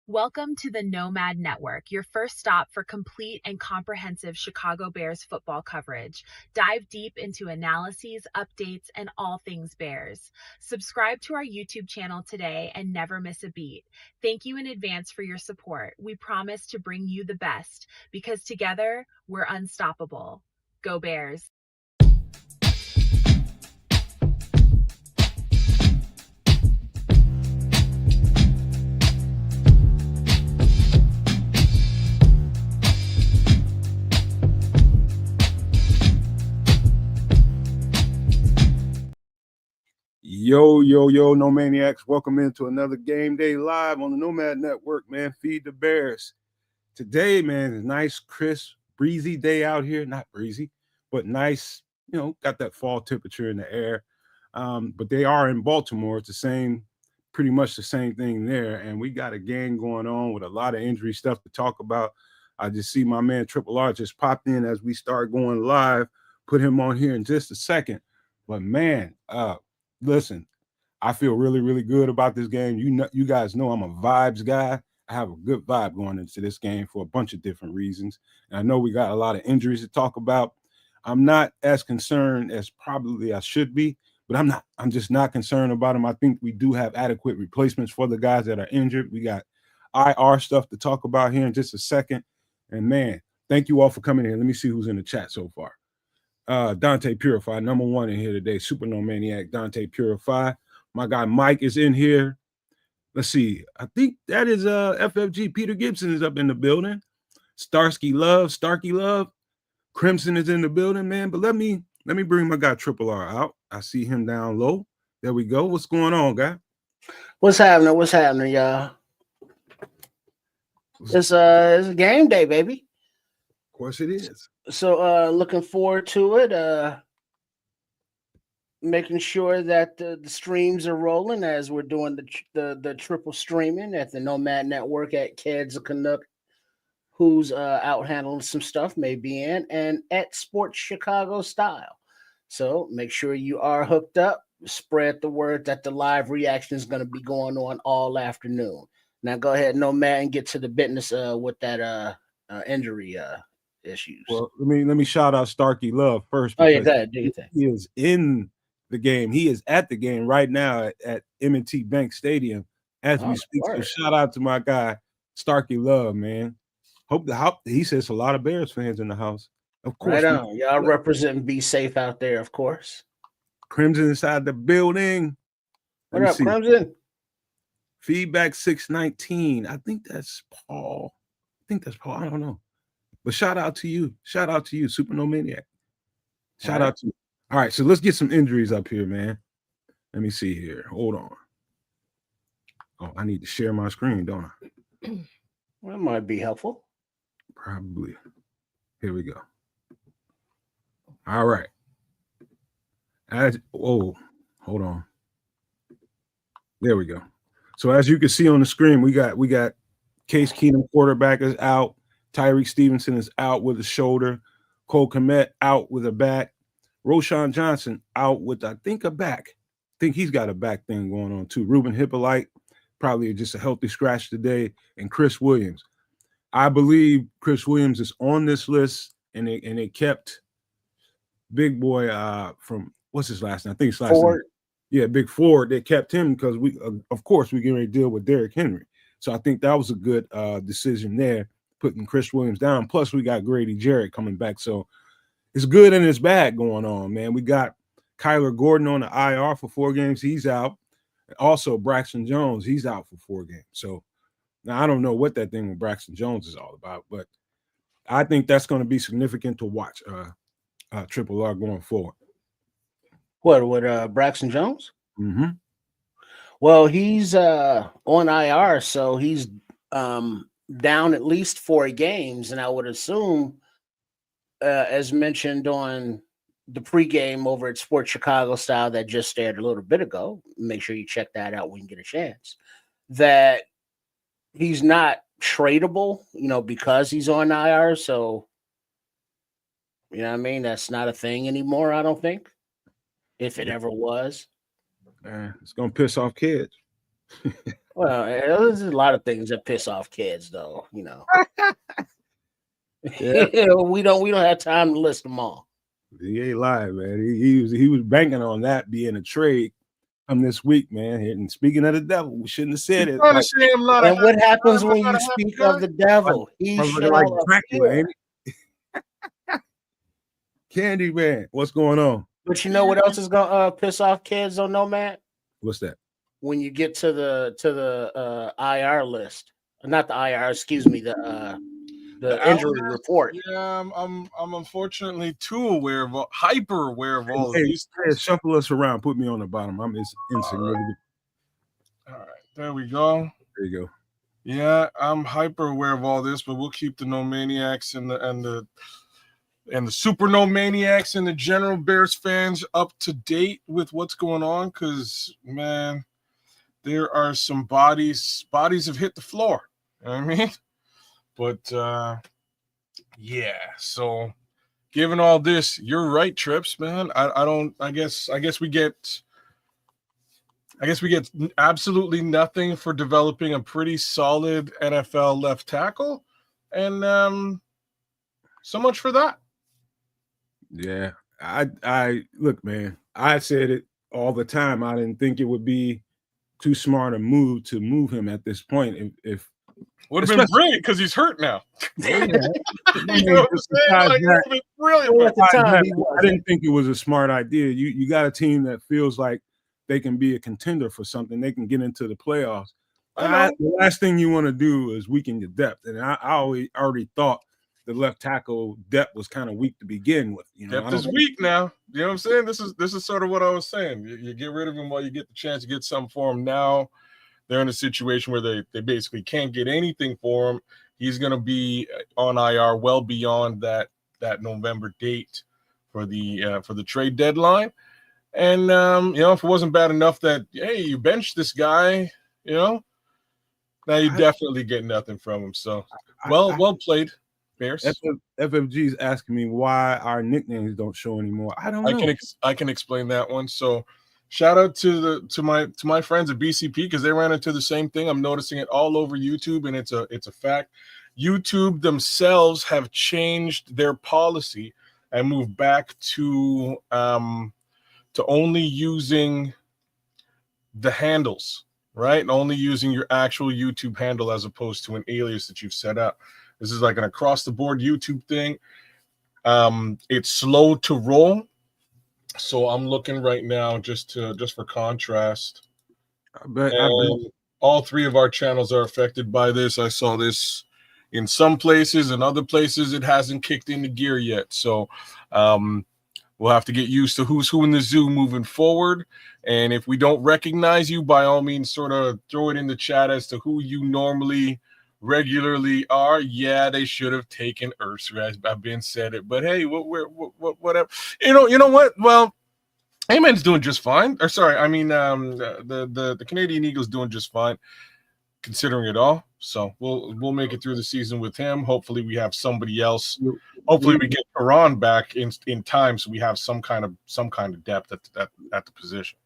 Welcome to the Nomad Network, your first stop for complete and comprehensive Chicago Bears football coverage. Dive deep into analyses, updates, and all things Bears. Subscribe to our YouTube channel today and never miss a beat. Thank you in advance for your support. We promise to bring you the best because together we're unstoppable. Go Bears! Yo, No Maniacs. Welcome into another Game Day Live on the Nomad Network, man. Feed the Bears. Today, man, is a nice, crisp, breezy day out here. Not breezy, but nice, got that fall temperature in the air. But they are in Baltimore. It's pretty much the same thing there. And we got a game going on with a lot of injury stuff to talk about. I just see my man Triple R just popped in as we start going live. Put him on here in just a second. But man, listen, I feel really, really good about this game. You guys know I'm a vibes guy. I have a good vibe going into this game for a bunch of different reasons. And I know we got a lot of injuries to talk about. I'm not as concerned as probably I should be, but I'm just not concerned about them. I think we do have adequate replacements for the guys that are injured. We got IR stuff to talk about here in just a second. And man, thank you all for coming in. Let me see who's in the chat so far. Dante Purify, number one in here today. Super No Maniac, Dante Purify. My guy Mike is in here. Let's see. I think that is FFG. Peter Gibson is up in the building. Starkey Love. Crimson is in the building, man. But let me bring my guy Triple R out. I see him down low. There we go. What's going on, guy? What's happening, y'all? It's a game day, baby. Of course it is. So looking forward to it. Making sure that the streams are rolling as we're doing the triple streaming at the Nomad Network at Keds a Canuck, who's out handling some stuff, may be in, and at Sports Chicago Style. So make sure you are hooked up. Spread the word that the live reaction is going to be going on all afternoon. Now go ahead, Nomad, and get to the business with that injury issues. Well, let me shout out Starkey Love first. Oh yeah, go ahead, do your thing. He is in the game. He is at the game right now at M&T Bank Stadium as we speak. So shout out to my guy Starkey Love, man. He says a lot of Bears fans in the house. Of course, right on. Y'all represent and be safe out there, of course. Crimson inside the building. What up, Crimson? Feedback 619. I think that's Paul. I don't know. But shout out to you. Super No Maniac. Shout out to you. All right, so let's get some injuries up here, man. Let me see here. Hold on. Oh, I need to share my screen, don't I? Well, that might be helpful. Probably. Here we go. All right. Hold on. There we go. So as you can see on the screen, we got Case Keenum, quarterback, is out. Tyreek Stevenson is out with a shoulder. Cole Kmet out with a back. Roshan Johnson out with, I think, a back. I think he's got a back thing going on too. Ruben Hippolyte, probably just a healthy scratch today. And Chris Williams. I believe Chris Williams is on this list, and they kept Big Boy from, what's his last name? I think it's last Ford. name. Yeah, Big Ford. They kept him because we getting ready to deal with Derrick Henry. So I think that was a good decision there, putting Chris Williams down. Plus, we got Grady Jarrett coming back. So it's good and it's bad going on, man. We got Kyler Gordon on the IR for 4 games. He's out. Also, Braxton Jones, he's out for 4 games. So now I don't know what that thing with Braxton Jones is all about, but I think that's going to be significant to watch Triple R going forward. What, with Braxton Jones? Mm-hmm. Well, he's on IR, so he's down at least 4 games, and I would assume, as mentioned on the pregame over at Sports Chicago Style that just aired a little bit ago, make sure you check that out when you get a chance, that he's not tradable, because he's on IR. So, you know what I mean? That's not a thing anymore, I don't think, if it ever was. It's going to piss off kids. Well, there's a lot of things that piss off kids, though. Yeah, We don't have time to list them all. he ain't lying, man. He was banking on that being a trade come this week, man. And speaking of the devil, we shouldn't have said it. Trying to say I'm not a And happy what happens guy. I'm when not you a happy speak guy. of the devil? He Motherfucker shall like Dracula, appear. ain't it? Candy man, what's going on? But you know what else is gonna piss off kids on Nomad? What's that? When you get to the IR list, not the IR, excuse me, the injury Allen, report. yeah, I'm unfortunately too aware of hyper aware of all of Hey, these hey, things. shuffle us around. Put me on the bottom. I'm insignificant. All right, there we go. There you go. Yeah, I'm hyper aware of all this, but we'll keep the No Maniacs and the Super No Maniacs and the general Bears fans up to date with what's going on, because man, there are some bodies have hit the floor. You know what I mean? But yeah, so given all this, you're right, Trips, man. I guess we get absolutely nothing for developing a pretty solid NFL left tackle, and so much for that. Yeah, I look, man. I said it all the time. I didn't think it would be too smart a move to move him at this point. If Would have been brilliant because he's hurt now. yeah, You know what I'm saying? Like, it would have been brilliant. Well, at the time, he I wasn't. didn't think it was a smart idea. You got a team that feels like they can be a contender for something. They can get into the playoffs. The last thing you want to do is weaken your depth. And I already thought the left tackle depth was kind of weak to begin with. Depth is weak now. You know what I'm saying? This is sort of what I was saying. You get rid of him while you get the chance to get something for him. Now they're in a situation where they basically can't get anything for him. He's going to be on IR well beyond that November date for the trade deadline. And if it wasn't bad enough that hey, you benched this guy, now you definitely get nothing from him. So well played, Bears. FFG is asking me why our nicknames don't show anymore. I don't know. I can explain that one. So shout out to my friends at BCP because they ran into the same thing. I'm noticing it all over YouTube, and it's a fact. YouTube themselves have changed their policy and moved back to only using the handles, right? And only using your actual YouTube handle as opposed to an alias that you've set up. This is like an across the board YouTube thing. It's slow to roll. So I'm looking right now just for contrast. I bet. All three of our channels are affected by this. I saw this in some places, and other places it hasn't kicked into gear yet. So we'll have to get used to who's who in the zoo moving forward. And if we don't recognize you, by all means, sort of throw it in the chat as to who you normally regularly are. Yeah, they should have taken Ursula. I've been said it, but hey, whatever. You know what? Well, Amen's doing just fine. Or sorry, I mean the Canadian Eagles doing just fine, considering it all. So we'll make it through the season with him. Hopefully, we have somebody else. Hopefully, we get Karan back in time, so we have some kind of depth at the position.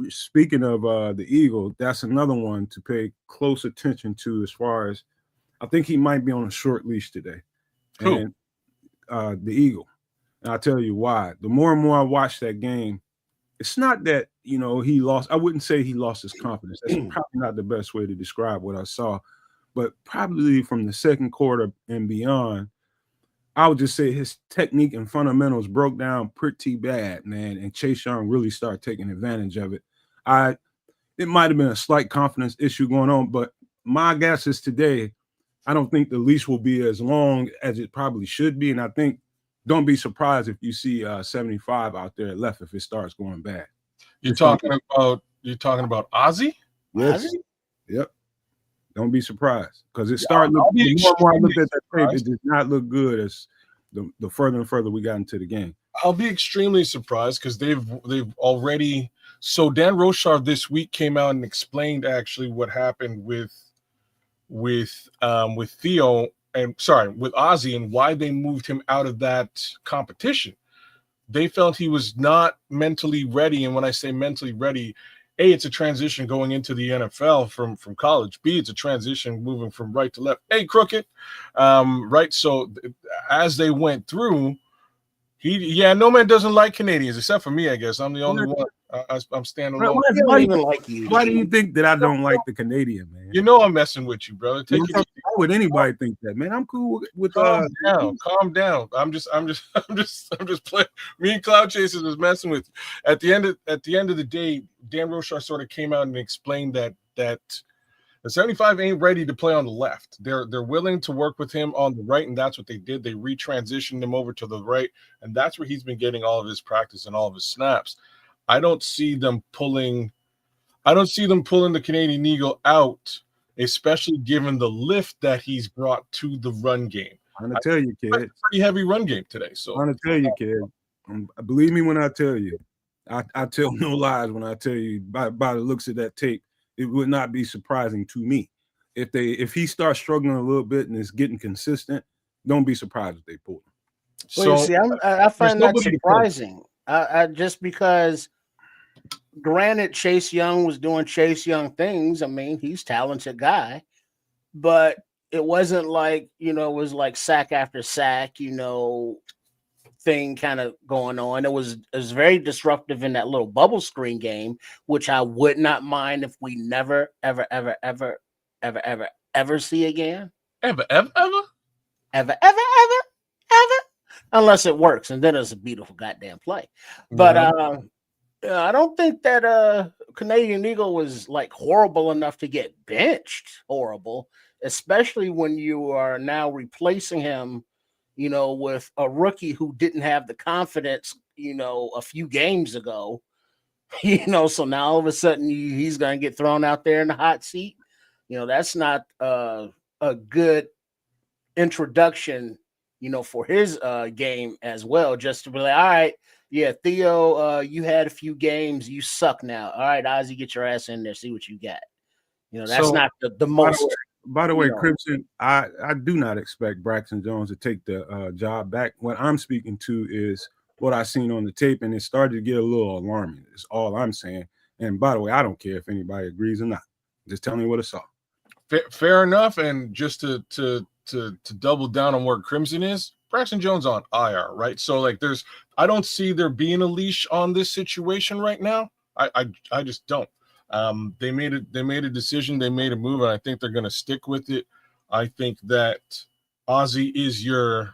Speaking of the Eagle, that's another one to pay close attention to. As far as I think he might be on a short leash today. Who? And the Eagle. And I'll tell you why. The more and more I watch that game, it's not that he lost. I wouldn't say he lost his confidence. That's probably not the best way to describe what I saw. But probably from the second quarter and beyond, I would just say his technique and fundamentals broke down pretty bad, man. And Chase Young really started taking advantage of it. It might have been a slight confidence issue going on, but my guess is today, I don't think the leash will be as long as it probably should be. And I think don't be surprised if you see 75 out there left if it starts going bad. You're talking about Ozzy? Yes. Ozzy? Yep. Don't be surprised because it started looking. The more I looked at that tape, it did not look good as the further and further we got into the game. I'll be extremely surprised because they've already. So Dan Rochard this week came out and explained actually what happened with Theo and with Ozzy and why they moved him out of that competition. They felt he was not mentally ready, and when I say mentally ready, A, it's a transition going into the NFL from college. B, it's a transition moving from right to left. A, crooked, right? So as they went through, no man doesn't like Canadians except for me. I guess I'm the only one. I'm standing alone. I don't even like you. Why do you think that I don't like the Canadian, man? You know I'm messing with you, brother. Take it easy. Why would anybody think that, man? I'm cool with calm down. Calm down. I'm just playing. Me and Cloud Chasers is messing with you. At the end of the day, Dan Rochar sort of came out and explained that the 75 ain't ready to play on the left. They're willing to work with him on the right, and that's what they did. They retransitioned him over to the right, and that's where he's been getting all of his practice and all of his snaps. I don't see them pulling the Canadian Eagle out, especially given the lift that he's brought to the run game. I'm gonna tell you, kid. Pretty heavy run game today. So I'm gonna tell you, kid. Believe me when I tell you. I tell no lies when I tell you. By the looks of that tape, it would not be surprising to me if he starts struggling a little bit and is getting consistent. Don't be surprised if they pull him. So you see, I find that surprising. I just because. Granted, Chase Young was doing Chase Young things. I mean, he's a talented guy, but it wasn't like, it was like sack after sack, thing kind of going on. It was very disruptive in that little bubble screen game, which I would not mind if we never, ever, ever, ever, ever, ever, ever see again. Ever, ever, ever? Ever, ever, ever, ever. Unless it works, and then it's a beautiful goddamn play. But I don't think that Canadian Eagle was like horrible enough to get benched. Horrible, especially when you are now replacing him, with a rookie who didn't have the confidence, a few games ago. So now all of a sudden he's going to get thrown out there in the hot seat. That's not a good introduction, for his game as well. Just to be like, all right. Yeah, Theo, you had a few games. You suck now. All right, Ozzy, get your ass in there. See what you got. That's not the most. By the way, Crimson, I do not expect Braxton Jones to take the job back. What I'm speaking to is what I seen on the tape, and it started to get a little alarming. Is all I'm saying. And by the way, I don't care if anybody agrees or not. Just tell me what I saw. Fair enough. And just to double down on where Crimson is, Braxton Jones on IR, right? So like I don't see there being a leash on this situation right now. I just don't. They made a decision, they made a move, and I think they're gonna stick with it. I think that Ozzy is your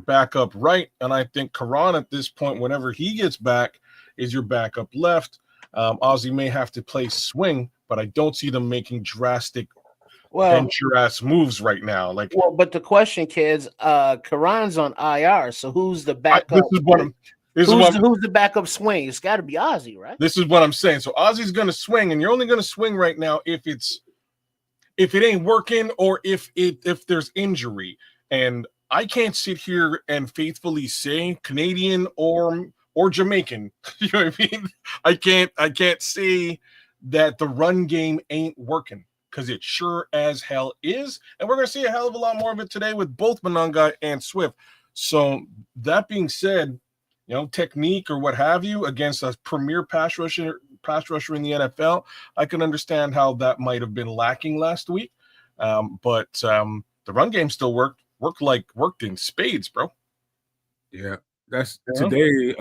backup right, and I think Karan at this point, whenever he gets back, is your backup left. Ozzy may have to play swing, but I don't see them making drastic venture ass moves right now. But the question, kids, Karan's on IR, so who's the backup? Who's the backup swing? It's got to be Ozzy, right? This is what I'm saying. So Ozzy's going to swing, and you're only going to swing right now if it ain't working or if there's injury. And I can't sit here and faithfully say Canadian or Jamaican. You know what I mean? I can't say that the run game ain't working, because it sure as hell is. And we're going to see a hell of a lot more of it today with both Monangai and Swift. So that being said, technique or what have you against a premier pass rusher in the NFL, I can understand how that might have been lacking last week. But the run game still worked in spades, bro. Yeah, that's today.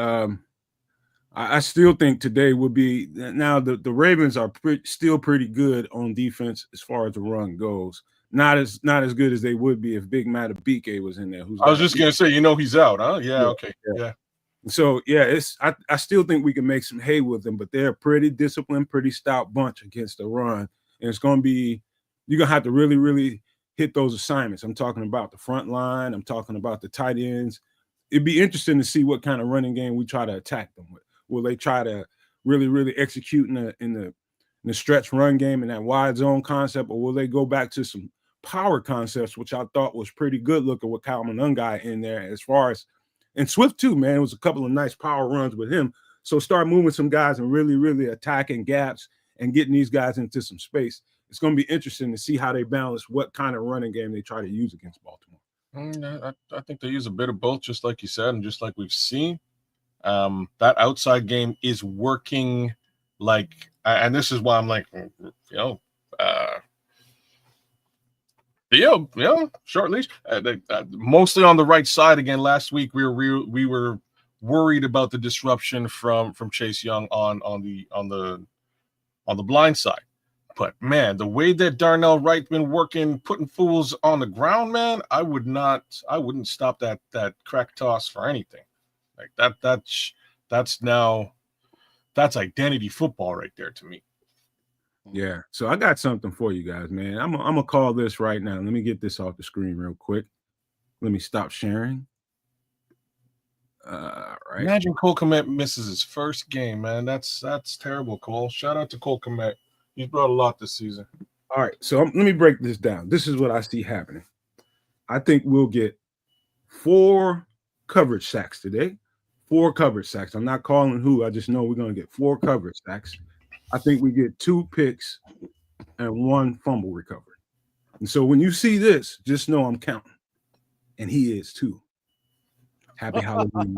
I still think today would be now the Ravens are still pretty good on defense as far as the run goes. Not as good as they would be if Big Matt Abike was in there. I was just gonna say, he's out, huh? Yeah, okay, yeah. So yeah, I still think we can make some hay with them, but they're a pretty disciplined, pretty stout bunch against the run, and it's gonna be you're gonna have to really, really hit those assignments. I'm talking about the front line. I'm talking about the tight ends. It'd be interesting to see what kind of running game we try to attack them with. Will they try to really, really execute in the stretch run game and that wide zone concept, or will they go back to some power concepts, which I thought was pretty good looking with Kyle Monangai in there as far as, and Swift too, man. It was a couple of nice power runs with him. So start moving some guys and really, really attacking gaps and getting these guys into some space. It's going to be interesting to see how they balance what kind of running game they try to use against Baltimore. I think they use a bit of both, just like you said, and just like we've seen. That outside game is working Like, and this is why I'm like, short leash. Mostly on the right side again. Last week we were worried about the disruption from Chase Young on the blind side. But man, the way that Darnell Wright been working, putting fools on the ground, man, I wouldn't stop that crack toss for anything. Like that's identity football right there to me. Yeah. So I got something for you guys, man. I'm gonna call this right now. Let me get this off the screen real quick. Let me stop sharing. Right. Imagine Cole Kmet misses his first game, man. That's terrible, Cole. Shout out to Cole Kmet. He's brought a lot this season. All right. So let me break this down. This is what I see happening. I think we'll get 4 coverage sacks today. 4 coverage sacks. I'm not calling who. I just know we're going to get 4 coverage sacks. I think we get 2 picks and 1 fumble recovery. And so when you see this, just know I'm counting. And he is too. Happy Halloween.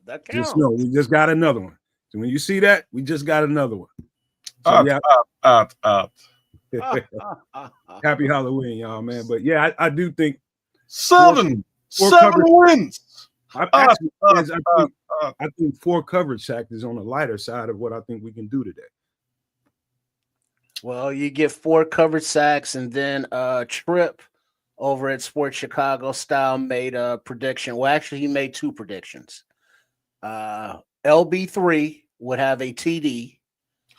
That counts. Just know we just got another one. So when you see that, we just got another one. So, happy Halloween, y'all, man. But yeah, I do think 7 wins. I think 4 coverage sacks is on the lighter side of what I think we can do today. Well, you get 4 coverage sacks, and then Tripp over at Sports Chicago Style made a prediction. Well, actually, he made 2 predictions. LB3 would have a TD,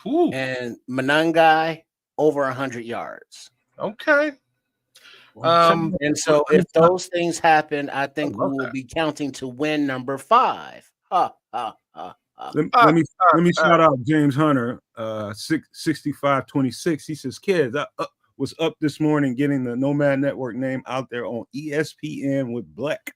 and Manangai over 100 yards. Okay. And so if those things happen, I think we will be counting to win number 5. Let me shout out James Hunter, 6526. He says, kids, I was up this morning getting the Nomad Network name out there on ESPN with Black.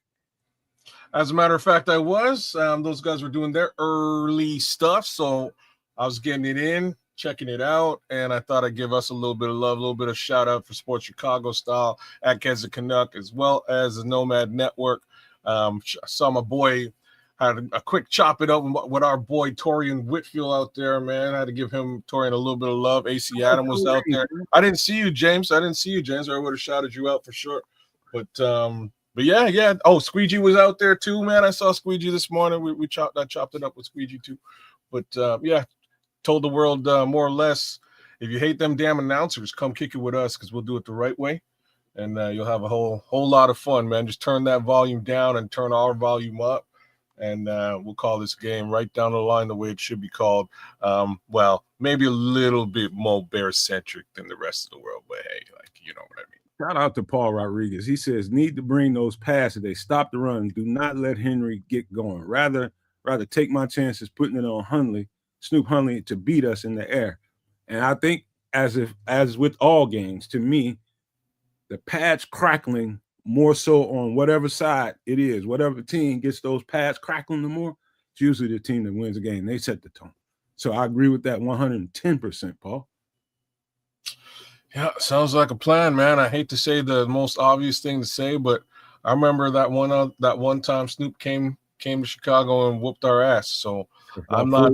As a matter of fact, I was. Those guys were doing their early stuff, so I was getting it in, checking it out, and I thought I'd give us a little bit of love, a little bit of shout out for Sports Chicago Style at Keza Canuck, as well as the Nomad Network. I saw my boy had a quick chop it up with our boy Torian Whitfield out there, man. I had to give Torian a little bit of love. AC Adam was out there. I didn't see you, James. Or I would have shouted you out for sure. But yeah. Oh, Squeegee was out there too, man. I saw Squeegee this morning. I chopped it up with Squeegee too. But yeah, told the world more or less, if you hate them damn announcers, come kick it with us because we'll do it the right way. And you'll have a whole lot of fun, man. Just turn that volume down and turn our volume up. And we'll call this game right down the line the way it should be called. Well, maybe a little bit more bear-centric than the rest of the world, but hey, like, you know what I mean. Shout out to Paul Rodriguez. He says, need to bring those passes. They stop the run. Do not let Henry get going. Rather take my chances putting it on Snoop Hundley to beat us in the air. And I think as with all games, to me, the pads crackling more so on whatever side it is, whatever team gets those pads crackling the more, it's usually the team that wins the game. They set the tone. So I agree with that 110%, Paul. Yeah, sounds like a plan, man. I hate to say the most obvious thing to say, but I remember that one time Snoop came to Chicago and whooped our ass. So I'm not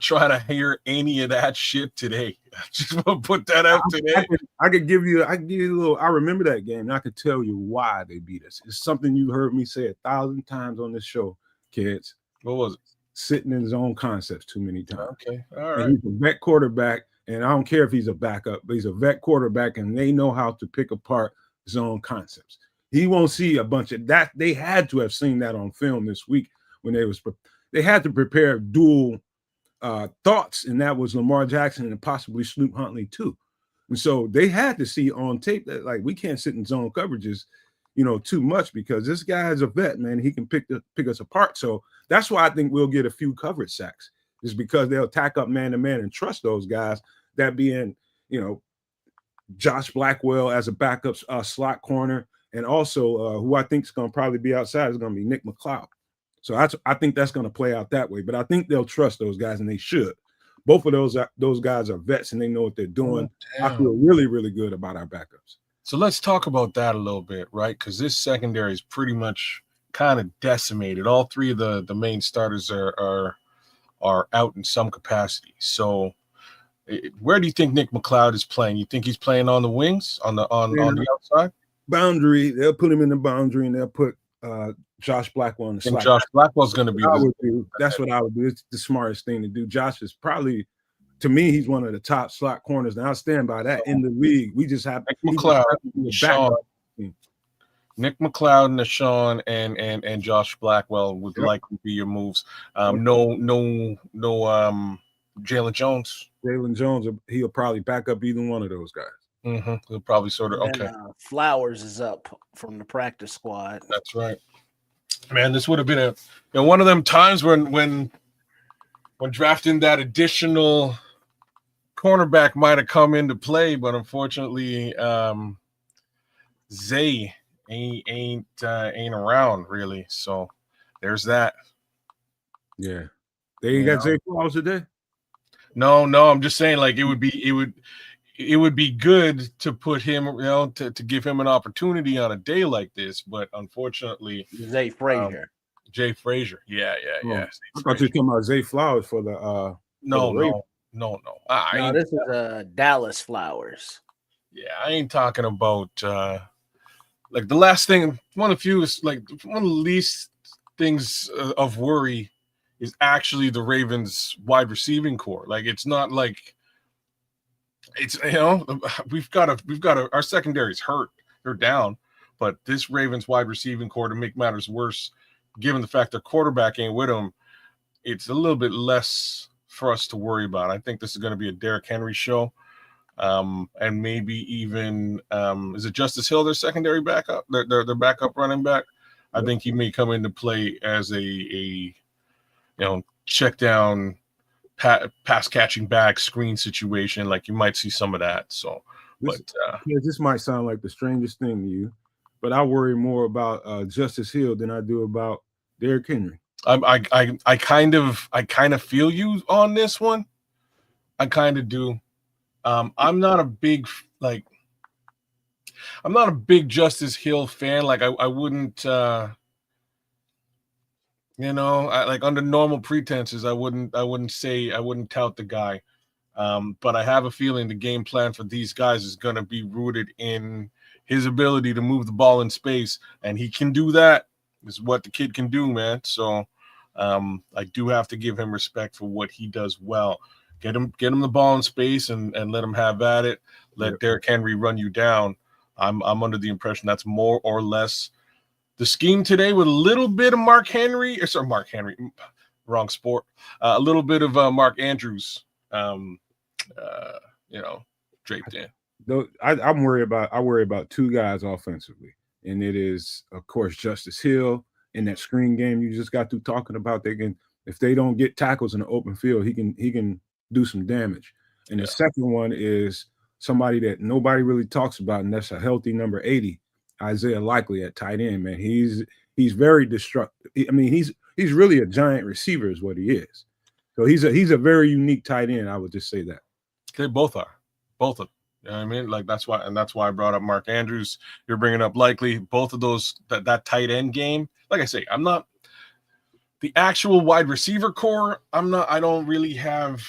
trying to hear any of that shit today. I just want to put that out today. I could give you a little. I remember that game, and I could tell you why they beat us. It's something you heard me say 1,000 times on this show, kids. What was it? Sitting in zone concepts too many times. Okay, all right. And he's a vet quarterback, and I don't care if he's a backup, but he's a vet quarterback, and they know how to pick apart zone concepts. He won't see a bunch of that. They had to have seen that on film this week when they had to prepare dual thoughts, and that was Lamar Jackson and possibly Snoop Huntley too. And so they had to see on tape that, like, we can't sit in zone coverages, too much, because this guy is a vet, man. He can pick us apart. So that's why I think we'll get a few coverage sacks, is because they'll tack up man to man and trust those guys, that being, Josh Blackwell as a backup slot corner, and also who I think is going to probably be outside is going to be Nick McLeod. So I think that's going to play out that way. But I think they'll trust those guys, and they should. Both of those guys are vets, and they know what they're doing. I feel really, really good about our backups. So let's talk about that a little bit, right? Because this secondary is pretty much kind of decimated. All 3 of the main starters are are out in some capacity. So where do you think Nick McLeod is playing? You think he's playing on the wings, on the outside? Boundary. They'll put him in the boundary, and they'll put Josh Blackwell on the slot. Josh Blackwell's going to be. That's what I would do. It's the smartest thing to do. Josh is probably, to me, he's one of the top slot corners, and I'll stand by that in the league. We just have Nick McLeod, Nashawn, and Josh Blackwell would likely be your moves. No, Jalen Jones. Jalen Jones, he'll probably back up either one of those guys. Mm-hmm. He'll probably sort of okay. Flowers is up from the practice squad. That's right, man. This would have been one of them times when drafting that additional cornerback might have come into play, but unfortunately, Zay ain't around really. So there's that. Yeah, they got Zay Flowers today. No, I'm just saying, like, it would be good to put him, to give him an opportunity on a day like this, but unfortunately, Zay Frazier. Jay Frazier. Yeah. I thought you were talking about Zay Flowers for the No. No, this is Dallas Flowers. Yeah, I ain't talking about like the last thing. One of the least things of worry is actually the Ravens wide receiving core. Like, it's not like it's, we've got our secondary's hurt. They're down, but this Ravens wide receiving core, to make matters worse, given the fact their quarterback ain't with them, it's a little bit less for us to worry about. I think this is going to be a Derrick Henry show. And maybe even is it Justice Hill, their secondary backup, their backup running back? I think he may come into play as a check down, pass catching back screen situation. Like, you might see some of that. So, this might sound like the strangest thing to you, but I worry more about Justice Hill than I do about Derrick Henry. I kind of feel you on this one. I kind of do. I'm not a big Justice Hill fan. Like, I wouldn't, like, under normal pretenses, I wouldn't tout the guy. But I have a feeling the game plan for these guys is going to be rooted in his ability to move the ball in space, and he can do that. Is what the kid can do, man. So I do have to give him respect for what he does well. Get him the ball in space and let him have at it. Let Derrick Henry run you down. I'm under the impression that's more or less the scheme today, with a little bit of Mark Henry, wrong sport. A little bit of Mark Andrews, draped in. I worry about two guys offensively, and it is, of course, Justice Hill in that screen game you just got through talking about. If they don't get tackles in the open field, he can do some damage. And the second one is somebody that nobody really talks about, and that's a healthy number 80, Isaiah Likely at tight end. Man, he's very destructive. I mean, he's really a giant receiver, is what he is. So he's a very unique tight end. I would just say that. They both are, both of them. You know what I mean? Like, that's why I brought up Mark Andrews. You're bringing up Likely. Both of those, that tight end game. Like I say, I'm not the actual wide receiver core. I don't really have.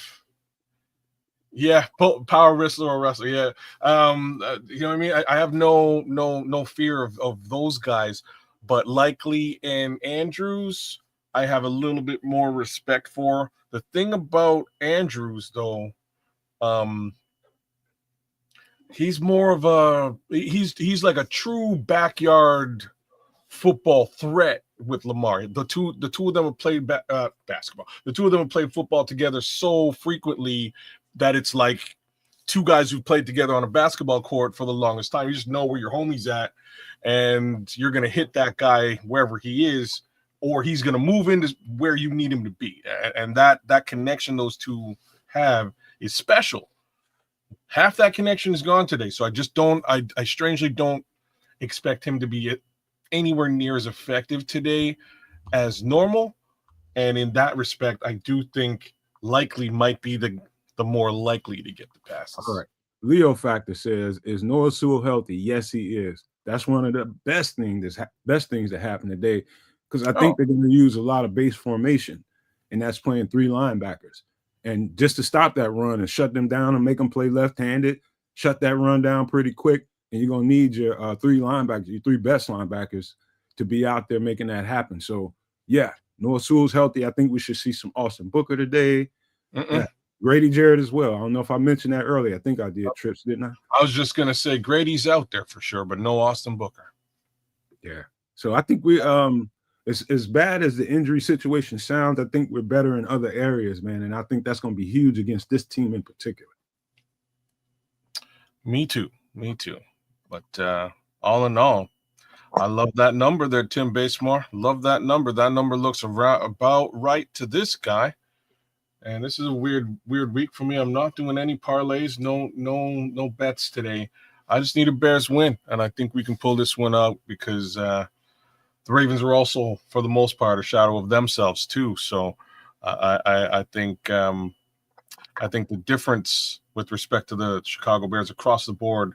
Yeah, power wrestler or wrestler. Yeah, you know what I mean. I have no fear of those guys, but Likely and Andrews, I have a little bit more respect for. The thing about Andrews, though, he's more of he's like a true backyard football threat with Lamar. The two of them have played basketball. The two of them have played football together so frequently that it's like two guys who played together on a basketball court for the longest time. You just know where your homie's at, and you're going to hit that guy wherever he is, or he's going to move into where you need him to be. And that connection those two have is special. Half that connection is gone today. So I strangely don't expect him to be anywhere near as effective today as normal. And in that respect, I do think Likely might be the more likely to get the passes. All right. Leo Factor says, is Noah Sewell healthy? Yes, he is. That's one of the best things that happened today, because I think they're going to use a lot of base formation. and that's playing 3 linebackers. And just to stop that run and shut them down and make them play left-handed, shut that run down pretty quick, and you're going to need your 3 linebackers, your 3 best linebackers to be out there making that happen. So, yeah, Noah Sewell's healthy. I think we should see some Austin Booker today. Yeah. Grady Jarrett as well. I don't know if I mentioned that earlier. I think I did, Trips, didn't I? I was just going to say Grady's out there for sure, but no Austin Booker. Yeah. So I think we as bad as the injury situation sounds, I think we're better in other areas, man. And I think that's going to be huge against this team in particular. Me too. But all in all, I love that number there, Tim Basemore. Love that number. That number looks about right to this guy. And this is a weird week for me. I'm not doing any parlays, no bets today. I just need a Bears win, and I think we can pull this one out because the Ravens are also, for the most part, a shadow of themselves too. So I think the difference with respect to the Chicago Bears across the board,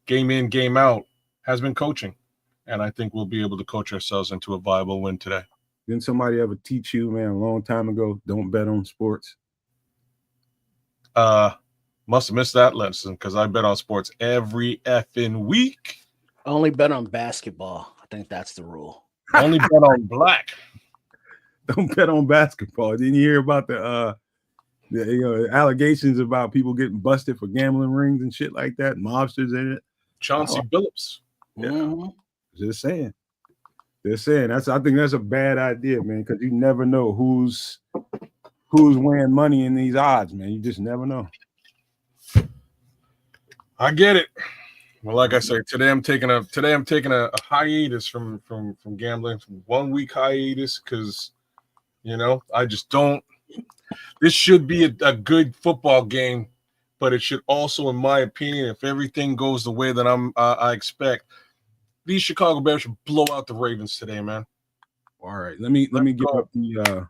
game in, game out, has been coaching, and I think we'll be able to coach ourselves into a viable win today. Didn't somebody ever teach you, man, a long time ago, don't bet on sports? Must have missed that lesson because I bet on sports every effing week. I only bet on basketball. I think that's the rule. Only bet on black. Don't bet on basketball. Didn't you hear about the allegations about people getting busted for gambling rings and shit like that, mobsters in it? Chauncey Billups. Yeah. Mm-hmm. Just saying. I think that's a bad idea, man, because you never know who's winning money in these odds, man. You just never know. I get it. Well, like I said, today I'm taking a hiatus from gambling, from 1 week hiatus, because I just don't. This should be a good football game, but it should also, in my opinion, if everything goes the way that I expect, these Chicago Bears should blow out the Ravens today, man. All right, let me get up the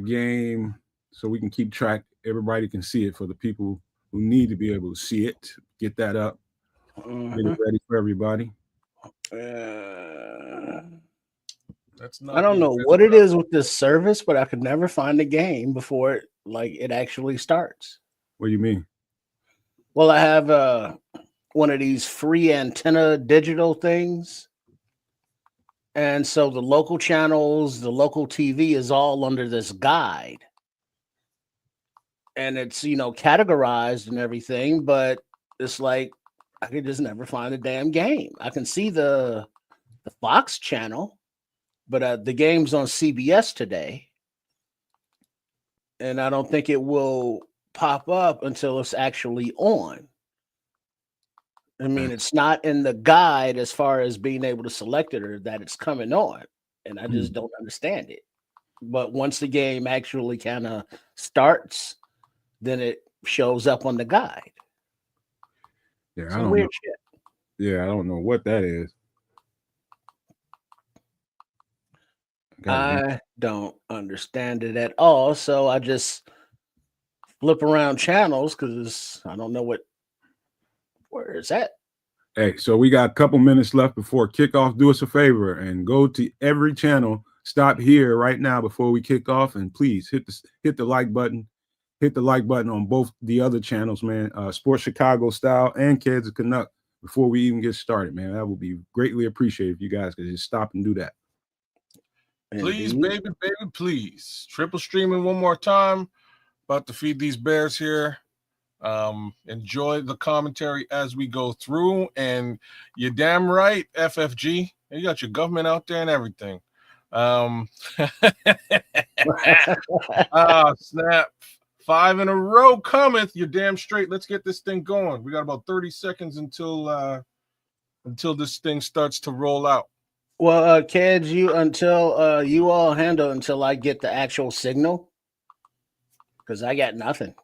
game so we can keep track. Everybody can see it for the people who need to be able to see it. Get that up. Get it ready for everybody. That's not. I don't know what it is with this service, but I could never find the game before it actually starts. What do you mean? Well, I have one of these free antenna digital things. And so the local channels, the local TV is all under this guide. And it's, categorized and everything, but it's like I could just never find the damn game. I can see the Fox channel, but the game's on CBS today. And I don't think it will pop up until it's actually on. I mean, it's not in the guide as far as being able to select it or that it's coming on. And I just don't understand it. But once the game actually kind of starts, then it shows up on the guide. Yeah, I don't know. Shit. Yeah, I don't know what that is. I don't understand it at all. So I just flip around channels because I don't know where is that? Hey, so we got a couple minutes left before kickoff. Do us a favor and go to every channel. Stop here right now before we kick off, and please hit the like button. Hit the like button on both the other channels, man. Sports Chicago Style and Kids of Canuck before we even get started, man. That would be greatly appreciated if you guys could just stop and do that. Please, baby, please. Triple streaming one more time. About to feed these Bears here. Enjoy the commentary as we go through, and you're damn right, FFG. You got your government out there and everything. Snap. 5 in a row cometh. You're damn straight. Let's get this thing going. We got about 30 seconds until this thing starts to roll out. Well, kids, you all handle until I get the actual signal, because I got nothing.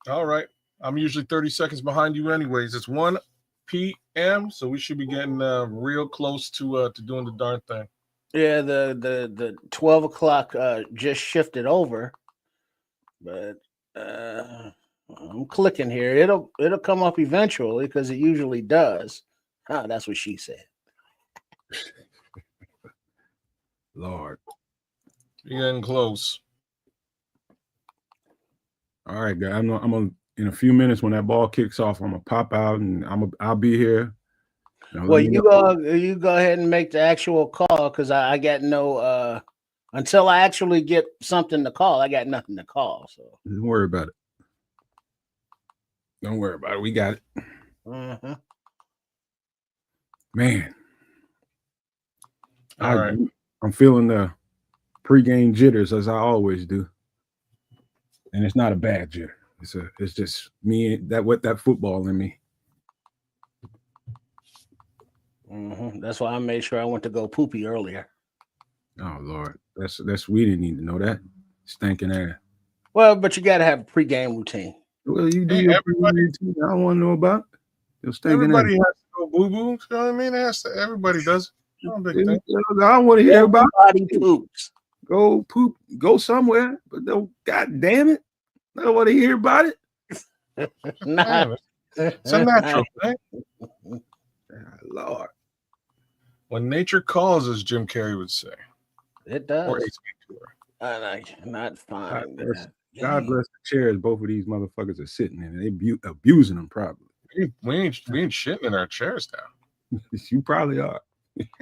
All right. I'm usually 30 seconds behind you anyways. It's 1 p.m., so we should be getting real close to doing the darn thing. Yeah, the 12 o'clock just shifted over, but I'm clicking here. It'll come up eventually because it usually does. That's what she said. Lord. You're getting close. All right, guys. I'm gonna in a few minutes when that ball kicks off, I'm gonna pop out and I'll be here. Well, you go ahead and make the actual call because I got no until I actually get something to call, I got nothing to call. So don't worry about it. Don't worry about it. We got it. uh-huh. Man. All right. I'm feeling the pregame jitters as I always do. And it's not a bad jitter. It's just me that football in me. That's why I made sure I went to go poopy earlier. Oh Lord, that's we didn't need to know that. Stinking ass. Well, but you got to have a pregame routine. Well, you do your everybody. routine. I don't want to know about your stinking Everybody ass. has to go boo boo. You know what I mean? Everybody does. No big thing. I don't want to hear about Everybody poops. Go poop. Go somewhere. But don't. God damn it! I don't want to hear about it. It's a natural thing. Lord. When nature calls, as Jim Carrey would say. It does. Or Ace Ventura. And I cannot find that. God bless the chairs both of these motherfuckers are sitting in. They abusing them probably. We ain't shitting in our chairs now. You probably are.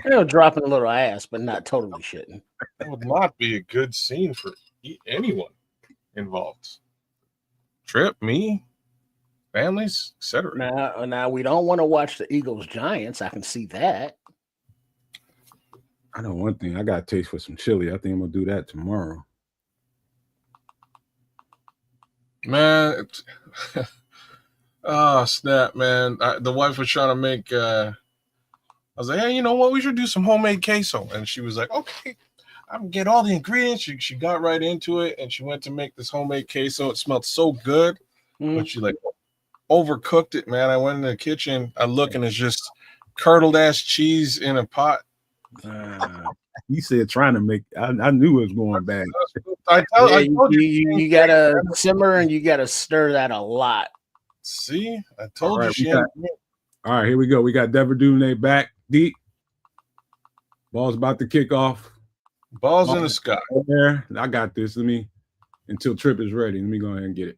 They're dropping a little ass, but not totally shitting. That would not be a good scene for anyone involved. Trip, me, families, etc. Now we don't want to watch the Eagles Giants. I can see that. I know one thing. I got a taste for some chili. I think I'm gonna do that tomorrow. Man, oh snap, man! The wife was trying to make. I was like, hey, you know what? We should do some homemade queso, and she was like, okay, I can get all the ingredients. She got right into it, and she went to make this homemade queso. It smelled so good, but she like overcooked it, man. I went in the kitchen. I look, and it's just curdled ass cheese in a pot. You said trying to make. I knew it was going bad. I told you gotta simmer and you gotta stir that a lot. See, I told you. All right, here we go. We got Devin Duvernay back deep. Ball's about to kick off. Ball's in the sky. There, I got this. Until Trip is ready. Let me go ahead and get it.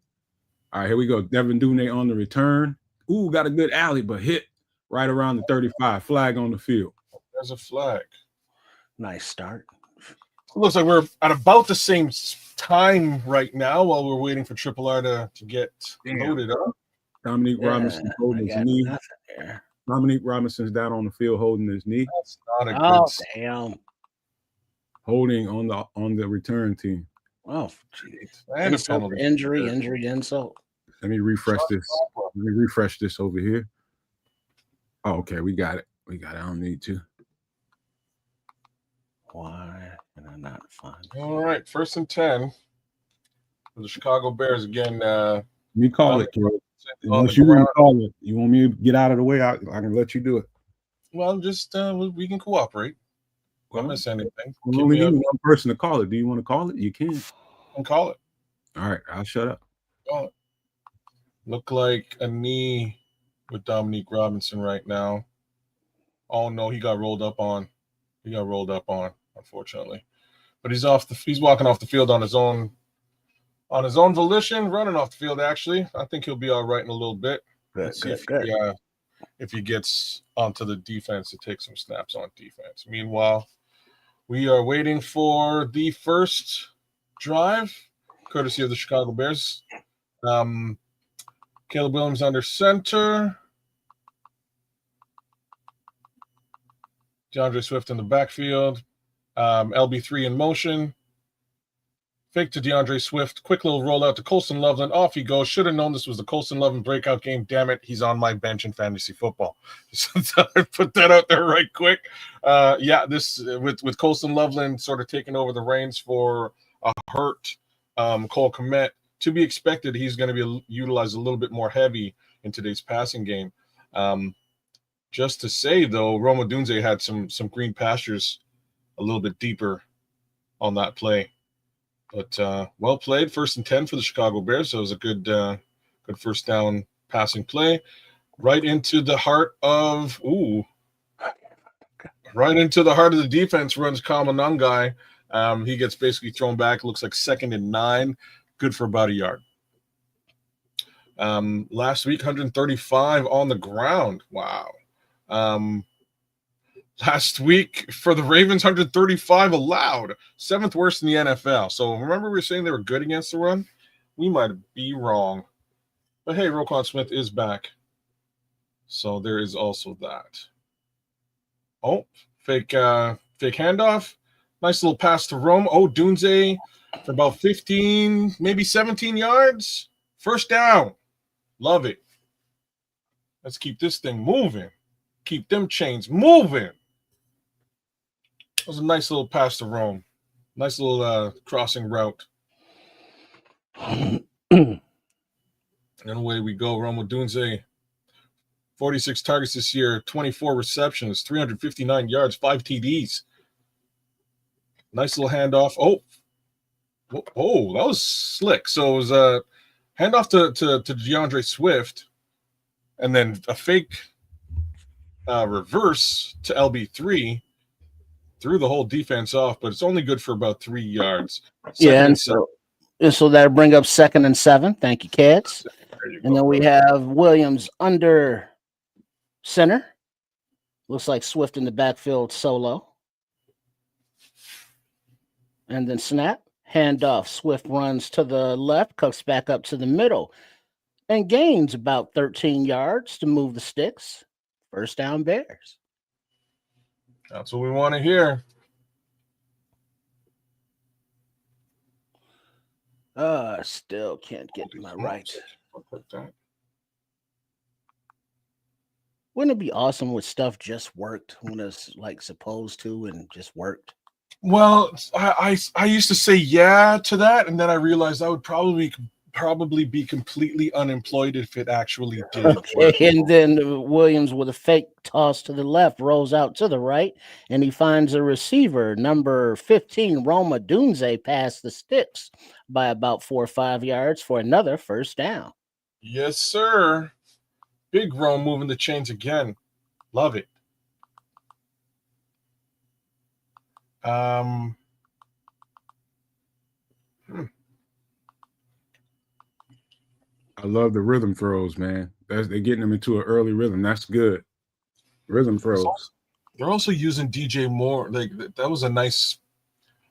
All right, here we go. Devin Duvernay on the return. Ooh, got a good alley, but hit right around the 35. Flag on the field. There's a flag. Nice start. It looks like we're at about the same time right now while we're waiting for Triple R to get loaded up. Dominique Robinson holding his knee. Dominique Robinson's down on the field holding his knee. That's not a good damn. Holding on the return team. Oh, jeez. Injury, insult. Let me refresh this. Let me refresh this over here. Oh, okay, we got it. I don't need to. Why can I not find it? All right, 1st and 10 for the Chicago Bears again. Let me call it, Joe. Unless you want to call it, you want me to get out of the way, I can let you do it. Well, just we can cooperate. Don't miss anything. We only need one person to call it. Do you want to call it? You can. And call it. All right, I'll shut up. Call it. Look like a knee with Dominique Robinson right now. Oh no, he got rolled up on. Unfortunately. But he's walking off the field on his own volition, running off the field actually. I think he'll be all right in a little bit. Let's see if he gets onto the defense to take some snaps on defense. Meanwhile, we are waiting for the first drive, courtesy of the Chicago Bears. Caleb Williams under center. DeAndre Swift in the backfield. LB3 in motion. Fake to DeAndre Swift. Quick little rollout to Colston Loveland. Off he goes. Should have known this was the Colston Loveland breakout game. Damn it. He's on my bench in fantasy football. Just put that out there right quick. This with Colston Loveland sort of taking over the reins for a hurt Cole Kmet. To be expected, he's going to be utilized a little bit more heavy in today's passing game. Just to say, though, Roma Dunze had some green pastures a little bit deeper on that play. But well played, 1st and 10 for the Chicago Bears. So it was a good first down passing play. Right into the heart of the defense runs Kamanangai. He gets basically thrown back. Looks like 2nd and 9. Good for about a yard. Last week, 135 on the ground. Wow. Last week for the Ravens, 135 allowed. 7th worst in the NFL. So remember we were saying they were good against the run? We might be wrong. But hey, Roquan Smith is back. So there is also that. Oh, fake handoff. Nice little pass to Rome. Oh, Dunze for about 15, maybe 17 yards. First down. Love it. Let's keep this thing moving. Keep them chains moving. That was a nice little pass to Rome. Nice little crossing route. And away we go. Rome Dunze. 46 targets this year, 24 receptions, 359 yards, 5 TDs. Nice little handoff. Oh, that was slick. So it was a handoff to DeAndre Swift, and then a fake reverse to LB3. Threw the whole defense off, but it's only good for about 3 yards. So that'll bring up 2nd and 7. Thank you, Cats. And then we have Williams under center. Looks like Swift in the backfield solo. And then snap, handoff. Swift runs to the left, cuts back up to the middle, and gains about 13 yards to move the sticks. First down, Bears. That's what we want to hear. Still can't get my right. Wouldn't it be awesome when stuff just worked when it's like supposed to and just worked? Well, I used to say yeah to that, and then I realized I would probably be completely unemployed if it actually did. Okay, and then Williams with a fake toss to the left rolls out to the right, and he finds a receiver, number 15, Roma Dunze, past the sticks by about 4 or 5 yards for another first down. Yes, sir. Big Rome moving the chains again. Love it. I love the rhythm throws, man. They're getting them into an early rhythm. That's good. Rhythm throws. They're also using DJ Moore. Like that was a nice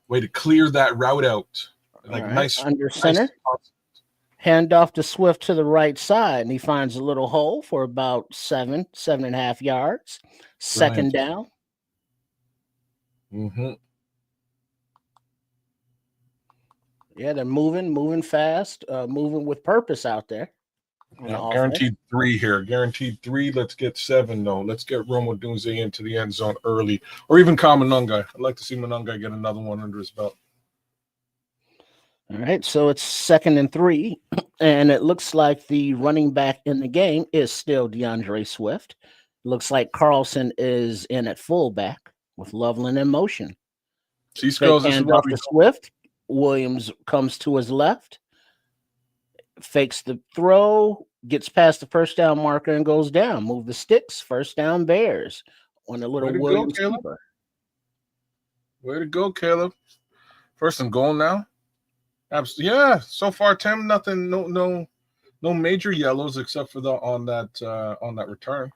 way to clear that route out. Like nice under center. Nice. Handoff to Swift to the right side, and he finds a little hole for about 7.5 yards. Second down. Mm-hmm. Yeah, they're moving fast, moving with purpose out there. Yeah, guaranteed 3 here. Guaranteed 3. Let's get 7, though. Let's get Rome Dunze into the end zone early. Or even Kamanungai. I'd like to see Manungai get another one under his belt. All right, so it's 2nd and 3, and it looks like the running back in the game is still DeAndre Swift. Looks like Carlson is in at fullback with Loveland in motion. Handoff to Swift. Williams comes to his left, fakes the throw, gets past the first down marker and goes down. Move the sticks. First down, Bears on a little Williams keeper. Way to go, Caleb. First and goal now. Absolutely. Yeah. So far, Tim, nothing. No major yellows except for on that return.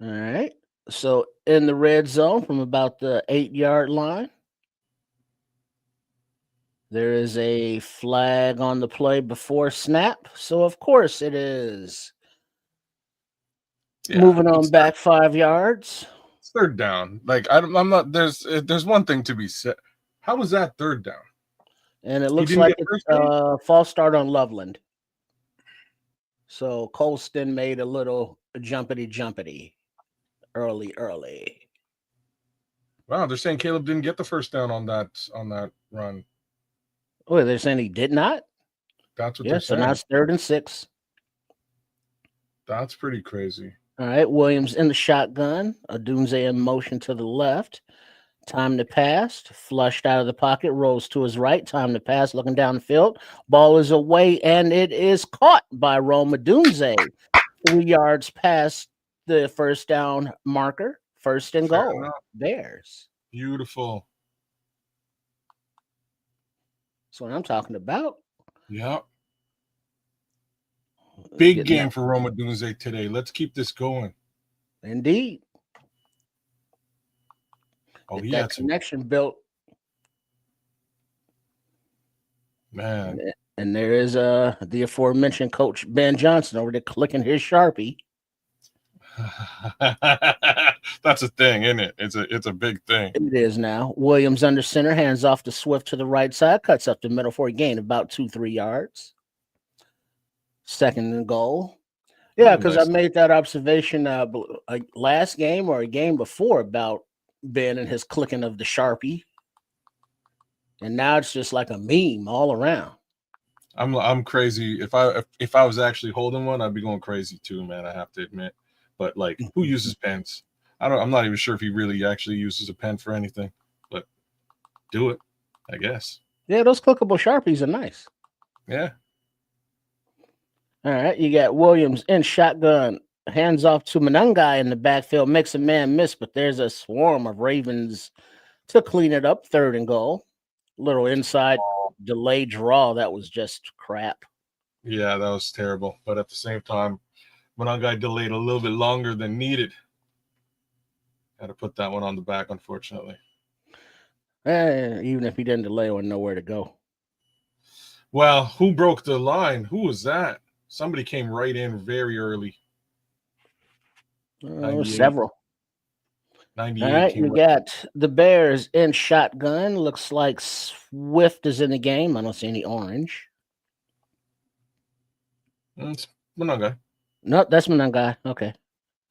All right. So in the red zone from about the 8-yard line, there is a flag on the play before snap. So of course it is. Yeah, moving on back 5 yards. It's third down. Like I'm not. There's one thing to be said. How was that third down? And it looks like it's a false start on Loveland. So Colston made a little jumpity early. Wow, they're saying Caleb didn't get the first down on that run. Oh, they're saying he did not? That's what they're saying. So now it's 3rd and 6. That's pretty crazy. All right, Williams in the shotgun. Dunze in motion to the left. Time to pass. Flushed out of the pocket. Rolls to his right. Time to pass. Looking down the field. Ball is away, and it is caught by Rome Dunze. 3 yards past the first down marker. First and Fair goal. enough. Bears. Beautiful. That's what I'm talking about. Yeah. Big Getting game that. for Roma Dunze today. Let's keep this going. Indeed. Oh, Get he that had some, connection built. man. And there is the aforementioned Coach Ben Johnson over there clicking his Sharpie. That's a thing, isn't it? It's a big thing. It is now. Williams under center, hands off to Swift to the right side, cuts up the middle for a gain about 2-3 yards. Second and goal. Yeah, because Nice. I made that observation last game or a game before about Ben and his clicking of the Sharpie. And now it's just like a meme all around. I'm crazy. If I was actually holding one, I'd be going crazy too, man. I have to admit. But like, who uses pens? I'm not even sure if he really actually uses a pen for anything. But do it, I guess. Yeah, those clickable Sharpies are nice. Yeah. All right, you got Williams in shotgun, hands off to Manungai in the backfield, makes a man miss, but there's a swarm of Ravens to clean it up. Third and goal. Little inside delay draw that was just crap. Yeah, that was terrible. But at the same time, Manungai delayed a little bit longer than needed. Had to put that one on the back, unfortunately. Even if he didn't delay, or nowhere to go. Well, who broke the line? Who was that? Somebody came right in very early. Several. 98 All right, we got the Bears in shotgun. Looks like Swift is in the game. I don't see any orange. It's Manungai. No, that's Manungai. Okay.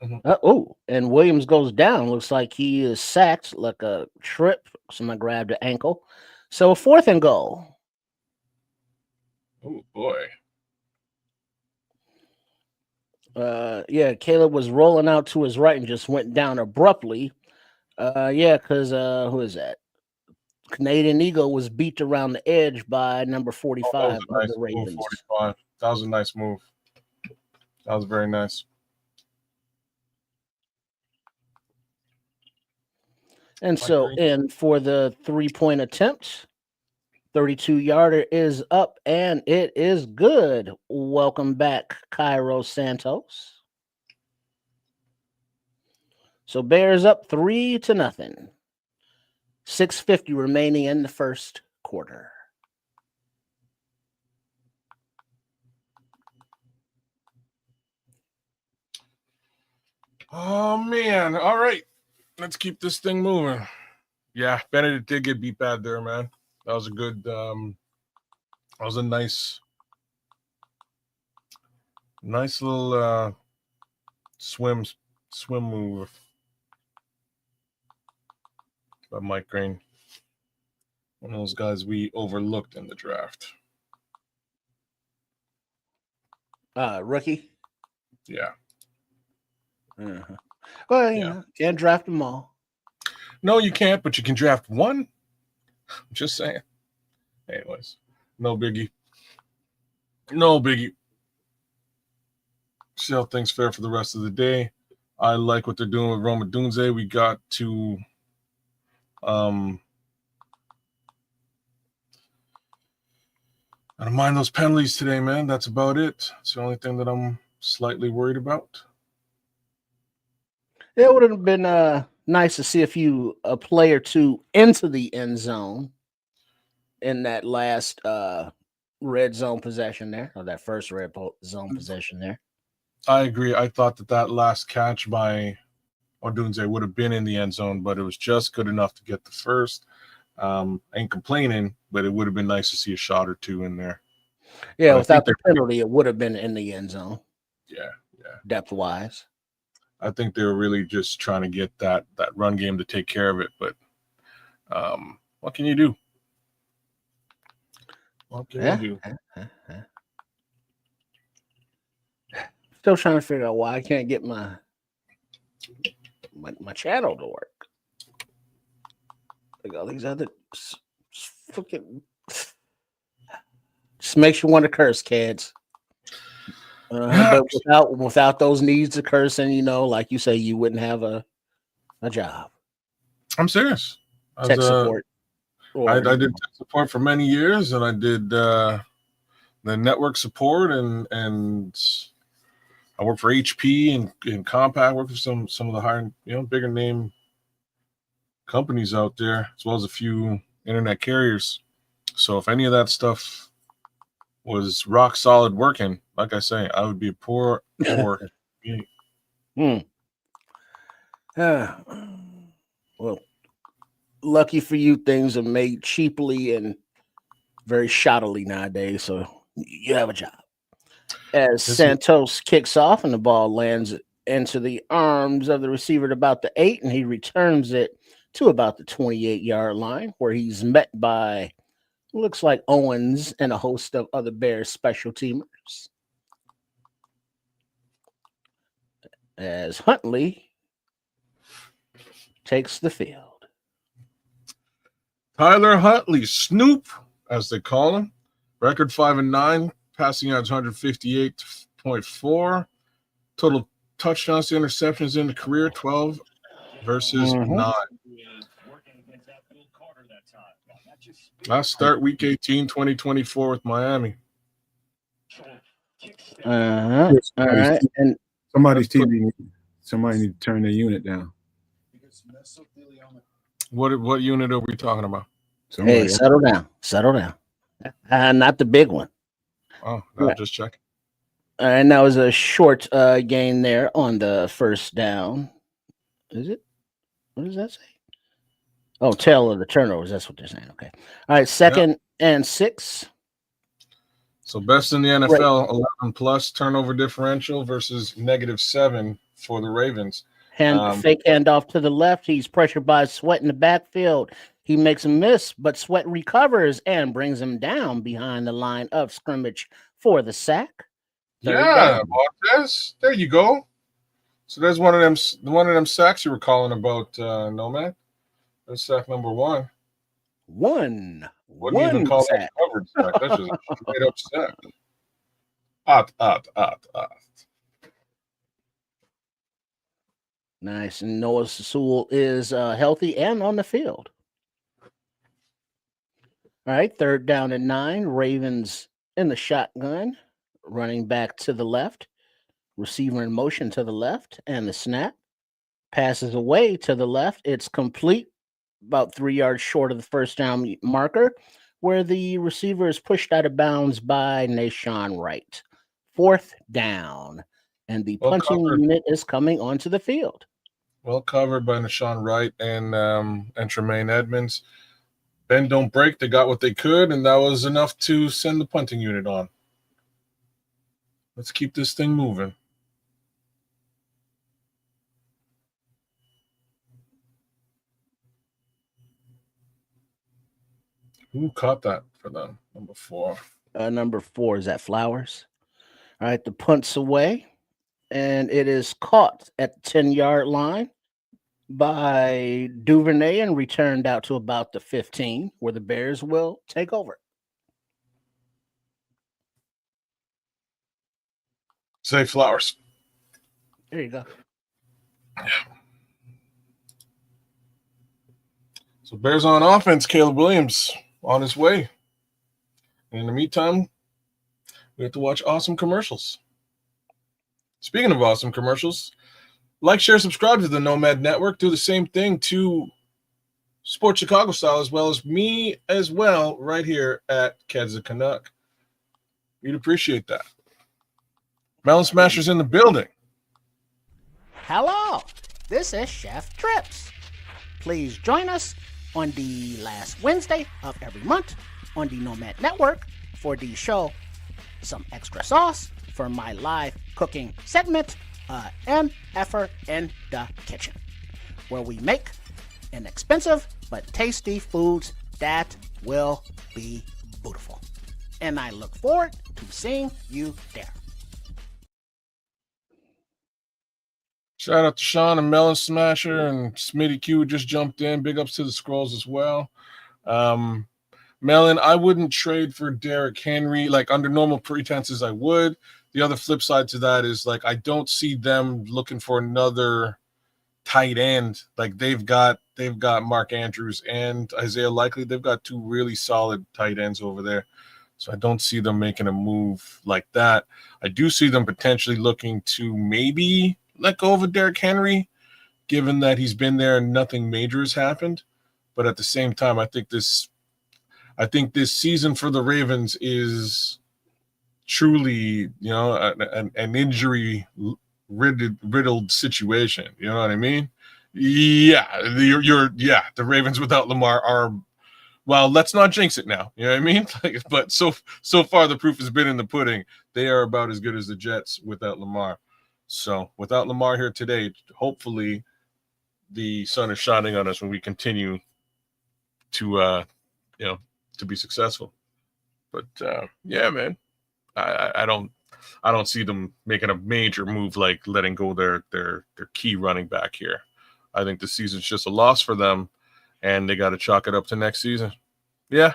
Mm-hmm. And Williams goes down. Looks like he is sacked, like a trip. Somebody grabbed the ankle. So fourth and goal. Oh boy. Yeah, Caleb was rolling out to his right and just went down abruptly. Because who is that? Canadian Eagle was beat around the edge by number 45 of the Ravens. 45. That was a nice move. That was very nice. And so, and for the 3-point attempt, 32-yarder is up and it is good. Welcome back, Cairo Santos. So Bears up 3-0. 6:50 remaining in the first quarter. Oh man! All right, let's keep this thing moving. Yeah, Benedict did get beat bad there, man. That was a good. That was a nice little swim move by Mike Green. One of those guys we overlooked in the draft. Rookie? Yeah. Uh-huh. Well, you know, can't draft them all. No, you can't, but you can draft one. I'm just saying. Anyways, no biggie. No biggie. See how things fare for the rest of the day. I like what they're doing with Roma Dunze. We got to I don't mind those penalties today, man. That's about it. It's the only thing that I'm slightly worried about. It would have been nice to see a play or two into the end zone in that last red zone possession there, or that first red zone possession there. I agree. I thought that last catch by Odunze would have been in the end zone, but it was just good enough to get the first. Ain't complaining, but it would have been nice to see a shot or two in there. Yeah, but without the penalty, it would have been in the end zone. Yeah. Depth-wise. I think they were really just trying to get that run game to take care of it, but what can you do? What can you do? Still trying to figure out why I can't get my channel to work. Like all these other fucking just makes you want to curse, kids. But without those needs occurring, like you say, you wouldn't have a job. I'm serious. Tech support. I did tech support for many years, and I did the network support, and I worked for HP and Compaq. I worked for some of the higher, bigger name companies out there, as well as a few internet carriers. So if any of that stuff was rock solid working, like I say, I would be a poor. Well, lucky for you, things are made cheaply and very shoddily nowadays, so you have a job. As Santos kicks off and the ball lands into the arms of the receiver at about the 8, and he returns it to about the 28-yard line, where he's met by, looks like, Owens and a host of other Bears special teamers. As Huntley takes the field. Tyler Huntley, Snoop, as they call him, record 5-9, passing yards 158.4, total touchdowns to interceptions in the career 12 versus 9. Last start week 18, 2024 with Miami. All right. And somebody's TV. Somebody need to turn their unit down. What unit are we talking about? Hey, settle down. Not the big one. Oh, no, just checking. And that was a short gain there on the first down. Is it? What does that say? Oh, tail of the turnovers. That's what they're saying. Okay. All right. Second and 6. So best in the NFL, 11 plus turnover differential versus -7 for the Ravens. Fake handoff to the left. He's pressured by Sweat in the backfield. He makes a miss, but Sweat recovers and brings him down behind the line of scrimmage for the sack. Marquez. There you go. So there's one of them sacks you were calling about, Nomad. That's sack number 1. Wouldn't even call that covered sack. That's just a straight up sack. Nice. And Noah Sewell is healthy and on the field. All right, 3rd down and 9. Ravens in the shotgun, running back to the left, receiver in motion to the left, and the snap passes away to the left. It's complete, about 3 yards short of the first down marker, where the receiver is pushed out of bounds by Nashawn Wright. 4th down, and the punting unit is coming onto the field. Well covered by Nashawn Wright and Tremaine Edmonds. Bend don't break. They got what they could, and that was enough to send the punting unit on. Let's keep this thing moving. Who caught that for them? Number 4. Number 4, is that Flowers? All right, the punt's away, and it is caught at the 10-yard line by Duvernay and returned out to about the 15, where the Bears will take over. Say Flowers. There you go. So Bears on offense, Caleb Williams on his way. And in the meantime, we have to watch awesome commercials. Speaking of awesome commercials, like, share, subscribe to the Nomad Network. Do the same thing to Sports Chicago Style, as well as me as well, right here at Kedza Canuck. We'd appreciate that. Melon Smasher's in the building. Hello, this is Chef Trips. Please join us on the last Wednesday of every month on the Nomad Network for the show Some Extra Sauce for my live cooking segment, An Effort in the Kitchen, where we make inexpensive but tasty foods that will be beautiful. And I look forward to seeing you there. Shout out to Sean and Melon Smasher and Smitty Q just jumped in. Big ups to the Scrolls as well. Melon, I wouldn't trade for Derrick Henry. Like under normal pretenses, I would. The other flip side to that is like I don't see them looking for another tight end. Like they've got Mark Andrews and Isaiah Likely. They've got two really solid tight ends over there. So I don't see them making a move like that. I do see them potentially looking to maybe let go of Derrick Henry, given that he's been there and nothing major has happened. But at the same time, I think this season for the Ravens is truly, an injury riddled situation. You know what I mean? Yeah, the Ravens without Lamar are. Well, let's not jinx it now. You know what I mean? But so far, the proof has been in the pudding. They are about as good as the Jets without Lamar. So without Lamar here today, hopefully the sun is shining on us when we continue to be successful. But yeah, man, I don't see them making a major move like letting go their key running back here. I think the season's just a loss for them, and they got to chalk it up to next season. Yeah,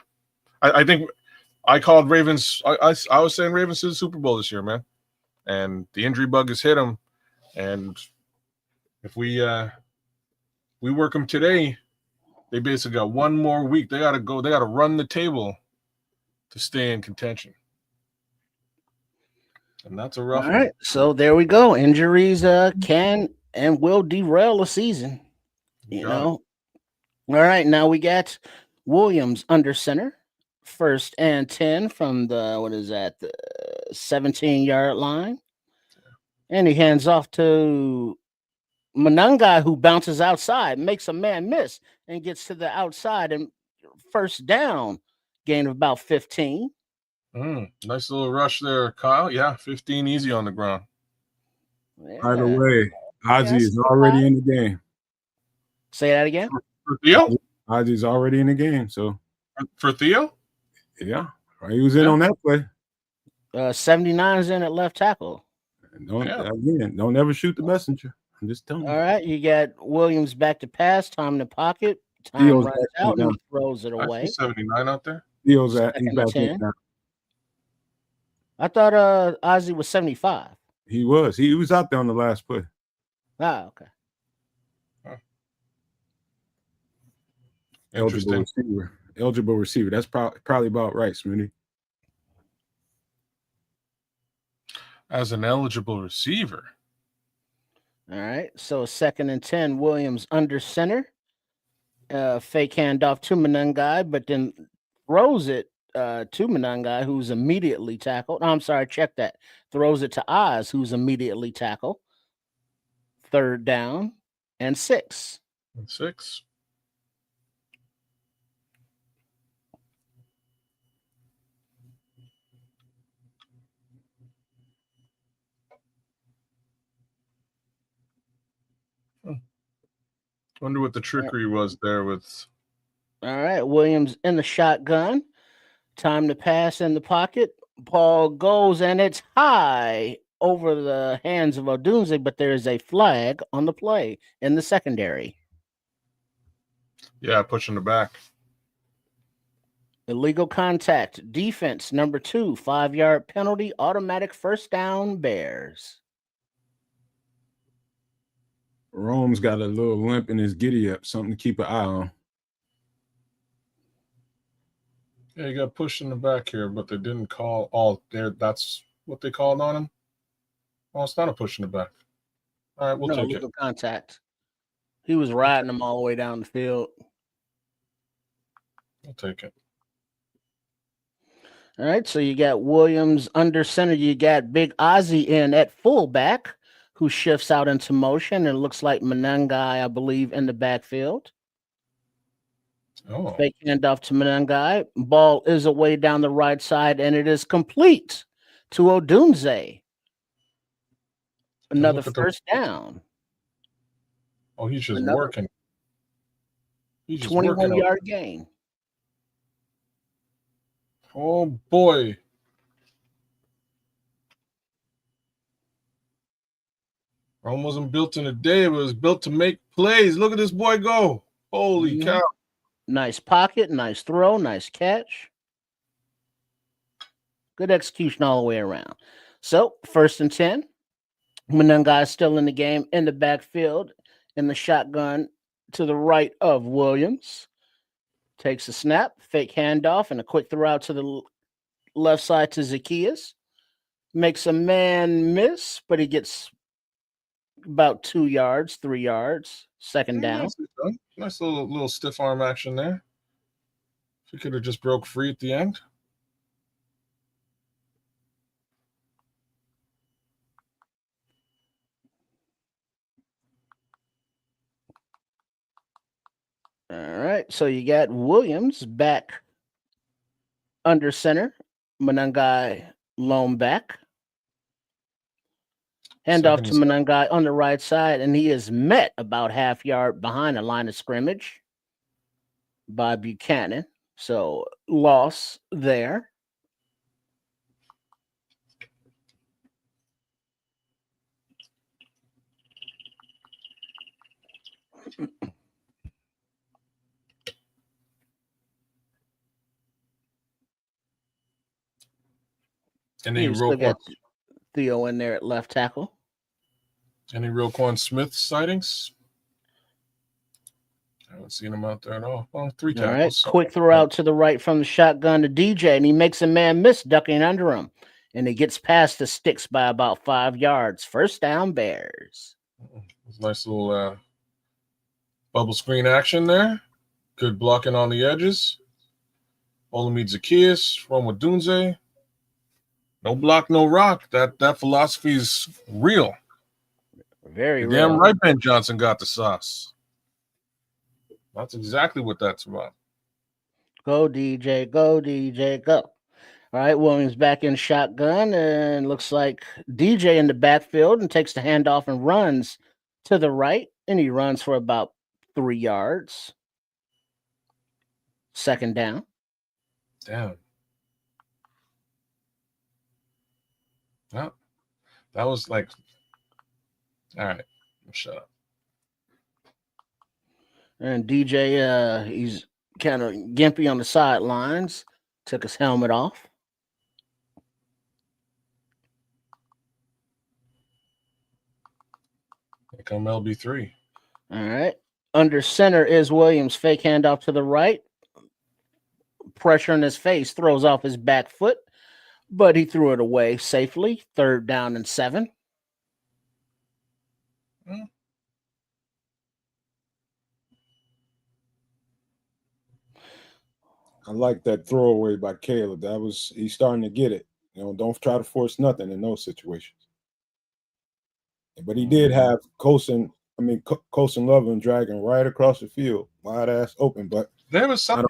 I think I called Ravens. I was saying Ravens to the Super Bowl this year, man, and the injury bug has hit them. And if we work them today, they basically got one more week. They got to go. They got to run the table to stay in contention. And that's a rough All one. right, so there we go. Injuries can and will derail a season. You know. All right, now we got Williams under center, 1st and 10 from the 17-yard line, and he hands off to Manungai, who bounces outside, makes a man miss, and gets to the outside and first down, gain of about 15. Nice little rush there, Kyle. Yeah, 15 easy on the ground. Yeah. By the way, Ozzy is already in the game. Say that again. For Theo? Ozzy's already in the game. So for Theo? Yeah. He was in on that play. 79's in at left tackle. Don't ever shoot the messenger. I'm just telling you. All right, you got Williams back to pass, time in the pocket. Time runs out and he throws it away. 79 out there. He's back in now. I thought Ozzy was 75. He was. He was out there on the last play. Ah, okay. Eligible receiver. That's probably about right, Smitty. As an eligible receiver. All right. So 2nd and 10, Williams under center. Fake handoff to Manungai, but then throws it to Manungai, who's immediately tackled. I'm sorry, check that. Throws it to Oz, who's immediately tackled. 3rd down and 6. Wonder what the trickery was there with. All right, Williams in the shotgun. Time to pass in the pocket. Ball goes and it's high over the hands of Odunze, but there is a flag on the play in the secondary. Yeah, pushing the back. Illegal contact. Defense number 2, 5-yard penalty, automatic first down, Bears. Rome's got a little limp in his giddy up, something to keep an eye on. Yeah, he got pushed in the back here, but they didn't call all there. That's what they called on him. Oh, it's not a push in the back. All right, we'll take it. Illegal contact. He was riding him all the way down the field. I'll take it. All right, so you got Williams under center. You got Big Ozzy in at fullback, who shifts out into motion, and it looks like Manungai, I believe, in the backfield. Oh. Fake handoff to Manungai. Ball is away down the right side, and it is complete to Odunze. Another first down. Oh, he's just working. He's just 21-yard gain. Oh, boy. Rome wasn't built in a day. It was built to make plays. Look at this boy go. Holy cow. Nice pocket, nice throw, nice catch. Good execution all the way around. So, 1st and 10. Manungai still in the game in the backfield in the shotgun to the right of Williams. Takes a snap, fake handoff, and a quick throw out to the left side to Zacchaeus. Makes a man miss, but he gets about 2 yards, 3 yards. 2nd down. Nice little stiff arm action there. If he could have just broke free at the end. All right, so you got Williams back under center. Manungai lone back. Handoff to Manungai on the right side, and he is met about half yard behind the line of scrimmage by Buchanan. So loss there. Any Theo in there at left tackle. Any Roquan Smith sightings? I haven't seen him out there at all. Well, 3 tackles. All right. Quick throw out to the right from the shotgun to DJ, and he makes a man miss, ducking under him. And he gets past the sticks by about 5 yards. 1st down, Bears. Nice little bubble screen action there. Good blocking on the edges. Olamide Zacchaeus, Roma Dunze. No block, no rock. That philosophy is real. Very real. Damn right Ben Johnson got the sauce. That's exactly what that's about. Go, DJ. Go, DJ. Go. All right, Williams back in shotgun, and looks like DJ in the backfield and takes the handoff and runs to the right, and he runs for about 3 yards. 2nd down. Damn. Well, that was like, all right, shut up. And DJ, he's kind of gimpy on the sidelines. Took his helmet off. Here come LB3. All right. Under center is Williams. Fake handoff to the right. Pressure in his face. Throws off his back foot, but he threw it away safely. 3rd down and 7. I like that throwaway by Caleb. He's starting to get it. Don't try to force nothing in those situations. But he did have Colson Lovin dragging right across the field, wide ass open. But there was something.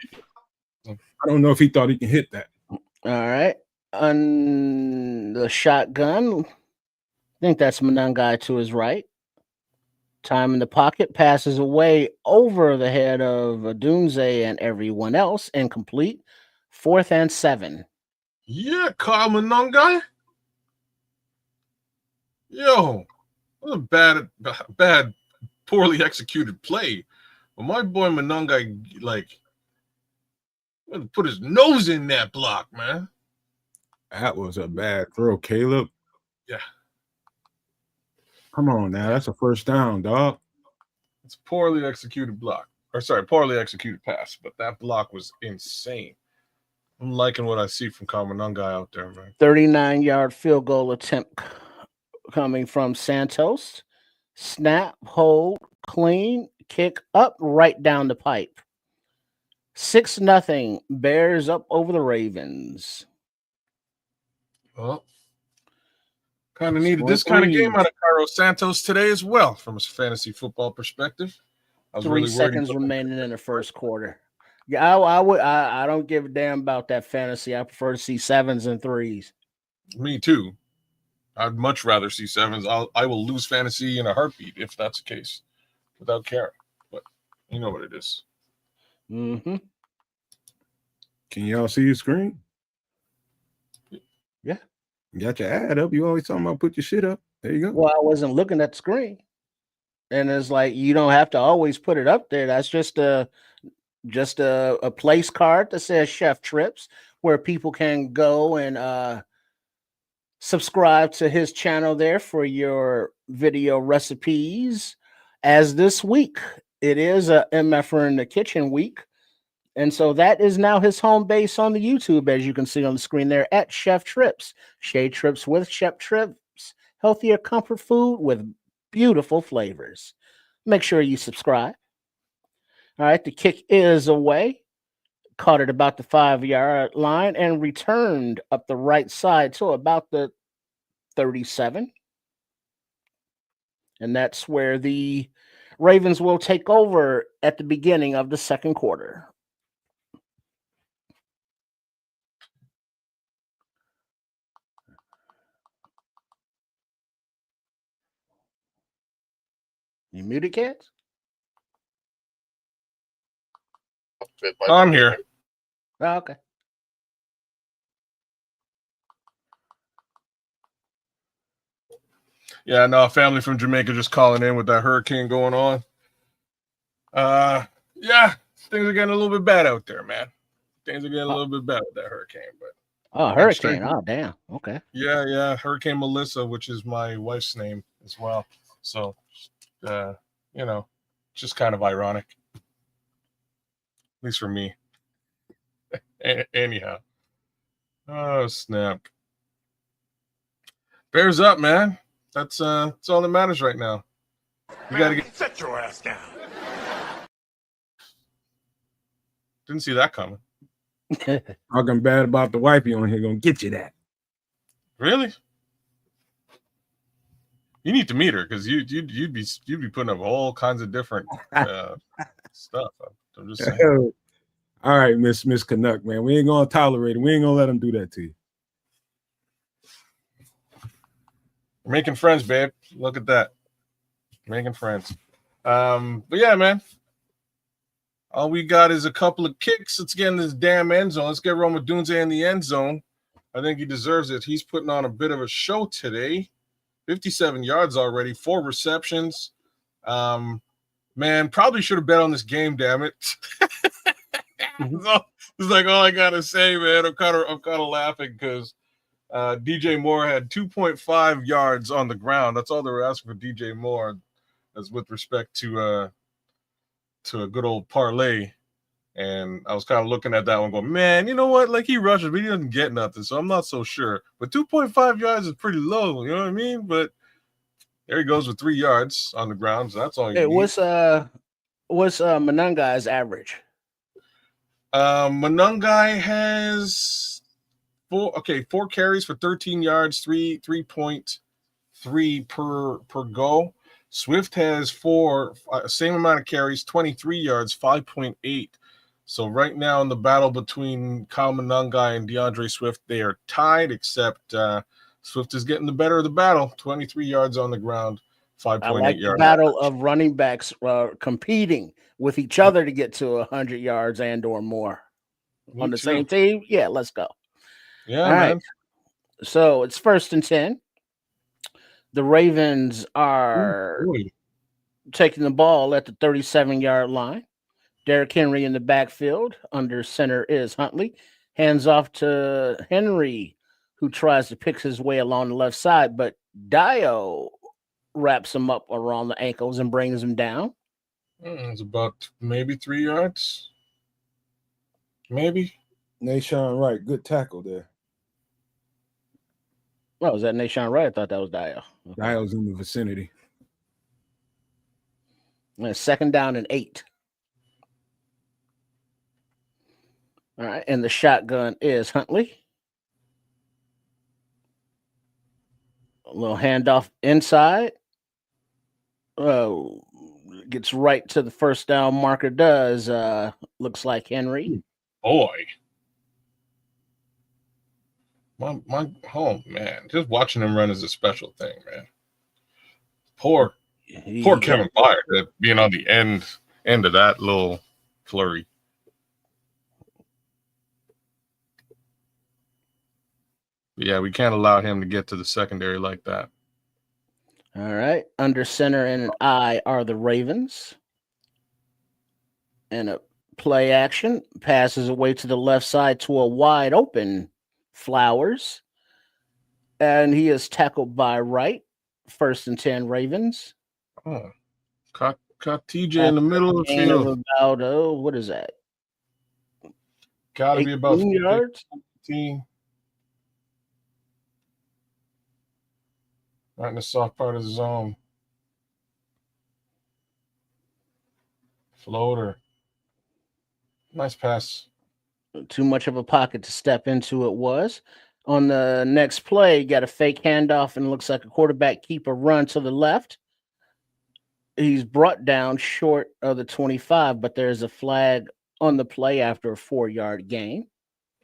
I don't know if he thought he can hit that. All right. On the shotgun, I think that's Manungai to his right. Time in the pocket, passes away over the head of Dunze and everyone else. Incomplete. 4th and 7. Yeah, Kyle Manungai. Yo, what a bad, poorly executed play. But my boy Manungai, put his nose in that block, man. That was a bad throw, Caleb. Yeah. Come on now. That's a 1st down, dog. It's a poorly executed block. Poorly executed pass. But that block was insane. I'm liking what I see from Kamanungai out there, man. 39-yard field goal attempt coming from Santos. Snap, hold, clean, kick up, right down the pipe. 6-0. Bears up over the Ravens. Well, kind of needed this kind of game out of Carlos Santos today as well, from a fantasy football perspective. I was 3 really seconds remaining in the 1st quarter. Yeah, I don't give a damn about that fantasy. I prefer to see 7s and 3s. Me too. I'd much rather see 7s. I will lose fantasy in a heartbeat if that's the case, without caring. But you know what it is. Mm-hmm. Can y'all see your screen? Yeah. You got your ad up. You always talking about put your shit up. There you go. Well, I wasn't looking at the screen. And it's like, you don't have to always put it up there. That's just just a place card that says Chef Trips, where people can go and subscribe to his channel there for your video recipes. As this week, it is a MFR in the Kitchen week. And so that is now his home base on the YouTube, as you can see on the screen there, at Chef Trips. Shade Trips with Chef Trips. Healthier comfort food with beautiful flavors. Make sure you subscribe. All right, the kick is away. Caught it about the 5-yard line and returned up the right side to about the 37. And that's where the Ravens will take over at the beginning of the second quarter. You muted, kids? I'm here. Oh, okay. Yeah, no, family from Jamaica just calling in with that hurricane going on. Yeah, things are getting a little bit bad out there, man. Things are getting a little bit bad with that hurricane, but Oh, hurricane. Oh, damn. Okay. yeah, Hurricane Melissa, which is my wife's name as well. So, just kind of ironic, at least for me. Anyhow, oh snap! Bears up, man. That's all that matters right now. You got to Set your ass down. Didn't see that coming. Talking bad about the wifey on here gonna get you that. Really? You need to meet her because you'd be putting up all kinds of different stuff. I'm just saying. All right, Miss Canuck, man. We ain't gonna tolerate it. We ain't gonna let him do that to you. We're making friends, babe. Look at that. Making friends. But yeah, man. All we got is a couple of kicks. Let's get in this damn end zone. Let's get Roma Dunze in the end zone. I think he deserves it. He's putting on a bit of a show today. 57 yards already, 4 receptions. Man, probably should have bet on this game, damn it. It's like all I gotta say, man. I'm kind of laughing because DJ Moore had 2.5 yards on the ground. That's all they were asking for DJ Moore. That's with respect to a good old parlay. And I was kind of looking at that one going, man, you know what? Like he rushes, but he doesn't get nothing. So I'm not so sure. But 2.5 yards is pretty low. You know what I mean? But there he goes with 3 yards on the ground. So that's all you need. What's Manungai's average? Manungai has 4 carries for 13 yards, 3.3 per go. Swift has 4, same amount of carries, 23 yards, 5.8. So right now in the battle between Kyle Manungai and DeAndre Swift, they are tied, except Swift is getting the better of the battle. 23 yards on the ground, 5.8 yards. The battle of running backs competing with each other to get to 100 yards and or more. Me on the too. same team. Yeah, let's go. Yeah, All man. right. So it's 1st and 10. The Ravens are taking the ball at the 37-yard line. Derrick Henry in the backfield. Under center is Huntley. Hands off to Henry, who tries to pick his way along the left side, but Dio wraps him up around the ankles and brings him down. It's about maybe 3 yards. Maybe. Nashawn Wright, good tackle there. Oh, was that Nashawn Wright? I thought that was Dio. Okay. Dio's in the vicinity. And 2nd down and 8. All right, and the shotgun is Huntley. A little handoff inside. Oh, gets right to the 1st down marker. Does looks like Henry. Boy. Oh man, just watching him run is a special thing, man. Poor Kevin Byard being on the end of that little flurry. But yeah, we can't allow him to get to the secondary like that. All right, under center and an I are the Ravens, and a Play action. Passes away to the left side to a wide open Flowers. And he is tackled by Wright. 1st and 10 Ravens. Oh, caught TJ in the middle of the Gain of field. about, what is that? Got to be about 18 yards. 15. Right in the soft part of the zone. Floater. Nice pass. Too much of a pocket to step into it was. On the next play, got a fake handoff and looks like a quarterback keeper run to the left. He's brought down short of the 25, but there's a flag on the play after a 4-yard gain.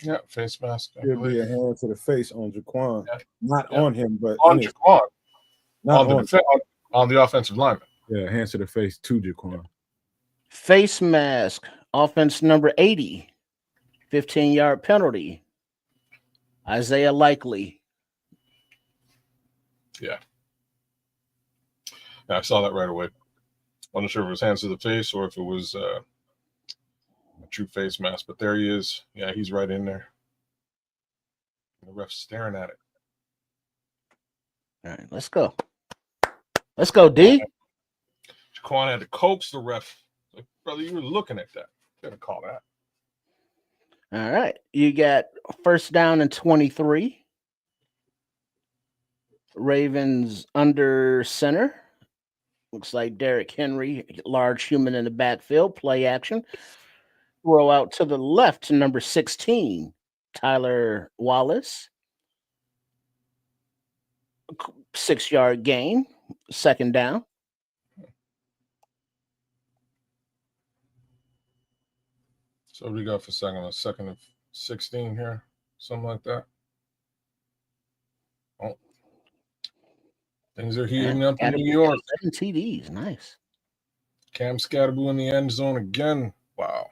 Yeah, face mask. Should be a hand to the face on Jaquan. Yeah. Not on him, but On Jaquan. not on the offensive lineman. Yeah, hands to the face to Jaquan. Face mask, offense number 80, 15-yard penalty. Isaiah Likely. Yeah, I saw that right away. I'm not sure if it was hands to the face or if it was a true face mask, but there he is. Yeah, he's right in there. The ref's staring at it. All right, let's go. Let's go, D. Jaquan had to coax the ref. Like, brother, you were looking at that. Didn't call that. All right. You got 1st down and 23. Ravens under center. Looks like Derrick Henry, large human in the backfield. Play action. Throw out to the left to number 16, Tyler Wallace. 6-yard gain. 2nd down. So what do we got for second? A 2nd of 16 here? Something like that. Oh. Things are heating up in New York. 7 TDs. Nice. Cam Scatterboo in the end zone again. Wow.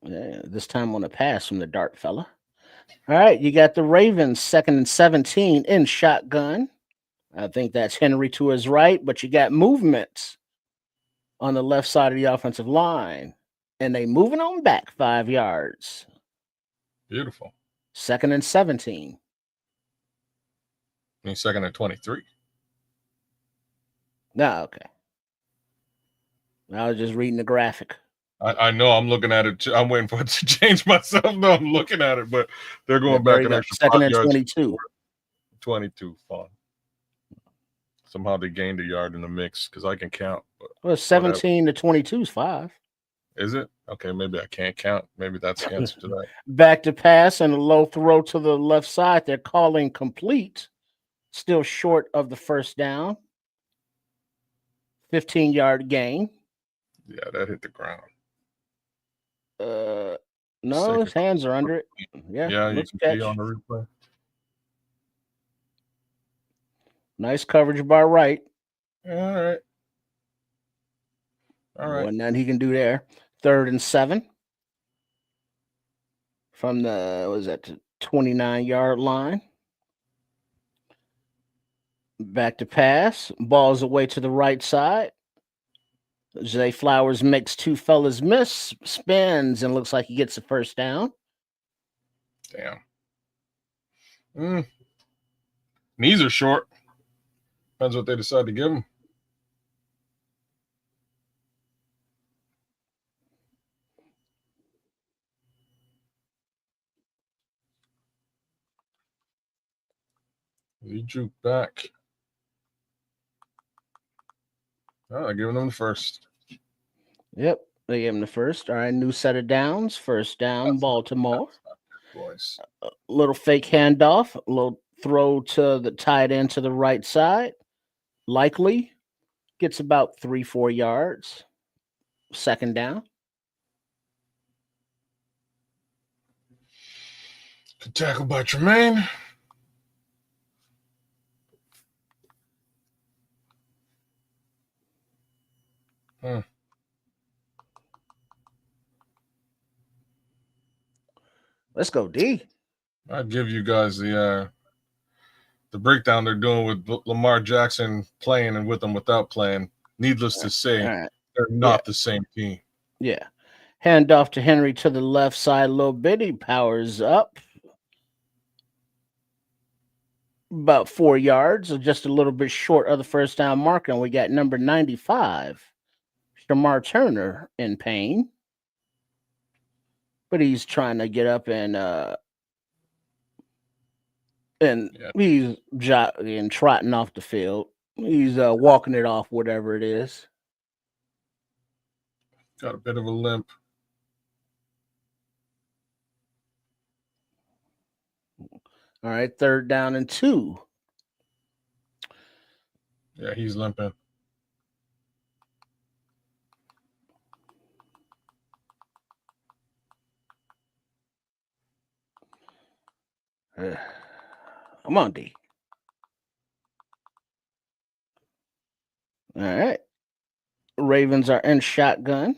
Yeah, this time on a pass from the dart fella. All right, you got the Ravens 2nd and 17 in shotgun. I think that's Henry to his right, but you got movements on the left side of the offensive line, and they moving on back 5 yards. Beautiful. 2nd and 17. I mean, 2nd and 23. No, okay. I was just reading the graphic. I know. I'm looking at it. I'm waiting for it to change myself. No, I'm looking at it, but they're going back an extra 2nd and 5 yards. 22. 22. Fun. Somehow they gained a yard in the mix because I can count. Well, 17 to 22 is 5. Is it? Okay, maybe I can't count. Maybe that's the answer to that. Back to pass and a low throw to the left side. They're calling complete. Still short of the 1st down. 15-yard gain. Yeah, that hit the ground. No, his hands are under it. Yeah, you can see on the replay. Nice coverage by Wright. All right. Well, nothing he can do there. 3rd and 7 from the 29-yard line. Back to pass. Ball's away to the right side. Zay Flowers makes 2 fellas miss, spins, and looks like he gets the 1st down. Damn. Knees are short. Depends what they decide to give him. He juke back. Oh, they're giving them the 1st. Yep, they gave him the 1st. All right, new set of downs. 1st down, Baltimore. Boys. A little fake handoff, a little throw to the tight end to the right side. Likely gets about 3-4 yards. 2nd down. Good tackle by Tremaine. Let's go, D. I'd give you guys the breakdown they're doing with Lamar Jackson playing and with them without playing. Needless to say, They're not the same team. Yeah. Hand off to Henry to the left side a little bit. He powers up about 4 yards, or just a little bit short of the first down marker. And we got number 95, Shamar Turner, in pain. But he's trying to get up and he's jogging and trotting off the field. He's walking it off, whatever it is. Got a bit of a limp. All right, 3rd down and 2. Yeah, he's limping. Come on, D. All right. Ravens are in shotgun.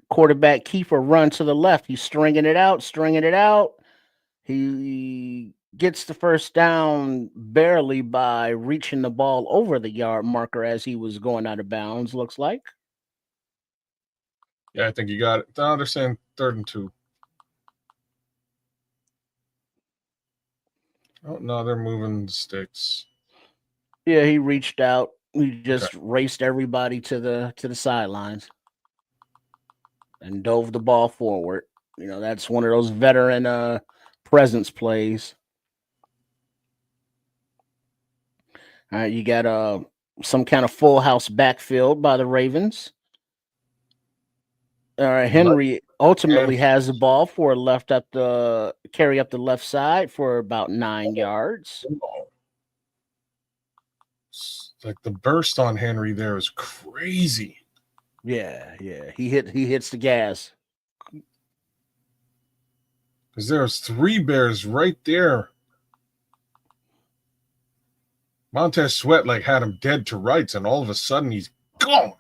Quarterback Kiefer run to the left. He's stringing it out. He gets the first down barely by reaching the ball over the yard marker as he was going out of bounds, looks like. Yeah, I think you got it. Now they're saying 3rd and 2. Oh, no, they're moving the sticks. Yeah, he reached out. He just raced everybody to the sidelines and dove the ball forward. You know, that's one of those veteran presence plays. All right, you got some kind of full house backfield by the Ravens. All right, Henry ultimately has the ball for carry up the left side for about 9 yards. Like the burst on Henry there is crazy. Yeah. He hits the gas. Because there's 3 Bears right there. Montez Sweat had him dead to rights, and all of a sudden he's gone.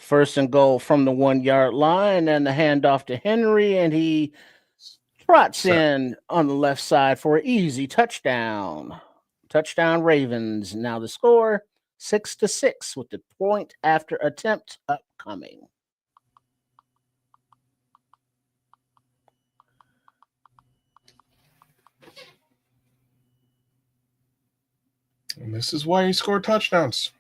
1st and goal from the 1 yard line, and the handoff to Henry, and he trots in on the left side for an easy touchdown. Touchdown Ravens. Now the score 6-6 with the point after attempt upcoming. And this is why he scored touchdowns.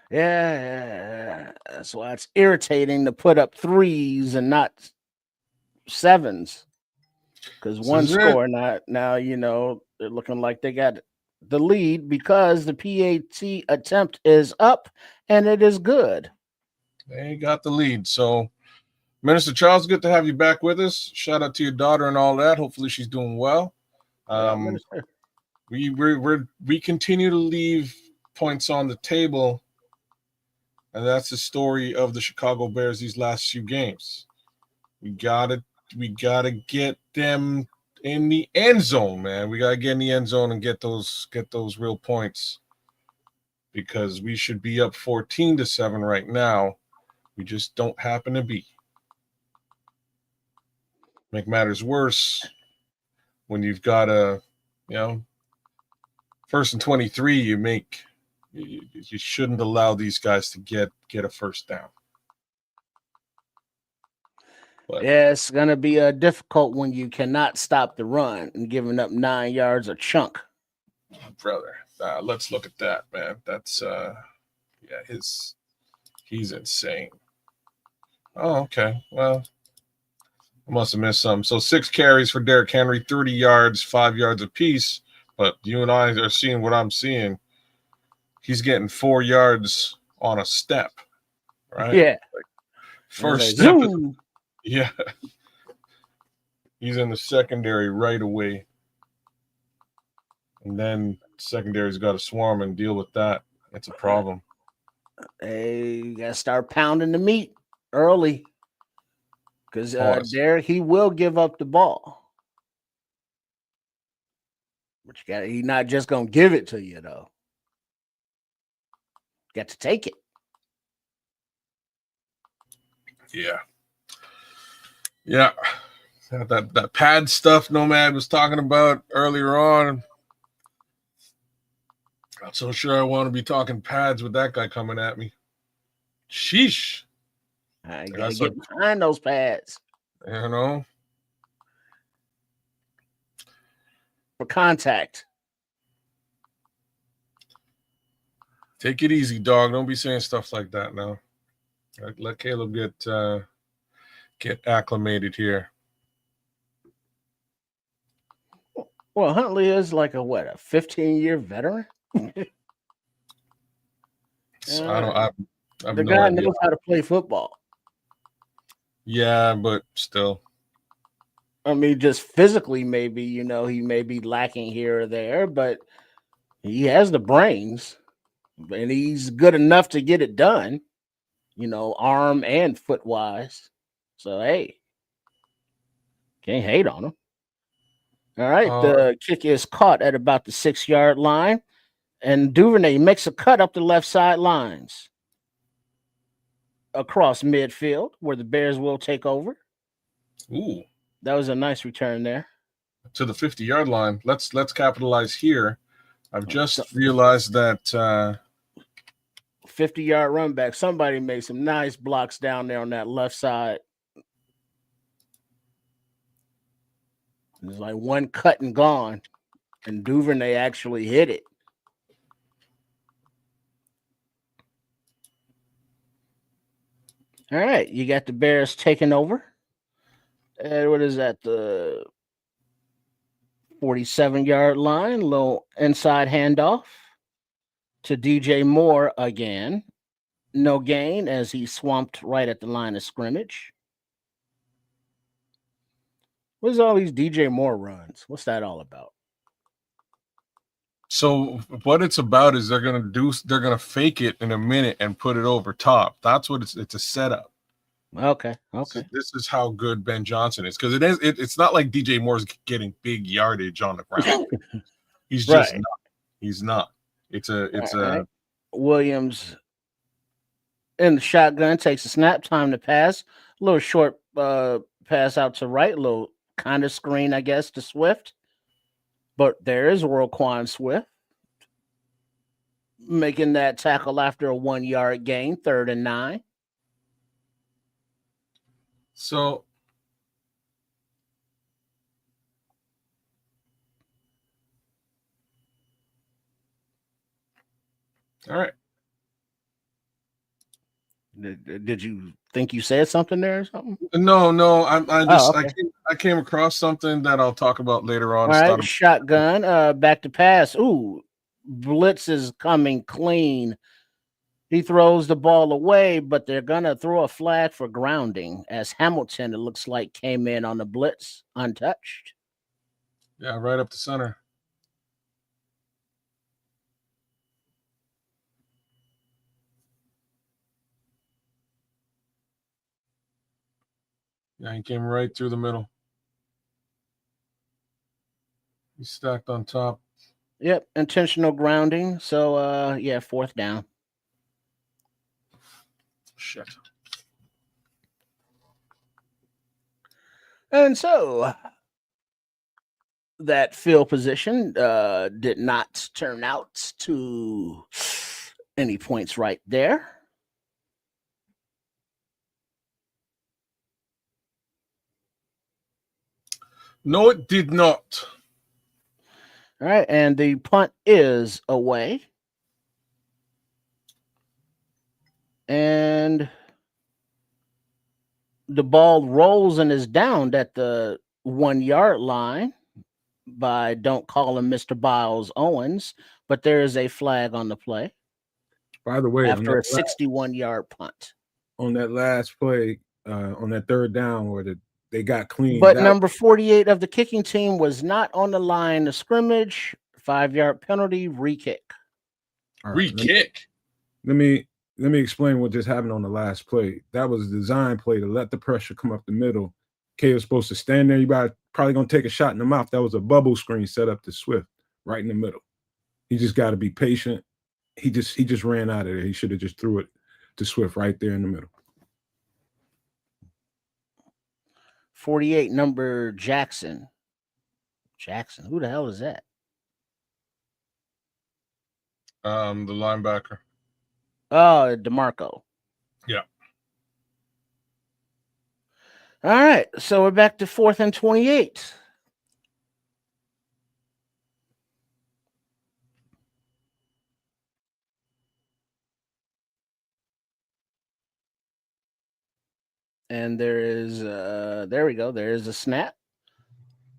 Yeah, that's why it's irritating to put up 3s and not 7s. Because one score now, you know, they're looking like they got the lead because the PAT attempt is up and it is good. They got the lead. So, Minister Charles, good to have you back with us. Shout out to your daughter and all that. Hopefully she's doing well. We continue to leave points on the table, and that's the story of the Chicago Bears these last few games. We gotta get them in the end zone, man. We gotta get in the end zone and get those real points, because we should be up 14-7 right now. We just don't happen to be. Make matters worse when you've got a, 1st and 23. You shouldn't allow these guys to get a first down. But yeah, it's gonna be difficult when you cannot stop the run and giving up 9 yards a chunk. Brother, let's look at that, man. That's he's insane. Oh, okay. Well, I must have missed something. So 6 carries for Derrick Henry, 30 yards, 5 yards apiece. But you and I are seeing what I'm seeing. He's getting 4 yards on a step, right? Yeah. First step. Yeah. He's in the secondary right away. And then secondary's got to swarm and deal with that. It's a problem. Hey, you got to start pounding the meat early. Because Derrick, he will give up the ball. But he's not just going to give it to you, though. You got to take it. Yeah. Yeah. that pad stuff Nomad was talking about earlier on. Not so sure I want to be talking pads with that guy coming at me. Sheesh. I gotta get behind those pads. You know, for contact. Take it easy, dog. Don't be saying stuff like that now. Let Caleb get acclimated here. Well, Huntley is like a 15-year veteran. So I've the no guy idea. knows how to play football. Yeah, but still. I mean, just physically, maybe, he may be lacking here or there, but he has the brains and he's good enough to get it done, arm and foot wise. So, hey, can't hate on him. All right. The kick is caught at about the 6-yard line, and Duvernay makes a cut up the left side lines across midfield where the Bears will take over. Ooh. That was a nice return there. To the 50-yard line. Let's capitalize here. I've just realized that 50-yard run back. Somebody made some nice blocks down there on that left side. It's like one cut and gone, and Duvernay actually hit it. All right, you got the Bears taking over. And what is that? The 47-yard line, little inside handoff to DJ Moore again. No gain as he swamped right at the line of scrimmage. What's all these DJ Moore runs? What's that all about? So what it's about is they're gonna fake it in a minute and put it over top. That's what it's a setup. Okay. This is how good Ben Johnson is, because it's not like DJ Moore's getting big yardage on the ground. He's just not. He's not. It's a Williams in the shotgun takes a snap, time to pass. A little short pass out to right, a little kind of screen, I guess, to Swift. But there is Roquan Swift making that tackle after a 1-yard gain, 3rd and 9. So all right. Did you think you said something there or something? No. Okay. I came across something that I'll talk about later on. All right, shotgun, back to pass. Ooh, blitz is coming clean. He throws the ball away, but they're gonna throw a flag for grounding as Hamilton, it looks like, came in on the blitz untouched. Yeah, right up the center. Yeah, he came right through the middle. He's stacked on top. Yep, intentional grounding. So, 4th down. Shit. And so that field position did not turn out to any points right there. No, it did not. All right, and the punt is away. And the ball rolls and is downed at the 1-yard line by, don't call him Mr. Biles Owens, but there is a flag on the play. By the way, after a 61-yard punt. On that last play, on that 3rd down where they got clean. But number 48 of the kicking team was not on the line of scrimmage. 5-yard penalty, re-kick. Right, re-kick. Let me explain what just happened on the last play. That was a design play to let the pressure come up the middle. K was supposed to stand there. You probably gonna take a shot in the mouth. That was a bubble screen set up to Swift right in the middle. He just got to be patient. He just ran out of there. He should have just threw it to Swift right there in the middle. 48, number Jackson. Jackson, who the hell is that? The linebacker. Oh, DeMarco. Yeah. All right, so we're back to 4th and 28. And there we go. There is a snap.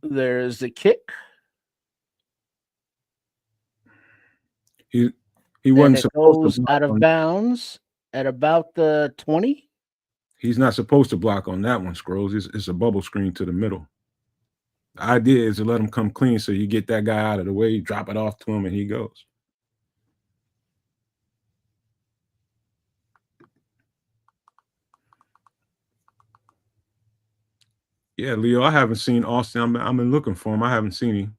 There's the kick. He And wasn't it supposed goes to block out of on, bounds at about the 20. he's not supposed to block on that one, Scrolls. It's a bubble screen to the middle. The idea is to let him come clean so you get that guy out of the way, drop it off to him, and he goes. Yeah, Leo, I haven't seen Austin. I've been looking for him. I haven't seen him.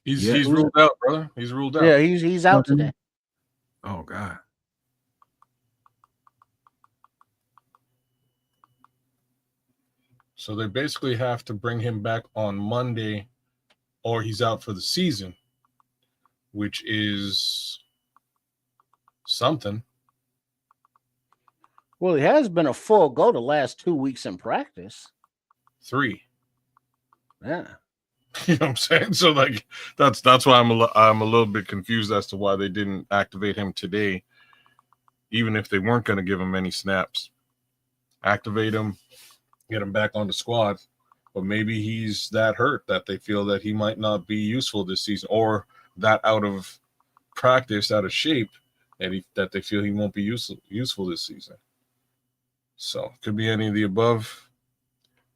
He's ruled out, brother. He's ruled out. Yeah, he's out today. Oh, God. So they basically have to bring him back on Monday, or he's out for the season, which is something. Well, he has been a full go the last 2 weeks in practice. 3. Yeah. You know what I'm saying? So like that's why I'm a little bit confused as to why they didn't activate him today, even if they weren't going to give him any snaps. Activate him, get him back on the squad, but maybe he's that hurt that they feel that he might not be useful this season, or that out of practice, out of shape, that they feel he won't be useful this season. So it could be any of the above.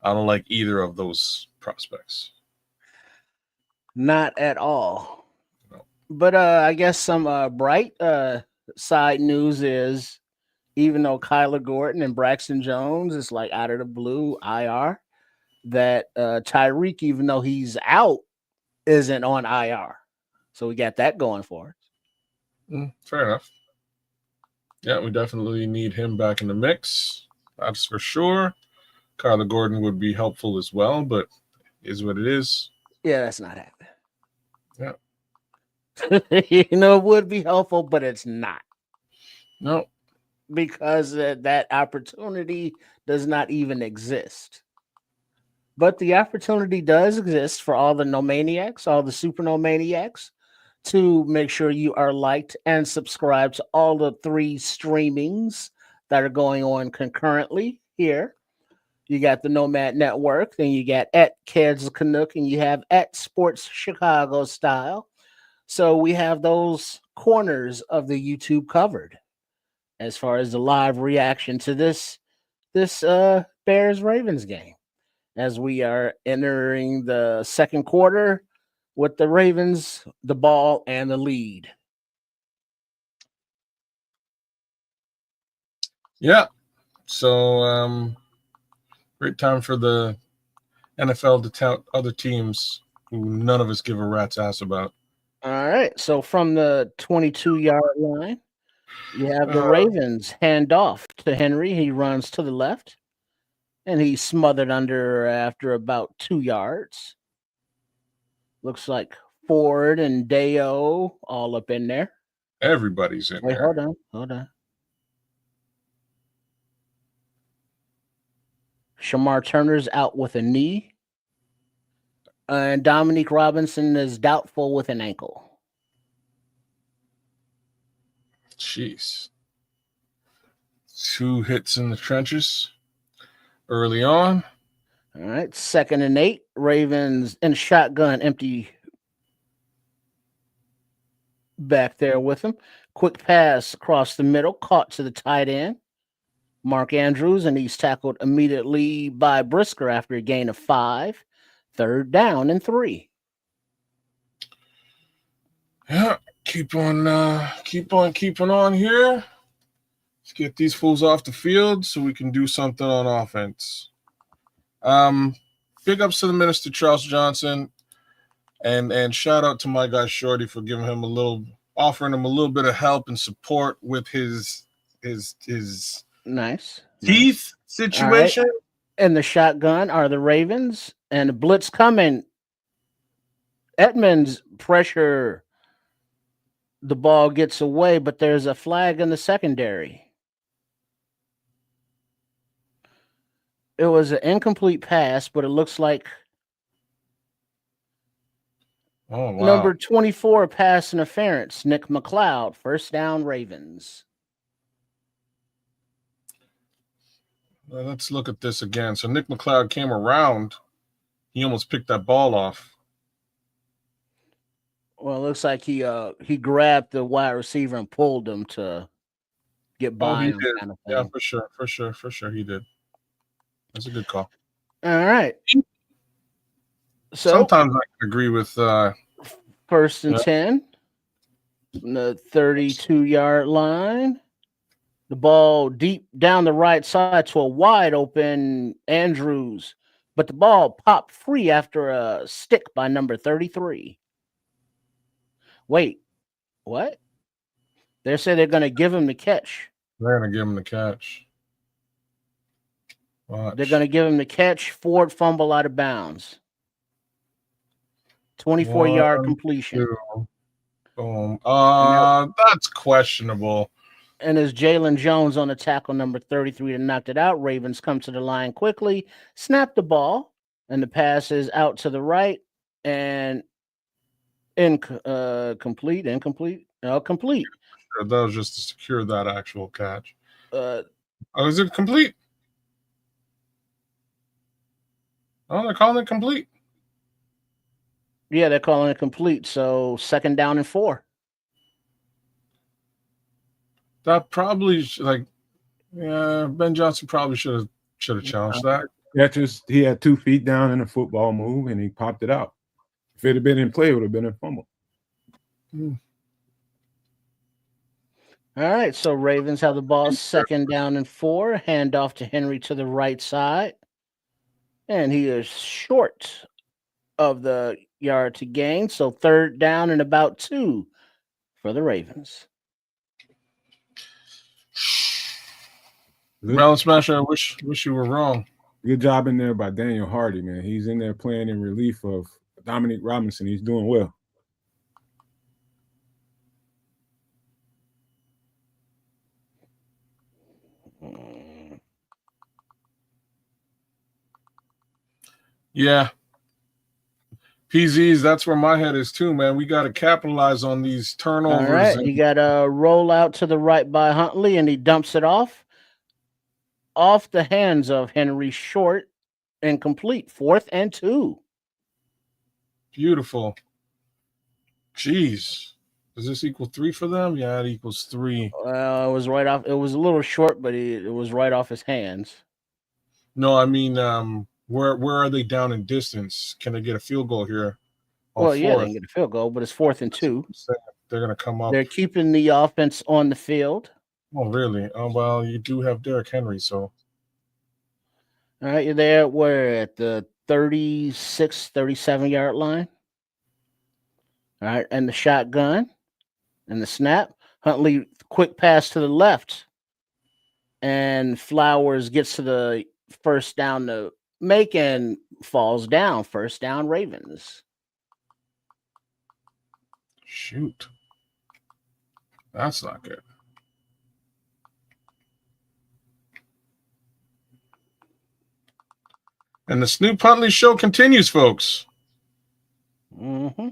I don't like either of those prospects. Not at all. No. But I guess some bright side news is, even though Kyler Gordon and Braxton Jones is like out of the blue IR, that Tyreek, even though he's out, isn't on IR. So we got that going for us. Fair enough. Yeah, we definitely need him back in the mix. That's for sure. Kyler Gordon would be helpful as well, but is what it is. Yeah, that's not happening. Yeah. It would be helpful, but it's not. No. Because that opportunity does not even exist. But the opportunity does exist for all the nomaniacs, all the super nomaniacs, to make sure you are liked and subscribed to all the 3 streamings that are going on concurrently here. You got the Nomad Network, then you got at Kids Canuck, and you have at Sports Chicago Style. So we have those corners of the YouTube covered as far as the live reaction to this Bears Ravens game, as we are entering the second quarter with the Ravens, the ball, and the lead. Yeah. So great time for the NFL to tout other teams who none of us give a rat's ass about. All right. So from the 22-yard line, you have the Ravens hand off to Henry. He runs to the left, and he's smothered under after about 2 yards. Looks like Ford and Deo all up in there. Everybody's in there. Hold on. Shamar Turner's out with a knee. And Dominique Robinson is doubtful with an ankle. Jeez. 2 hits in the trenches early on. All right, 2nd and 8. Ravens in shotgun, empty back there with him. Quick pass across the middle, caught to the tight end, Mark Andrews, and he's tackled immediately by Brisker after a gain of 5. 3rd down and 3. Yeah, keep on keeping on here. Let's get these fools off the field so we can do something on offense. Big ups to the Minister Charles Johnson, and shout out to my guy Shorty for offering him a little bit of help and support with his nice teeth situation. And the shotgun are the Ravens. And the blitz coming. Edmonds pressure. The ball gets away, but there's a flag in the secondary. It was an incomplete pass, but it looks like Oh, wow. number 24 pass interference. Nick McLeod, first down Ravens. Well, let's look at this again. So Nick McLeod came around. He almost picked that ball off. Well, it looks like he grabbed the wide receiver and pulled him to get by He him, did. kind of Yeah, thing. for sure, he did. That's a good call. All right. So Sometimes I can agree with. first and Yeah. 10, from the 32-yard line. The ball deep down the right side to a wide open Andrews, but the ball popped free after a stick by number 33. Wait, what? They say they're going to give him the catch. They're gonna give him the catch. Watch. They're going to give him the catch. Ford fumble out of bounds. 24-yard completion. 2, boom. That's questionable. And as Jalen Jones on the tackle number 33 to knock it out, Ravens come to the line quickly, snap the ball, and the pass is out to the right and complete. Complete. That was just to secure that actual catch. Uh, Is it complete? Oh, they're calling it complete. Yeah, they're calling it complete. So 2nd down and 4. That probably Ben Johnson probably should have challenged that. He had 2 feet down in a football move and he popped it out. If it had been in play, it would have been a fumble. All right, so Ravens have the ball, 2nd down and 4. Handoff to Henry to the right side. And he is short of the yard to gain. So 3rd down and about 2 for the Ravens. Balance Smasher, I wish you were wrong. Good job in there by Daniel Hardy, man. He's in there playing in relief of Dominic Robinson. He's doing well. Yeah. PZs, that's where my head is too, man. We got to capitalize on these turnovers. All right, you got a roll out to the right by Huntley, and he dumps it off the hands of Henry, short and complete. 4th and 2. Beautiful. Jeez. Does this equal 3 for them? Yeah, it equals 3. It was right off. It was a little short, but it was right off his hands. No, I mean, where are they down in distance? Can they get a field goal here? Well, yeah, they can get a field goal, but it's 4th and 2. They're going to come up. They're keeping the offense on the field. Oh, really? Oh, well, you do have Derrick Henry, so. All right, you're there. We're at the 36, 37-yard line. All right, and the shotgun and the snap. Huntley, quick pass to the left. And Flowers gets to the first down to make and falls down. 1st down, Ravens. Shoot. That's not good. And the Snoop Huntley show continues, folks. Mm-hmm.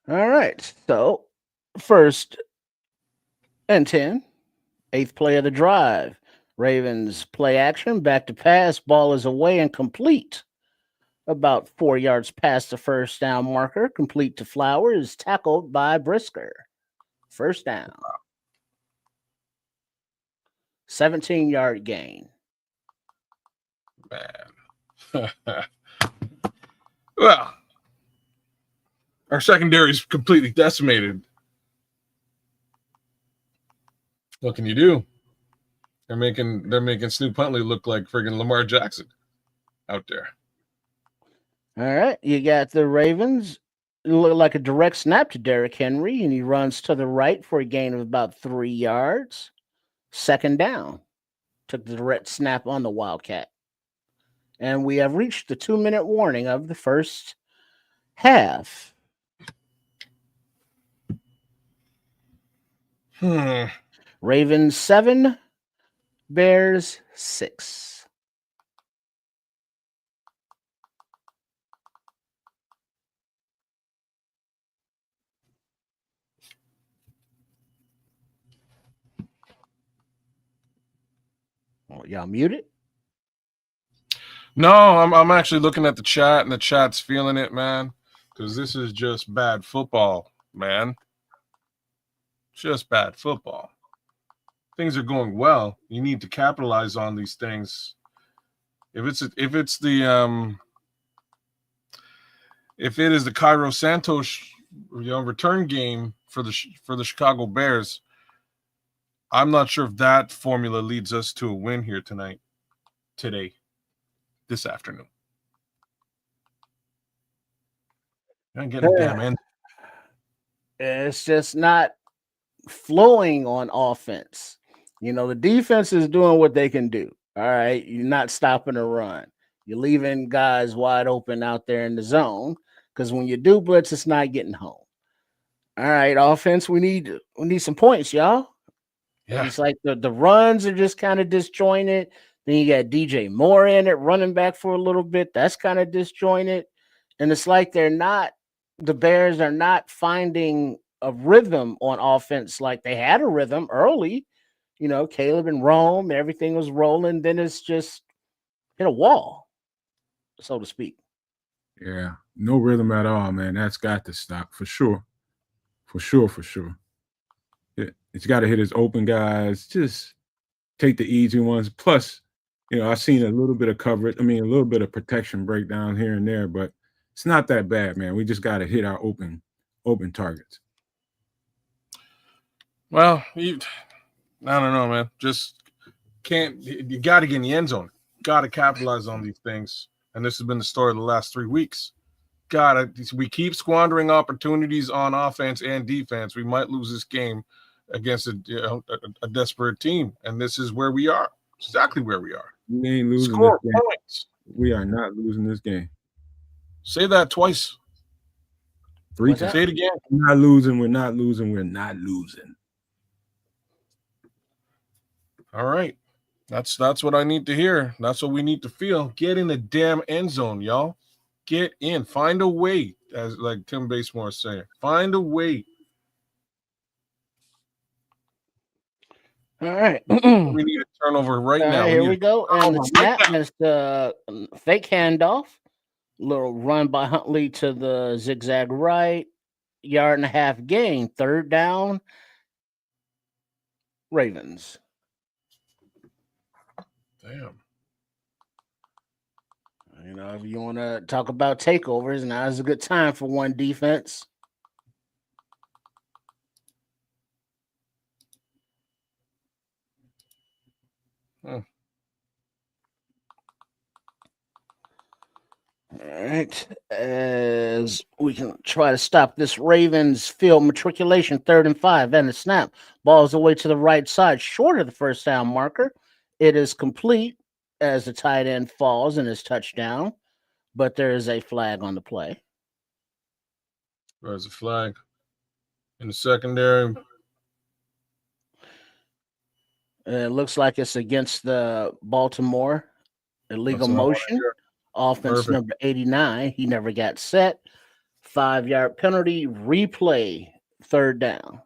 All right. So 1st and 10. 8th play of the drive. Ravens play action, back to pass. Ball is away and complete. About 4 yards past the 1st down marker. Complete to Flowers. Tackled by Brisker. 1st down. 17-yard gain. Man. Well, our secondary is completely decimated. What can you do? They're making Snoop Huntley look like friggin' Lamar Jackson out there. All right, you got the Ravens It looked like a direct snap to Derrick Henry, and he runs to the right for a gain of about 3 yards. Second down. Took the direct snap on the Wildcat. And we have reached the 2-minute warning of the first half. Ravens 7, Bears 6. Oh, y'all muted? No, I'm actually looking at the chat, and the chat's feeling it, man, because this is just bad football, man. Just bad football. Things are going well. You need to capitalize on these things. If it is the Cairo Santos return game for the Chicago Bears, I'm not sure if that formula leads us to a win here today, this afternoon. I'm getting a damn end. It's just not flowing on offense. The defense is doing what they can do. All right. You're not stopping a run. You're leaving guys wide open out there in the zone because when you do blitz, it's not getting home. All right, offense, we need some points, y'all. Yeah. It's like the runs are just kind of disjointed. Then you got DJ Moore in it, running back for a little bit. That's kind of disjointed. And it's like the Bears are not finding a rhythm on offense like they had a rhythm early. Caleb and Rome, everything was rolling. Then it's just hit a wall, so to speak. Yeah, no rhythm at all, man. That's got to stop for sure. For sure. It's got to hit his open guys. Just take the easy ones. Plus, I've seen a little bit of coverage. I mean, a little bit of protection breakdown here and there, but it's not that bad, man. We just got to hit our open targets. Well, I don't know, man. Just can't. You got to get in the end zone. Got to capitalize on these things. And this has been the story of the last 3 weeks. We keep squandering opportunities on offense and defense. We might lose this game against a desperate team, and this is where we are. Exactly where we are. We ain't losing Score this game. points. We are not losing this game. Say that twice. 3 times. Say it again. We're not losing. We're not losing. We're not losing. All right. That's what I need to hear. That's what we need to feel. Get in the damn end zone, y'all. Get in. Find a way, as like Tim Basemore is saying. Find a way. All right. We need a turnover right now. Here we go. And the snap is the fake handoff. Little run by Huntley to the zigzag right. 1.5 gain. Third down. Ravens. Damn. If you want to talk about takeovers, now is a good time for one defense. All right. As we can try to stop this Ravens field matriculation, 3rd and 5, and the snap. Ball's away to the right side, short of the first down marker. It is complete as the tight end falls and is touchdown, but there is a flag on the play. There's a flag in the secondary. It looks like it's against the Baltimore. Illegal motion. Offense Perfect. number 89. He never got set. 5-yard penalty. Replay. 3rd down.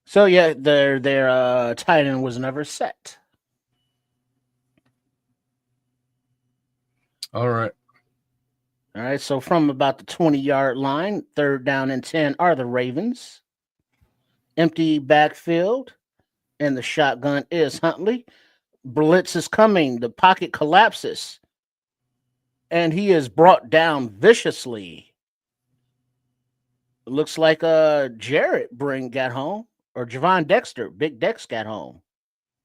So yeah, their tight end was never set. All right. So from about the 20-yard line, 3rd down and 10 are the Ravens. Empty backfield, and the shotgun is Huntley. Blitz is coming. The pocket collapses, and he is brought down viciously. It looks like Jarrett got home, or Javon Dexter, Big Dex got home.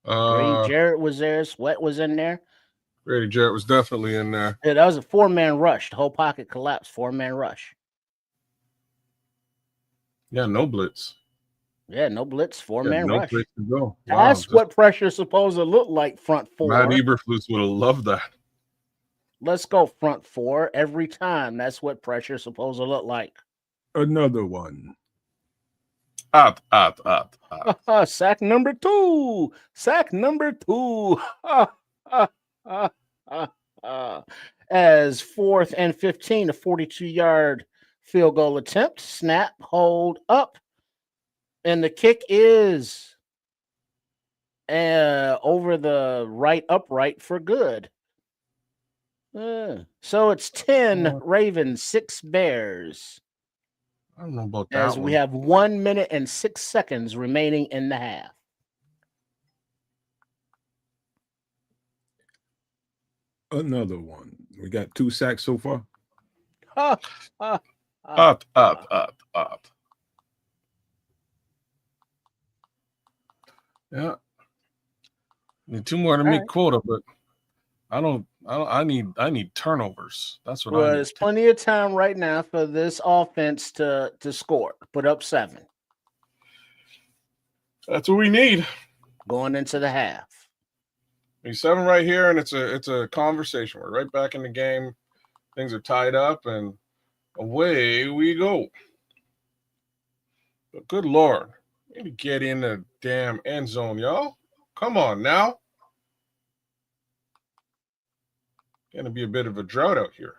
Grady Jarrett was there. Sweat was in there. Grady Jarrett was definitely in there. Yeah, that was a 4-man rush. The whole pocket collapsed. 4-man rush. Yeah, no blitz. Yeah, no blitz. 4-man No rush. place to go. That's what pressure is supposed to look like. Front 4. Matt Eberflus would have loved that. Let's go front 4 every time. That's what pressure is supposed to look like. Another one. Sack number 2. Sack number 2. As 4th and 15, a 42-yard field goal attempt. Snap, hold up. And the kick is over the right upright for good. So it's 10 Ravens, 6 Bears. I don't know about that. As we have 1 minute and 6 seconds remaining in the half. Another one. We got 2 sacks so far. Yeah. Need 2 more to meet quota, but I need turnovers. That's what I need. There's plenty of time right now for this offense to score. Put up 7. That's what we need. Going into the half. We 7 right here, and it's a conversation. We're right back in the game. Things are tied up, and away we go. But good Lord. We need to get in the damn end zone, y'all. Come on now. Gonna be a bit of a drought out here.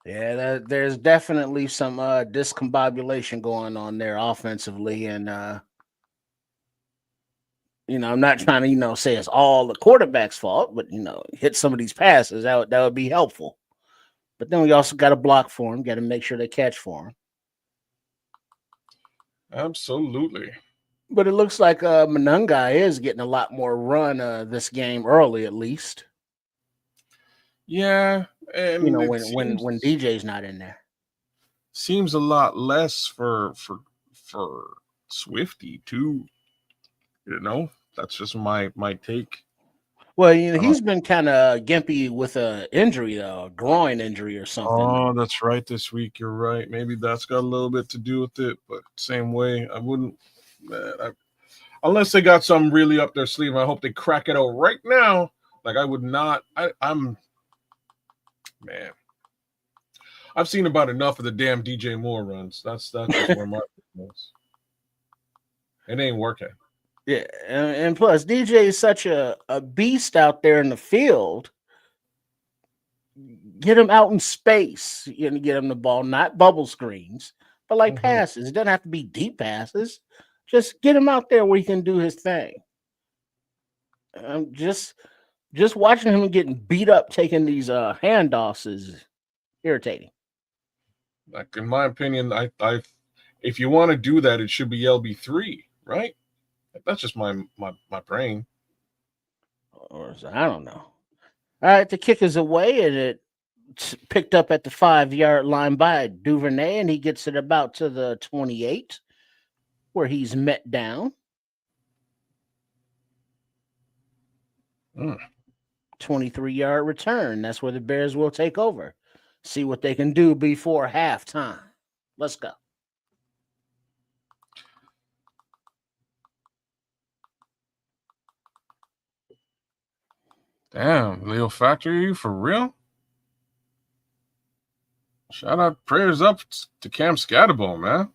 Yeah, there's definitely some discombobulation going on there offensively, and I'm not trying to say it's all the quarterback's fault, but hit some of these passes that would be helpful. But then we also got to block for him, got to make sure they catch for him. Absolutely. But it looks like Monungai is getting a lot more run this game early, at least. Yeah, and when DJ's not in there, seems a lot less for Swifty too. That's just my take. Well, he's been kind of gimpy with an injury, though, a groin injury or something. Oh, that's right. This week, you're right. Maybe that's got a little bit to do with it, but same way, I wouldn't. Unless they got something really up their sleeve, I hope they crack it out right now. Like I would not. Man, I've seen about enough of the damn DJ Moore runs. That's just where my is. It ain't working. Yeah, and plus DJ is such a beast out there in the field. Get him out in space. Get him the ball, not bubble screens, but like passes. It doesn't have to be deep passes. Just get him out there where he can do his thing. Just watching him getting beat up, taking these handoffs is irritating. Like in my opinion, I if you want to do that, it should be LB3, right? That's just my brain. Or I don't know. All right, the kick is away, and it's picked up at the 5-yard line by Duvernay, and he gets it about to the 28, where he's met down. 23-yard return. That's where the Bears will take over. See what they can do before halftime. Let's go. Damn, Leo Factory, you for real? Shout out, prayers up to Cam Scatterbone, man.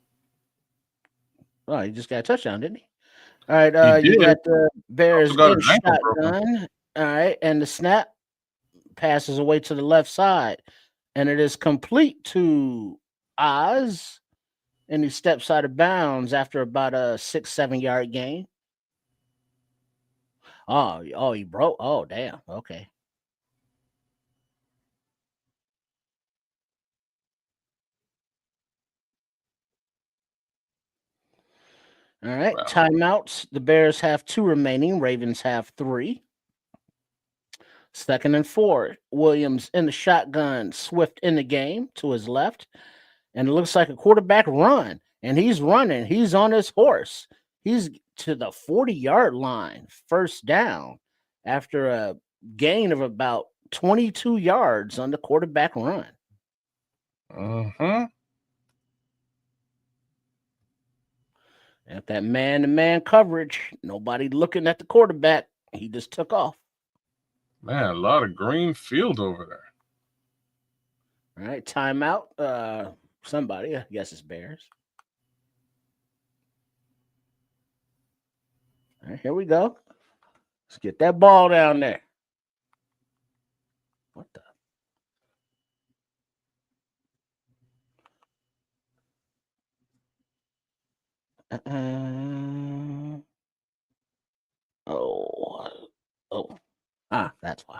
Oh, he just got a touchdown, didn't he? All right, you got the Bears in shotgun. All right, and the snap passes away to the left side, and it is complete to Oz, and he steps out of bounds after about a 6-7 yard gain. Oh, he broke. Oh, damn. Okay. All right. Wow. Timeouts. The Bears have 2 remaining. Ravens have 3. 2nd and 4. Williams in the shotgun. Swift in the game to his left. And it looks like a quarterback run. And he's running. He's on his horse. He's to the 40-yard line, first down, after a gain of about 22 yards on the quarterback run. Uh-huh. At that man-to-man coverage, nobody looking at the quarterback. He just took off. Man, a lot of green field over there. All right, timeout. Somebody, I guess it's Bears. All right, here we go. Let's get that ball down there. What the? Oh. That's why.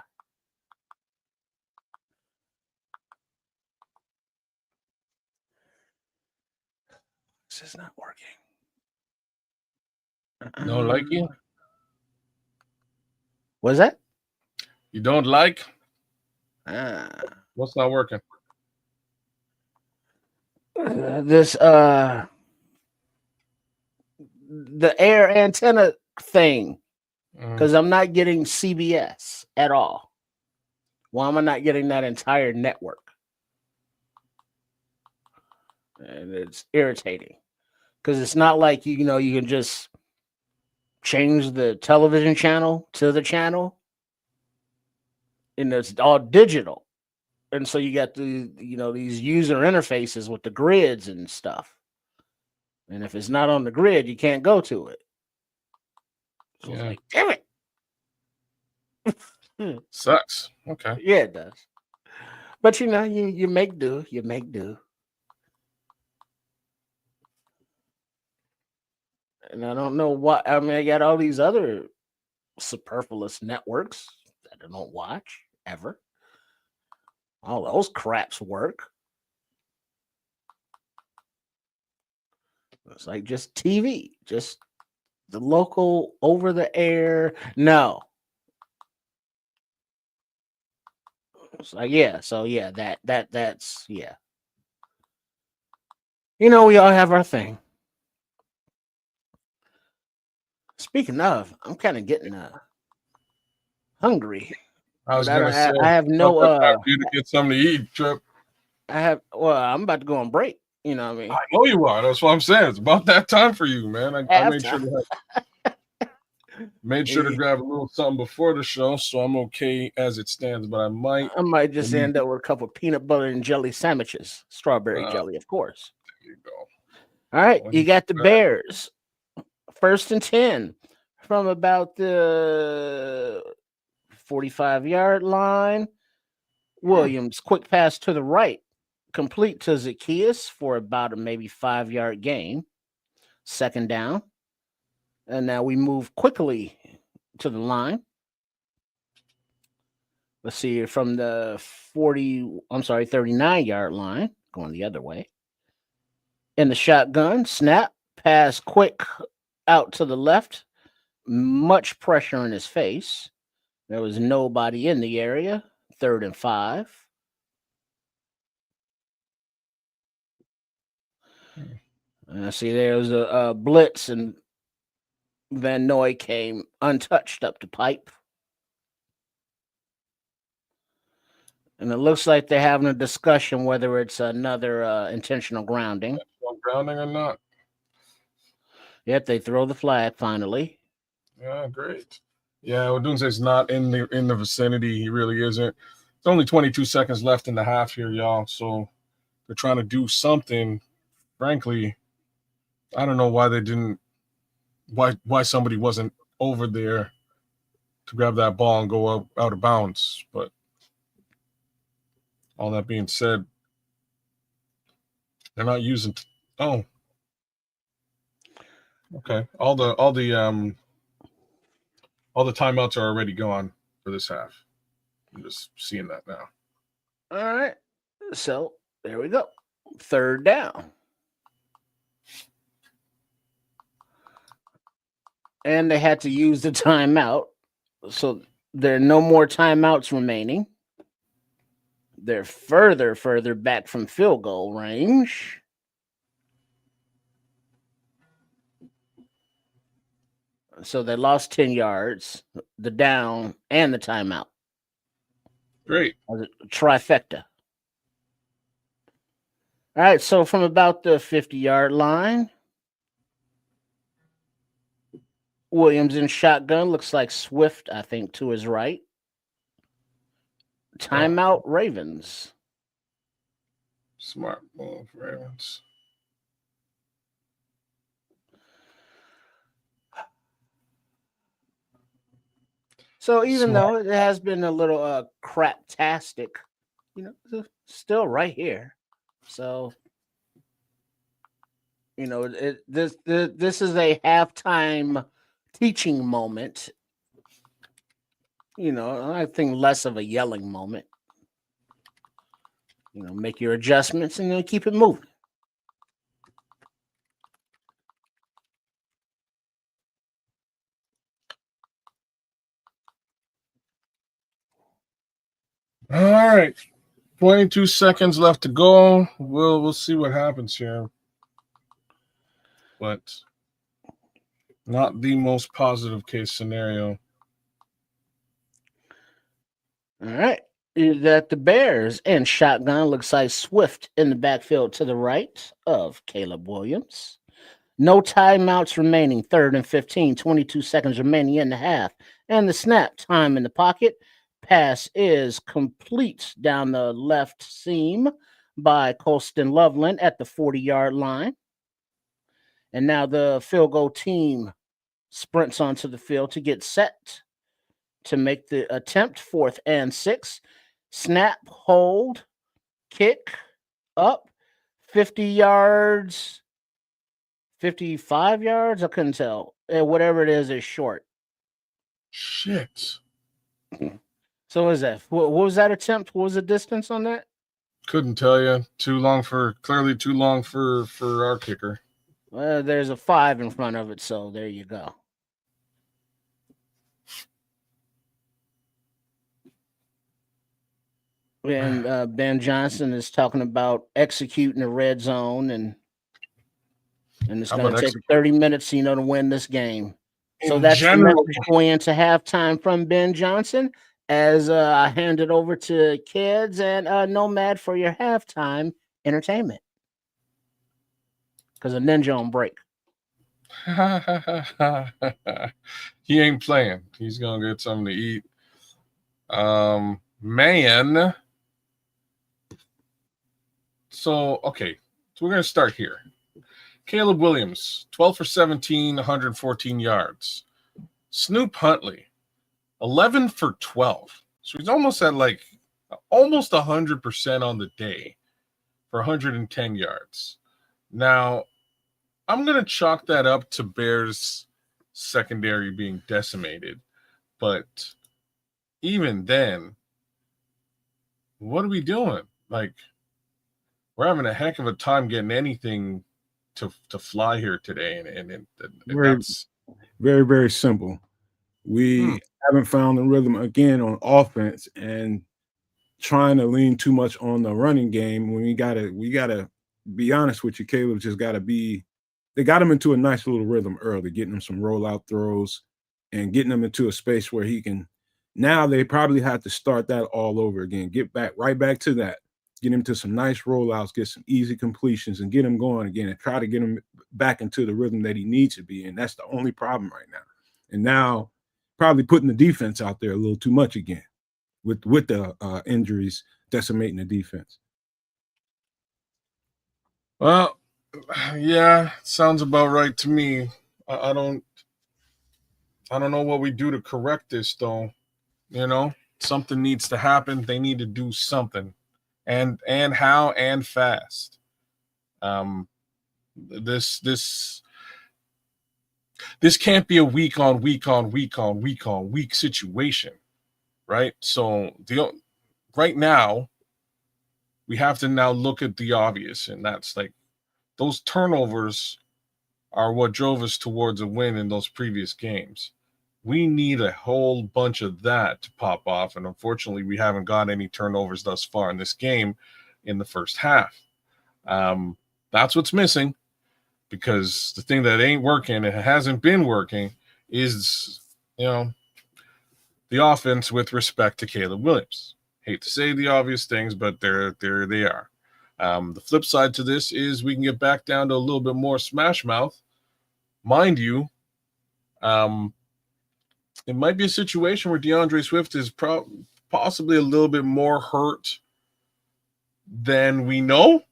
This is not working. Don't like you? What's that? You don't like? Uh, What's not working? the air antenna thing, because I'm not getting CBS at all. Why am I not getting that entire network? And it's irritating because it's not like you can just change the television channel to the channel, and it's all digital. And so you got these user interfaces with the grids and stuff. And if it's not on the grid, you can't go to it. So it's like, damn it. Sucks. Okay. Yeah, it does. But you make do. You make do. And I don't know what. I mean, I got all these other superfluous networks that I don't watch ever. All those craps work. It's like just TV, just the local over the air. No. It's like, yeah. So yeah, that's yeah. We all have our thing. Speaking of, I'm kind of getting hungry. I was gonna say I have no time for you to get something to eat, Trip. I'm about to go on break. You know what I mean? I know you are. That's what I'm saying. It's about that time for you, man. I made sure to grab a little something before the show, so I'm okay as it stands. But I might just end up with a couple of peanut butter and jelly sandwiches, strawberry jelly, of course. There you go. All right, you got the Bears, 1st and 10 from about the 45-yard line. Williams, quick pass to the right, complete to Zacchaeus for about a maybe 5-yard gain. 2nd down. And now we move quickly to the line. Let's see, from the 39-yard line, going the other way. In the shotgun, snap, pass quick out to the left. Much pressure in his face. There was nobody in the area. 3rd and 5. I see there was a blitz, and Van Noy came untouched up the pipe. And it looks like they're having a discussion whether it's another intentional grounding. Grounding or not? Yep, they throw the flag finally. Yeah, great. Yeah, Odunze's not in the vicinity. He really isn't. It's only 22 seconds left in the half here, y'all. So they're trying to do something. Frankly, I don't know why they didn't. Why somebody wasn't over there to grab that ball and go out of bounds. But all that being said, they're not using. Oh, okay. All the timeouts are already gone for this half. I'm just seeing that now. All right. So there we go. 3rd down. And they had to use the timeout. So there are no more timeouts remaining. They're further back from field goal range. So they lost 10 yards, the down, and the timeout. Great. Trifecta. All right, so from about the 50-yard line, Williams in shotgun. Looks like Swift, I think, to his right. Timeout, Ravens. Smart move, Ravens. So even though it has been a little craptastic, it's still right here. So this is a halftime teaching moment. I think less of a yelling moment. Make your adjustments and then keep it moving. All right. 22 seconds left to go. We'll see what happens here. But not the most positive case scenario. All right. Is that the Bears and shotgun? Looks like Swift in the backfield to the right of Caleb Williams. No timeouts remaining. 3rd and 15. 22 seconds remaining in the half. And the snap time in the pocket. Pass is complete down the left seam by Colston Loveland at the 40-yard line. And now the field goal team sprints onto the field to get set to make the attempt. 4th and 6. Snap, hold, kick, up, 50 yards, 55 yards. I couldn't tell. Whatever it is short. Shit. So what is that? What was that attempt? What was the distance on that? Couldn't tell you. Clearly too long for our kicker. Well, there's a 5 in front of it, so there you go. And Ben Johnson is talking about executing the red zone, and it's going to take 30 minutes, to win this game. So that's the message going into halftime from Ben Johnson. As I hand it over to Kids and Nomad for your halftime entertainment, because a ninja on break. He ain't playing. He's gonna get something to eat. Man. So we're gonna start here. Caleb Williams, 12 for 17, 114 yards. Snoop Huntley, 11 for 12. So he's almost at almost 100% on the day for 110 yards. Now, I'm going to chalk that up to Bears secondary being decimated. But even then, what are we doing? We're having a heck of a time getting anything to fly here today. And that's very, very simple. We haven't found the rhythm again on offense and trying to lean too much on the running game when we gotta be honest with you. Caleb just they got him into a nice little rhythm early, getting him some rollout throws and getting him into a space where he can. Now they probably have to start that all over again, get right back to that, get him to some nice rollouts, get some easy completions and get him going again and try to get him back into the rhythm that he needs to be in. That's the only problem right now. And now probably putting the defense out there a little too much again with the injuries decimating the defense. Well, yeah, sounds about right to me. I don't know what we do to correct this, though. Something needs to happen. They need to do something, and how and fast. This can't be a week situation, right? So right now we have to now look at the obvious, and that's those turnovers are what drove us towards a win in those previous games. We need a whole bunch of that to pop off, and unfortunately we haven't got any turnovers thus far in this game in the first half. That's what's missing, because the thing that ain't working, it hasn't been working, is, the offense with respect to Caleb Williams. Hate to say the obvious things, but there they are. The flip side to this is we can get back down to a little bit more smash mouth. Mind you, it might be a situation where DeAndre Swift is possibly a little bit more hurt than we know,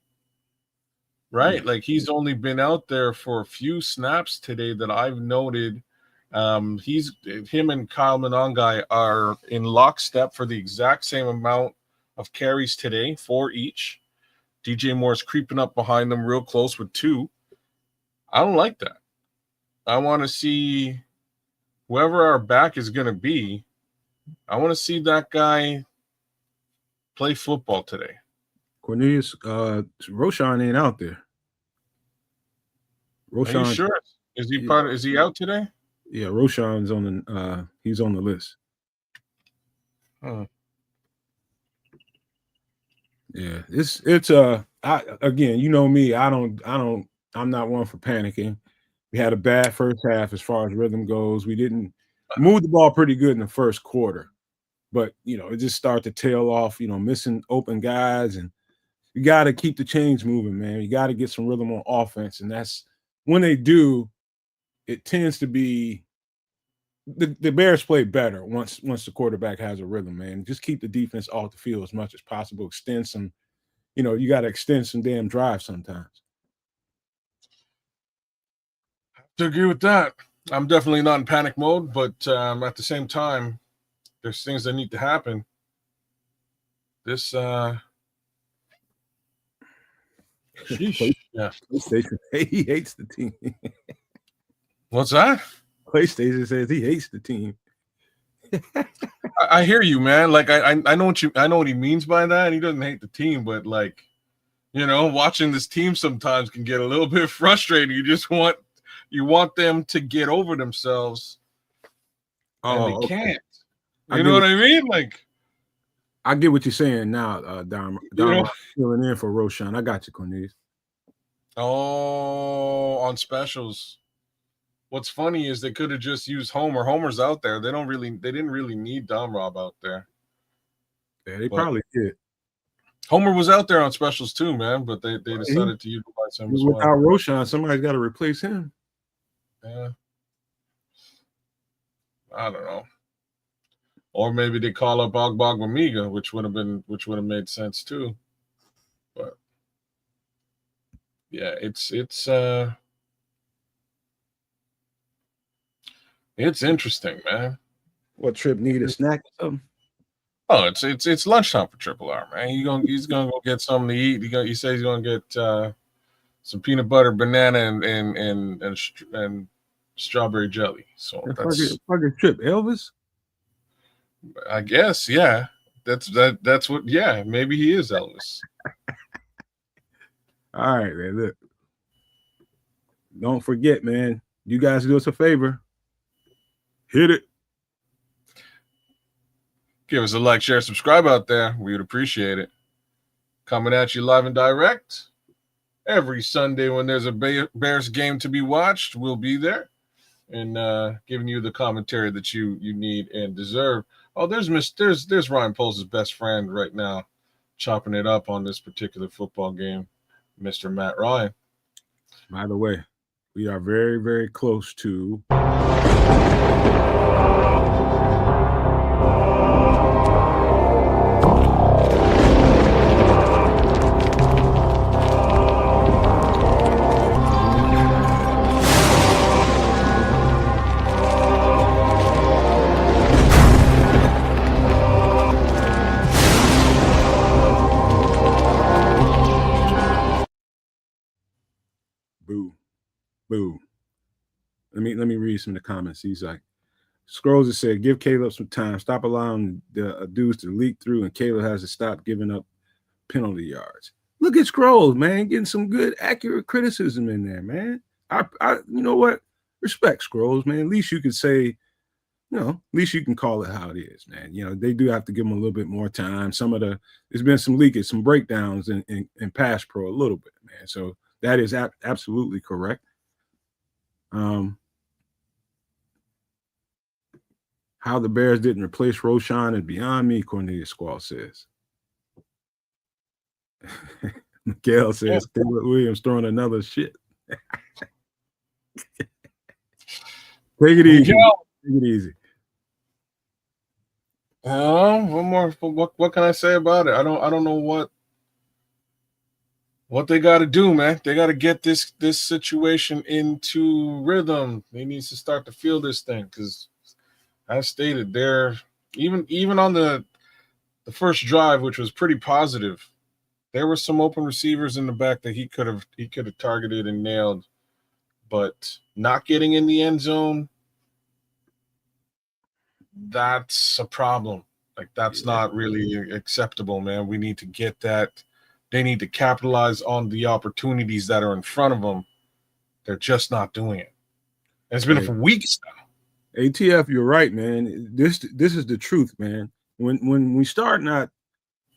right? Yeah. Like he's only been out there for a few snaps today that I've noted. Him and Kyle Monangai are in lockstep for the exact same amount of carries today, 4 each. DJ Moore's creeping up behind them real close with 2. I don't like that. I want to see whoever our back is going to be. I want to see that guy play football today. Cornelius, Roshan ain't out there. Roshan, are you sure? Is he is he out today? Yeah, Roshan's on the he's on the list. Huh. Yeah, it's again, you know me, I'm not one for panicking. We had a bad first half as far as rhythm goes. We didn't move the ball pretty good in the first quarter, but it just started to tail off, missing open guys, and you got to keep the chains moving, man. You got to get some rhythm on offense, and that's when they do, it tends to be the Bears play better once the quarterback has a rhythm, man. Just keep the defense off the field as much as possible. Extend some, you got to extend some damn drives sometimes. I have to agree with that. I'm definitely not in panic mode, but at the same time, there's things that need to happen. This yeah. PlayStation, he hates the team. What's that? PlayStation says he hates the team. I hear you, man. Like I know what he means by that. He doesn't hate the team, but like, watching this team sometimes can get a little bit frustrating. You want them to get over themselves, and they can't. You know what I mean? Like, I get what you're saying now, Dom. Filling in for Roshan. I got you, Cornelius. Oh, on specials. What's funny is they could have just used Homer. Homer's out there. They didn't really need Dom Rob out there. Yeah, they probably did. Homer was out there on specials too, man, but they decided to utilize him as well. Without Roshan, somebody's got to replace him. Yeah. I don't know. Or maybe they call up Ogbongbemiga, which would have made sense too. But yeah, it's interesting, man. What, Trip need a snack or something? Oh, it's lunchtime for Triple R, man. He's gonna go get something to eat. He says he's gonna get some peanut butter, banana, and strawberry jelly. So that's fucking Trip Elvis. I guess, yeah. That's what. Yeah, maybe he is Elvis. All right, man. Look, don't forget, man. You guys do us a favor. Hit it. Give us a like, share, subscribe out there. We would appreciate it. Coming at you live and direct every Sunday when there's a Bears game to be watched. We'll be there and giving you the commentary that you need and deserve. Oh, there's Ryan Poles' best friend right now, chopping it up on this particular football game, Mr. Matt Ryan. By the way, we are very, very close to Boo. Let me read some of the comments. He's like, Scrolls has said, give Caleb some time. Stop allowing the dudes to leak through, and Caleb has to stop giving up penalty yards. Look at Scrolls, man, getting some good, accurate criticism in there, man. I you know what? Respect Scrolls, man. At least you can say, at least you can call it how it is, man. They do have to give them a little bit more time. There's been some leakage, some breakdowns in pass pro a little bit, man. So – that is absolutely correct. How the Bears didn't replace Roshan is beyond me, Cornelius Squall says. Miguel says, Caleb Williams throwing another shit. Take it easy. Take it easy. One more. What can I say about it? I don't know what they got to do, man. They got to get this situation into rhythm. They need to start to feel this thing because, as stated, they're even on the first drive, which was pretty positive. There were some open receivers in the back that he could have targeted and nailed, but not getting in the end zone. That's a problem. Like, that's not really acceptable, man. We need to get that. They need to capitalize on the opportunities that are in front of them. They're just not doing it. And it's been for weeks now. ATF, you're right, man. This is the truth, man. When we start not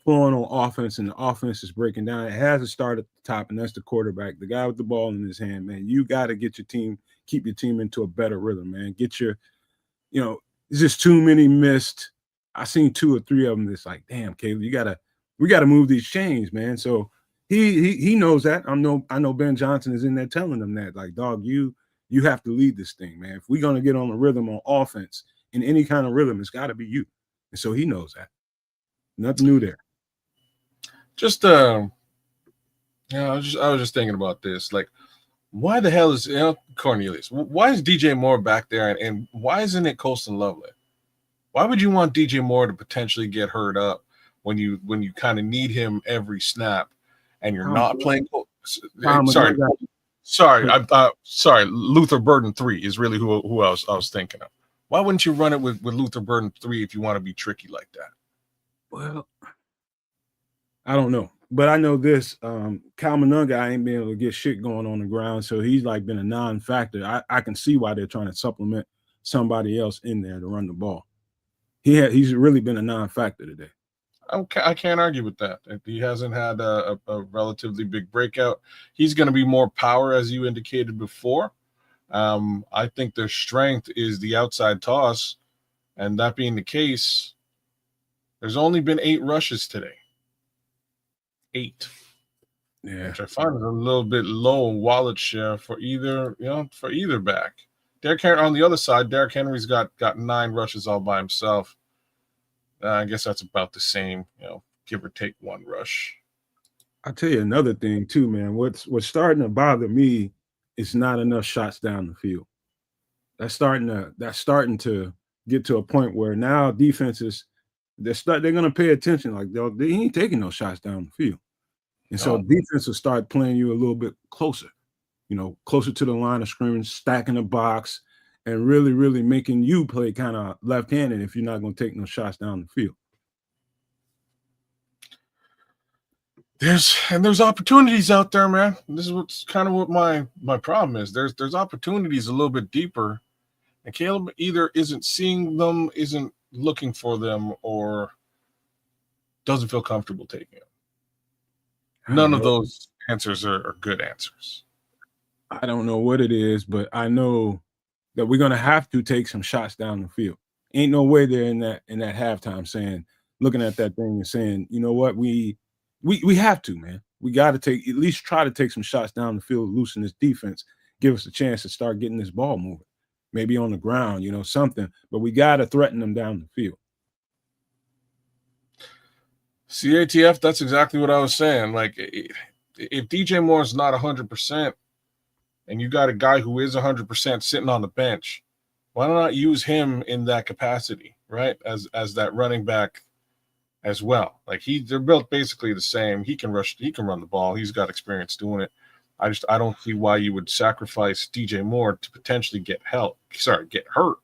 flowing on offense and the offense is breaking down, it has to start at the top, and that's the quarterback, the guy with the ball in his hand, man. You got to get your team, keep your team into a better rhythm, man. Get your, it's just too many missed. I seen 2 or 3 of them. That's like, damn, Caleb, we gotta move these chains, man. So he knows that. I know Ben Johnson is in there telling them that, like, dog, you have to lead this thing, man. If we're gonna get on the rhythm on offense in any kind of rhythm, it's got to be you. And so he knows that. Nothing new there. Just I was just thinking about this. Like, why the hell is Cornelius? Why is DJ Moore back there, and why isn't it Colston Lovely? Why would you want DJ Moore to potentially get hurt up when you kind of need him every snap, and you're not playing? Sorry. Luther Burden 3 is really who I was thinking of. Why wouldn't you run it with Luther Burden 3 if you want to be tricky like that? Well, I don't know. But I know this, Cal Monunga ain't been able to get shit going on the ground, so he's like been a non-factor. I can see why they're trying to supplement somebody else in there to run the ball. He's really been a non-factor today. I can't argue with that. He hasn't had a relatively big breakout. He's going to be more power, as you indicated before. I think their strength is the outside toss, and that being the case, there's only been 8 rushes today. 8. Yeah. Which I find is a little bit low wallet share for either back. Derrick Henry on the other side, Derrick Henry's got 9 rushes all by himself. I guess that's about the same, give or take 1 rush. I'll tell you another thing too, man. What's starting to bother me is not enough shots down the field. That's starting to get to a point where now defenses they're going to pay attention. Like, they ain't taking no shots down the field. And so defense will start playing you a little bit closer, closer to the line of scrimmage, stacking the box, and really, really making you play kind of left-handed if you're not going to take no shots down the field. There's opportunities out there, man. This is what my problem is. There's opportunities a little bit deeper, and Caleb either isn't seeing them, isn't looking for them, or doesn't feel comfortable taking them. None of those answers are good answers. I don't know what it is, but I know that we're going to have to take some shots down the field. Ain't no way they're in that halftime looking at that thing and saying, you know what, we have to, man. We got to at least try to take some shots down the field, loosen this defense, give us a chance to start getting this ball moving. Maybe on the ground, something. But we got to threaten them down the field. CATF, that's exactly what I was saying. Like, if DJ Moore is not 100%, and you got a guy who is 100% sitting on the bench, why not use him in that capacity, right? As that running back as well. Like, they're built basically the same. He can run the ball. He's got experience doing it. I don't see why you would sacrifice DJ Moore to potentially get hurt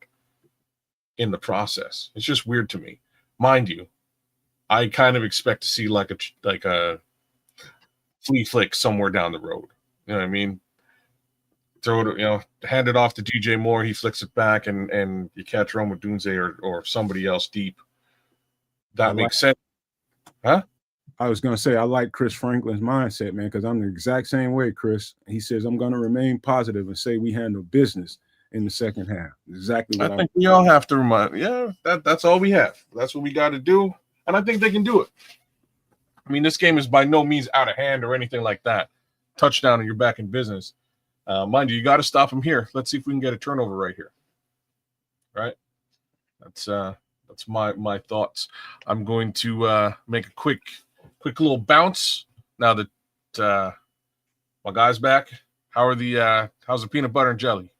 in the process. It's just weird to me. Mind you, I kind of expect to see like a flea flick somewhere down the road. You know what I mean? Throw it, hand it off to DJ Moore. He flicks it back, and you catch Rome with Dunze or somebody else deep. That makes sense, huh? I was going to say, I like Chris Franklin's mindset, man, because I'm the exact same way, Chris. He says, I'm going to remain positive and say we handle business. in the second half. Exactly I what think we all have to remind. Yeah, that's all we have. That's what we got to do, and I think they can do it. I mean, this game is by no means out of hand or anything like that. Touchdown, and you're back in business. Mind you got to stop them here. Let's see if we can get a turnover right here. Right. That's my thoughts. I'm going to make a quick little bounce now that my guy's back. How's the peanut butter and jelly?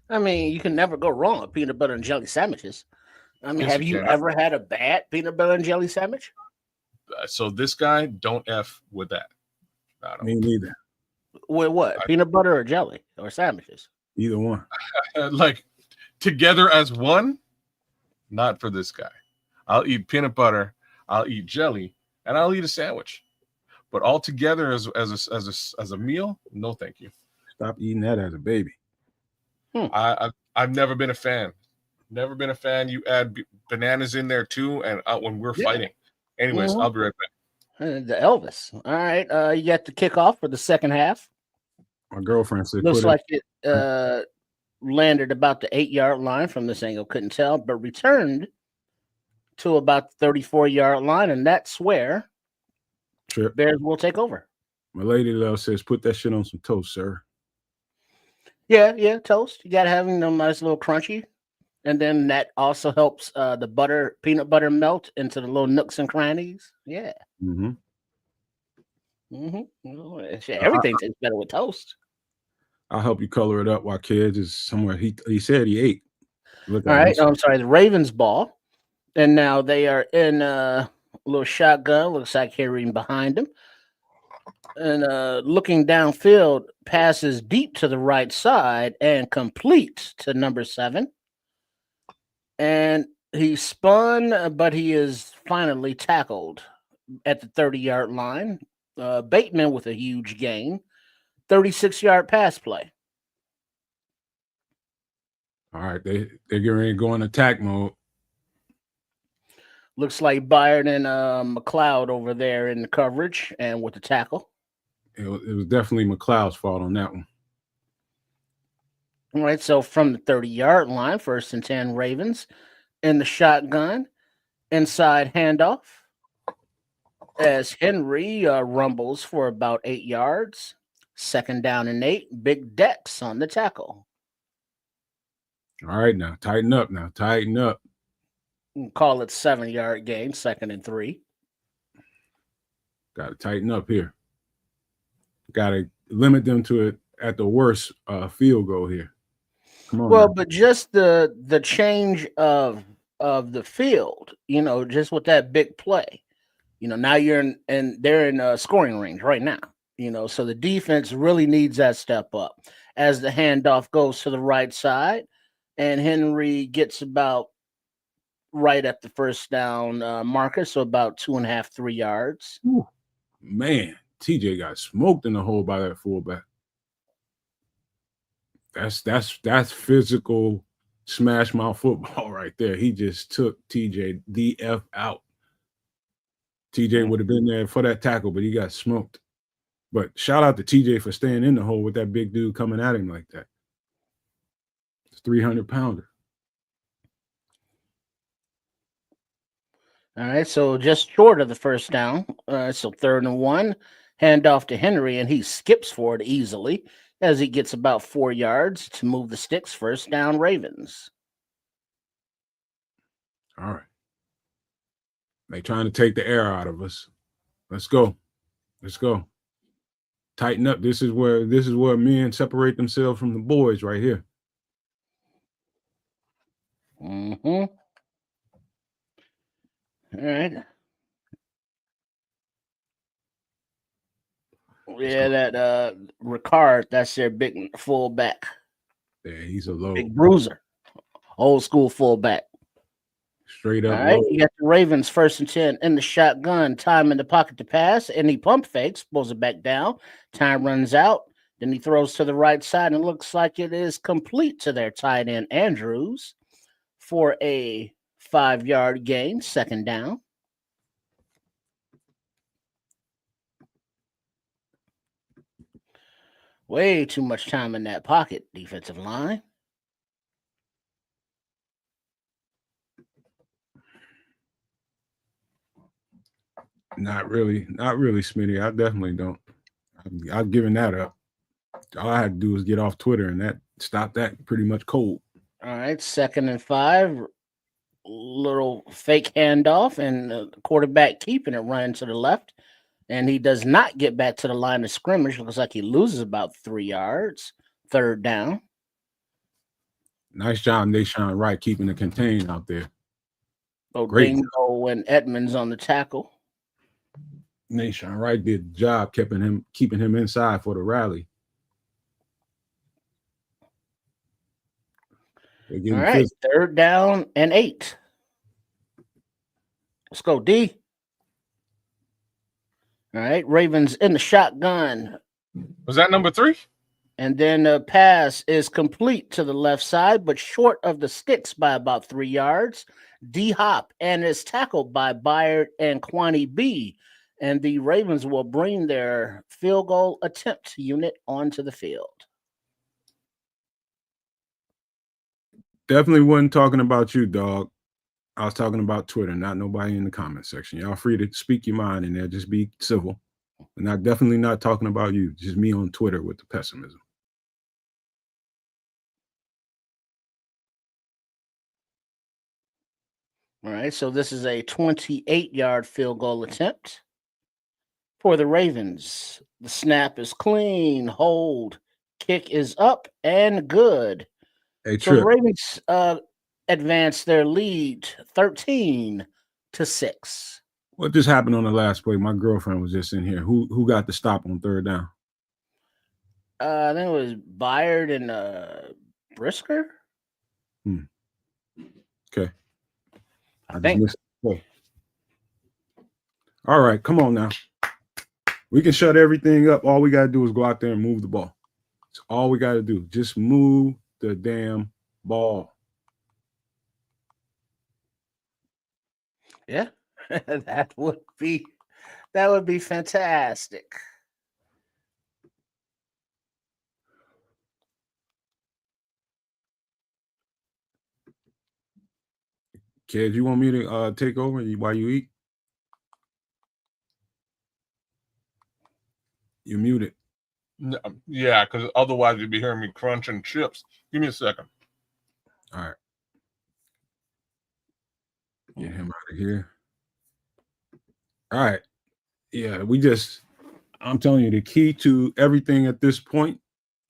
I mean, you can never go wrong with peanut butter and jelly sandwiches. I mean, Yes, have you you can. ever had a bad peanut butter and jelly sandwich? So this guy, don't F with that. I don't. Me neither. With what? Peanut butter or jelly or sandwiches? Either one. Like together as one, not for this guy. I'll eat peanut butter, I'll eat jelly, and I'll eat a sandwich. But all together as a meal, no, thank you. Stop eating that as a baby. I've never been a fan. Never been a fan. You add bananas in there too, and when we're fighting. Anyways, I'll be right back. The Elvis. All right. You got the kickoff for the second half. My girlfriend said, Looks like it landed about the 8-yard line from this angle. Couldn't tell, but returned to about the 34-yard line, and that's where Bears will take over. My lady love says, put that shit on some toast, sir. Yeah, toast. You got to have them nice little crunchy. And then that also helps the peanut butter melt into the little nooks and crannies. Yeah. Mm-hmm. Everything tastes better with toast. I'll help you color it up while kids is somewhere. He said he ate. All right. I'm sorry. The Ravens ball. And now they are in a little shotgun. Looks like Henry behind him. And looking downfield, passes deep to the right side and complete to number 7. And he spun, but he is finally tackled at the 30-yard line. Bateman with a huge gain. 36-yard pass play. All right, they're getting ready to go in attack mode. Looks like Byard and McLeod over there in the coverage and with the tackle. It was definitely McLeod's fault on that one. All right, so from the 30-yard line, 1st and 10 Ravens in the shotgun, inside handoff as Henry rumbles for about 8 yards. 2nd down and 8. Big Dex on the tackle. All right, now tighten up. Call it 7-yard gain, 2nd and 3. Got to tighten up here. Got to limit them to it at the worst field goal here. Come on. Well, man. but just the change of the field, just with that big play, now they're in scoring range right now, so the defense really needs that step up as the handoff goes to the right side, and Henry gets about right at the 1st down marker, so about 2.5, 3 yards. Ooh, man, TJ got smoked in the hole by that fullback. That's physical smash mouth football right there. He just took TJ the F out. TJ would have been there for that tackle, but he got smoked. But shout out to TJ for staying in the hole with that big dude coming at him like that. It's 300-pounder. All right, so just short of the 1st down. So 3rd and 1, handoff to Henry, and he skips for it easily as he gets about 4 yards to move the sticks. 1st down, Ravens. All right. They trying to take the air out of us. Let's go. Tighten up. This is where men separate themselves from the boys right here. Mm-hmm. All right. Yeah, that Ricard, that's their big fullback. Yeah, he's a low. Big bruiser. Old school fullback. Straight up. All right, low. you got the Ravens 1st and 10 in the shotgun. Time in the pocket to pass, and he pump fakes, pulls it back down. Time runs out. Then he throws to the right side, and it looks like it is complete to their tight end, Andrews, for a 5-yard gain, 2nd down. Way too much time in that pocket, defensive line. Not really, Smitty. I definitely don't. I've given that up. All I had to do was get off Twitter, and that stopped that pretty much cold. All right, 2nd and 5. Little fake handoff, and the quarterback keeping it running to the left. And he does not get back to the line of scrimmage. Looks like he loses about 3 yards. 3rd down. Nice job, Nashawn Wright, keeping it contained out there. Great. Odingo and Edmonds on the tackle. Nashawn Wright did the job, keeping him inside for the rally. All right, 3rd down and 8. Let's go, D. All right, Ravens in the shotgun. Was that number 3? And then the pass is complete to the left side, but short of the sticks by about 3 yards. D-Hop and is tackled by Byard and Kwani B. And the Ravens will bring their field goal attempt unit onto the field. Definitely wasn't talking about you, dog. I was talking about Twitter, not nobody in the comment section. Y'all free to speak your mind in there. Just be civil. And I'm definitely not talking about you. Just me on Twitter with the pessimism. All right, so this is a 28-yard field goal attempt for the Ravens. The snap is clean, hold, kick is up and good. Hey, so the Ravens advance their lead 13-6. What just happened on the last play? My girlfriend was just in here. Who got the stop on 3rd down? I think it was Byard and Brisker. Okay. I think. All right, come on now. We can shut everything up. All we got to do is go out there and move the ball. That's all we got to do. Just move the damn ball. Yeah, that would be fantastic. Kid, you want me to take over while you eat? You're muted. Yeah, because otherwise you'd be hearing me crunching chips. Give me a second. All right. Get him out of here. All right. Yeah, I'm telling you, the key to everything at this point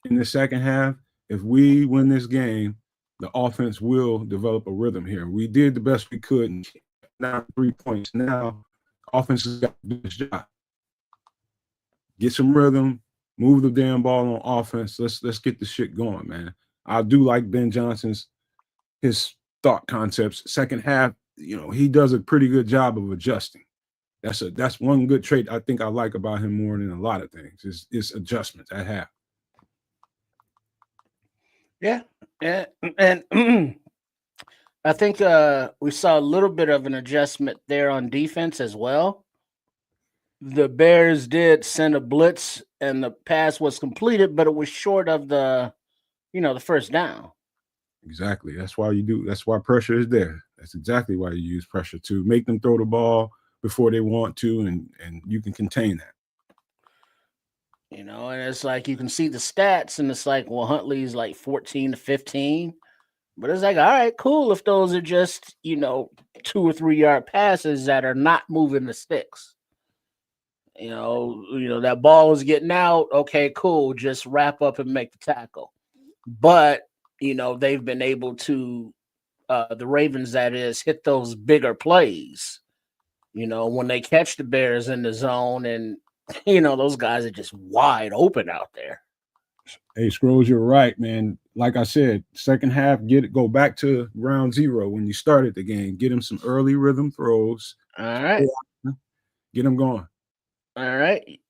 in the second half, if we win this game, the offense will develop a rhythm here. We did the best we could and now 3 points. Now, offense has got to do its job. Get some rhythm, move the damn ball on offense. Let's get the shit going, man. I do like Ben Johnson's his thought concepts. Second half, he does a pretty good job of adjusting. That's one good trait I think I like about him more than a lot of things. Is adjustments at half. Yeah, and I think we saw a little bit of an adjustment there on defense as well. The Bears did send a blitz, and the pass was completed, but it was short of the first down. Exactly. That's why you do. That's why pressure is there. That's exactly why you use pressure to make them throw the ball before they want to, and you can contain that. And it's like you can see the stats, and it's like, well, Huntley's like 14-15. But it's like, all right, cool. If those are just, 2 or 3 yard passes that are not moving the sticks. That ball is getting out. Okay, cool. Just wrap up and make the tackle. But, they've been able to, the Ravens, that is, hit those bigger plays. When they catch the Bears in the zone and, those guys are just wide open out there. Hey, Scrolls, you're right, man. Like I said, second half, go back to round 0 when you started the game. Get him some early rhythm throws. All right. Get him going. All right.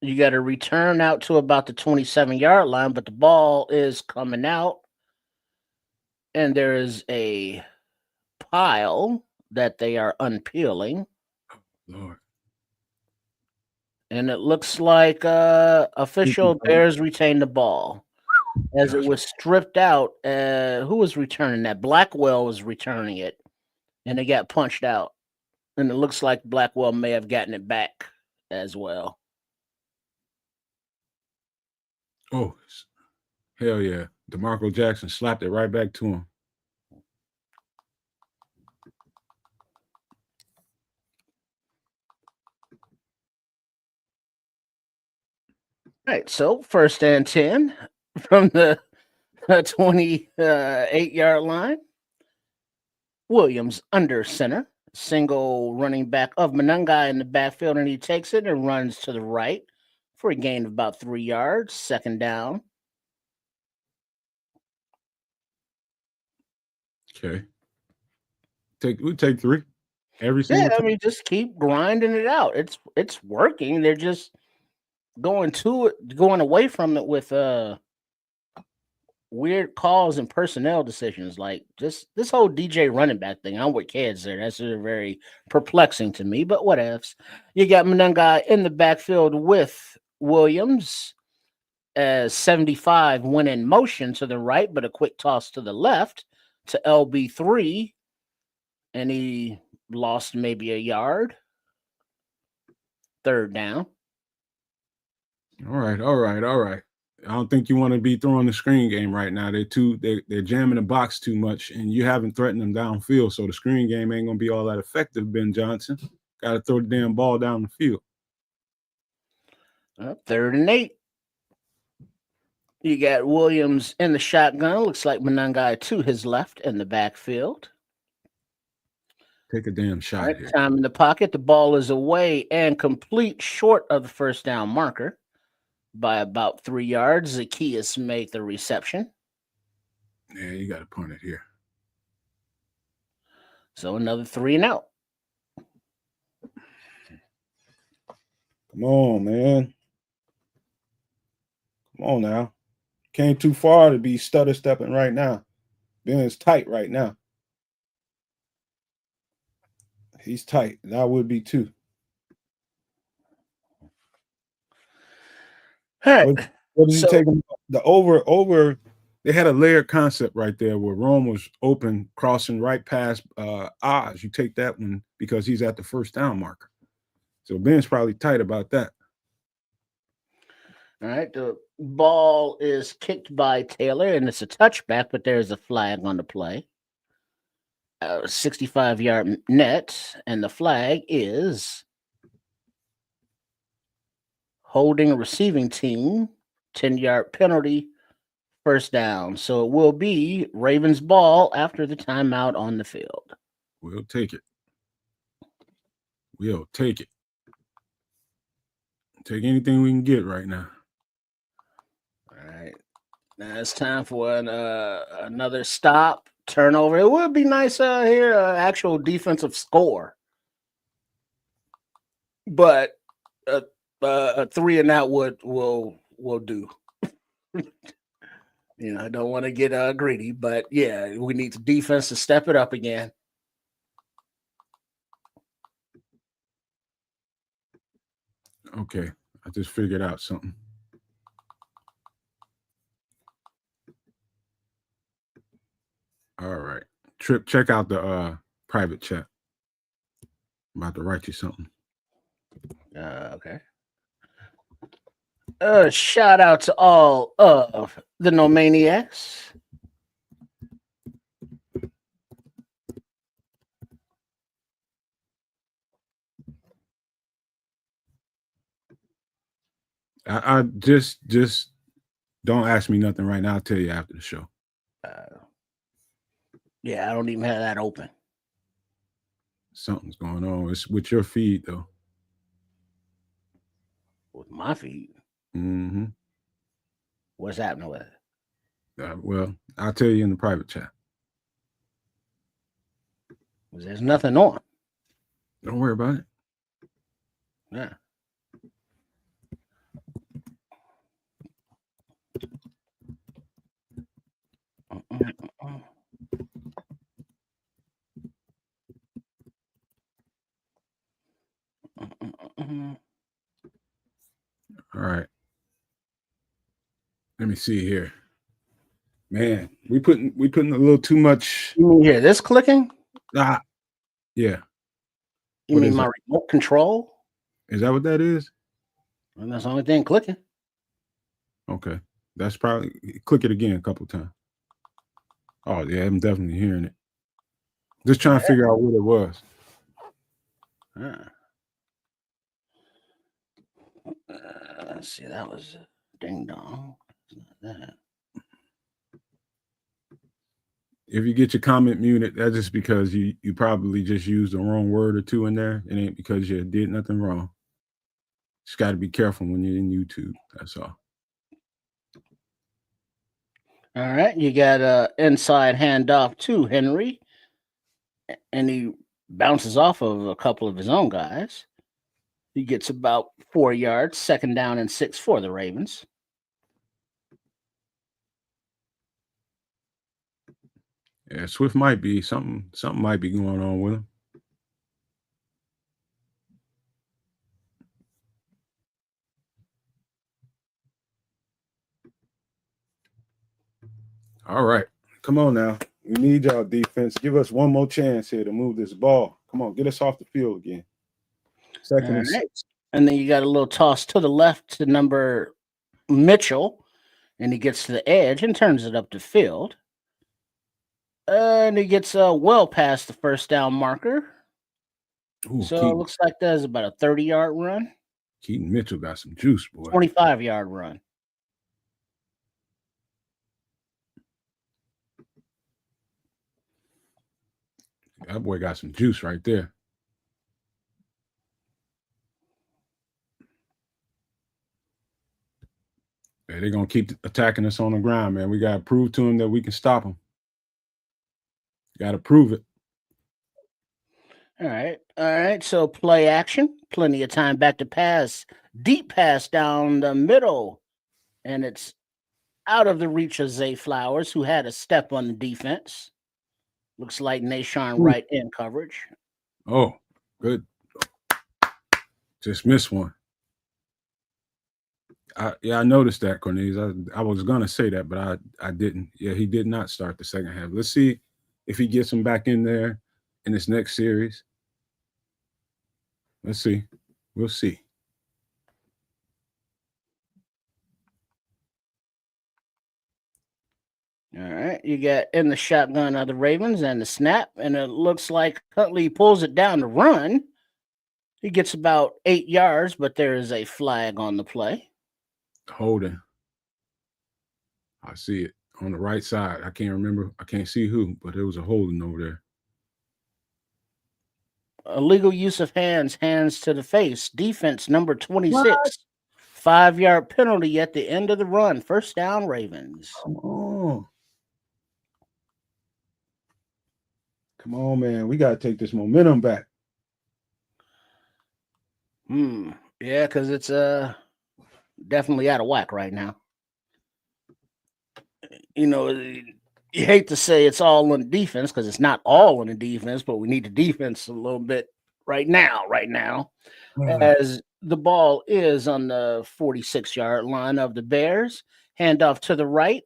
You got to return out to about the 27-yard line, but the ball is coming out. And there is a pile that they are unpeeling. Lord. And it looks like official Bears retain the ball as it Gotcha. was stripped out. Who was returning that? Blackwell was returning it, and it got punched out. And it looks like Blackwell may have gotten it back as well. Oh, hell yeah. DeMarco Jackson slapped it right back to him. All right, so 1st and 10 from the 28-yard line. Williams under center. Single running back of Monangai in the backfield, and he takes it and runs to the right for a gain of about 3 yards. 2nd down. Okay. We take 3 every single Yeah, I time. mean, just keep grinding it out. It's working. They're just going away from it with weird calls and personnel decisions. Like just this whole DJ running back thing. I'm with kids there. That's very perplexing to me, but whatevs. You got Monangai in the backfield with Williams as 75 went in motion to the right, but a quick toss to the left to LB3, and he lost maybe a yard. 3rd down. All right. I don't think you want to be throwing the screen game right now. They're jamming the box too much, and you haven't threatened them downfield. So the screen game ain't gonna be all that effective, Ben Johnson. Got to throw the damn ball down the field. 3rd and 8. You got Williams in the shotgun. Looks like Monangai to his left in the backfield. Take a damn shot Right, here. time in the pocket. The ball is away and complete short of the 1st down marker by about 3 yards. Zacchaeus made the reception. Yeah, you got to punt it here. So another 3 and out. Come on, man. Come on now. Came too far to be stutter stepping right now. Ben's tight right now. He's tight, and I would be too. All right. What did he take him? The over? They had a layered concept right there where Rome was open, crossing right past Oz. You take that one because he's at the 1st down marker. So Ben's probably tight about that. All right. The ball is kicked by Taylor, and it's a touchback, but there's a flag on the play. 65-yard net, and the flag is holding a receiving team, 10-yard penalty, 1st down. So it will be Ravens ball after the timeout on the field. We'll take it. We'll take it. Take anything we can get right now. All right. Now it's time for another stop, turnover. It would be nice here, actual defensive score. But a 3 and out will do. I don't want to get greedy, but yeah, we need the defense to step it up again. Okay, I just figured out something. All right. Trip, check out the private chat. I'm about to write you something. Okay. Shout out to all of the No Maniacs. I just don't ask me nothing right now. I'll tell you after the show. Yeah, I don't even have that open. Something's going on. It's with your feed though. With my feed? Mm-hmm. What's happening with it? Well, I'll tell you in the private chat. There's nothing on. Don't worry about it. Yeah. me see here. Man, we putting a little too much. You mean hear this clicking? Yeah. You What mean is my it? remote control? Is that what that is? And that's the only thing clicking. Okay. That's probably click it again a couple times. Oh yeah, I'm definitely hearing it. Just trying to figure out what it was. Let's see, that was ding dong. That. If you get your comment muted, that's just because you probably just used the wrong word or two in there. It ain't because you did nothing wrong. Just got to be careful when you're in YouTube. That's all. All right, you got a inside handoff to Henry, and he bounces off of a couple of his own guys. He gets about 4 yards, 2nd down and 6 for the Ravens. Yeah, Swift might be something might be going on with him. All right. Come on now. We need y'all defense. Give us one more chance here to move this ball. Come on, get us off the field again. 2nd and 6. And then you got a little toss to the left to number Mitchell, and he gets to the edge and turns it up the field. And he gets well past the 1st down marker. Ooh, so it looks like that's about a 30-yard run. Keaton Mitchell got some juice, boy. 25-yard run. That boy got some juice right there. Yeah, they're going to keep attacking us on the ground, man. We got to prove to them that we can stop them. Got to prove it. All right. So play action. Plenty of time back to pass. Deep pass down the middle. And it's out of the reach of Zay Flowers, who had a step on the defense. Looks like Nashawn Wright in coverage. Oh, good. Just missed one. I noticed that, Cornelius. I was going to say that, but I didn't. Yeah, he did not start the second half. Let's see if he gets him back in there in this next series. Let's see. We'll see. All right. You got in the shotgun of the Ravens and the snap, and it looks like Huntley pulls it down to run. He gets about 8 yards, but there is a flag on the play. Holding. I see it on the right side. I can't remember. I can't see who, but there was a holding over there. Illegal use of hands to the face. Defense number 26. 5-yard penalty at the end of the run. 1st down, Ravens. Come on. Come on, man. We got to take this momentum back. Yeah, because it's definitely out of whack right now. You know, you hate to say it's all on defense because it's not all on the defense, but we need the defense a little bit right now, as the ball is on the 46-yard line of the Bears. Handoff to the right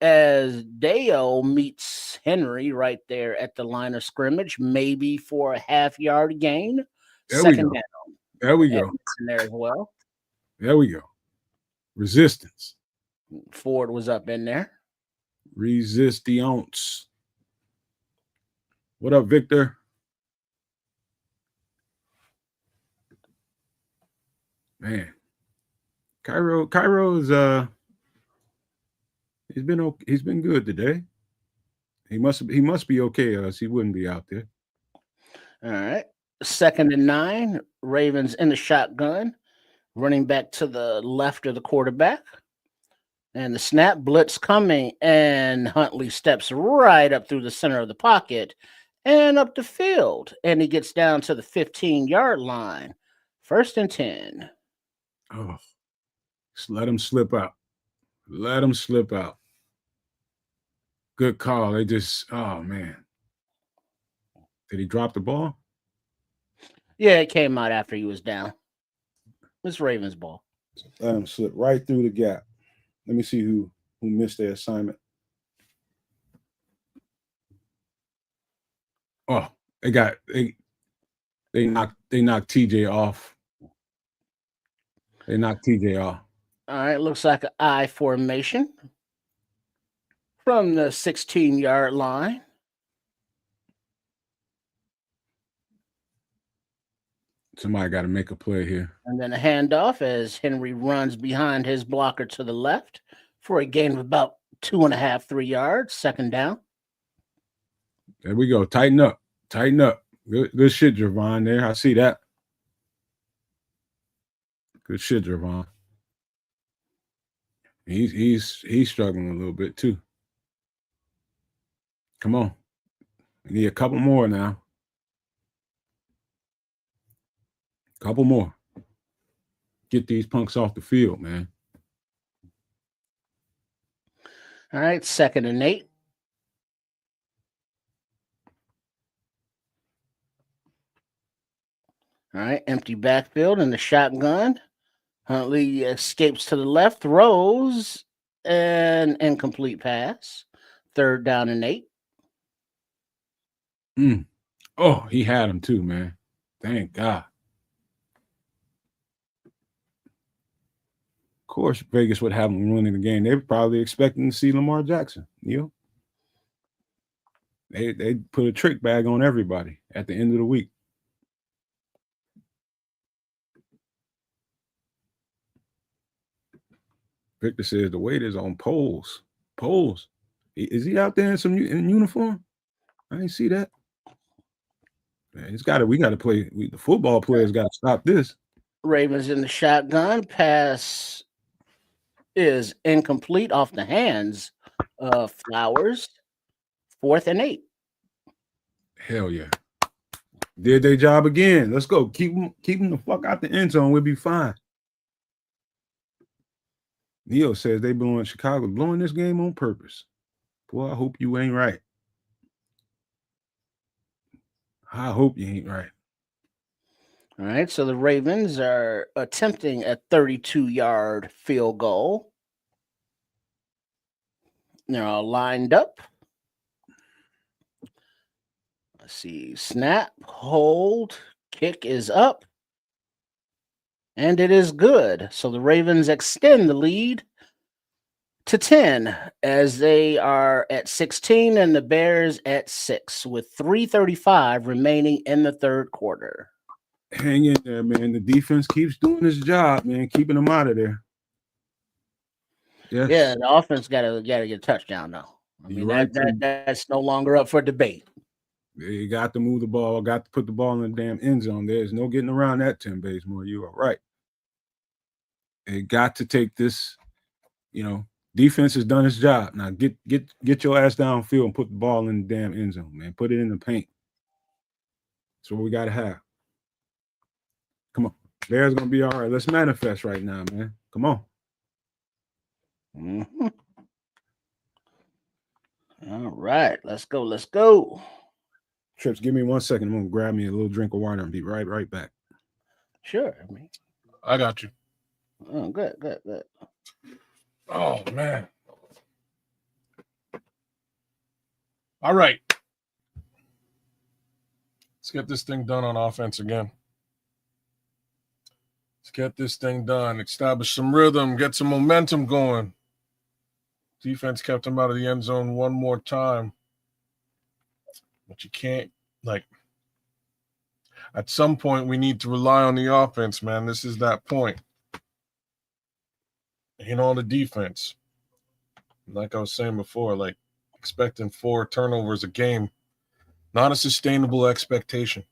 as Deo meets Henry right there at the line of scrimmage, maybe for a half-yard gain. There 2nd we go. down. There we go. In there as well. There we go. Resistance. Ford was up in there. Resistance. What up, Victor? Man, Cairo is he's been good today. He must be okay, or else he wouldn't be out there. All right. 2nd and 9. Ravens in the shotgun. Running back to the left of the quarterback. And the snap, blitz coming, and Huntley steps right up through the center of the pocket and up the field. And he gets down to the 15-yard line. 1st and 10. Oh, just let him slip out. Let him slip out. Good call. They just, oh, man. Did he drop the ball? Yeah, it came out after he was down. It's Ravens ball. Let him slip right through the gap. Let me see who missed their assignment. Oh, they knocked TJ off. They knocked TJ off. All right, looks like an I formation from the 16-yard line. Somebody got to make a play here. And then a handoff as Henry runs behind his blocker to the left for a gain of about 2.5, 3 yards. Second down. There we go. Tighten up. Tighten up. Good shit, Javon. There, I see that. Good shit, Javon. He's struggling a little bit too. Come on. We need a couple more now. Couple more. Get these punks off the field, man. All right, 2nd and 8. All right, empty backfield and the shotgun. Huntley escapes to the left, throws, and incomplete pass. 3rd down and 8. Oh, he had him too, man. Thank God. Of course, Vegas would have him winning the game. They were probably expecting to see Lamar Jackson. You know, they put a trick bag on everybody at the end of the week. Victor says the weight is on poles. Poles. Is he out there in uniform? I didn't see that. Man, we got to play. The football players got to stop this. Ravens in the shotgun. Pass is incomplete off the hands of Flowers. 4th and 8. Hell yeah. Did their job again. Let's go. Keep them the fuck out the end zone. We'll be fine. Neo says Chicago blowing this game on purpose. Boy, I hope you ain't right. I hope you ain't right. All right, so the Ravens are attempting a 32-yard field goal. They're all lined up. Let's see. Snap, hold, kick is up. And it is good. So the Ravens extend the lead to 10 as they are at 16 and the Bears at 6 with 3:35 remaining in the 3rd quarter. Hang in there, man. The defense keeps doing its job, man, keeping them out of there. Yes. Yeah, the offense got to get a touchdown now. I mean, that's no longer up for debate. You got to move the ball, got to put the ball in the damn end zone. There's no getting around that, Tim Bazemore. You are right. They got to take this, defense has done its job. Now get your ass downfield and put the ball in the damn end zone, man. Put it in the paint. That's what we got to have. Come on. Bears going to be all right. Let's manifest right now, man. Come on. Mm-hmm. All right. Let's go. Let's go. Trips, give me 1 second. I'm going to grab me a little drink of water and be right back. Sure. I got you. Oh, good. Oh, man. All right. Let's get this thing done on offense again. Let's get this thing done. Establish some rhythm. Get some momentum going. Defense kept him out of the end zone one more time. But you can't, at some point, we need to rely on the offense, man. This is that point. On the defense. Like I was saying before, expecting 4 turnovers a game, not a sustainable expectation.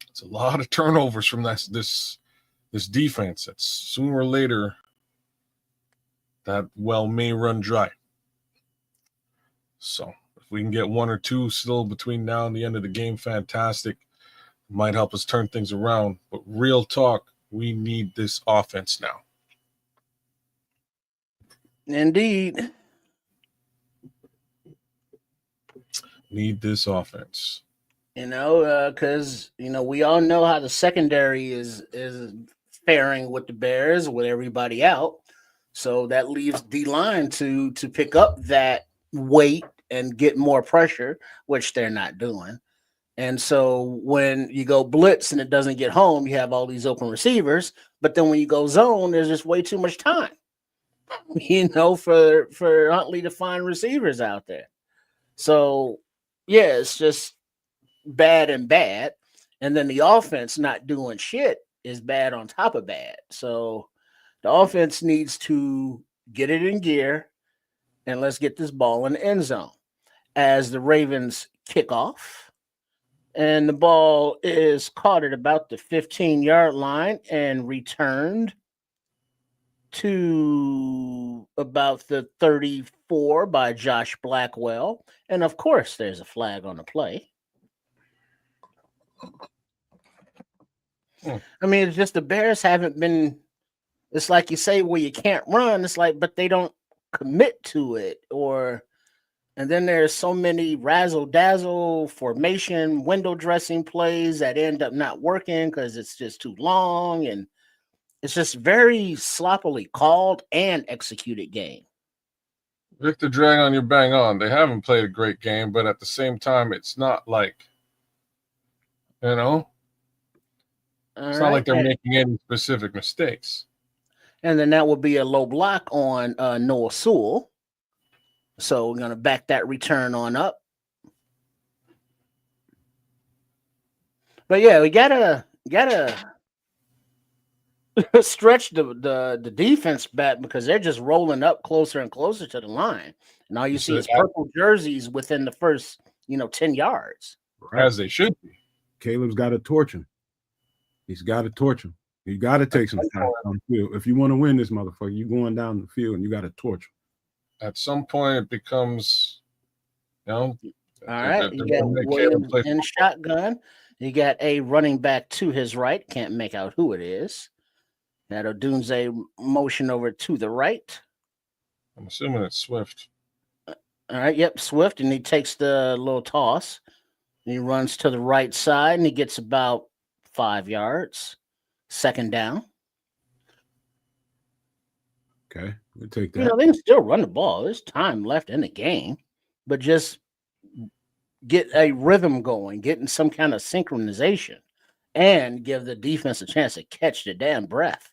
It's a lot of turnovers from this defense. That's sooner or later that well may run dry. So if we can get 1 or 2 still between now and the end of the game, fantastic. It might help us turn things around. But real talk, we need this offense now. Indeed. Need this offense. Because we all know how the secondary is faring with the Bears with everybody out. So that leaves D-line to pick up that weight and get more pressure, which they're not doing. And so when you go blitz and it doesn't get home, you have all these open receivers. But then when you go zone, there's just way too much time, for Huntley to find receivers out there. So yeah, it's just bad and bad. And then the offense not doing shit is bad on top of bad. So the offense needs to get it in gear and let's get this ball in the end zone as the Ravens kick off. And the ball is caught at about the 15-yard line and returned to about the 34 by Josh Blackwell. And of course, there's a flag on the play. I mean, it's just the Bears haven't been. It's like you say, well, you can't run. It's like, but they don't commit to it. And then there's so many razzle dazzle formation window dressing plays that end up not working because it's just too long. And it's just very sloppily called and executed game. Victor Dragon, you're bang on. They haven't played a great game, but at the same time, it's not like, it's not like they're making any specific mistakes. And then that would be a low block on Noah Sewell. So we're going to back that return on up. But yeah, we gotta stretch the defense back because they're just rolling up closer and closer to the line. And all you see is purple jerseys within the first, 10 yards. As they should be. Caleb's got to torch him. He's got to torch him. You got to take some time on the field. If you want to win this motherfucker, you're going down the field and you got to torch him. At some point, it becomes, All right, you got Williams in shotgun. You got a running back to his right. Can't make out who it is. That Odunze motion over to the right. I'm assuming it's Swift. All right, yep, Swift, and he takes the little toss. And he runs to the right side, and he gets about 5 yards. Second down. Okay, we'll take that. They can still run the ball. There's time left in the game, but just get a rhythm going, getting some kind of synchronization, and give the defense a chance to catch the damn breath.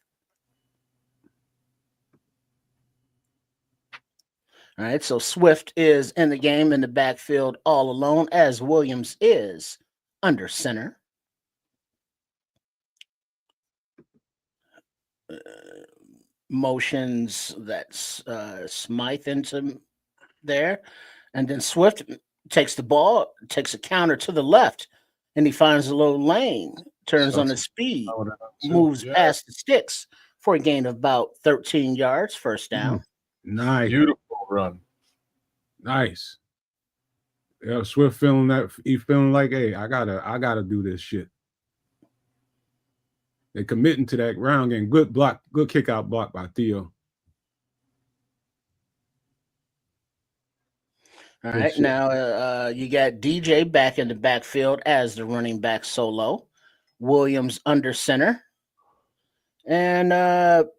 All right, so Swift is in the game in the backfield all alone, as Williams is under center. Motions that's Smythe into there, and then Swift takes the ball, takes a counter to the left, and he finds a low lane, turns on his speed, moves past the sticks for a gain of about 13 yards, first down. Nice. Beautiful run. Nice. Yeah, Swift feeling that. He's feeling like, hey, I gotta do this shit. They're committing to that ground game. Good block, good kick out block by Theo. All right, now you got DJ back in the backfield as the running back solo. Williams under center. And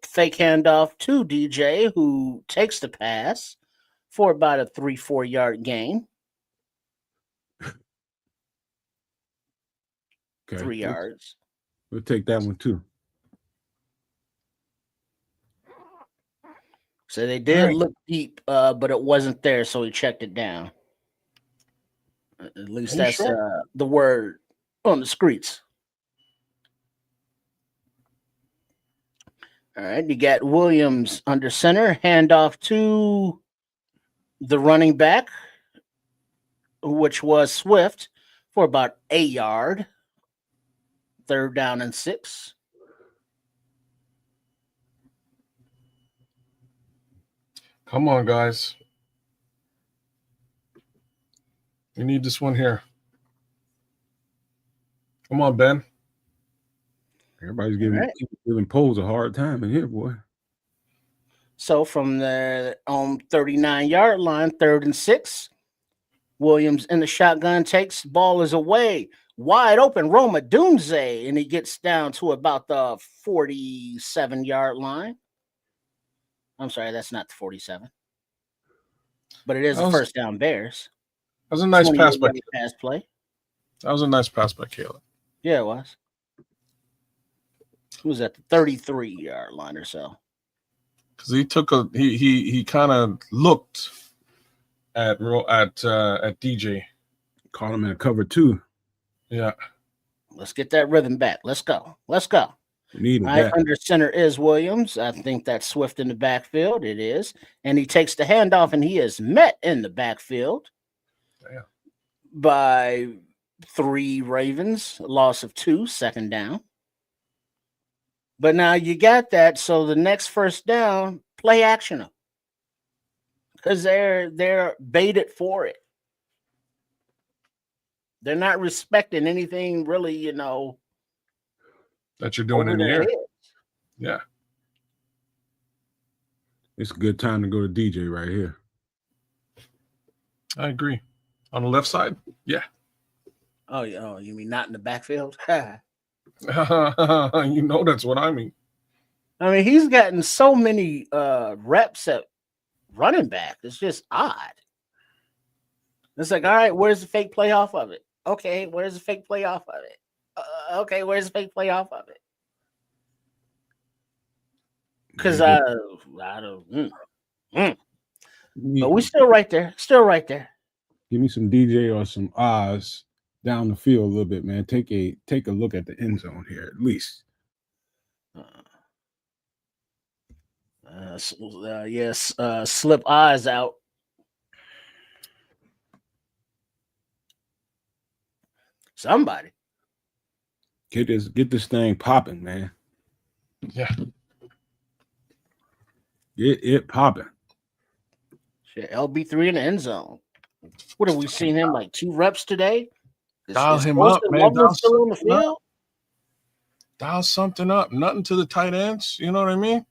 fake handoff to DJ, who takes the pass for about a 3-4 yard gain. Okay. 3 yards. We'll take that one too. So they did look deep, but it wasn't there, so he checked it down. At least that's the word on the streets. All right, you got Williams under center, handoff to the running back, which was Swift, for about 1 yard. Third down and 6. Come on, guys. We need this one here. Come on, Ben. Everybody's giving Poles a hard time in here, boy. So from the 39-yard line, 3rd and 6, Williams in the shotgun takes, ball is away. Wide open, Roma Dunze, and he gets down to about the 47-yard line. I'm sorry, that's not the 47. But it is That a was, first down Bears. that was a nice pass by 28-yard pass play. That was a nice pass by Caleb. Yeah, it was. It was at the 33-yard line or so. Because he kind of looked at DJ. Caught him in a cover 2. Yeah. Let's get that rhythm back. Let's go. Let's go. We need it All right, back. under center is Williams. I think that's Swift in the backfield. It is. And he takes the handoff, and he is met in the backfield by 3 Ravens, a loss of 2, second down. But now you got that, so the next first down, play action because they're baited for it. They're not respecting anything really, that you're doing in the air. Yeah. It's a good time to go to DJ right here. I agree. On the left side? Yeah. Oh, yeah. Oh, you mean not in the backfield? You know that's what I mean. I mean, he's gotten so many reps at running back. It's just odd. It's like, all right, where's the fake play off of it? Okay, where's the fake play off of it? Okay, where's the fake play off of it? Because I don't. But we're still right there. Still right there. Give me some DJ or some Oz down the field a little bit, man. Take a look at the end zone here, at least. Yes, slip eyes out. Somebody get this thing popping, man. Yeah, get it popping. Shit, LB3 in the end zone. What have we seen him like 2 reps today? Dial him up, man. Still on the field? Dial something up. Nothing to the tight ends. You know what I mean?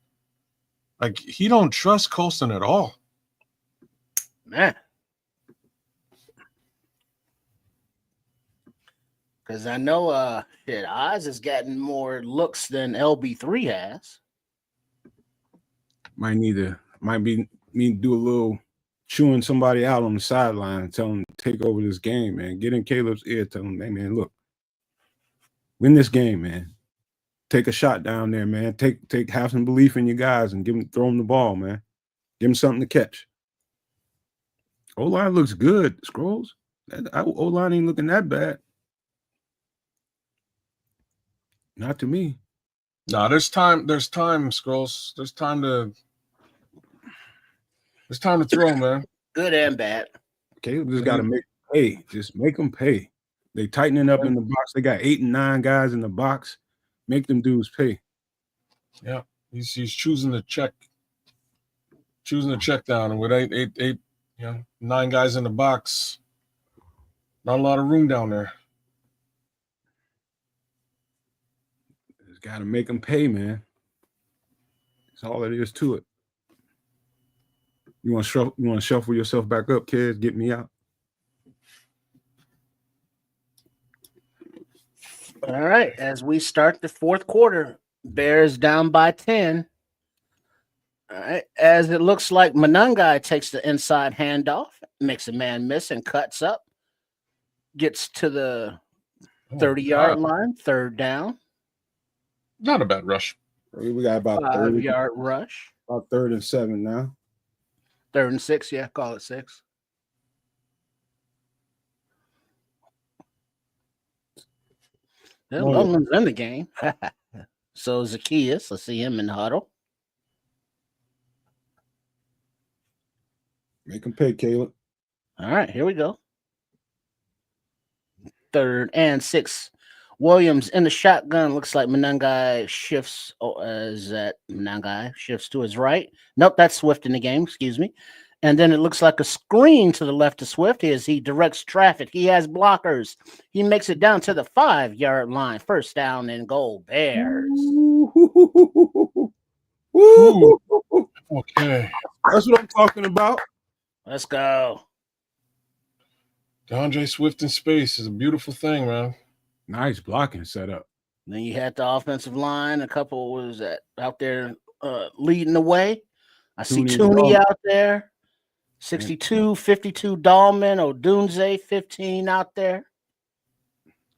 Like, he don't trust Colston at all. Man. Because I know Oz has gotten more looks than LB3 has. Might be need to do a little chewing somebody out on the sideline and tell them to take over this game, man. Get in Caleb's ear, tell him, hey, man, look, win this game, man. Take a shot down there, man. Have some belief in your guys and throw them the ball, man. Give them something to catch. O-line looks good, Scrolls. O-line ain't looking that bad. Not to me. No, there's time, Scrolls. There's time to throw, man. Good and bad. Caleb just got to make them pay. Just make them pay. They tightening up in the box. They got 8 and 9 guys in the box. Make them dudes pay. Yeah, he's choosing the check down, and with eight, 9 guys in the box, not a lot of room down there. Just got to make them pay, man. That's all there is to it. You want to shuffle yourself back up, kids? Get me out. All right, as we start the fourth quarter, Bears down by 10. All right, as it looks like Monangai takes the inside handoff, makes a man miss and cuts up, gets to the 30-yard line, third down. Not a bad rush. We got about 5-yard rush. About 3rd and 7 now. 3rd and 6, yeah, call it 6. Loveland's in the game. So Zacchaeus, I see him in the huddle. Make him pay, Caleb. All right, here we go. 3rd and 6. Williams in the shotgun. Looks like Monangai shifts. Monangai shifts to his right? Nope, that's Swift in the game. Excuse me. And then it looks like a screen to the left of Swift as he directs traffic. He has blockers. He makes it down to the 5-yard line. First down and goal, Bears. Okay. That's what I'm talking about. Let's go. DeAndre Swift in space is a beautiful thing, man. Nice blocking setup. Then you had the offensive line. A couple out there leading the way. I see Tooney Tooney Dahlman. out there. 62, 52 Dahlman, Odunze, 15 out there.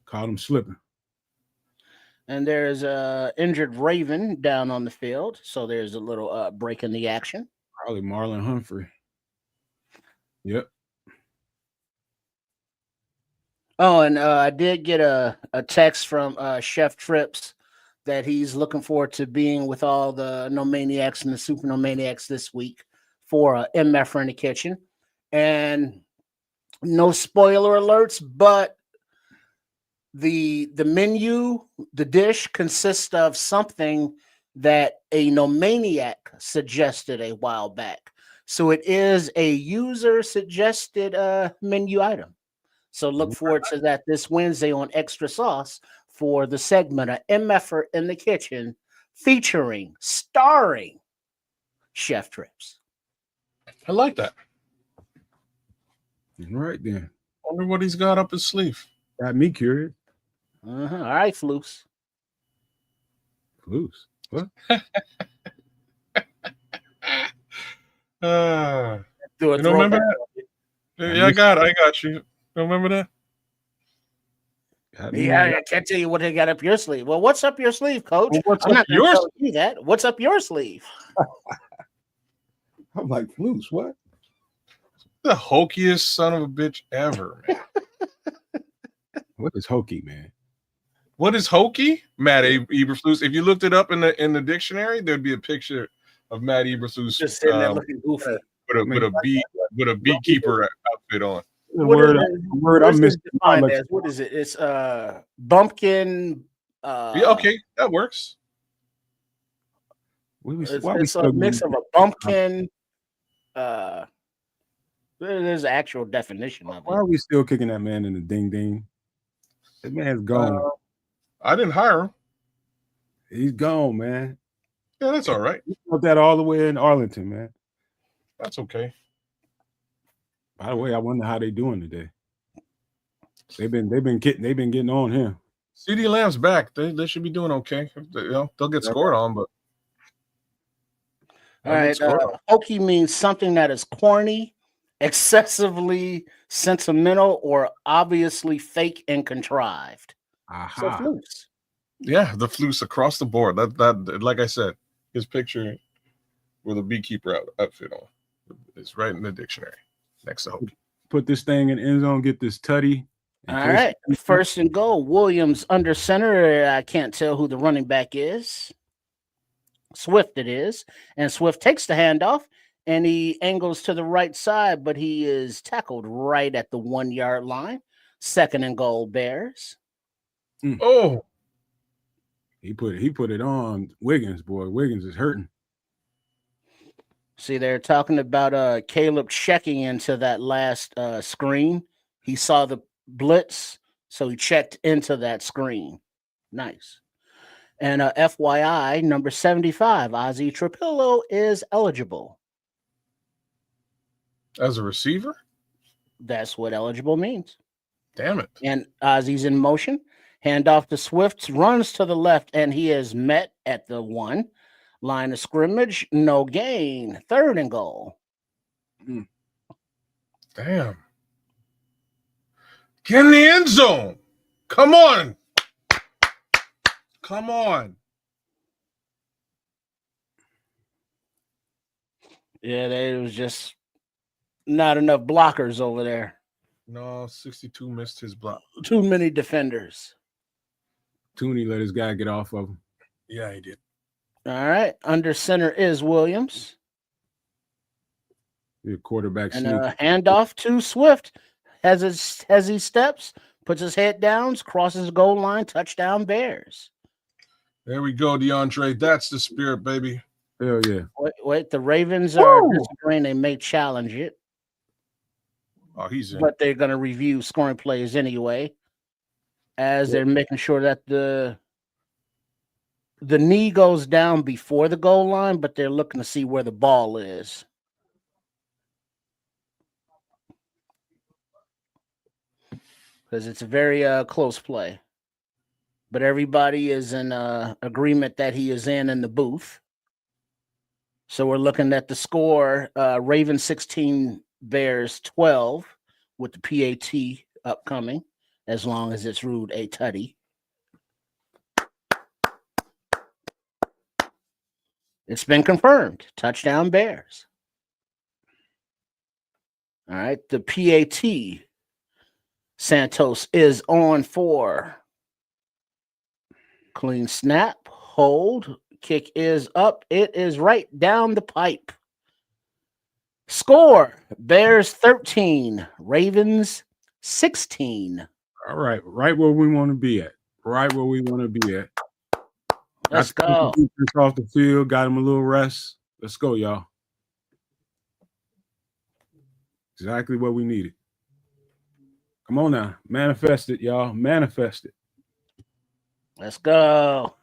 Caught him slipping. And there's a injured Raven down on the field. So there's a little break in the action. Probably Marlon Humphrey. Yep. Oh, and I did get a text from Chef Trips that he's looking forward to being with all the No Maniacs and the Super No Maniacs this week for MF in the kitchen. And no spoiler alerts, but the menu, the dish consists of something that a No Maniac suggested a while back. So it is a user suggested menu item. So look forward to that this Wednesday on Extra Sauce for the segment of MF in the Kitchen starring Chef Trips. I like that. Right then. Wonder what he's got up his sleeve. Got me curious. All right, Floos. Floos. What? Do a You don't remember throwback. that? Yeah, I got you. Don't remember that? Yeah, I can't tell you what they got up your sleeve. Well, what's up your sleeve, Coach? Well, what's I'm up not going to yours? tell you that. What's up your sleeve? I'm like, Floos, what? The hokiest son of a bitch ever, man. What is hokey, man? What is hokey? Matt Eberflus. If you looked it up in the dictionary, there'd be a picture of Matt Eberflus Just sitting there looking goofy. with a beekeeper outfit on. The What word, is the word I'm missing. defined as? What is it? It's bumpkin. Yeah, okay, that works. It's a mix of a bumpkin. There's an actual definition of it. Why are we still kicking that man in the ding ding? That man's gone. I didn't hire him. He's gone, man. Yeah, that's all right. You put that all the way in Arlington, man. That's okay. By the way, I wonder how they doing today. They've been getting on him. CD Lamb's back. They should be doing okay. They'll get scored on, but all right. Hokey means something that is corny, excessively sentimental, or obviously fake and contrived. Aha. So Floos. Yeah, the Floos across the board. That like I said, his picture with a beekeeper outfit on is right in the dictionary next to hokey. Put this thing in end zone. Get this tutty. All right. First and goal. Williams under center. I can't tell who the running back is. Swift it is. And Swift takes the handoff and he angles to the right side, but he is tackled right at the 1 yard line. Second and goal, Bears. Oh, he put it on Wiggins, boy. Wiggins is hurting. See, they're talking about Caleb checking into that last screen. He saw the blitz, so he checked into that screen. Nice. And FYI, number 75, Ozzy Trapillo is eligible. as a receiver? That's what eligible means. Damn it. And Ozzy's in motion. Handoff to Swift, runs to the left, and he is met at the 1. Line of scrimmage, no gain. Third and goal. Damn. Get in the end zone. Come on. Come on. Yeah, there was just not enough blockers over there. No, 62 missed his block. Too many defenders. Tooney let his guy get off of him. Yeah, he did. All right. Under center is Williams. The quarterback And sneak. handoff to Swift. As he steps, puts his head down, crosses the goal line, touchdown Bears. There we go, DeAndre. That's the spirit, baby. Hell yeah. Wait, the Ravens are disagreeing. They may challenge it. Oh, he's in. But they're going to review scoring plays anyway, as they're making sure that the knee goes down before the goal line, but they're looking to see where the ball is. Because it's a very close play. But everybody is in agreement that he is in the booth. So we're looking at the score: Ravens 16, Bears 12, with the PAT upcoming, as long as it's ruled a tutty. It's been confirmed. Touchdown Bears. All right. The PAT, Santos is on for. Clean snap. Hold. Kick is up. It is right down the pipe. Score: Bears 13, Ravens 16. All right, right where we want to be at. Right where we want to be at. Let's go. Defense off the field, got him a little rest. Let's go, y'all. Exactly what we needed. Come on now, manifest it, y'all. Manifest it. Let's go.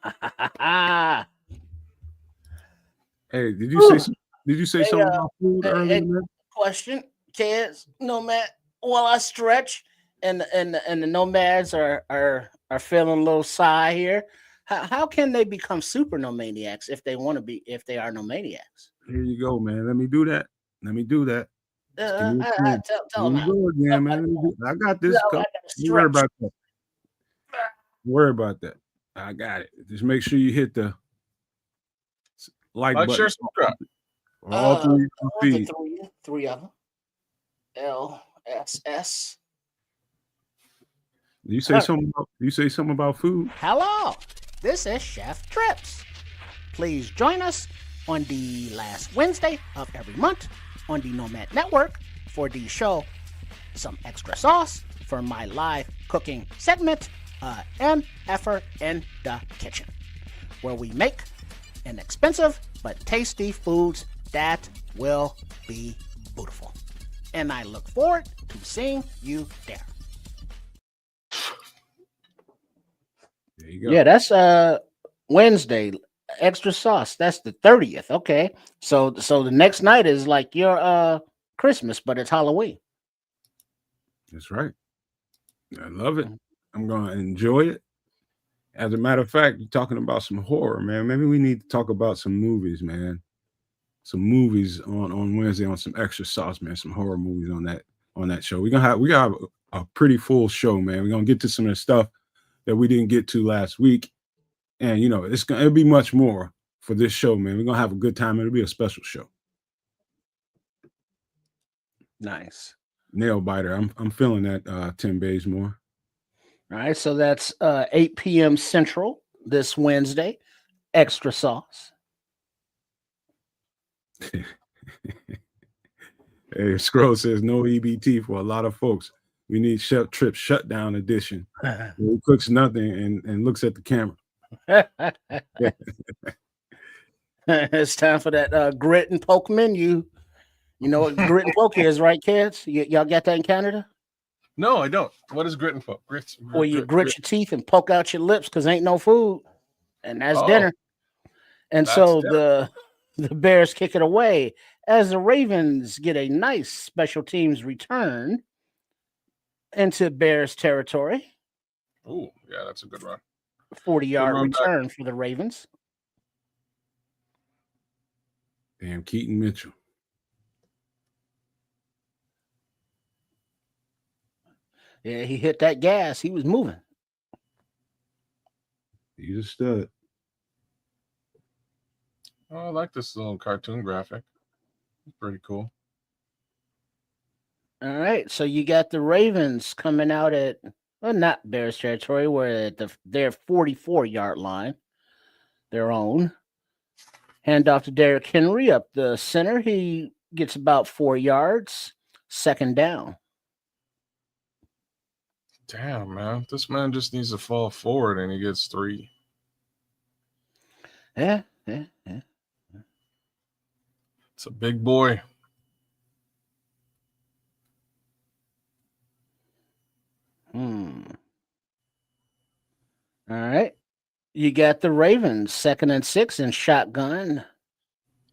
Hey, did you say something about food earlier? Question, kids, Nomad. While I stretch and the nomads are feeling a little sigh here. How can they become super nomaniacs if they want to be, if they are nomaniacs? Here you go, man. Let me do that. Tell them. Go again, man. I got this. Don't worry about that. Worry about that. I got it. Just make sure you hit the like button. Share, subscribe. All three of them. LSS. You say something about food? Hello, this is Chef Trips. Please join us on the last Wednesday of every month on the Nomad Network for the show Some Extra Sauce for my live cooking segment, MFR in the Kitchen, where we make inexpensive but tasty foods that will be beautiful. And I look forward to seeing you there. There you go. Yeah, that's Wednesday. Extra sauce. That's the 30th. Okay. So the next night is like your Christmas, but it's Halloween. That's right. I love it. I'm gonna enjoy it. As a matter of fact, you're talking about some horror, man. Maybe we need to talk about some movies, man. Some movies on Wednesday on some extra sauce, man. Some horror movies on that show. We got a pretty full show, man. We're gonna get to some of the stuff that we didn't get to last week. And it'll be much more for this show, man. We're gonna have a good time. It'll be a special show. Nice. Nail biter. I'm feeling that, Tim Bazemore. All right, so that's 8 p.m. Central this Wednesday. Extra sauce. Hey, Scroll says no EBT for a lot of folks. We need Chef Trip shutdown edition. He cooks nothing and looks at the camera. It's time for that grit and poke menu. You know what grit and poke is, right, kids? Y'all got that in Canada? No, I don't. What is grit and poke? Well, you grit your teeth and poke out your lips because ain't no food, and that's dinner. And so the Bears kick it away as the Ravens get a nice special teams return into Bears territory. Oh, yeah, that's a good run. 40-yard return for the Ravens. Damn, Keaton Mitchell. Yeah, he hit that gas. He was moving. He's a stud. Oh, I like this little cartoon graphic. It's pretty cool. All right, so you got the Ravens coming out at, well, not Bears territory, we're at their 44-yard line, their own. Hand off to Derrick Henry up the center. He gets about 4 yards. Second down. Damn, man. This man just needs to fall forward and he gets 3. Yeah. It's a big boy. All right. You got the Ravens, 2nd and 6 in shotgun.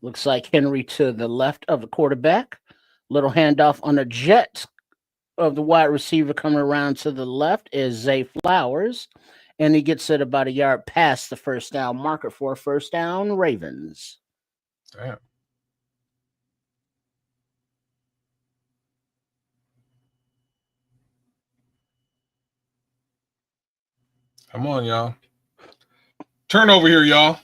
Looks like Henry to the left of the quarterback. Little handoff on a jet of the wide receiver coming around to the left is Zay Flowers. And he gets it about a yard past the first down marker for a first down, Ravens. Damn. Come on, y'all. Turn over here, y'all.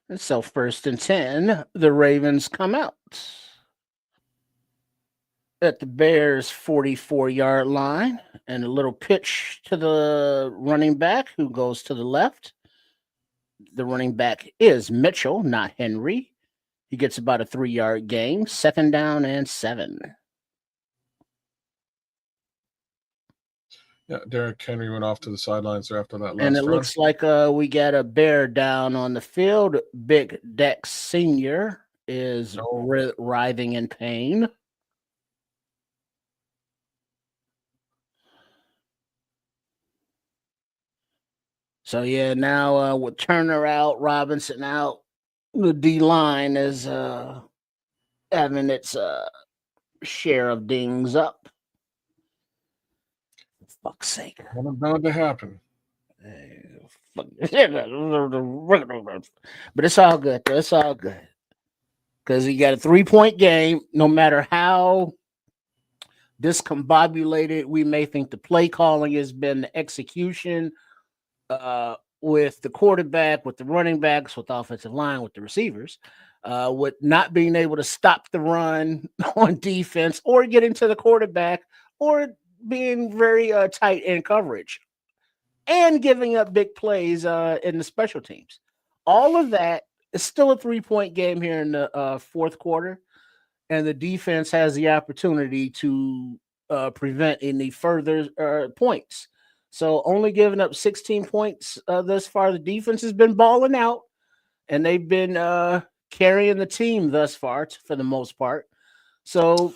And so 1st and 10, the Ravens come out at the Bears' 44-yard line, and a little pitch to the running back who goes to the left. The running back is Mitchell, not Henry. He gets about a 3-yard gain. 2nd down and 7. Yeah, Derrick Henry went off to the sidelines there after that last And it run. looks like we got a Bear down on the field. Big Dex Sr. is writhing in pain. So, yeah, now with Turner out, Robinson out, the D-line is having its share of dings up. For fuck's sake. What about to happen? But it's all good. It's all good. Because you got a 3-point game. No matter how discombobulated we may think the play calling has been, the execution with the quarterback, with the running backs, with the offensive line, with the receivers, with not being able to stop the run on defense or getting to the quarterback or being very tight in coverage and giving up big plays in the special teams. All of that is still a 3-point game here in the 4th quarter, and the defense has the opportunity to prevent any further points. So only giving up 16 points thus far. The defense has been balling out, and they've been carrying the team thus far for the most part. So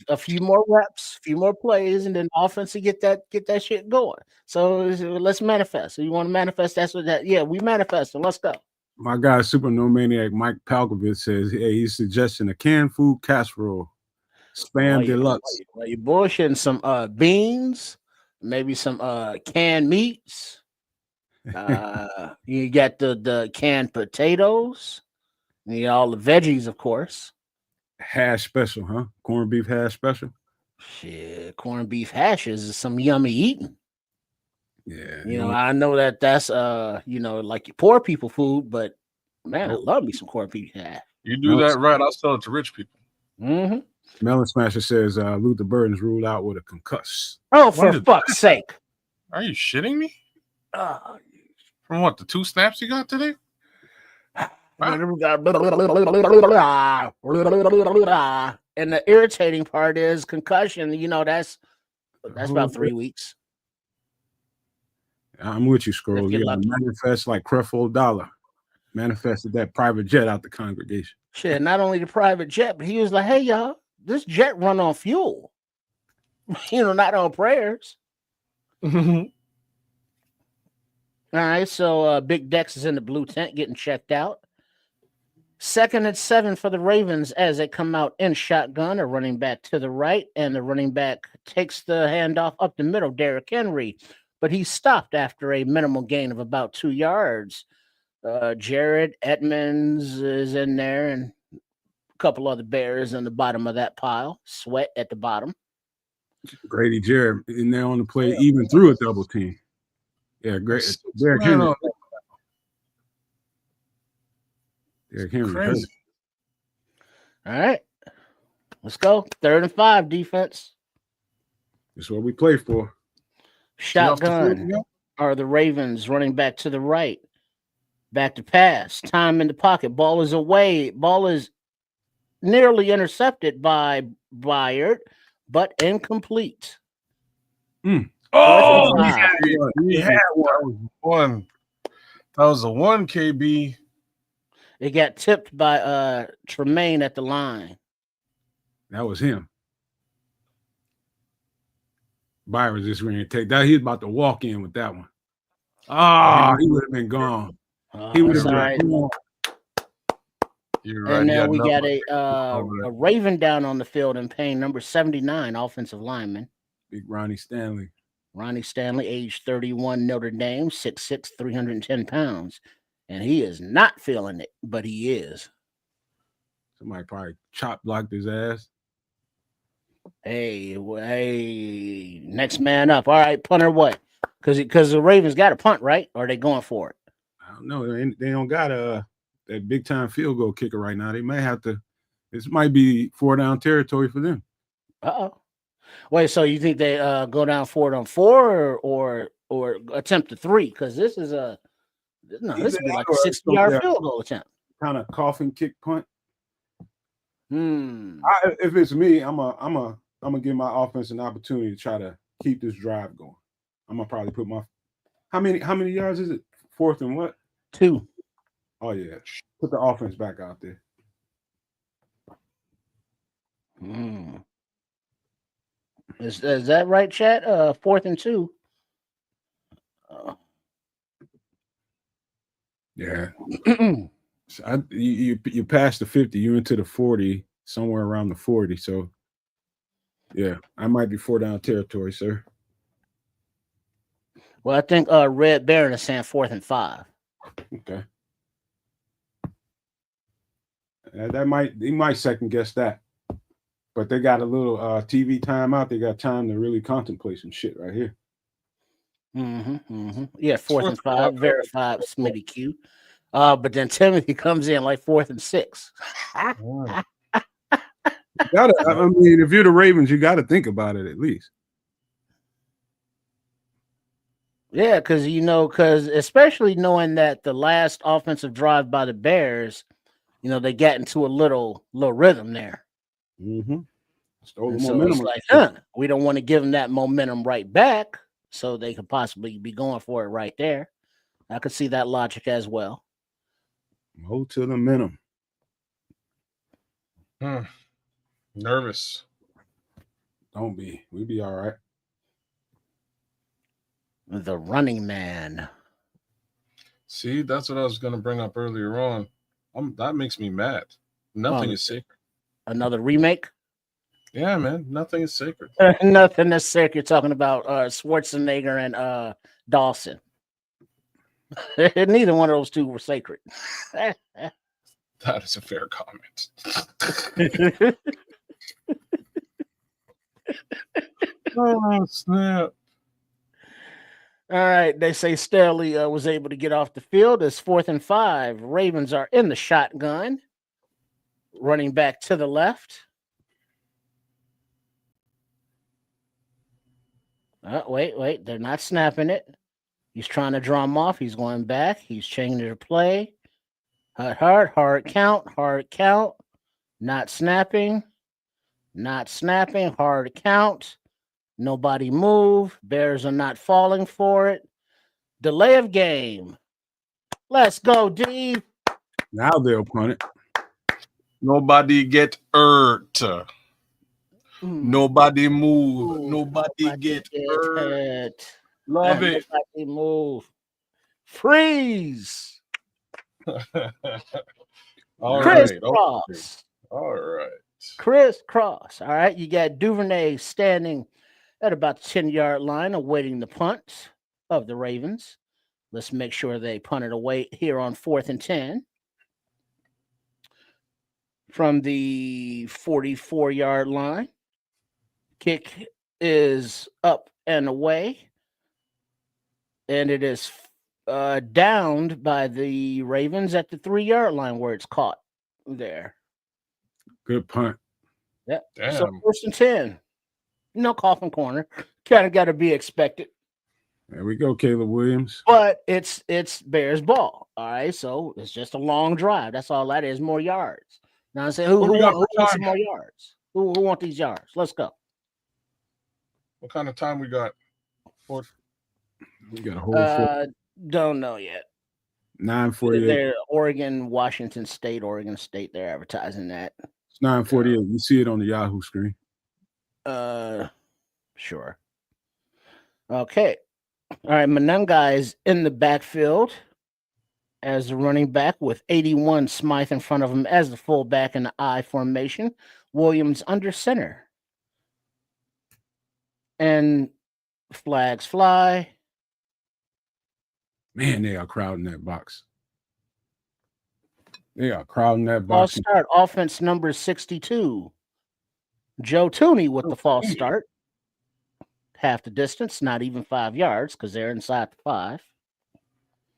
a few more reps, a few more plays, and then offense to get that shit going. So let's manifest. So you want to manifest? That's what that. Yeah, we manifest. And let's go. My guy, Super No Maniac Mike Palkovich says, hey, he's suggesting a canned food casserole, spam deluxe. While you're bullshitting, some beans, maybe some canned meats. You got the canned potatoes. You got all the veggies, of course. Hash special, huh? Corned beef hash special. Shit, corned beef hashes is some yummy eating. Yeah, I know that's like your poor people food, but man, I love me some corned beef hash. You do that right, I'll sell it to rich people. Mm-hmm. Melon Smasher says Luther Burden's ruled out with a concuss. Oh, for fuck's sake! Are you shitting me? From what, the 2 snaps you got today? And the irritating part is concussion. That's about 3 weeks. I'm with you, Scrolls. You gotta manifest like Creflo Dollar. Manifested that private jet out the congregation. Shit, not only the private jet, but he was like, hey, y'all, this jet run on fuel. Not on prayers. All right, so Big Dex is in the blue tent getting checked out. 2nd and 7 for the Ravens as they come out in shotgun, a running back to the right, and the running back takes the handoff up the middle, Derrick Henry, but he's stopped after a minimal gain of about 2 yards. Jared Edmonds is in there, and a couple other Bears in the bottom of that pile. Sweat at the bottom. Grady Jarrett in there on the play, even through a double team. Yeah, great. Derrick Henry. Derrick Henry. Crazy. All right. Let's go. 3rd and 5 defense. That's what we play for. Shotgun are the Ravens running back to the right. Back to pass. Time in the pocket. Ball is away. Ball is nearly intercepted by Byard, but incomplete. Oh, yeah, one. That was a 1 KB. It got tipped by Tremaine at the line. That was him. Byron just going to take that. He's about to walk in with that one. Oh, he would have been gone. He would have been gone. You're right. And now we got a Raven down on the field in pain, number 79, offensive lineman. Big Ronnie Stanley. Ronnie Stanley, age 31, Notre Dame, 6'6", 310 pounds. And he is not feeling it, but he is. Somebody probably chop blocked his ass. Hey, next man up. All right, punter what? Because the Ravens got a punt, right? Or are they going for it? I don't know. They don't got that big time field goal kicker right now. They may have to. This might be 4-down territory for them. Uh-oh. Wait, so you think they go down 4-on-4 or attempt a 3? Because this is this would be like a 60-yard field goal attempt. Kind of coffin kick punt. Hmm. If it's me, I'm gonna give my offense an opportunity to try to keep this drive going. I'm gonna probably put my how many yards is it? 4th and what? 2. Oh yeah, put the offense back out there. Hmm. Is that right, chat? 4th and 2. Yeah. So you passed the 50, you're into the 40, somewhere around the 40. So yeah, I might be 4-down territory, sir. Well, I think Red Baron is saying 4th and 5. Okay. He might second guess that. But they got a little TV timeout. They got time to really contemplate some shit right here. Yeah, 4th and 5, verified Smitty Q. But then Timothy comes in like 4th and 6. I mean, if you're the Ravens, you got to think about it at least. Yeah, because especially knowing that the last offensive drive by the Bears, they got into a little rhythm there. Stole the so momentum. It's like, we don't want to give them that momentum right back, so they could possibly be going for it right there. I could see that logic as well. Go to the minimum. Nervous. Don't be. We'll be all right. The running man. See, that's what I was going to bring up earlier on. That makes me mad. Nothing is sacred. Another remake? Yeah, man. Nothing is sacred. Nothing is sacred. You're talking about Schwarzenegger and Dawson. Neither one of those two were sacred. That is a fair comment. Oh, snap. All right. They say Staley was able to get off the field. It's 4th and 5. Ravens are in the shotgun. Running back to the left. Wait. They're not snapping it. He's trying to draw him off. He's going back. He's changing the play. Hard count. Not snapping. Hard count. Nobody move. Bears are not falling for it. Delay of game. Let's go, D. Now they'll punt it. Nobody get hurt. Nobody move. Nobody get hurt. Love it. Nobody move. Freeze. Crisscross. All right. Crisscross. All right. You got Duvernay standing at about the 10-yard line awaiting the punt of the Ravens. Let's make sure they punt it away here on 4th and 10. From the 44-yard line. Kick is up and away. And it is downed by the Ravens at the 3-yard line where it's caught there. Good punt. Yep. Damn. So 1st and 10. No coffin corner. Kind of got to be expected. There we go, Caleb Williams. But it's Bears ball. All right. So it's just a long drive. That's all that is. More yards. Now I'm saying who wants some more yards? Who want these yards? Let's go. What kind of time we got? We got a whole don't know yet. 9:48. They're Oregon State. They're advertising that. It's 9:48. You see it on the Yahoo screen. Sure. Okay. All right. Manunga is in the backfield as the running back with 81 Smythe in front of him as the fullback in the I formation. Williams under center. And flags fly. Man, they are crowding that box. They are crowding that Ball box. start. Offense number 62. Joe Tooney with the false start. Half the distance, not even 5 yards because they're inside the 5.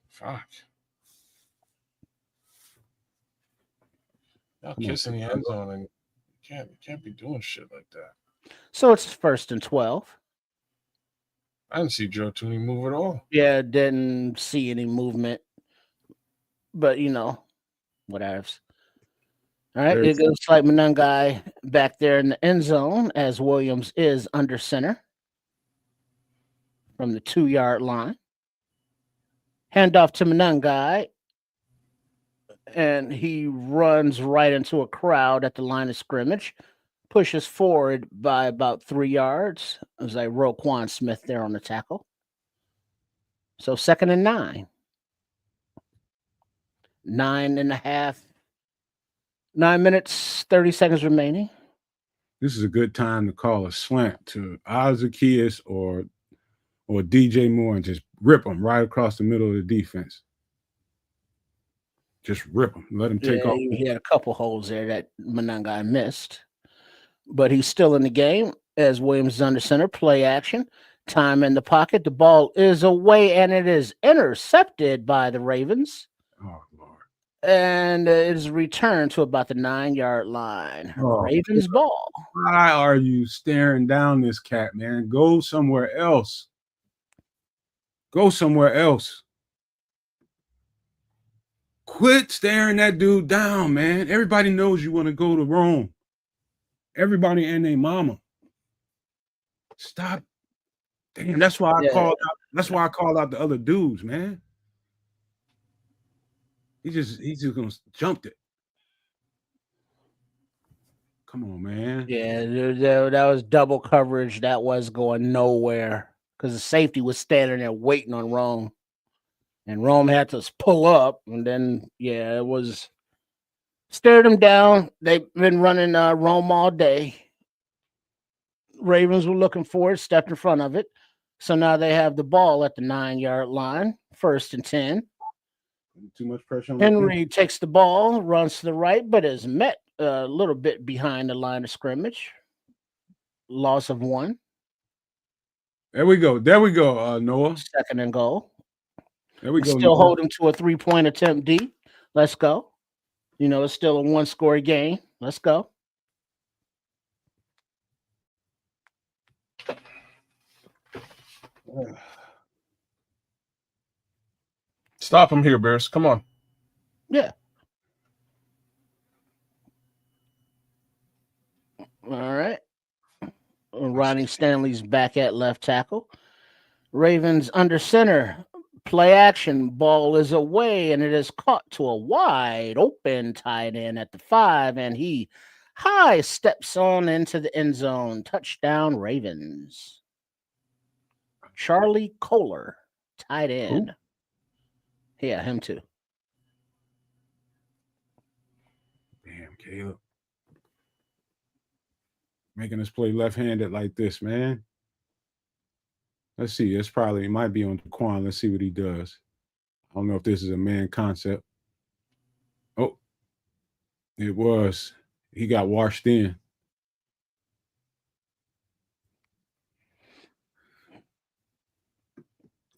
Fuck. Y'all kissing the end zone and you can't be doing shit like that. So it's 1st and 12. I didn't see Joe Tooney move at all. Yeah, didn't see any movement. But, whatever. All right, it goes like Monangai back there in the end zone as Williams is under center from the 2-yard line. Handoff to Monangai, and he runs right into a crowd at the line of scrimmage, pushes forward by about 3 yards. It was like Roquan Smith there on the tackle. So 2nd and 9. 9 minutes, 30 seconds remaining. This is a good time to call a slant to Zacchaeus or DJ Moore and just rip them right across the middle of the defense. Just rip them. Let him take off. He had a couple holes there that Monangai missed. But he's still in the game as Williams is under center. Play action. Time in the pocket. The ball is away, and it is intercepted by the Ravens. Oh, Lord. And it is returned to about the 9-yard line. Ravens ball. Why are you staring down this cat, man? Go somewhere else. Go somewhere else. Quit staring that dude down, man. Everybody knows you want to go to Rome. Everybody and their mama. Stop. Damn, that's why I called out. That's why I called out the other dudes, man. He's just gonna jump it. Come on, man. Yeah, that was double coverage. That was going nowhere because the safety was standing there waiting on Rome. And Rome had to pull up, and then, it was stared him down. They've been running Rome all day. Ravens were looking for it, stepped in front of it. So now they have the ball at the 9-yard line, 1st and 10. Too much pressure on Henry takes the ball, runs to the right, but is met a little bit behind the line of scrimmage. Loss of 1. There we go, Noah. 2nd and goal. There we go. Still holding to a 3-point attempt, D. Let's go. It's still a 1-score game. Let's go. Stop him here, Bears. Come on. Yeah. All right. Ronnie Stanley's back at left tackle. Ravens under center. Play action. Ball is away, and it is caught to a wide open tight end at the 5, and he high steps on into the end zone. Touchdown, Ravens. Charlie Kohler, tight end. Ooh. Yeah, him too. Damn, Caleb. Making us play left-handed like this, man. Let's see. It might be on Daquan. Let's see what he does. I don't know if this is a man concept. Oh, it was. He got washed in.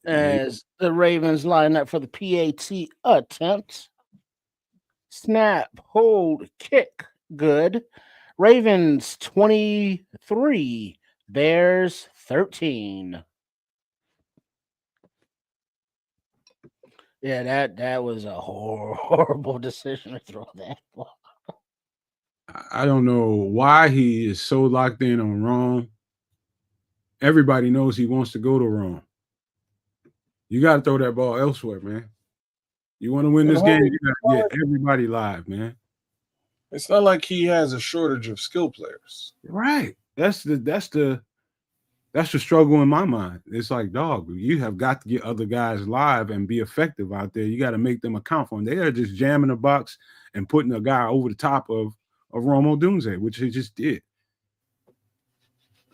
As the Ravens line up for the PAT attempt. Snap, hold, kick. Good. Ravens 23, Bears 13. Yeah, that was a horrible decision to throw that ball. I don't know why he is so locked in on Rome. Everybody knows he wants to go to Rome. You got to throw that ball elsewhere, man. You want to win this game, you got to get everybody live, man. It's not like he has a shortage of skill players. Right. That's the struggle in my mind. It's like, dog, you have got to get other guys live and be effective out there. You got to make them account for them. They are just jamming the box and putting a guy over the top of Romo Dunze, which he just did.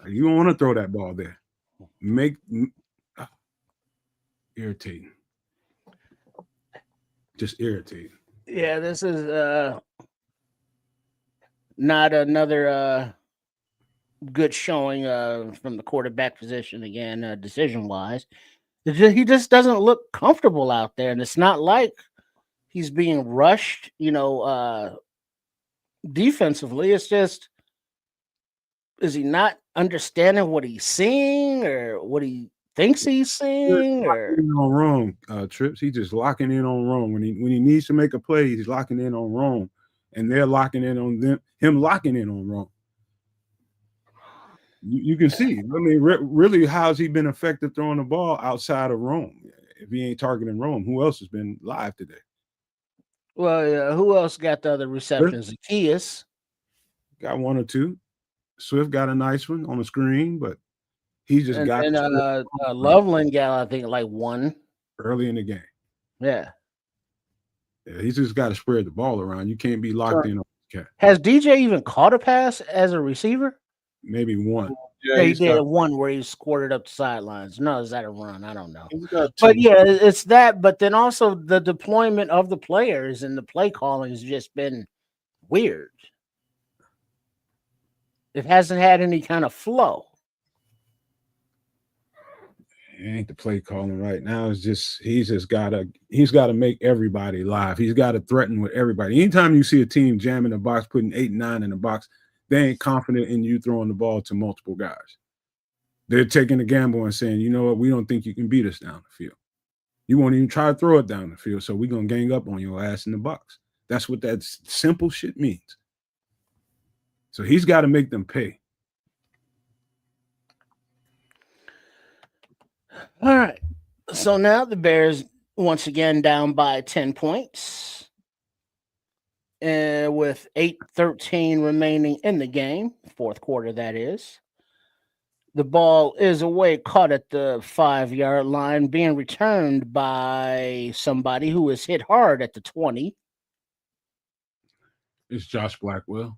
You don't want to throw that ball there. Irritating. Just irritating. Yeah, this is not another good showing from the quarterback position again, decision wise. He just doesn't look comfortable out there, and it's not like he's being rushed, defensively. It's just, is he not understanding what he's seeing or what he thinks he's seeing? Or In on wrong, Trips. He's just locking in on wrong. When he needs to make a play, he's locking in on wrong, and they're locking in on him locking in on wrong. You can see. I mean, really, how's he been effective throwing the ball outside of Rome? If he ain't targeting Rome, who else has been live today? well, who else got the other receptions? Zacchaeus Got one or two. Swift got a nice one on the screen, but he just and got then Loveland got, I think, like one early in the game. Yeah. Yeah, he's just got to spread the ball around. You can't be locked in on the cat. Has DJ even caught a pass as a receiver? Maybe one. Yeah, he did one where he squirted up the sidelines. No, is that a run? I don't know. But yeah, it's that. But then also the deployment of the players and the play calling has just been weird. It hasn't had any kind of flow. It ain't the play calling right now. It's just he's got to make everybody live. He's got to threaten with everybody. Anytime you see a team jamming the box, putting 8 and 9 in the box, they ain't confident in you throwing the ball to multiple guys. They're taking a gamble and saying, you know what, we don't think you can beat us down the field. You won't even try to throw it down the field, so we're gonna gang up on your ass in the box. That's what that simple shit means. So he's got to make them pay. All right. So now the Bears once again down by 10 points. With 8:13 remaining in the game, fourth quarter, that is. The ball is away, caught at the 5-yard line, being returned by somebody who is hit hard at the 20. It's Josh Blackwell.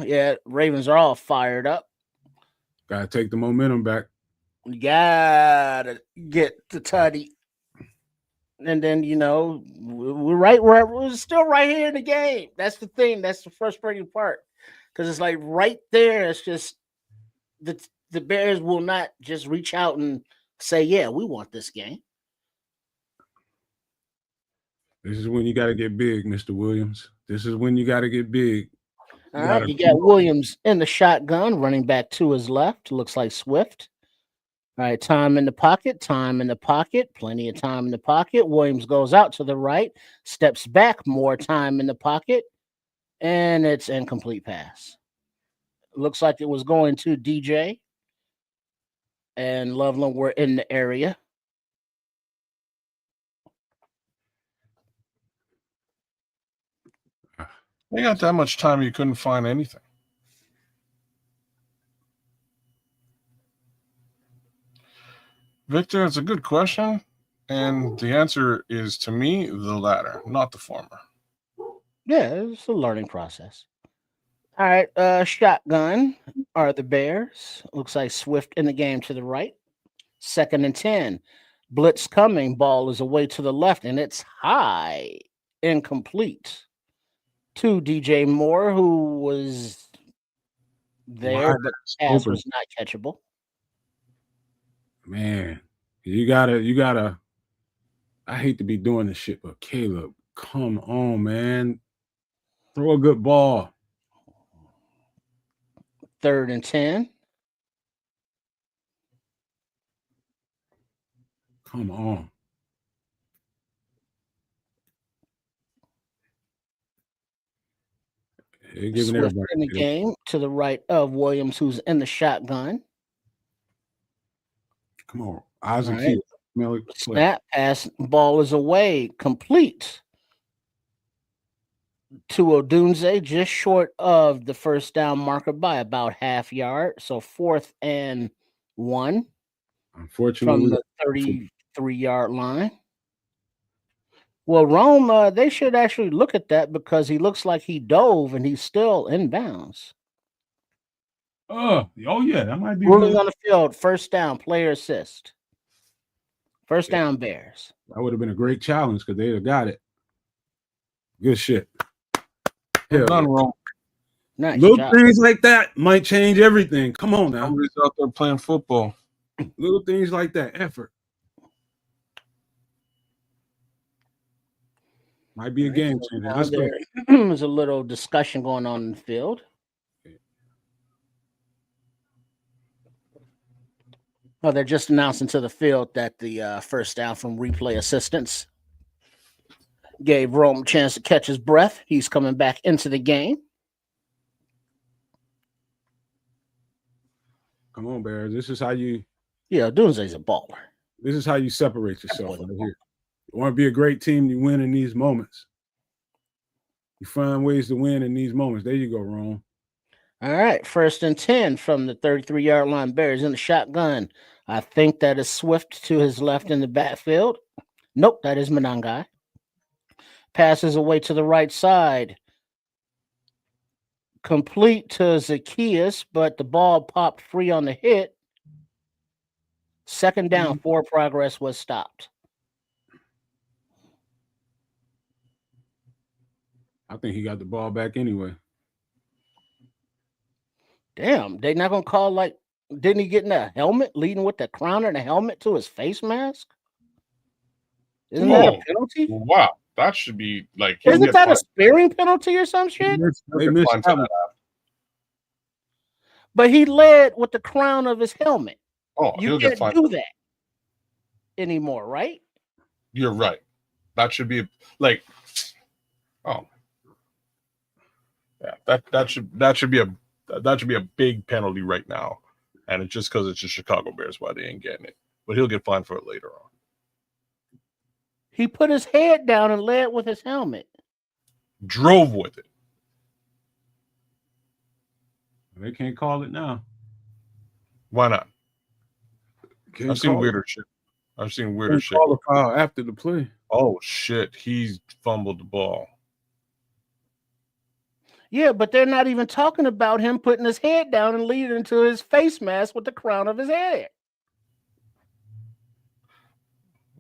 Yeah. Ravens are all fired up. Got to take the momentum back. You gotta get the tutty. And then, we're still right here in the game. That's the thing. That's the frustrating part. Because it's like right there, it's just the Bears will not just reach out and say, yeah, we want this game. This is when you got to get big, Mr. Williams. This is when you got to get big. All right, you got Williams in the shotgun, running back to his left. Looks like Swift. All right, time in the pocket, plenty of time in the pocket. Williams goes out to the right, steps back, more time in the pocket, and it's incomplete pass. Looks like it was going to DJ, and Loveland were in the area. They got that much time you couldn't find anything. Victor, it's a good question. And the answer is, to me, the latter, not the former. Yeah, it's a learning process. All right, shotgun are the Bears. Looks like Swift in the game to the right. 2nd and 10. Blitz coming. Ball is away to the left, and it's high. Incomplete. To DJ Moore, who was there, but the pass was not catchable. Man, you gotta. I hate to be doing this shit, but Caleb, come on, man. Throw a good ball. 3rd and 10. Come on. Swift in the game to the right of Williams, who's in the shotgun. Come on, eyes and keys. Snap, pass, ball is away, complete to Odunze, just short of the first down marker by about half yard. So 4th and 1. Unfortunately, from the 33-yard line. Well, Rome, they should actually look at that because he looks like he dove and he's still in bounds. Oh yeah, that might be ruling on the field. First down, player assist. First down, Bears. That would have been a great challenge because they'd have got it. Good shit. Done wrong. Nice Little job. things like that might change everything. Come on now. Somebody's out there playing football. Little things like that. Effort. Might be a game changer. Let's go. There's a little discussion going on in the field. Oh, they're just announcing to the field that the first down from replay assistance gave Rome a chance to catch his breath. He's coming back into the game. Come on, Bears. This is how you. Yeah, Dunze's a baller. This is how you separate yourself boy's a right here. You want to be a great team, you win in these moments. You find ways to win in these moments. There you go, Rome. All right, 1st and 10 from the 33-yard line. Bears in the shotgun. I think that is Swift to his left in the backfield. Nope, that is Manangai. Passes away to the right side. Complete to Zacchaeus, but the ball popped free on the hit. 2nd down, forward progress was stopped. I think he got the ball back anyway. Damn, they not gonna call didn't he get in a helmet leading with the crown and a helmet to his face mask? Isn't that a penalty? Wow, that should be like. Isn't that a sparing penalty or some shit? They missed that. But he led with the crown of his helmet. Oh, you can't do that anymore, right? You're right. That should be like. Oh, yeah. That should be a big penalty right now, and it's just because it's the Chicago Bears why they ain't getting it. But he'll get fined for it later on. He put his head down and led with his helmet. Drove with it. They can't call it now. Why not? Can't I've seen call weirder it. shit. I've seen weirder shit. Call the foul after the play. Oh shit! He fumbled the ball. Yeah, but they're not even talking about him putting his head down and leading into his face mask with the crown of his head.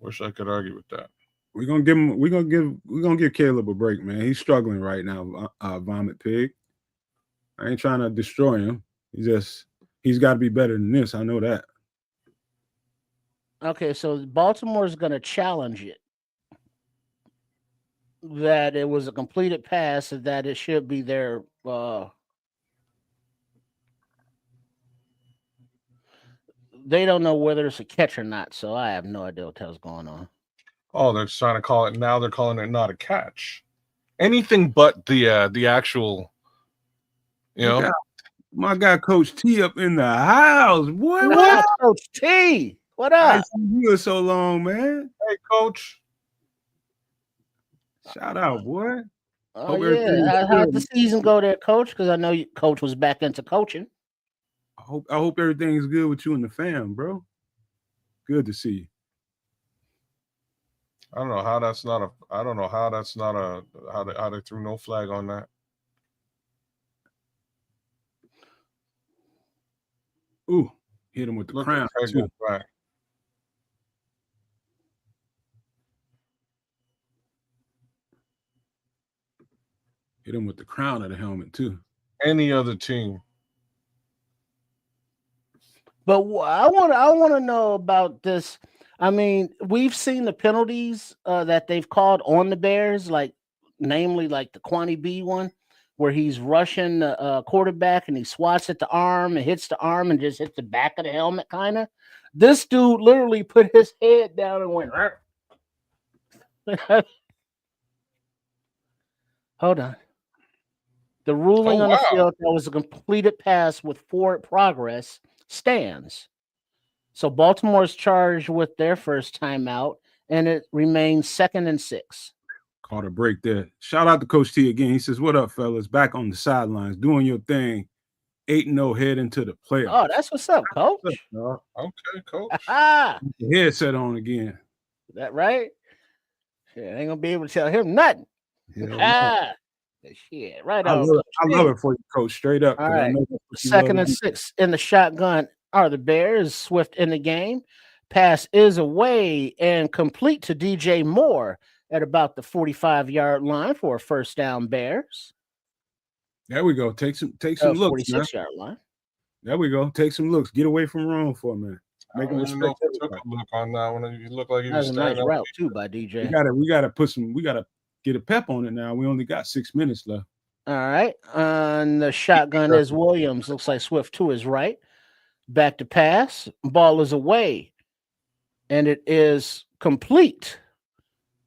Wish I could argue with that. We're gonna give Caleb a break, man. He's struggling right now, Vomit Pig. I ain't trying to destroy him. He's got to be better than this. I know that. Okay, so Baltimore is going to challenge it. That it was a completed pass, and that it should be their they don't know whether it's a catch or not, so I have no idea what the hell's going on. Oh, they're trying to call it now. They're calling it not a catch. Anything but the actual, My guy, Coach T, up in the house. Boy, what up, Coach T? What up? I seen you so long, man. Hey, Coach. Shout out, boy. Oh yeah, how'd the season go there, Coach? Because I know Coach was back into coaching. I hope everything's good with you and the fam, bro. Good to see you. I don't know how that's not a. How they threw no flag on that. Ooh, hit him with the crown too. Right. Hit him with the crown of the helmet too. Any other team. But I want to know about this. I mean, we've seen the penalties that they've called on the Bears, like namely like the Kwani B one, where he's rushing the quarterback and he swats at the arm and hits the arm and just hits the back of the helmet, kind of. This dude literally put his head down and went. Hold on. The ruling on the field that was a completed pass with forward progress stands. So Baltimore is charged with their first timeout, and it remains 2nd and 6. Caught a break there. Shout out to Coach T again. He says, "What up, fellas? Back on the sidelines, doing your thing. 8-0 head into the playoffs." Oh, that's what's up, Coach. Okay, Coach. Headset on again. That right? Shit, I ain't gonna be able to tell him nothing. Shit, right on. I love it for you, Coach. Straight up. All right. 2nd and 6 in the shotgun are the Bears. Swift in the game. Pass is away and complete to DJ Moore at about the 45-yard line for a first down, Bears. There we go. Take some looks, man. 46-yard line. There we go. Take some looks. Get away from Rome for a minute. Make I him don't even know respect if he took everybody. a look on that one. You look like he That was was a nice standing up. route too by DJ. We gotta get a pep on it now. We only got 6 minutes left. All right. On the shotgun is Williams. Looks like Swift to his right. Back to pass. Ball is away. And it is complete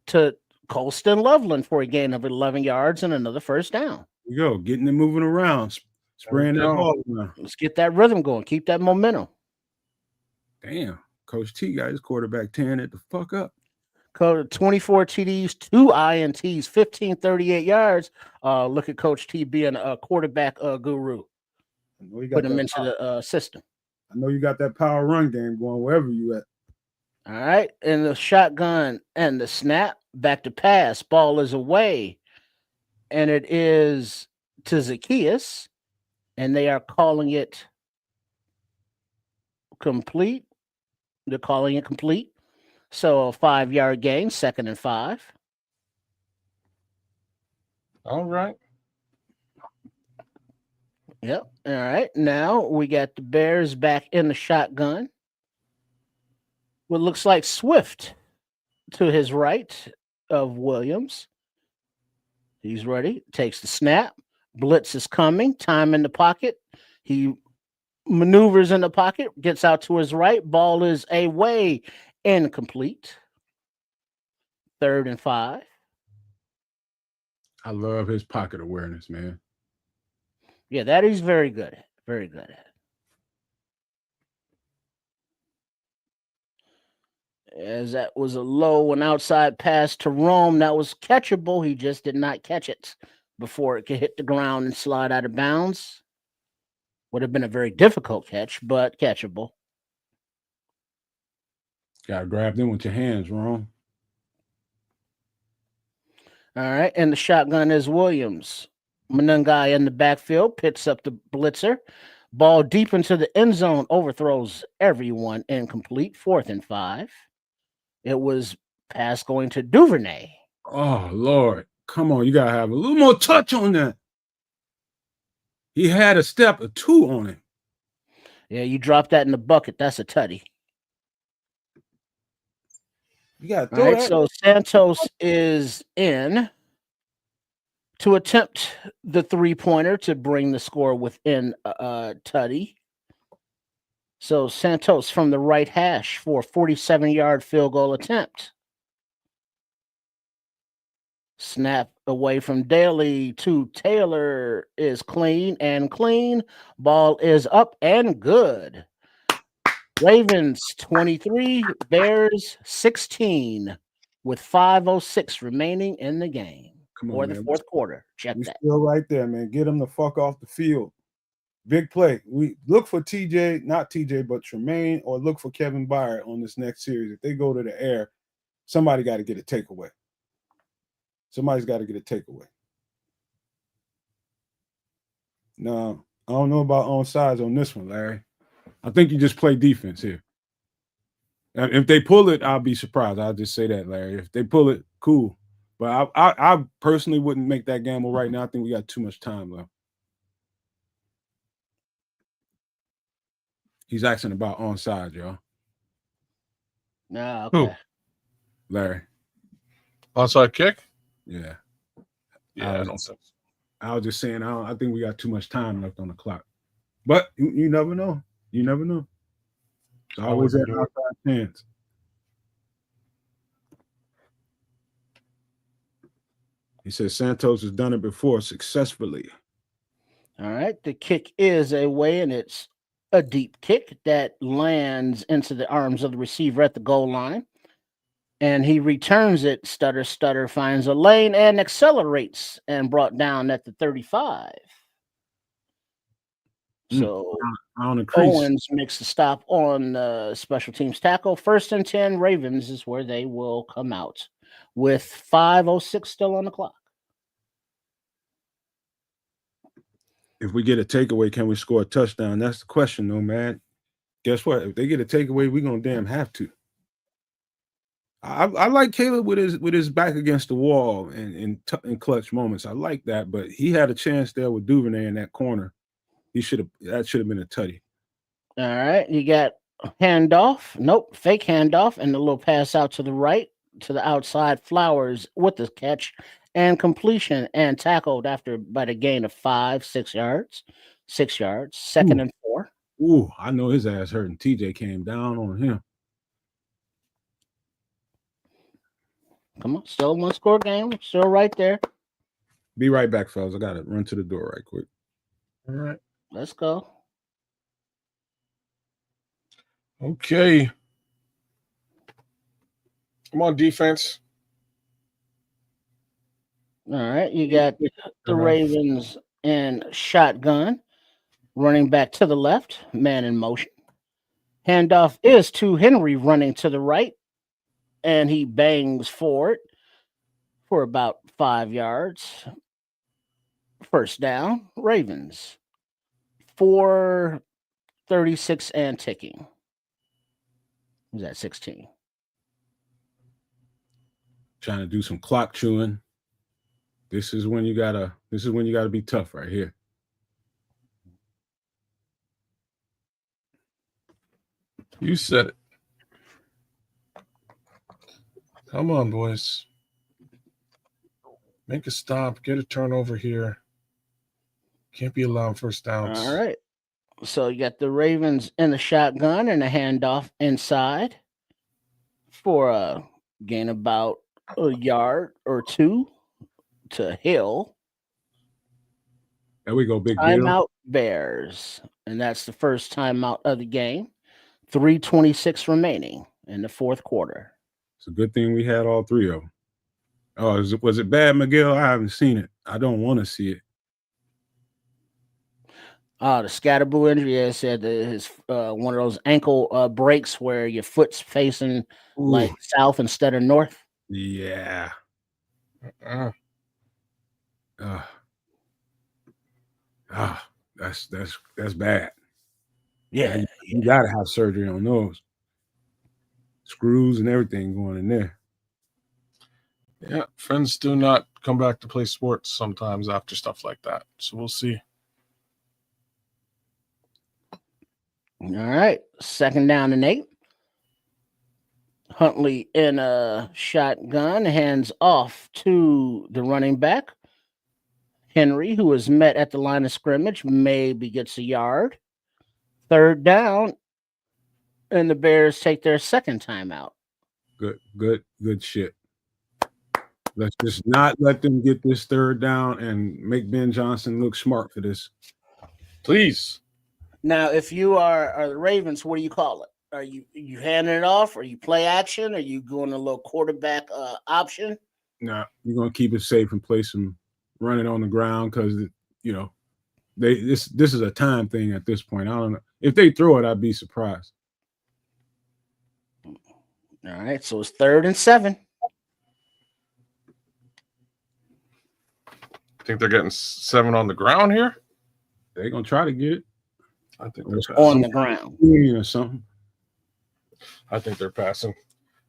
to Colston Loveland for a gain of 11 yards and another first down. Here we go. Getting it moving around. Spraying that ball around. Let's get that rhythm going. Keep that momentum. Damn. Coach T got his quarterback tearing it the fuck up. 24 TDs, 2 INTs, 1538 yards. Look at Coach T being a quarterback guru. Put him into the system. I know you got that power run game going wherever you at. All right. And the shotgun and the snap. Back to pass. Ball is away. And it is to Zacchaeus. And they are calling it complete. They're calling it complete. So a 5-yard gain, 2nd and 5. All right. Yep. All right. Now we got the Bears back in the shotgun. What looks like Swift to his right of Williams. He's ready. Takes the snap. Blitz is coming. Time in the pocket. He maneuvers in the pocket. Gets out to his right. Ball is away. Incomplete. 3rd and 5. I love his pocket awareness, man. Yeah, that he's very good at. Very good at. As that was a low and outside pass to Rome. That was catchable. He just did not catch it before it could hit the ground and slide out of bounds. Would have been a very difficult catch, but catchable. Gotta grab them with your hands, Ron. All right, and the shotgun is Williams. Manungai in the backfield picks up the blitzer. Ball deep into the end zone, overthrows everyone, incomplete. 4th and 5. It was pass going to Duvernay. Oh, Lord. Come on, you gotta have a little more touch on that. He had a step or 2 on him. Yeah, you drop that in the bucket. That's a tutty. You got to throw that. So Santos is in to attempt the 3-pointer to bring the score within tutty. So Santos from the right hash for a 47-yard field goal attempt. Snap away from Daly to Taylor is clean and clean. Ball is up and good. Ravens 23, Bears 16 with 5:06 remaining in the game. Come on, or man. the 4th quarter. Check We that. still right there, man. Get him the fuck off the field. Big play. We look for TJ, not TJ, but Tremaine, or look for Kevin Byard on this next series. If they go to the air, somebody got to get a takeaway. Somebody's got to get a takeaway. No, I don't know about onside on this one, Larry. I think you just play defense here. And if they pull it, I'll be surprised. I'll just say that, Larry. If they pull it, cool. But I personally wouldn't make that gamble right now. I think we got too much time left. He's asking about onside, y'all. No, okay. Who? Larry. Onside kick? Yeah. Yeah, I don't think so. I was just saying, I think we got too much time left on the clock. But you never know. You never know. It's always at outside chance. He says Santos has done it before successfully. All right. The kick is away, and it's a deep kick that lands into the arms of the receiver at the goal line. And he returns it. Stutter finds a lane and accelerates and brought down at the 35. So Owens makes the stop on special teams tackle. 1st and 10, Ravens is where they will come out with 5:06 still on the clock. If we get a takeaway, can we score a touchdown? That's the question, though, man. Guess what? If they get a takeaway, we're going to damn have to. I like Caleb with his back against the wall and in clutch moments. I like that, but he had a chance there with Duvernay in that corner. That should have been a tutty. All right, you got handoff. Nope, fake handoff, and a little pass out to the right to the outside. Flowers with the catch and completion and tackled after by the gain of 5, 6 yards. 6 yards. Second Ooh, and 4. ooh, I know his ass hurt, and TJ came down on him. Come on, still 1-score game. Still right there. Be right back, fellas. I gotta run to the door right quick. All right. Let's go. Okay. Come on, defense. All right, you got the Ravens in shotgun, running back to the left, man in motion. Handoff is to Henry running to the right, and he bangs forward for about 5 yards. First down, Ravens. 4:36 and ticking. Who's that? 16. Trying to do some clock chewing. This is when you gotta be tough right here. You said it. Come on, boys. Make a stop. Get a turnover here. Can't be allowing first downs. All right. So you got the Ravens in the shotgun and a handoff inside for a gain about a yard or two to Hill. There we go, big deal. Timeout Bears. And that's the first timeout of the game. 3:26 remaining in the fourth quarter. It's a good thing we had all three of them. Oh, was it bad, Miguel? I haven't seen it. I don't want to see it. The Scatterboo injury, I said his one of those ankle breaks where your foot's facing like south instead of north. Yeah. That's bad. Yeah, you gotta have surgery on those. Screws and everything going in there. Yeah, friends do not come back to play sports sometimes after stuff like that. So we'll see. All right, second down and 8. Huntley in a shotgun, hands off to the running back. Henry, who is met at the line of scrimmage, maybe gets a yard. Third down, and the Bears take their second timeout. Good shit. Let's just not let them get this third down and make Ben Johnson look smart for this. Please. Now, if you are the Ravens, what do you call it? Are you handing it off? Are you play action? Are you going a little quarterback option? Nah, you're gonna keep it safe and play some running on the ground because this is a time thing at this point. I don't know if they throw it. I'd be surprised. All right, so it's 3rd and 7. Think they're getting 7 on the ground here? They're gonna try to get it. I think they're on the ground or something. I think they're passing.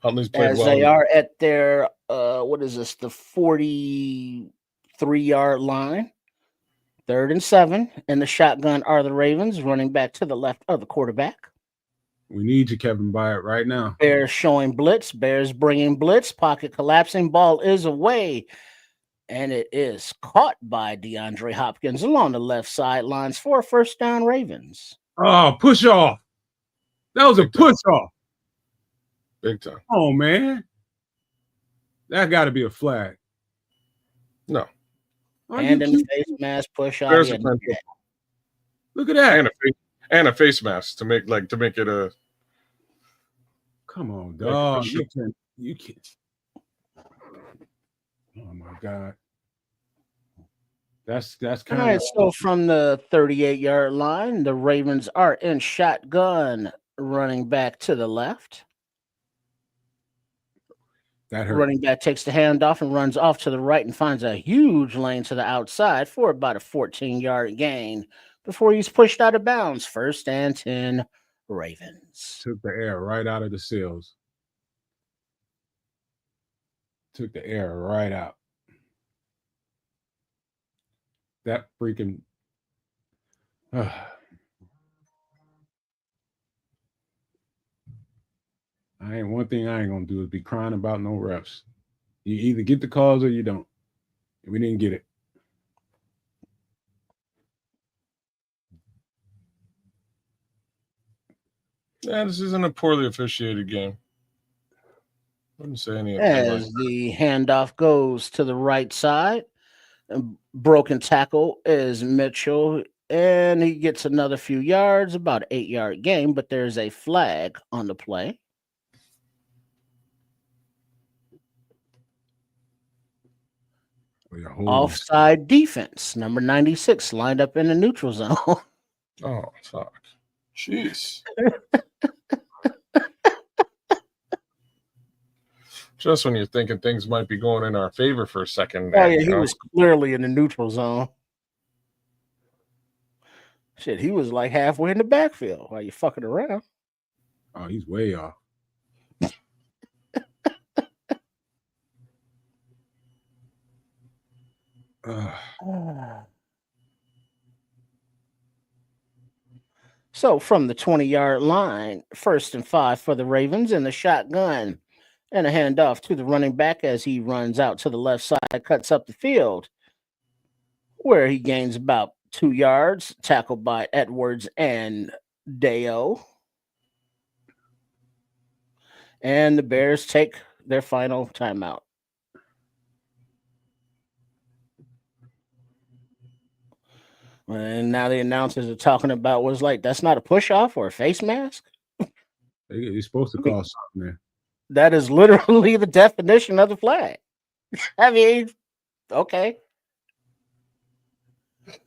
Huntley's played as well. they are at their what is this? The 43-yard line. 3rd and 7, and the shotgun are the Ravens, running back to the left of the quarterback. We need you, Kevin Byard, right now. Bears showing blitz. Bears bringing blitz. Pocket collapsing. Ball is away. And it is caught by DeAndre Hopkins along the left sidelines for a first down, Ravens. Oh, push off. That was a push off. Big time. Oh, man. That got to be a flag. No. And in the face mask push off. Look at that. And a face mask to make it a. Come on, dog. You can't. Oh my God. That's kind of. All right, so from the 38-yard line, the Ravens are in shotgun, running back to the left. That hurt. Running back takes the handoff and runs off to the right and finds a huge lane to the outside for about a 14-yard gain before he's pushed out of bounds. 1st and 10, Ravens. Took the air right out of the seals. Took the air right out. That freaking. One thing I ain't gonna do is be crying about no refs. You either get the calls or you don't. We didn't get it. Yeah, this isn't a poorly officiated game. Wouldn't say anything As like the handoff goes to the right side, a broken tackle is Mitchell, and he gets another few yards, about an 8-yard gain, but there's a flag on the play. Offside defense, number 96, lined up in the neutral zone. Oh, fuck. Jeez. Just when you're thinking things might be going in our favor for a second. Oh, yeah, he was clearly in the neutral zone. Shit, he was like halfway in the backfield while you fucking around. Oh, he's way off. So from the 20-yard line, 1st and 5 for the Ravens in the shotgun, and a handoff to the running back as he runs out to the left side, cuts up the field, where he gains about 2 yards, tackled by Edwards and Deo. And the Bears take their final timeout. And now the announcers are talking about what's like, that's not a push-off or a face mask? You're supposed to call something there. That is literally the definition of the flag. I mean, okay.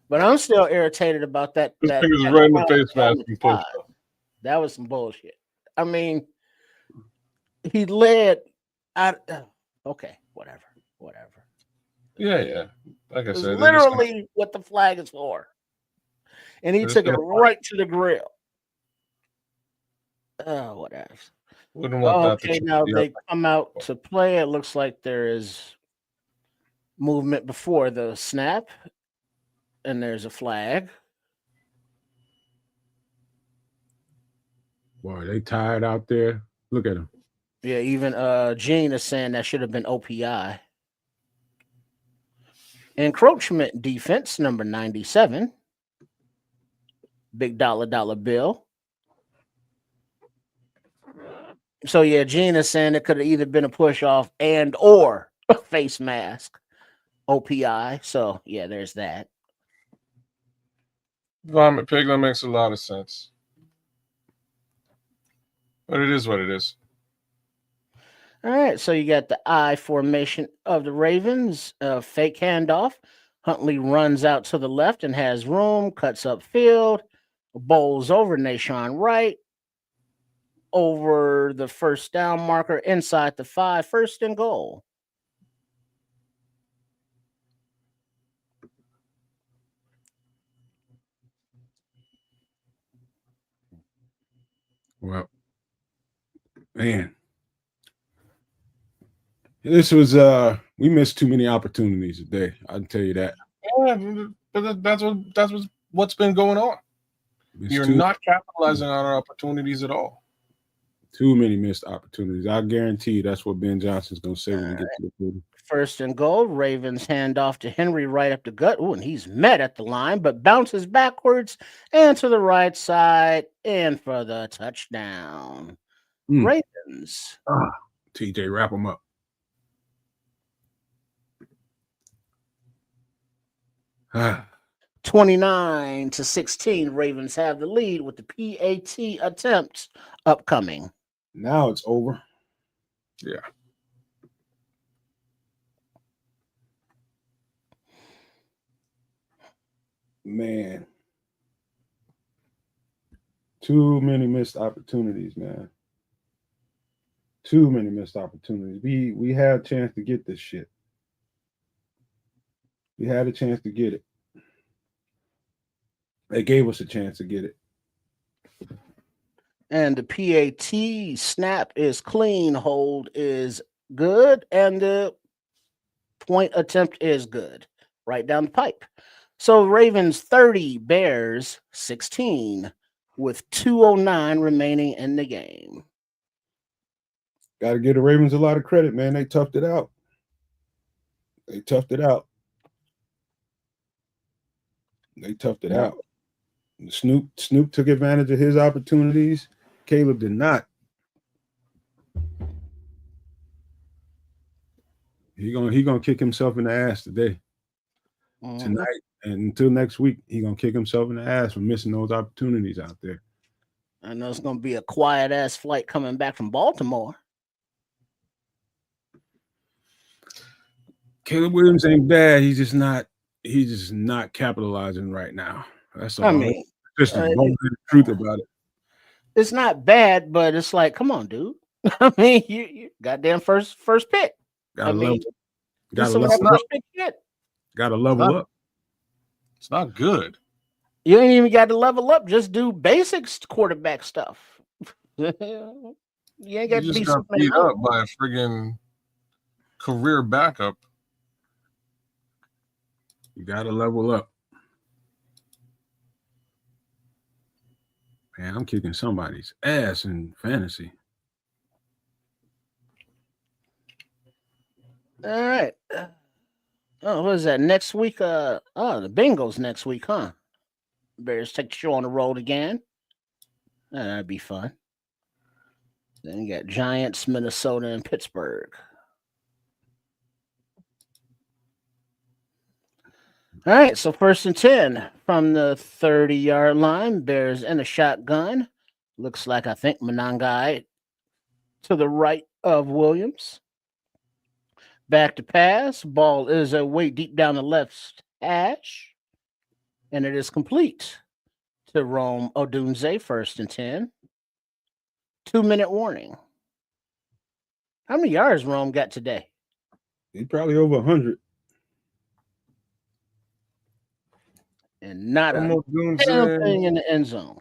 But I'm still irritated about that. He was right in the face mask and pushed. That was some bullshit. I mean, he led. Okay, whatever. Yeah. Like I said, literally what the flag is for, and he took it right to the grill. Oh, whatever. Wouldn't want that. Okay, now they come out to play. It looks like there is movement before the snap, and there's a flag. Boy, they tired out there. Look at them. Yeah, even Gene is saying that should have been OPI. Encroachment defense, number 97. Big dollar bill. So yeah, Gene is saying it could have either been a push off and or a face mask. OPI. So yeah, there's that. Vomit pig, that makes a lot of sense. But it is what it is. All right, so you got the I formation of the Ravens, fake handoff. Huntley runs out to the left and has room, cuts up field, bowls over Nashawn Wright, over the first down marker inside the 5, 1st and goal. Well, man. This was we missed too many opportunities today. I can tell you that. Yeah, but that's what's been going on. You're not capitalizing on our opportunities at all. Too many missed opportunities. I guarantee you that's what Ben Johnson's gonna say when we get to the field. 1st and goal. Ravens hand off to Henry right up the gut. Ooh, and he's met at the line, but bounces backwards and to the right side and for the touchdown. Ravens. TJ, wrap them up. 29-16, Ravens have the lead with the PAT attempts upcoming. Now it's over. Yeah. Man. Too many missed opportunities, man. Too many missed opportunities. We had a chance to get this shit. We had a chance to get it. They gave us a chance to get it. And the PAT snap is clean. Hold is good, and the point attempt is good. Right down the pipe. So Ravens 30, Bears 16, with 2:09 remaining in the game. Got to give the Ravens a lot of credit, man. They toughed it out. They toughed it out. They toughed it out. Snoop took advantage of his opportunities. Caleb did not. He gonna kick himself in the ass today, tonight, and until next week. He gonna kick himself in the ass for missing those opportunities out there. I know it's gonna be a quiet ass flight coming back from Baltimore. Caleb Williams ain't bad. He's just not capitalizing right now. That's all. I mean, just the truth about it. It's not bad, but it's like, come on, dude. I mean, you goddamn first pick. Gotta level up. It's not good. You ain't even got to level up. Just do basics quarterback stuff. You ain't got to be got beat up by a friggin' career backup. You gotta level up. Man, I'm kicking somebody's ass in fantasy. All right. Oh, what is that? Next week? The Bengals next week, huh? Bears take the show on the road again. That'd be fun. Then you got Giants, Minnesota, and Pittsburgh. All right, so 1st and 10 from the 30-yard line. Bears in a shotgun. Looks like, I think, Monangai to the right of Williams. Back to pass. Ball is way deep down the left hash. And it is complete to Rome Odunze, 1st and 10. 2-minute warning. How many yards Rome got today? He probably over 100. And not a damn thing in the end zone.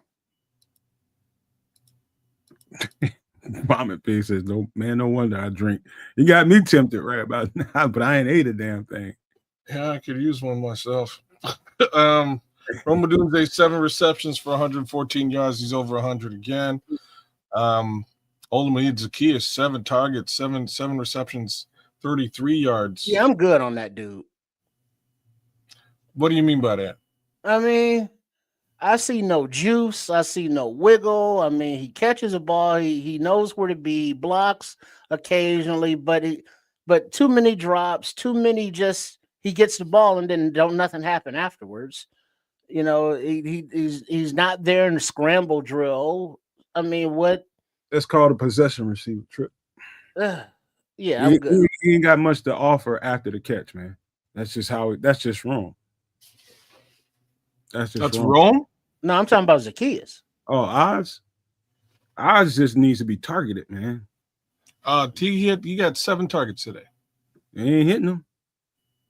Vomit Pig says, "No man, no wonder I drink." You got me tempted right about now, but I ain't ate a damn thing. Yeah, I could use one myself. Rome Odunze 7 receptions for 114 yards. He's over 100 again. Olamide Zacchaeus 7 targets, 7 receptions, 33 yards. Yeah, I'm good on that dude. What do you mean by that? I mean, I see no juice. I see no wiggle. I mean, he catches a ball. He knows where to be. Blocks occasionally, but too many drops. Too many just he gets the ball and then nothing happen afterwards. You know, he's not there in the scramble drill. I mean, what? That's called a possession receiver trip. Yeah, I'm good. He ain't got much to offer after the catch, man. That's just wrong. That's wrong. No, I'm talking about Zacchaeus. Oh, Oz just needs to be targeted, man. He got 7 targets today. He ain't hitting them.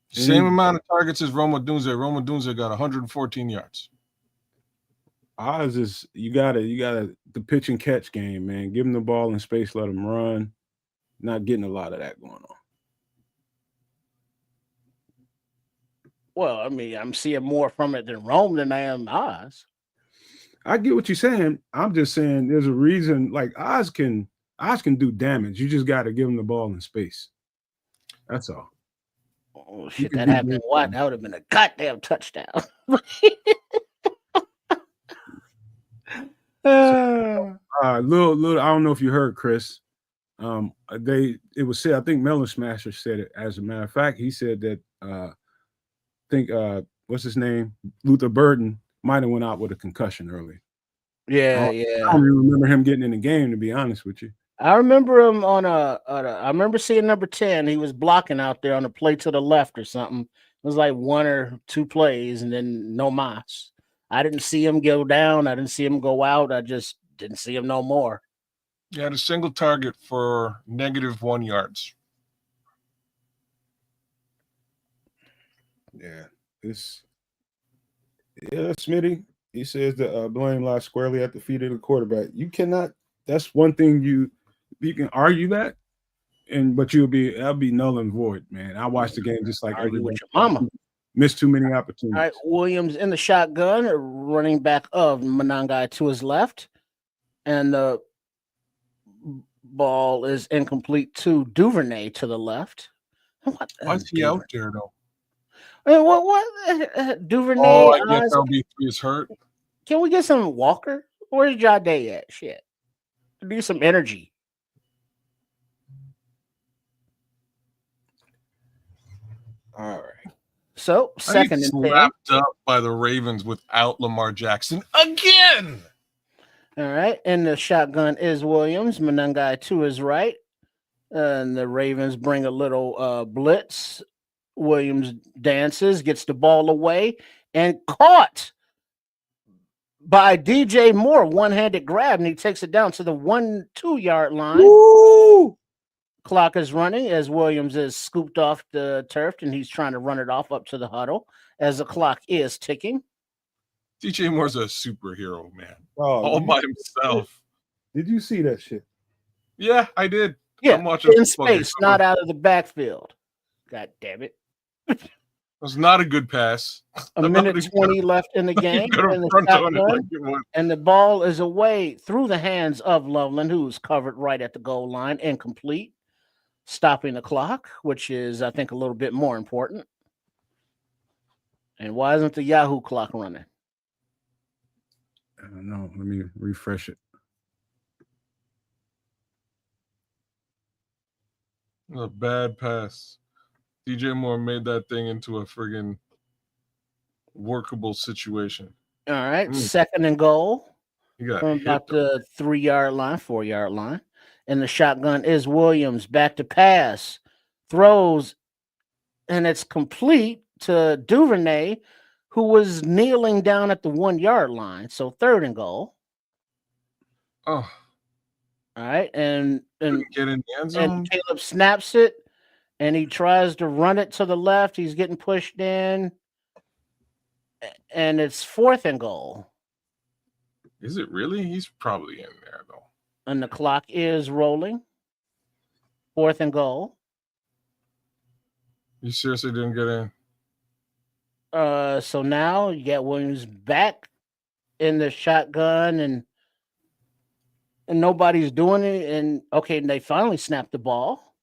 Same amount of targets as Rome Odunze. Rome Odunze got 114 yards. Oz is you gotta the pitch and catch game, man. Give him the ball in space, let him run. Not getting a lot of that going on. Well, I mean, I'm seeing more from it than Rome than I am Oz. I get what you're saying. I'm just saying there's a reason. Like Oz can do damage. You just got to give him the ball in space. That's all. Oh shit! That happened. What? That would have been a goddamn touchdown. Little. I don't know if you heard, Chris. It was said. I think Melon Smasher said it. As a matter of fact, he said that. What's his name? Luther Burden might have went out with a concussion early. Yeah. I don't even remember him getting in the game, to be honest with you. I remember him I remember seeing number 10. He was blocking out there on a play to the left or something. It was like 1 or 2 plays and then no mas. I didn't see him go down. I didn't see him go out. I just didn't see him no more. He had a single target for -1 yards. Yeah, Smitty. He says the blame lies squarely at the feet of the quarterback. You cannot. That's one thing you can argue that, but that'll be null and void, man. I watched the game just like Argue with everyone. your mama. Missed too many All opportunities. right, Williams in the shotgun, running back of Manangai to his left, and the ball is incomplete to Duvernay to the left. Why is he out there though? What? Duvernay? Oh, I guess LB3 is hurt. Can we get some Walker? Where's Jade at? Shit, need some energy. All right. So second and 10. Wrapped up by the Ravens without Lamar Jackson again. All right, and the shotgun is Williams. Manangai to his right, and the Ravens bring a little blitz. Williams dances, gets the ball away, and caught by DJ Moore. One-handed grab, and he takes it down to the 1-2 yard line. Woo! Clock is running as Williams is scooped off the turf, and he's trying to run it off up to the huddle as the clock is ticking. DJ Moore's a superhero, man. Oh, All by himself. Did you see that shit? Yeah, I did. Yeah, I'm watching in space, not out of the backfield. God damn it. It was not a good pass. A minute 20 left in the game. And the ball is away through the hands of Loveland, who's covered right at the goal line, incomplete. Stopping the clock, which is, I think, a little bit more important. And why isn't the Yahoo clock running? I don't know. Let me refresh it. A bad pass. DJ Moore made that thing into a friggin' workable situation. All right, second and goal. From about the 3 yard line, 4 yard line. And the shotgun is Williams. Back to pass. Throws, and it's complete to Duvernay, who was kneeling down at the 1 yard line. So third and goal. Oh. All right. And get in the end zone. And Caleb snaps it, and he tries to run it to the left. He's getting pushed in. And it's fourth and goal. Is it really? He's probably in there, though. And the clock is rolling. Fourth and goal. You seriously didn't get in? So now you get Williams back in the shotgun, and nobody's doing it. And okay, and they finally snapped the ball.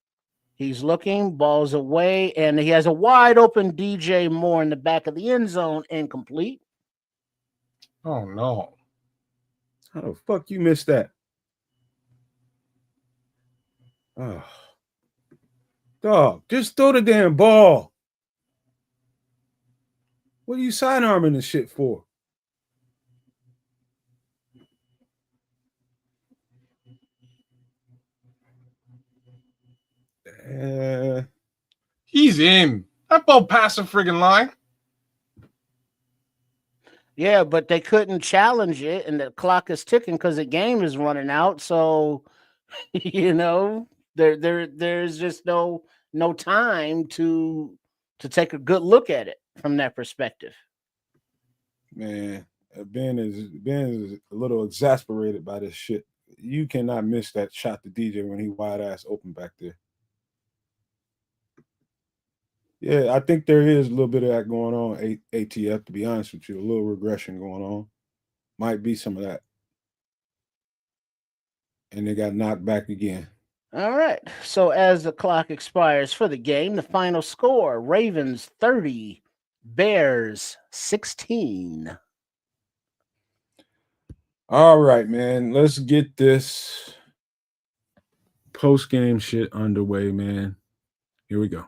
He's looking, ball's away, and he has a wide open DJ Moore in the back of the end zone, incomplete. Oh no. How the fuck you missed that? Oh. Dog, just throw the damn ball. What are you sidearming this shit for? He's in. That ball passed the friggin' line. Yeah, but they couldn't challenge it, and the clock is ticking because the game is running out. So, you know, there's just no time to take a good look at it from that perspective. Man, Ben is a little exasperated by this shit. You cannot miss that shot to DJ when he wide ass open back there. Yeah, I think there is a little bit of that going on, ATF, to be honest with you. A little regression going on. Might be some of that. And they got knocked back again. All right. So as the clock expires for the game, the final score, Ravens 30, Bears 16. All right, man. Let's get this post-game shit underway, man. Here we go.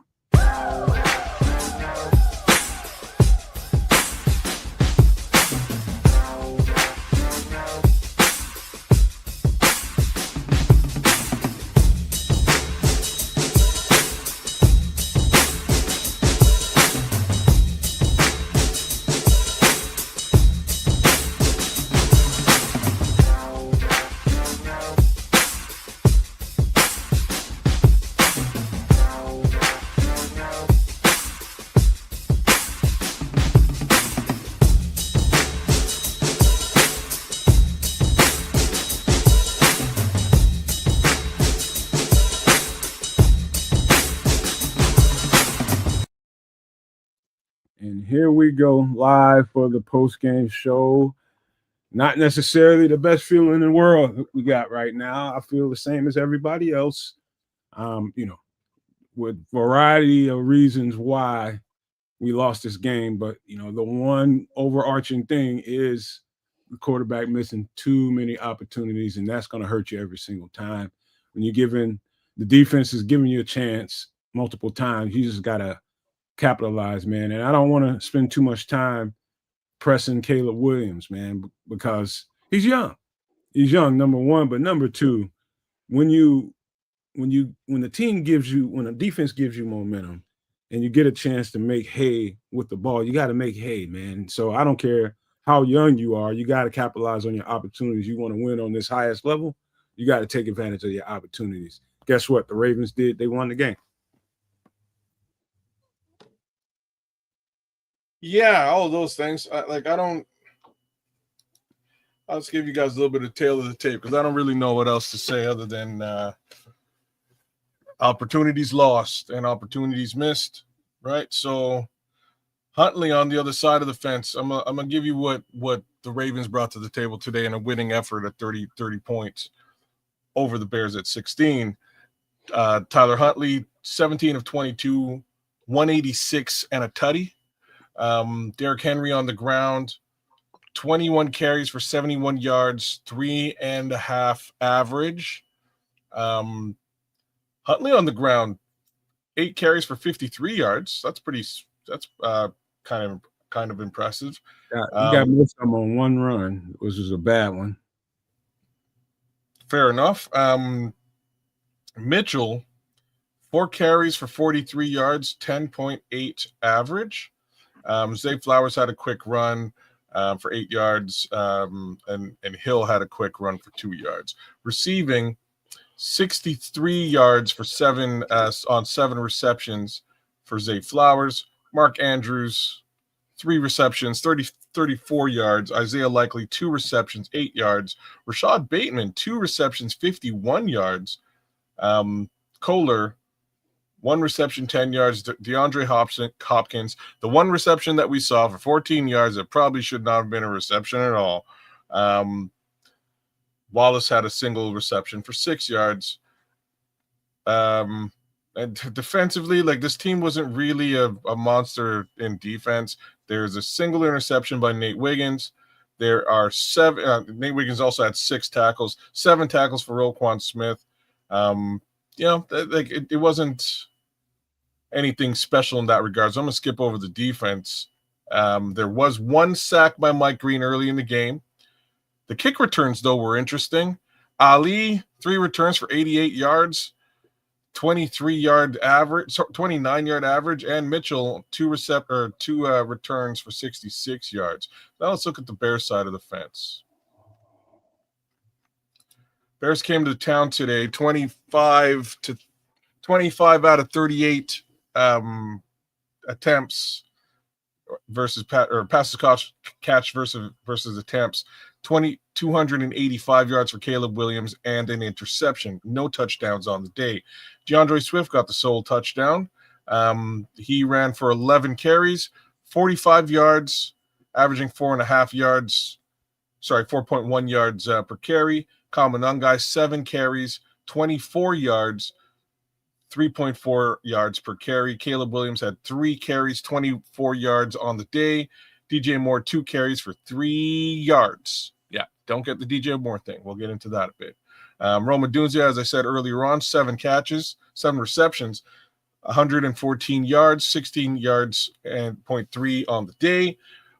here we go live for the post-game show. Not necessarily the best feeling in the world we got right now. I feel the same as everybody else. With variety of reasons why we lost this game, but the one overarching thing is the quarterback missing too many opportunities, and that's going to hurt you every single time. When you're giving the defense is giving you a chance multiple times, you just got to capitalize, man. And I don't want to spend too much time pressing Caleb Williams, man, because he's young. He's young, number one, but number two, when the defense gives you momentum and you get a chance to make hay with the ball, you got to make hay, man. So I don't care how young you are, you got to capitalize on your opportunities. You want to win on this highest level, you got to take advantage of your opportunities. Guess what? The Ravens did. They won the game. Yeah, all of those things. I'll just give you guys a little bit of tail of the tape because I don't really know what else to say other than opportunities lost and opportunities missed, right? So Huntley on the other side of the fence, I'm gonna give you what the Ravens brought to the table today in a winning effort at 30 points over the Bears at 16. Tyler Huntley, 17 of 22, 186 and a tutty. Derrick Henry on the ground, 21 carries for 71 yards, 3.5 average. Huntley on the ground, 8 carries for 53 yards. That's kind of impressive. You got most of them on one run, which is a bad one. Fair enough. Mitchell, 4 carries for 43 yards, 10.8 average. Zay Flowers had a quick run for 8 yards, and Hill had a quick run for 2 yards. Receiving, 63 yards for 7 on 7 receptions for Zay Flowers. Mark Andrews, 3 receptions, 34 yards. Isaiah Likely, 2 receptions, 8 yards. Rashad Bateman, 2 receptions, 51 yards. Kohler, 1 reception, 10 yards. DeAndre Hopkins, the 1 reception that we saw for 14 yards that probably should not have been a reception at all. Wallace had a single reception for 6 yards. And defensively, this team wasn't really a monster in defense. There's a single interception by Nate Wiggins. There are 7. Nate Wiggins also had 6 tackles, 7 tackles for Roquan Smith. It wasn't anything special in that regard. So I'm going to skip over the defense. There was 1 sack by Mike Green early in the game. The kick returns, though, were interesting. Ali, 3 returns for 88 yards, 29-yard average, and Mitchell, 2 returns for 66 yards. Now let's look at the Bears side of the fence. Bears came to town today, 25 out of 38 attempts versus passes catch versus attempts. 285 yards for Caleb Williams and an interception. No touchdowns on the day. DeAndre Swift got the sole touchdown. He ran for 11 carries, 45 yards, averaging 4.1 yards per carry. Kamanungai, 7 carries, 24 yards, 3.4 yards per carry. Caleb Williams had 3 carries, 24 yards on the day. DJ Moore, 2 carries for 3 yards. Yeah, don't get the DJ Moore thing. We'll get into that a bit. Roma Dunzia, as I said earlier on, 7 catches, 7 receptions, 114 yards, 16 yards and 0.3 on the day.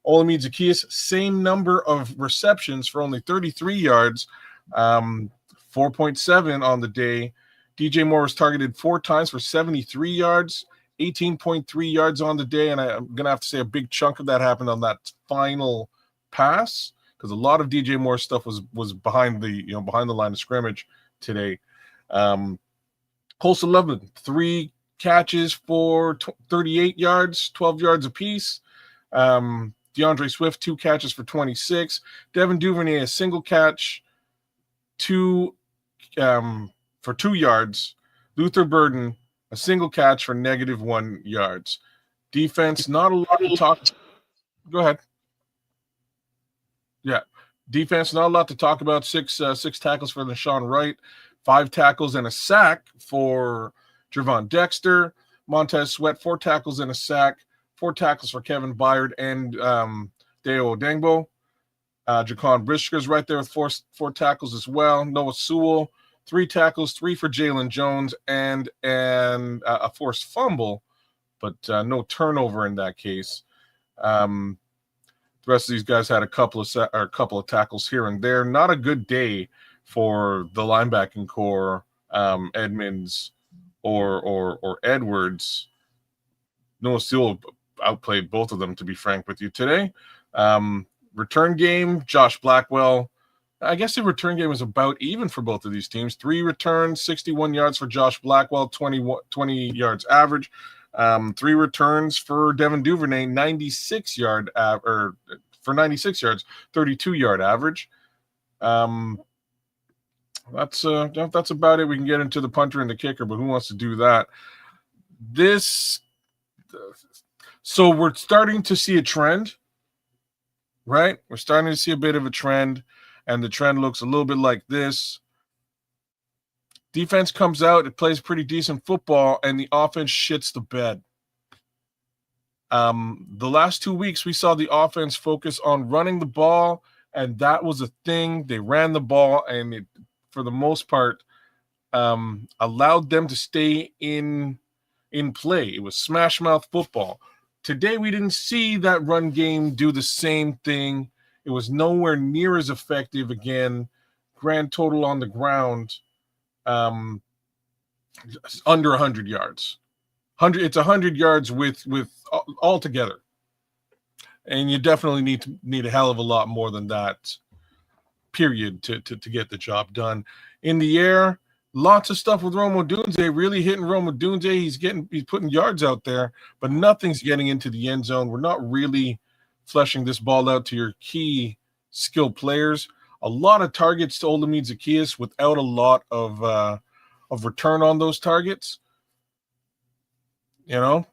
Olamide Zaccheaus, same number of receptions for only 33 yards, 4.7 on the day. DJ Moore was targeted 4 times for 73 yards, 18.3 yards on the day, and I'm going to have to say a big chunk of that happened on that final pass because a lot of DJ Moore stuff was behind the line of scrimmage today. Colson Loveland, 3 catches for 38 yards, 12 yards apiece. DeAndre Swift, 2 catches for 26. Devin Duvernay, a single catch, 2 for 2 yards. Luther Burden, a single catch for -1 yards. Defense, not a lot to talk. Go ahead. Yeah. Defense, not a lot to talk about. Six tackles for Deshaun Wright, 5 tackles and a sack for Javon Dexter. Montez Sweat, 4 tackles and a sack, 4 tackles for Kevin Byard and Deo Odengbo. Jaquan Briska's right there with four tackles as well. Noah Sewell, 3 tackles, 3 for Jalen Jones, and a forced fumble, but no turnover in that case. The rest of these guys had a couple of tackles here and there. Not a good day for the linebacking core, Edmonds or Edwards. Noah Sewell outplayed both of them, to be frank with you today. Return game, Josh Blackwell. I guess the return game was about even for both of these teams. 3 returns, 61 yards for Josh Blackwell, 20 yards average. 3 returns for Devin Duvernay, 96 yards, 32-yard average. That's about it. We can get into the punter and the kicker, but who wants to do that? So we're starting to see a trend, right? We're starting to see a bit of a trend, and the trend looks a little bit like this. Defense comes out, it plays pretty decent football, and the offense shits the bed. The last 2 weeks, we saw the offense focus on running the ball, and that was a thing. They ran the ball, and it, for the most part, allowed them to stay in play. It was smash mouth football. Today, we didn't see that run game do the same thing. It was nowhere near as effective again. Grand total on the ground, under 100 yards. It's 100 yards with all together, and you definitely need a hell of a lot more than that. Period to get the job done. In the air, lots of stuff with Rome Odunze. Really hitting Rome Odunze. He's putting yards out there, but nothing's getting into the end zone. We're not really fleshing this ball out to your key skill players. A lot of targets to Olamide Zaccheaus without a lot of return on those targets. You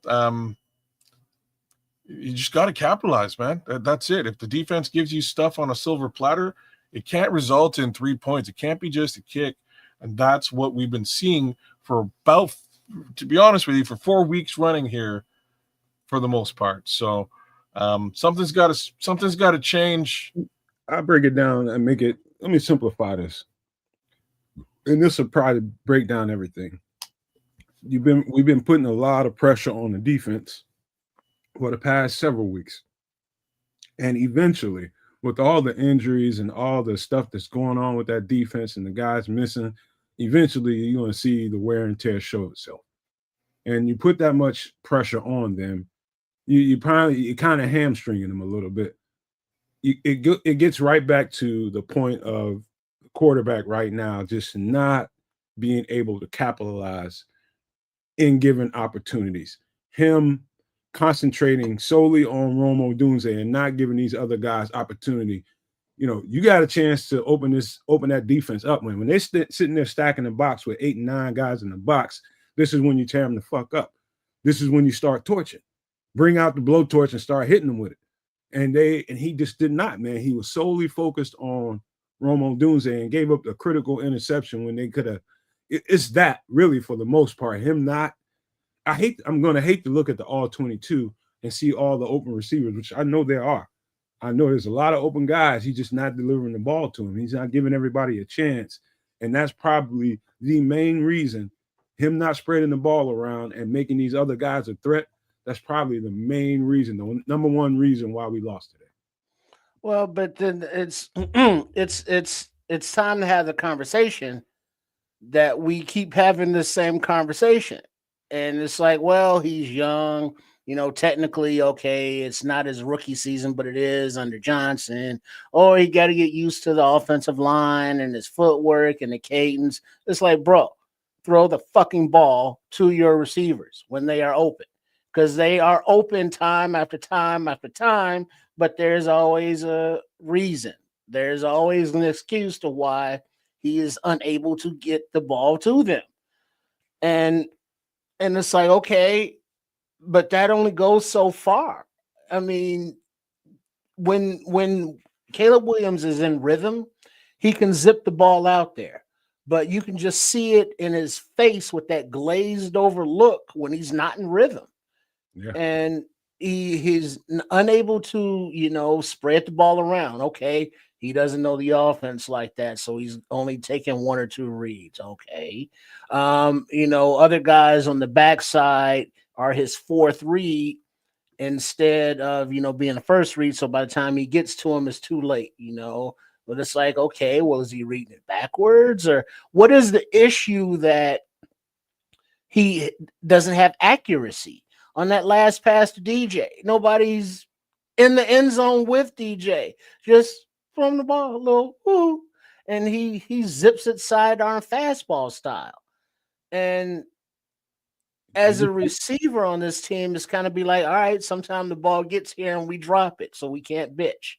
just got to capitalize, man. That's it. If the defense gives you stuff on a silver platter, it can't result in 3 points. It can't be just a kick. And that's what we've been seeing for about, to be honest with you, for 4 weeks running here for the most part. So something's got to change. I'll break it down and let me simplify this. And this will probably break down everything. We've been putting a lot of pressure on the defense for the past several weeks. And eventually, with all the injuries and all the stuff that's going on with that defense and the guys missing, eventually you're going to see the wear and tear show itself. And you put that much pressure on them, you're kind of hamstringing them a little bit. It gets right back to the point of the quarterback right now just not being able to capitalize in given opportunities. Him concentrating solely on Rome Odunze and not giving these other guys opportunity. You got a chance to open that defense up. When they're sitting there stacking the box with 8 and 9 guys in the box, this is when you tear them the fuck up. This is when you start torching. Bring out the blowtorch and start hitting them with it. And he just did not, man. He was solely focused on Rome Odunze and gave up a critical interception when they could have. It's that really for the most part. Him not. I'm going to hate to look at the all 22 and see all the open receivers, which I know there are. I know there's a lot of open guys. He's just not delivering the ball to him. He's not giving everybody a chance. And that's probably the main reason, him not spreading the ball around and making these other guys a threat. That's probably the main reason, the number one reason why we lost today. Well, but then it's time to have the conversation that we keep having the same conversation. And it's like, well, he's young, technically, okay, it's not his rookie season, but it is under Johnson. Or he got to get used to the offensive line and his footwork and the cadence. It's like, bro, throw the fucking ball to your receivers when they are open. Because they are open time after time after time, but there's always a reason. There's always an excuse to why he is unable to get the ball to them. And it's like, okay, but that only goes so far. I mean, when Caleb Williams is in rhythm, he can zip the ball out there. But you can just see it in his face with that glazed over look when he's not in rhythm. Yeah. And he's unable to, spread the ball around. Okay. He doesn't know the offense like that. So he's only taking one or two reads. Okay. Other guys on the backside are his fourth read instead of being the first read. So by the time he gets to him, it's too late. But it's like, okay, well, is he reading it backwards, or what is the issue that he doesn't have accuracy on that last pass to DJ? Nobody's in the end zone with DJ, just from the ball a little woo, and he zips it sidearm fastball style. And as a receiver on this team, it's kind of be like, all right, sometimes the ball gets here and we drop it, so we can't bitch.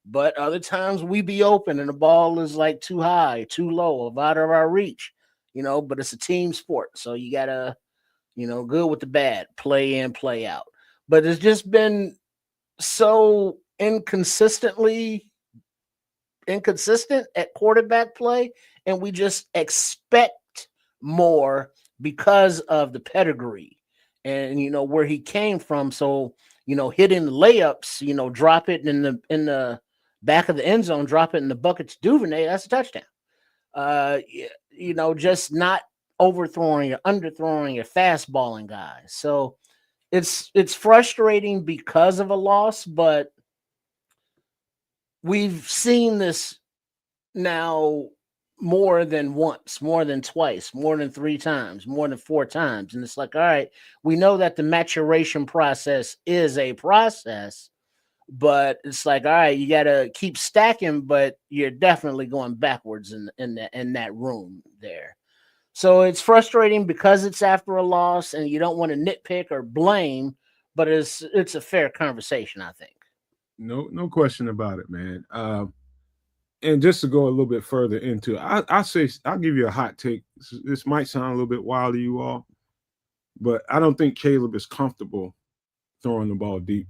But other times we be open and the ball is like too high, too low, out of our reach, but it's a team sport. So you gotta, good with the bad, play in, play out. But it's just been so inconsistent at quarterback play, and we just expect more because of the pedigree and where he came from. So hitting the layups, drop it in the back of the end zone, drop it in the bucket to Duvernay, that's a touchdown. Just not overthrowing or underthrowing or fastballing guys. So it's frustrating because of a loss, but we've seen this now more than once, more than twice, more than 3 times, more than 4 times. And it's like, all right, we know that the maturation process is a process, but it's like, all right, you got to keep stacking, but you're definitely going backwards in that room there. So it's frustrating because it's after a loss and you don't want to nitpick or blame, but it's a fair conversation, I think. No question about it, man. And just to go a little bit further into it, I'll give you a hot take. This might sound a little bit wild to you all, but I don't think Caleb is comfortable throwing the ball deep.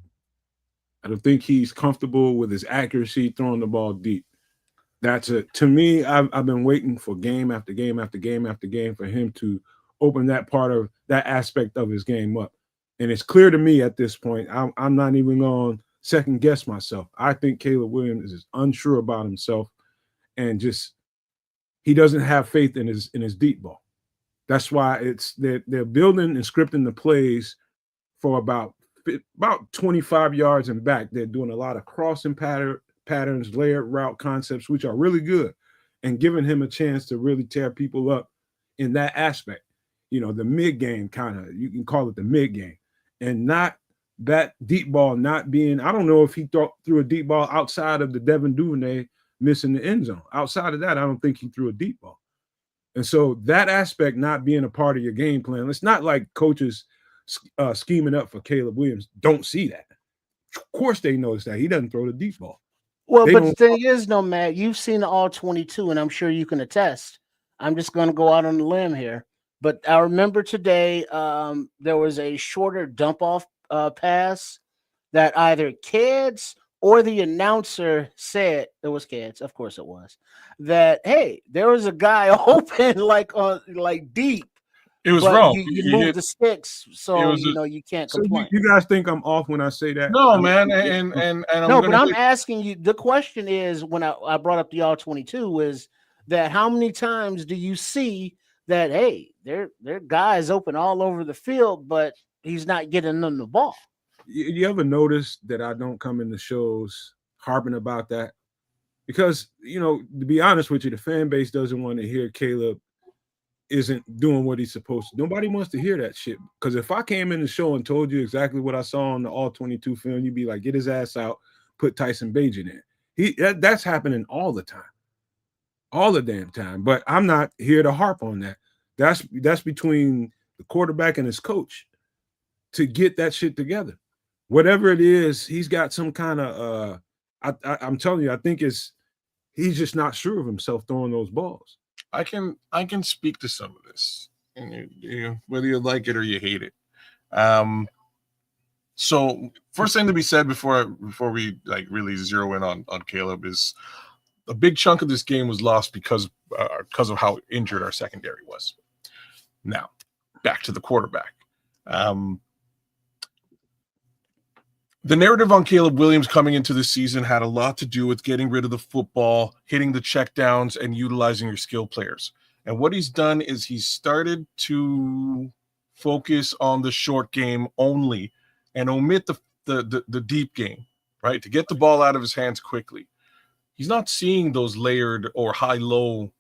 I don't think he's comfortable with his accuracy throwing the ball deep. That's it. To me, I've been waiting for game after game after game after game for him to open that part of that aspect of his game up. And it's clear to me at this point, I'm not even going to second guess myself. I think Caleb Williams is unsure about himself and just he doesn't have faith in his deep ball. That's why they're building and scripting the plays for about 25 yards and back. They're doing a lot of crossing patterns, layered route concepts, which are really good, and giving him a chance to really tear people up in that aspect. The mid game kind of, you can call it the mid game, and not that deep ball not being, I don't know if he threw a deep ball outside of the Devin Duvernay missing the end zone. Outside of that, I don't think he threw a deep ball. And so that aspect not being a part of your game plan, it's not like coaches scheming up for Caleb Williams don't see that. Of course they notice that. He doesn't throw the deep ball. Well, but the thing is, no, Matt, you've seen the all 22, and I'm sure you can attest. I'm just going to go out on the limb here. But I remember today there was a shorter dump-off pass that either kids or the announcer said, it was kids, of course it was, that, hey, there was a guy open like deep. It was wrong. You moved the sticks, so you can't complain. You guys think I'm off when I say that? No, man, and I'm asking you. The question is, when I brought up the all 22, is that how many times do you see that? Hey, there are guys open all over the field, but he's not getting them the ball. You ever notice that I don't come in the shows harping about that? Because, to be honest with you, the fan base doesn't want to hear Caleb isn't doing what he's supposed to. Nobody wants to hear that shit. Because if I came in the show and told you exactly what I saw on the all 22 film, you'd be like, get his ass out, put Tyson Bagent in. That's happening all the time. All the damn time. But I'm not here to harp on that. That's between the quarterback and his coach to get that shit together. Whatever it is, he's got some kind of I'm telling you, I think he's just not sure of himself throwing those balls. I can speak to some of this, and whether you like it or you hate it. So first thing to be said before we like really zero in on Caleb is a big chunk of this game was lost because of how injured our secondary was. Now, back to the quarterback. The narrative on Caleb Williams coming into the season had a lot to do with getting rid of the football, hitting the checkdowns, and utilizing your skill players. And what he's done is he's started to focus on the short game only and omit the deep game, right? To get the ball out of his hands quickly. He's not seeing those layered or high-low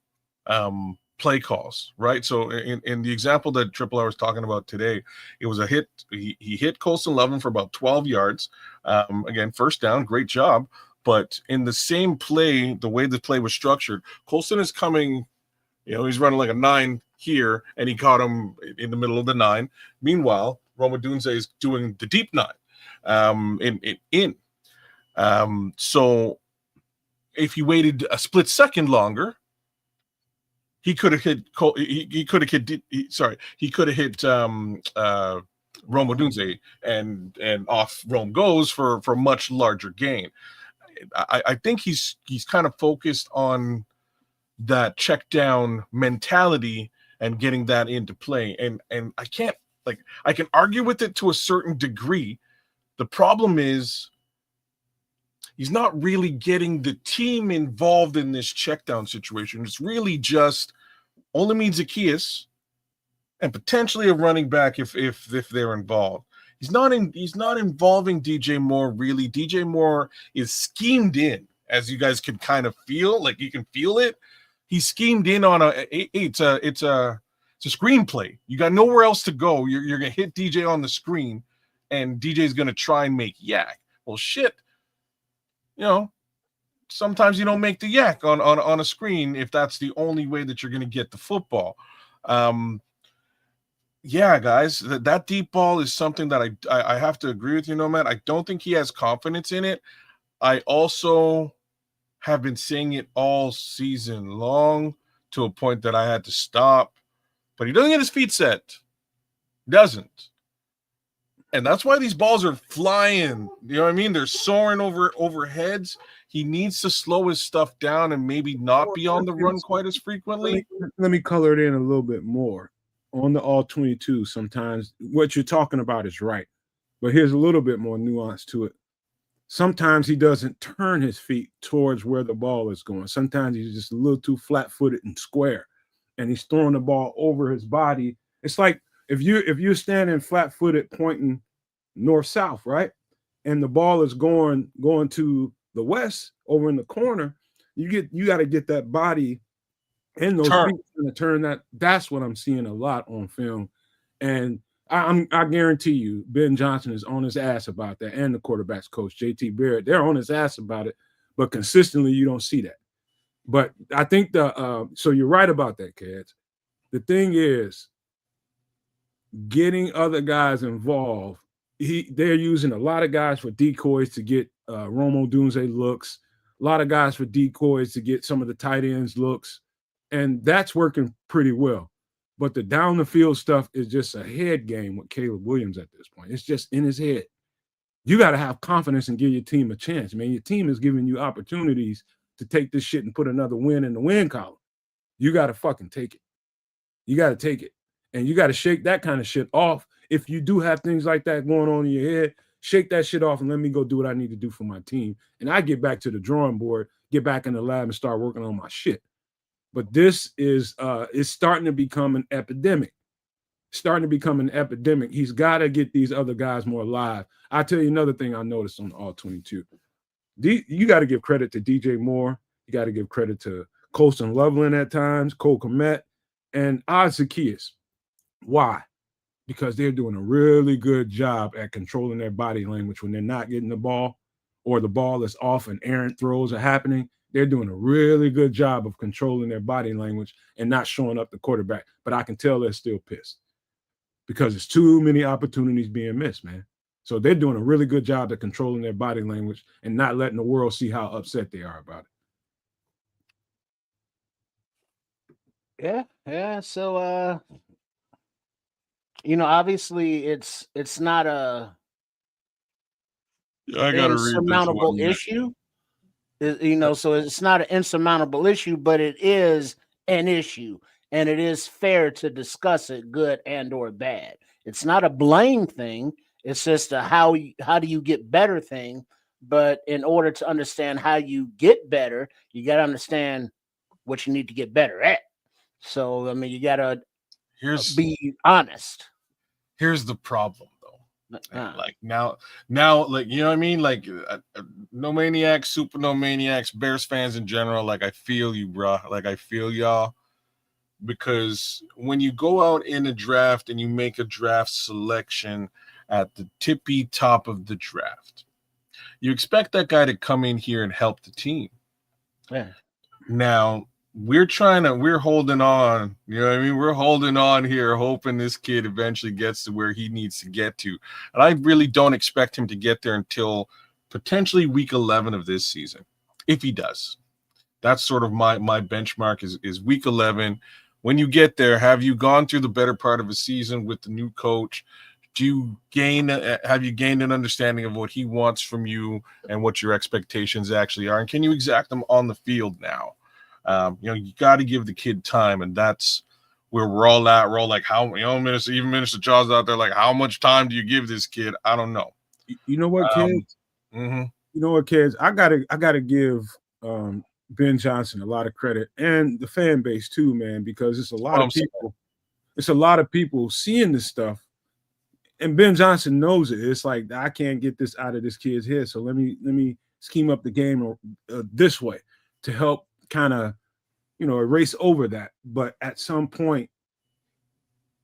play calls, right? So in the example that Triple R was talking about today, it was a hit. He hit Colston Lovin for about 12 yards. Again, first down, great job. But in the same play, the way the play was structured, Colston is coming, he's running like a 9 here, and he caught him in the middle of the 9. Meanwhile, Roma Dunze is doing the deep 9 so if he waited a split second longer, he could have hit. He could have hit. He could have hit Rome Odunze, and off Rome goes for a much larger gain. I think he's kind of focused on that check down mentality and getting that into play. And I can't I can argue with it to a certain degree. The problem is he's not really getting the team involved in this check down situation. It's really just Olamide Zaccheaus and potentially a running back if they're involved. He's not involving DJ Moore really. DJ Moore is schemed in, as you guys can kind of feel, like you can feel it. He's schemed in on it's a screenplay. You got nowhere else to go. You're gonna hit DJ on the screen, and DJ's gonna try and make yak. Well, shit. Sometimes you don't make the yak on a screen if that's the only way that you're going to get the football. Yeah, guys, that deep ball is something that I have to agree with you, Nomad. I don't think he has confidence in it. I also have been saying it all season long to a point that I had to stop. But he doesn't get his feet set. Doesn't. And that's why these balls are flying. You know what I mean? They're soaring over heads. He needs to slow his stuff down and maybe not be on the run quite as frequently. Let me color it in a little bit more. On the all 22, sometimes what you're talking about is right. But here's a little bit more nuance to it. Sometimes he doesn't turn his feet towards where the ball is going. Sometimes he's just a little too flat-footed and square. And he's throwing the ball over his body. It's like if you're standing flat-footed pointing north-south, right? And the ball is going to the west over in the corner, you got to get that body and those feet to turn that. That's what I'm seeing a lot on film. And I guarantee you, Ben Johnson is on his ass about that, and the quarterback's coach, JT Barrett, they're on his ass about it, but consistently you don't see that. But I think so you're right about that, kids. The thing is, getting other guys involved. They're using a lot of guys for decoys to get Rome Odunze looks, a lot of guys for decoys to get some of the tight ends looks, and that's working pretty well. But the down the field stuff is just a head game with Caleb Williams at this point. It's just in his head. You got to have confidence and give your team a chance, man. Your team is giving you opportunities to take this shit and put another win in the win column. You got to fucking take it. You got to take it. And you got to shake that kind of shit off. If you do have things like that going on in your head, shake that shit off and let me go do what I need to do for my team. And I get back to the drawing board, get back in the lab and start working on my shit. But this is starting to become an epidemic. He's got to get these other guys more live. I'll tell you another thing I noticed on the All-22. You got to give credit to DJ Moore. You got to give credit to Colston Loveland at times, Cole Kmet, and Zaccheaus. Why? Because they're doing a really good job at controlling their body language when they're not getting the ball or the ball is off and errant throws are happening. They're doing a really good job of controlling their body language and not showing up the quarterback. But I can tell they're still pissed because there's too many opportunities being missed, man. So they're doing a really good job at controlling their body language and not letting the world see how upset they are about it. Yeah. So, obviously it's not I gotta read this insurmountable one. issue. So it's not an insurmountable issue, but it is an issue, and it is fair to discuss it, good and or bad. It's not a blame thing. It's just a how do you get better thing. But in order to understand how you get better, you got to understand what you need to get better at. So I mean, you got to be honest. Here's the problem, though. Like now, like, you know what I mean? Like, no maniacs, super no maniacs, Bears fans in general. Like, I feel you, bro. Like, I feel y'all, because when you go out in a draft and you make a draft selection at the tippy top of the draft, you expect that guy to come in here and help the team. Yeah. Now, we're holding on. You know what I mean? We're holding on here, hoping this kid eventually gets to where he needs to get to. And I really don't expect him to get there until potentially week 11 of this season, if he does. That's sort of my benchmark is week 11. When you get there, have you gone through the better part of a season with the new coach? Have you gained an understanding of what he wants from you and what your expectations actually are? And can you exact them on the field now? You got to give the kid time, and that's where we're all at. We're all like, how, Minister Charles out there, like, how much time do you give this kid? I don't know. You know what, kids? Mm-hmm. You know what, kids? I gotta give Ben Johnson a lot of credit, and the fan base too, man, because it's a lot of people. It's a lot of people seeing this stuff, and Ben Johnson knows it. It's like, I can't get this out of this kid's head, so let me scheme up the game this way to help kind of, erase over that. But at some point,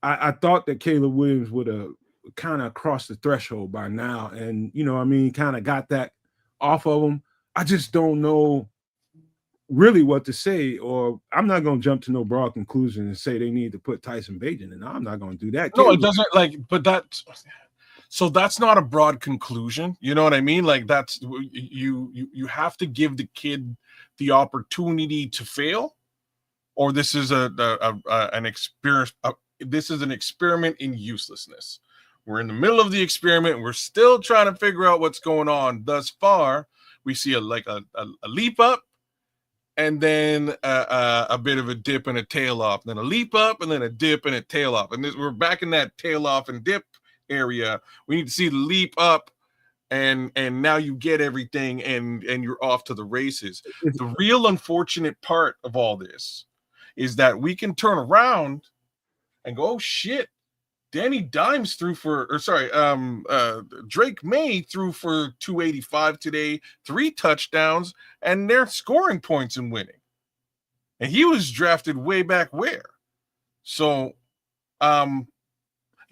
I thought that Caleb Williams would have kind of crossed the threshold by now, and kind of got that off of him. I just don't know really what to say, or I'm not going to jump to no broad conclusion and say they need to put Tyson Bagent in. I'm not going to do that. No, it doesn't, so that's not a broad conclusion. You know what I mean? Like, that's you have to give the kid the opportunity to fail, or this is an experience. This is an experiment in uselessness. We're in the middle of the experiment. We're still trying to figure out what's going on. Thus far, we see a leap up, and then a bit of a dip and a tail off, then a leap up, and then a dip and a tail off. And we're back in that tail off and dip area. We need to see the leap up, and now you get everything, and you're off to the races. The real unfortunate part of all this is that we can turn around and go, oh shit, Danny Dimes threw for, Drake May threw for 285 today, 3 touchdowns, and they're scoring points and winning. And he was drafted way back where. So, like,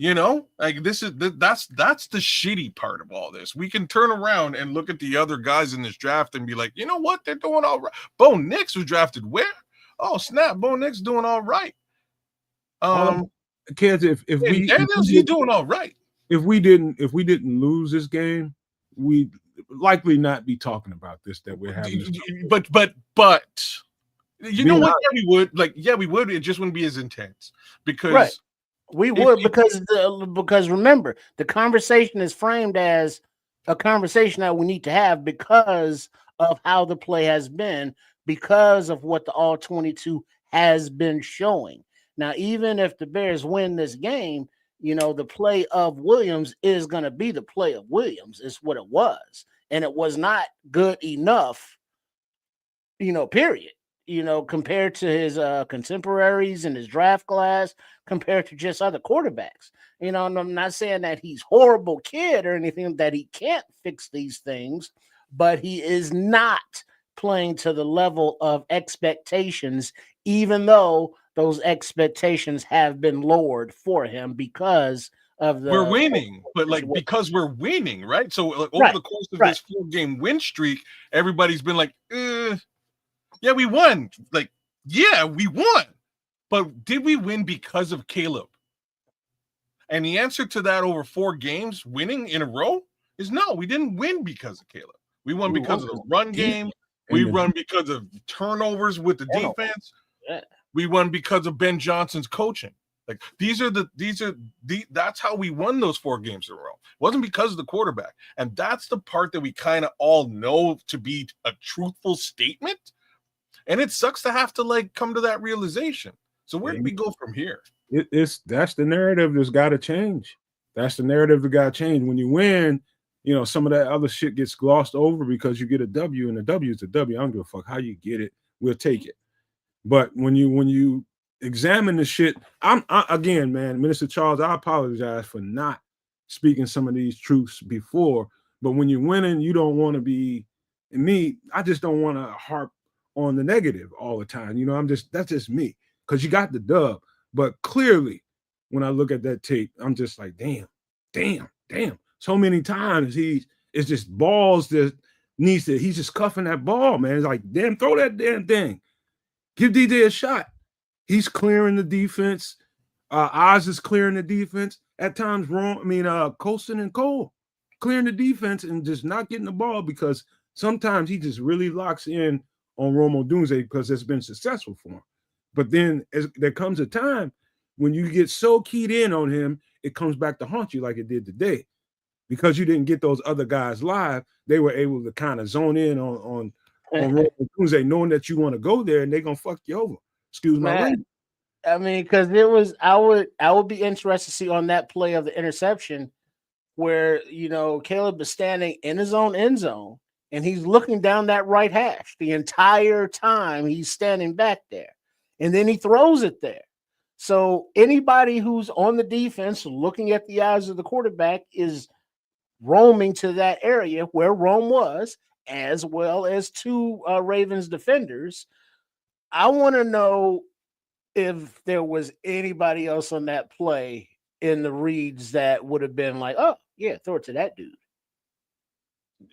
that's the shitty part of all this. We can turn around and look at the other guys in this draft and be like, you know what, they're doing all right. Bo Nix was drafted where? Oh snap, Bo Nix doing all right. Kids, if he's doing all right. If we didn't lose this game, we'd likely not be talking about this, that we're having this. But you know what? Yeah, we would. Like, yeah, we would. It just wouldn't be as intense, because right. We would, because remember, the conversation is framed as a conversation that we need to have because of how the play has been, because of what the all 22 has been showing. Now, even if the Bears win this game, the play of Williams is going to be the play of Williams. It's what it was. And it was not good enough, period. Compared to his contemporaries in his draft class, compared to just other quarterbacks. And I'm not saying that he's horrible kid or anything, that he can't fix these things, but he is not playing to the level of expectations, even though those expectations have been lowered for him because of we're winning, but because we're winning, right? So over the course of this 4-game win streak, everybody's been like, yeah, we won. Like, yeah, we won. But did we win because of Caleb? And the answer to that over 4 games winning in a row is no, we didn't win because of Caleb. We won because of the run game. We won because of turnovers with the defense. We won because of Ben Johnson's coaching. Like that's how we won those 4 games in a row. It wasn't because of the quarterback. And that's the part that we kind of all know to be a truthful statement. And it sucks to have to like come to that realization. So where do we go from here? That's the narrative that's got to change. That's the narrative that got to change. When you win, you know, some of that other shit gets glossed over because you get a W, and a W is a W. I don't give a fuck how you get it. We'll take it. But when you examine the shit, again, man, Minister Charles, I apologize for not speaking some of these truths before. But when you're winning, you don't want to be. And me, I just don't want to harp on the negative all the time. You know, that's just me, because you got the dub. But clearly, when I look at that tape, I'm just like, damn. So many times it's just balls that he's just cuffing that ball, man. It's like, damn, throw that damn thing. Give DJ a shot. He's clearing the defense. Oz is clearing the defense. At times, Colston and Cole clearing the defense and just not getting the ball, because sometimes he just really locks in on Rome Odunze because it's been successful for him. But then there comes a time when you get so keyed in on him, it comes back to haunt you like it did today. Because you didn't get those other guys live, they were able to kind of zone in on Rome Odunze, knowing that you want to go there and they're gonna fuck you over. Excuse my language. I mean, because I would be interested to see on that play of the interception where, you know, Caleb is standing in his own end zone and he's looking down that right hash the entire time he's standing back there. And then he throws it there. So anybody who's on the defense looking at the eyes of the quarterback is roaming to that area where Rome was, as well as 2 Ravens defenders. I want to know if there was anybody else on that play in the reads that would have been like, oh, yeah, throw it to that dude.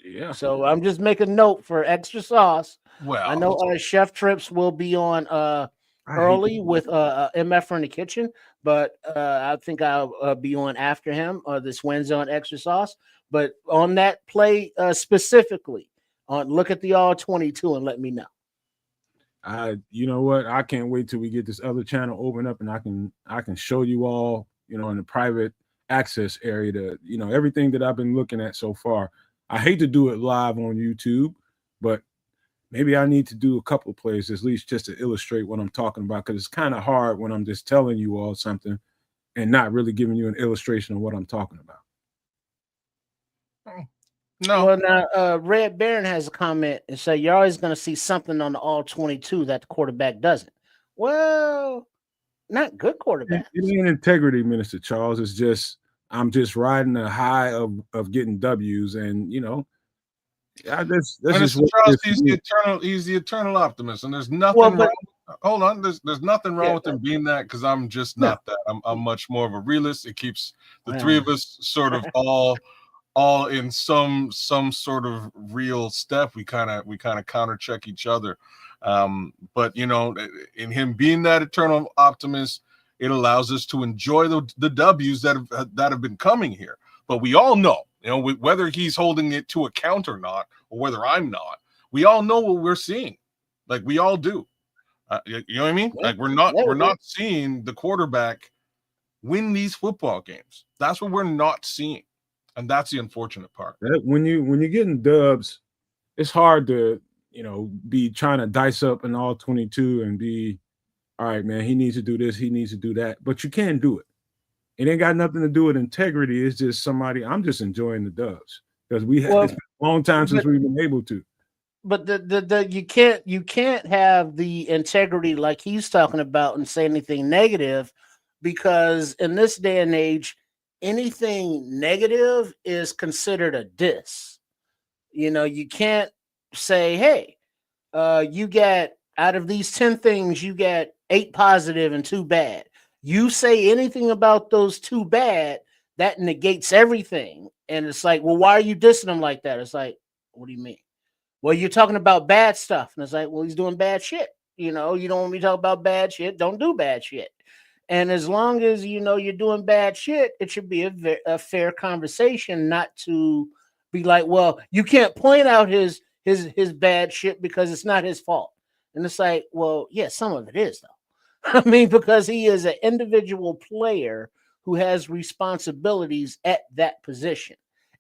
Yeah. So I'm just making note for extra sauce. Well, I know Chef Trips will be on early with MF in the kitchen, but I think I'll be on after him this Wednesday on extra sauce. But on that play specifically, look at the all 22 and let me know. You know what? I can't wait till we get this other channel open up and I can show you all, you know, in the private access area, you know, everything that I've been looking at so far. I hate to do it live on YouTube, but maybe I need to do a couple of plays at least just to illustrate what I'm talking about, because it's kind of hard when I'm just telling you all something and not really giving you an illustration of what I'm talking about. No. Well, now Red Baron has a comment and say you're always going to see something on the all 22 that the quarterback doesn't. Well, not good quarterback. It ain't integrity, Minister Charles. It's just I'm just riding the high of getting W's, and you know, Minister Charles, he's the eternal optimist, and there's nothing wrong. Hold on, there's nothing wrong with him being that, because I'm just not that. I'm much more of a realist. It keeps the 3 of us sort of all in some sort of real step. We kind of counter check each other. But you know, in him being that eternal optimist, it allows us to enjoy the W's that have been coming here. But we all know, you know, whether he's holding it to account or not, or whether I'm not, we all know what we're seeing. Like we all do. You know what I mean? Like we're not seeing the quarterback win these football games. That's what we're not seeing. And that's the unfortunate part. When you're getting dubs, it's hard to, you know, be trying to dice up an all 22 and be, all right, man, he needs to do this, he needs to do that. But you can't do it. It ain't got nothing to do with integrity. It's just I'm just enjoying the dubs because it's been a long time since we've been able to. But you can't have the integrity like he's talking about and say anything negative, because in this day and age, anything negative is considered a diss. You know, you can't say, hey, you get out of these 10 things, you get 8 positive and 2 bad. You say anything about those 2 bad, that negates everything. And it's like, well, why are you dissing him like that? It's like, what do you mean? Well, you're talking about bad stuff. And it's like, well, he's doing bad shit. You know, you don't want me to talk about bad shit. Don't do bad shit. And as long as, you know, you're doing bad shit, it should be a fair conversation, not to be like, well, you can't point out his bad shit because it's not his fault. And it's like, well, yeah, some of it is, though. I mean, because he is an individual player who has responsibilities at that position.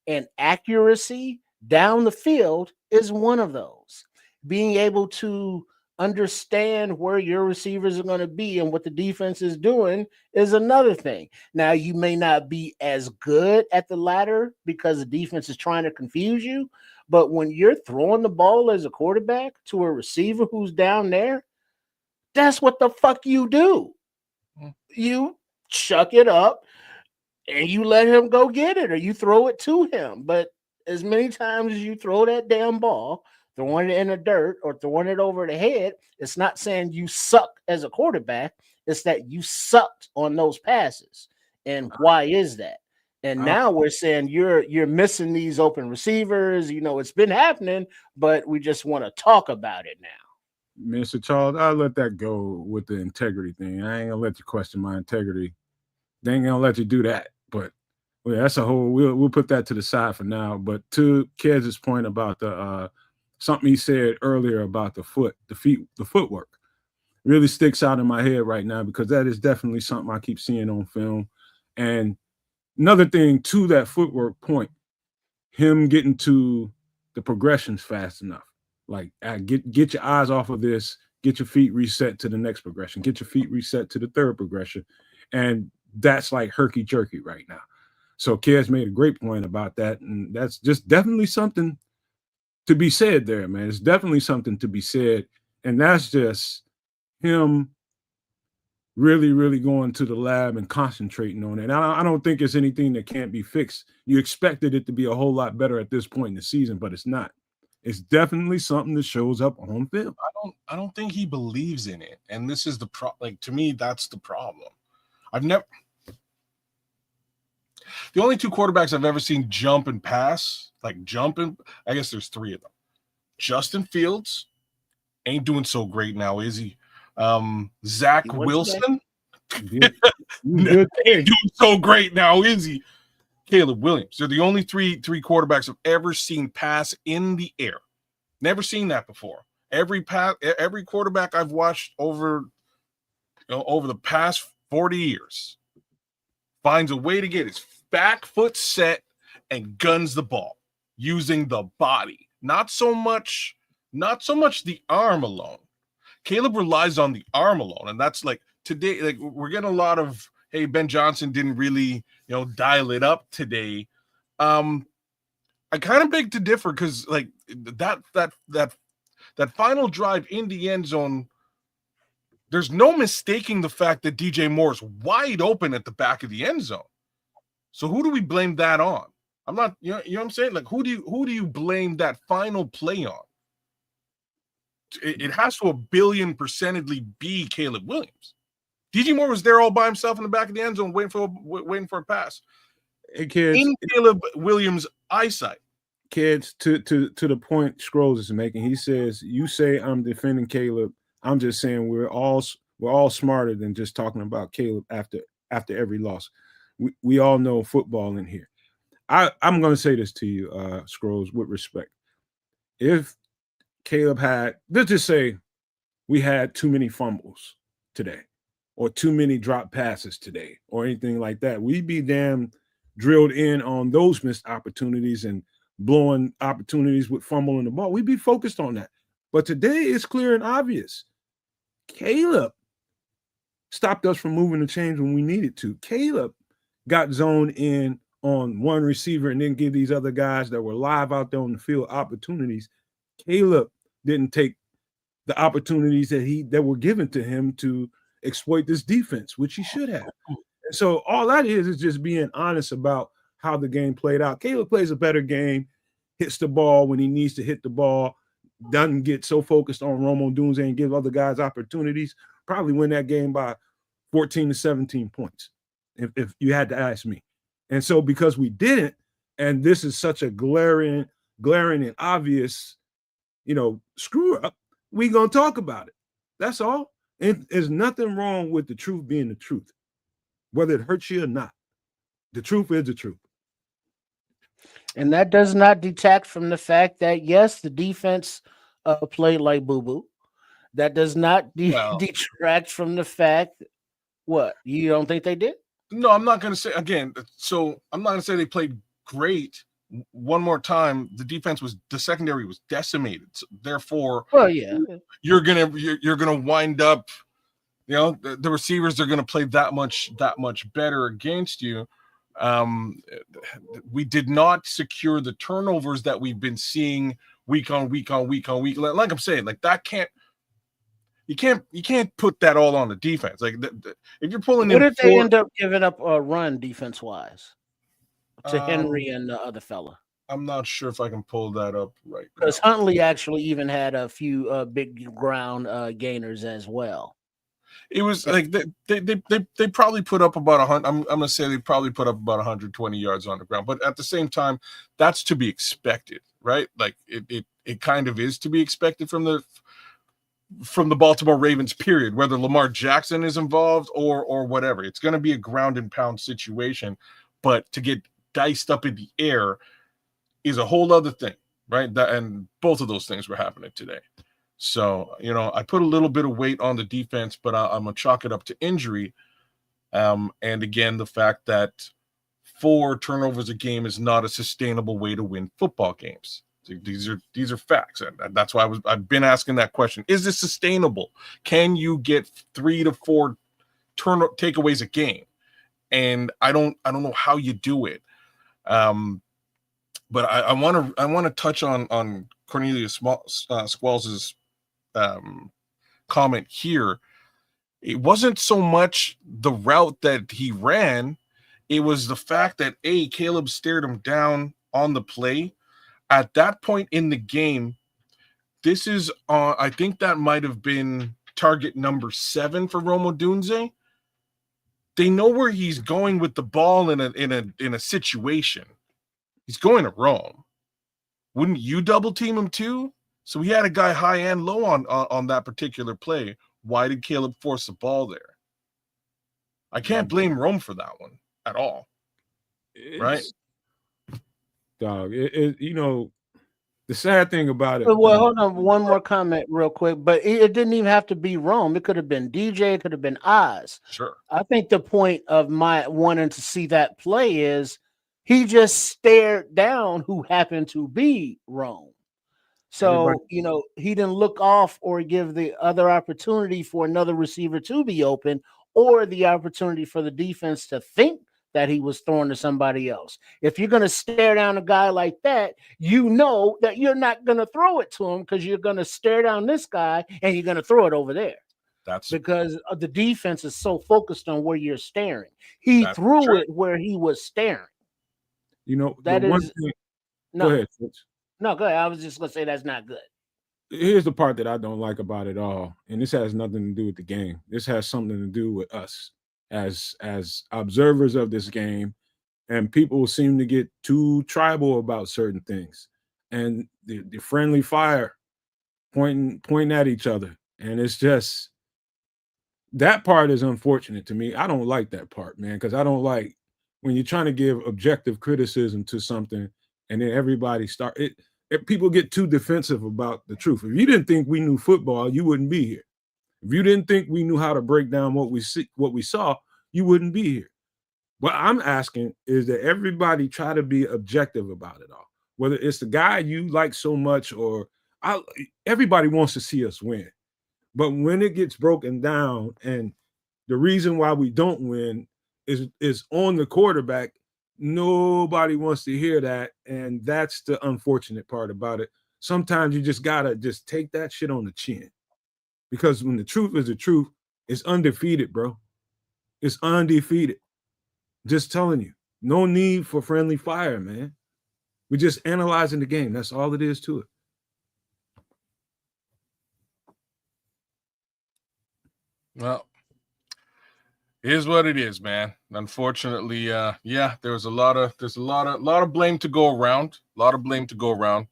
And accuracy down the field is one of those. Being able to understand where your receivers are going to be and what the defense is doing is another thing. Now, you may not be as good at the latter because the defense is trying to confuse you, but when you're throwing the ball as a quarterback to a receiver who's down there, that's what the fuck you do. You chuck it up and you let him go get it, or you throw it to him. But as many times as you throw that damn ball, throwing it in the dirt or throwing it over the head, it's not saying you suck as a quarterback. It's that you sucked on those passes. And why is that? And now we're saying you're missing these open receivers. You know, it's been happening, but we just want to talk about it now. Mr. Charles, I'll let that go with the integrity thing. I ain't gonna let you question my integrity. They ain't gonna let you do that. But well, that's a whole. We'll put that to the side for now. But to Ked's point about the something he said earlier about the footwork really sticks out in my head right now because that is definitely something I keep seeing on film. And another thing to that footwork point, him getting to the progressions fast enough. Like get your eyes off of this, get your feet reset to the next progression, get your feet reset to the third progression. And that's like herky jerky right now. So Ked's made a great point about that. And that's just definitely something to be said there, man. It's definitely something to be said. And that's just him really, really going to the lab and concentrating on it. And I don't think it's anything that can't be fixed. You expected it to be a whole lot better at this point in the season, but it's not. It's definitely something that shows up on film. I don't think he believes in it. And this is the to me, that's the problem. The only two quarterbacks I've ever seen jump and pass, like jumping, I guess there's three of them. Justin Fields ain't doing so great now, is he? Zach Wilson ain't doing so great now, is he? Caleb Williams. They're the only three quarterbacks I've ever seen pass in the air. Never seen that before. Every quarterback I've watched over the past 40 years finds a way to get his back foot set and guns the ball using the body. Not so much the arm alone. Caleb relies on the arm alone, and that's like today. Like we're getting a lot of, hey, Ben Johnson didn't really, dial it up today. I kind of beg to differ because like that final drive in the end zone, there's no mistaking the fact that DJ Moore is wide open at the back of the end zone. So who do we blame that on? I'm not, you know what I'm saying? Like who do you blame that final play on? It has to 1,000,000,000% be Caleb Williams. DJ Moore was there all by himself in the back of the end zone waiting for a pass. Hey, kids, in Caleb Williams' eyesight. Kids, to the point Scrolls is making, he says, you say I'm defending Caleb. I'm just saying we're all smarter than just talking about Caleb after every loss. We all know football in here. I'm going to say this to you, Scrolls, with respect. If Caleb let's just say we had too many fumbles today or too many drop passes today or anything like that, we'd be damn drilled in on those missed opportunities and blowing opportunities with fumbling the ball. We'd be focused on that. But today it's clear and obvious. Caleb stopped us from moving the chains when we needed to. Caleb got zoned in on one receiver and then give these other guys that were live out there on the field opportunities. Caleb didn't take the opportunities that were given to him to exploit this defense, which he should have. So all that is just being honest about how the game played out. Caleb plays a better game, hits the ball when he needs to hit the ball, doesn't get so focused on Rome Odunze and give other guys opportunities, probably win that game by 14 to 17 points, if you had to ask me. And so because we didn't, and this is such a glaring and obvious, screw up, we gonna talk about it. That's all. And there's nothing wrong with the truth being the truth, whether it hurts you or not. The truth is the truth. And that does not detract from the fact that, yes, the defense played like boo-boo. That does not Well, detract from the fact. What, you don't think they did? no, I'm not going to say again. So I'm not going to say they played great. One more time, the secondary was decimated. So therefore, Well, yeah. you're gonna wind up. The receivers are going to play that much better against you. We did not secure the turnovers that we've been seeing week on week on week on week. Like I'm saying, like that you can't put that all on the defense. Like if you're pulling What in did they end up giving up a run defense wise to Henry and the other fella? I'm not sure if I can pull that up right now. Because Huntley actually even had a few big ground gainers as well. It was like they probably put up about 100. I'm gonna say they probably put up about 120 yards on the ground, but at the same time, that's to be expected, right? Like it kind of is to be expected from the Baltimore Ravens, period, whether Lamar Jackson is involved or whatever. It's going to be a ground and pound situation, but to get diced up in the air is a whole other thing, right? And both of those things were happening today. So, I put a little bit of weight on the defense, but I'm going to chalk it up to injury. And again, the fact that 4 turnovers a game is not a sustainable way to win football games. These are facts, and that's why I've been asking that question: is this sustainable? Can you get 3 to 4 takeaways a game? And I don't know how you do it. But I want to touch on Cornelius Squalls's comment here. It wasn't so much the route that he ran; it was the fact that Caleb stared him down on the play. At that point in the game, this is I think that might have been target number 7 for Rome Odunze. They know where he's going with the ball in a situation. He's going to Rome. Wouldn't you double team him too? So he had a guy high and low on that particular play. Why did Caleb force the ball there? I can't blame Rome for that one at all. Right? Dog, the sad thing about it. Well, hold on, one more comment real quick. But it didn't even have to be Rome. It could have been DJ. It could have been Oz. Sure. I think the point of my wanting to see that play is he just stared down who happened to be Rome. So, he didn't look off or give the other opportunity for another receiver to be open or the opportunity for the defense to think that he was throwing to somebody else. If you're going to stare down a guy like that, you know that you're not going to throw it to him because you're going to stare down this guy and you're going to throw it over there. That's because the defense is so focused on where you're staring. He threw it where he was staring. That is one thing. No. Go ahead, Fitz. No, go ahead. I was just going to say that's not good. Here's the part that I don't like about it all, and this has nothing to do with the game. This has something to do with us as observers of this game, and people seem to get too tribal about certain things, and the friendly fire pointing at each other, and it's just that part is unfortunate to me. I don't like that part, man, because I don't like when you're trying to give objective criticism to something, and then everybody people get too defensive about the truth. If you didn't think we knew football, you wouldn't be here. If you didn't think we knew how to break down what we saw, you wouldn't be here. What I'm asking is that everybody try to be objective about it all. Whether it's the guy you like so much or everybody wants to see us win. But when it gets broken down and the reason why we don't win is on the quarterback, nobody wants to hear that. And that's the unfortunate part about it. Sometimes you just gotta just take that shit on the chin. Because when the truth is the truth, it's undefeated, bro. It's undefeated. Just telling you. No need for friendly fire, man. We're just analyzing the game. That's all it is to it. Well, here's what it is, man. Unfortunately, there's a lot of blame to go around. A lot of blame to go around.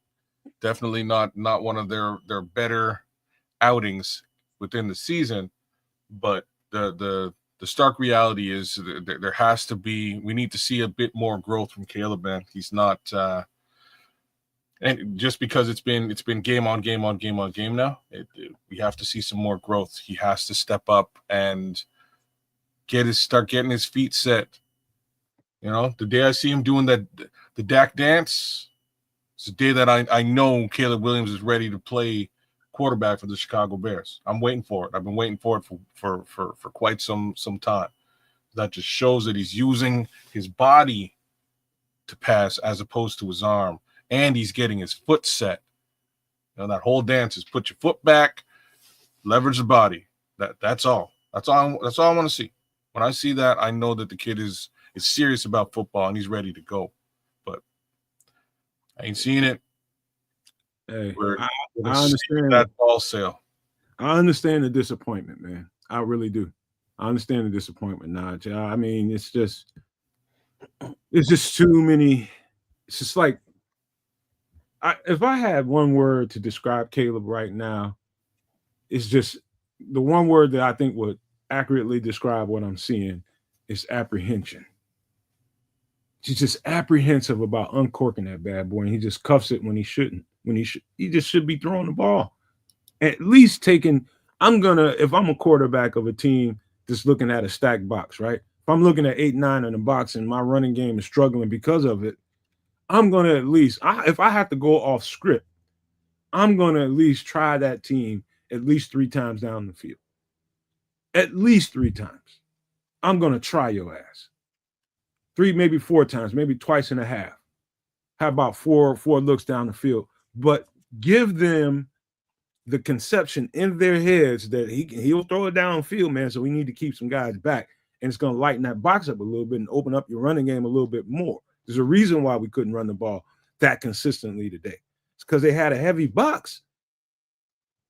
Definitely not one of their better outings within the season, but the stark reality is there has to be. We need to see a bit more growth from Caleb, man. He's not And just because it's been game on game on game on game now, we have to see some more growth. He has to step up and start getting his feet set. You know, the day I see him doing the Dak dance, it's the day that I know Caleb Williams is ready to play quarterback for the Chicago Bears. I'm waiting for it. I've been waiting for it for quite some time. That just shows that he's using his body to pass as opposed to his arm, and he's getting his foot set. You know, that whole dance is put your foot back, leverage the body. That's all. That's all I want to see. When I see that, I know that the kid is serious about football and he's ready to go. But I ain't seeing it. Hey, We're I understand understand that ball sale. I understand the disappointment, man. I really do. I understand the disappointment, Naj. I mean, it's just too many. It's just like if I had one word to describe Caleb right now, it's just the one word that I think would accurately describe what I'm seeing is apprehension. He's just apprehensive about uncorking that bad boy, and he just cuffs it when he shouldn't. He just should be throwing the ball. At least taking. If I'm a quarterback of a team that's looking at a stacked box, right? If I'm looking at 8-9 in the box and my running game is struggling because of it, I'm gonna at least. If I have to go off script, I'm gonna at least try that team at least 3 times down the field. At least 3 times. I'm gonna try your ass. 3, maybe 4 times, maybe twice and a half. How about four looks down the field? But give them the conception in their heads that he'll throw it downfield, man. So we need to keep some guys back, and it's going to lighten that box up a little bit and open up your running game a little bit more. There's a reason why we couldn't run the ball that consistently today. It's because they had a heavy box.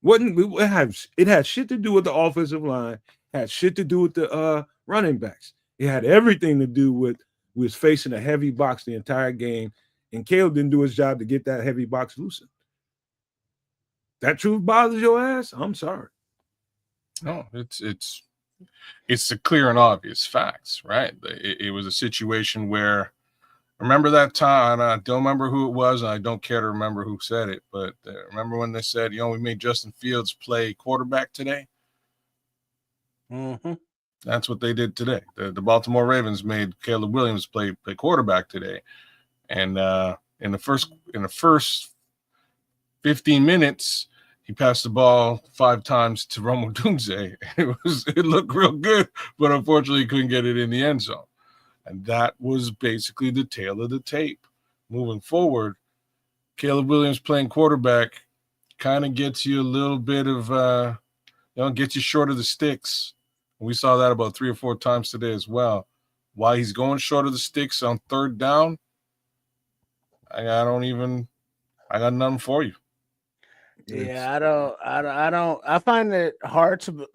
It had shit to do with the offensive line, had shit to do with the running backs. It had everything to do with we was facing a heavy box the entire game, and Caleb didn't do his job to get that heavy box loosened. That truth bothers your ass? I'm sorry. No, it's the clear and obvious facts, right? It was a situation where, remember that time, I don't remember who it was, and I don't care to remember who said it, but remember when they said, we made Justin Fields play quarterback today? Mm-hmm. That's what they did today. The Baltimore Ravens made Caleb Williams play quarterback today. And in the first 15 minutes, he passed the ball 5 times to Rome Odunze. It looked real good, but unfortunately he couldn't get it in the end zone. And that was basically the tale of the tape. Moving forward, Caleb Williams playing quarterback kind of gets you a little bit of, gets you short of the sticks. We saw that about 3 or 4 times today as well. Why he's going short of the sticks on 3rd down, I got nothing for you. Yeah, I find it hard to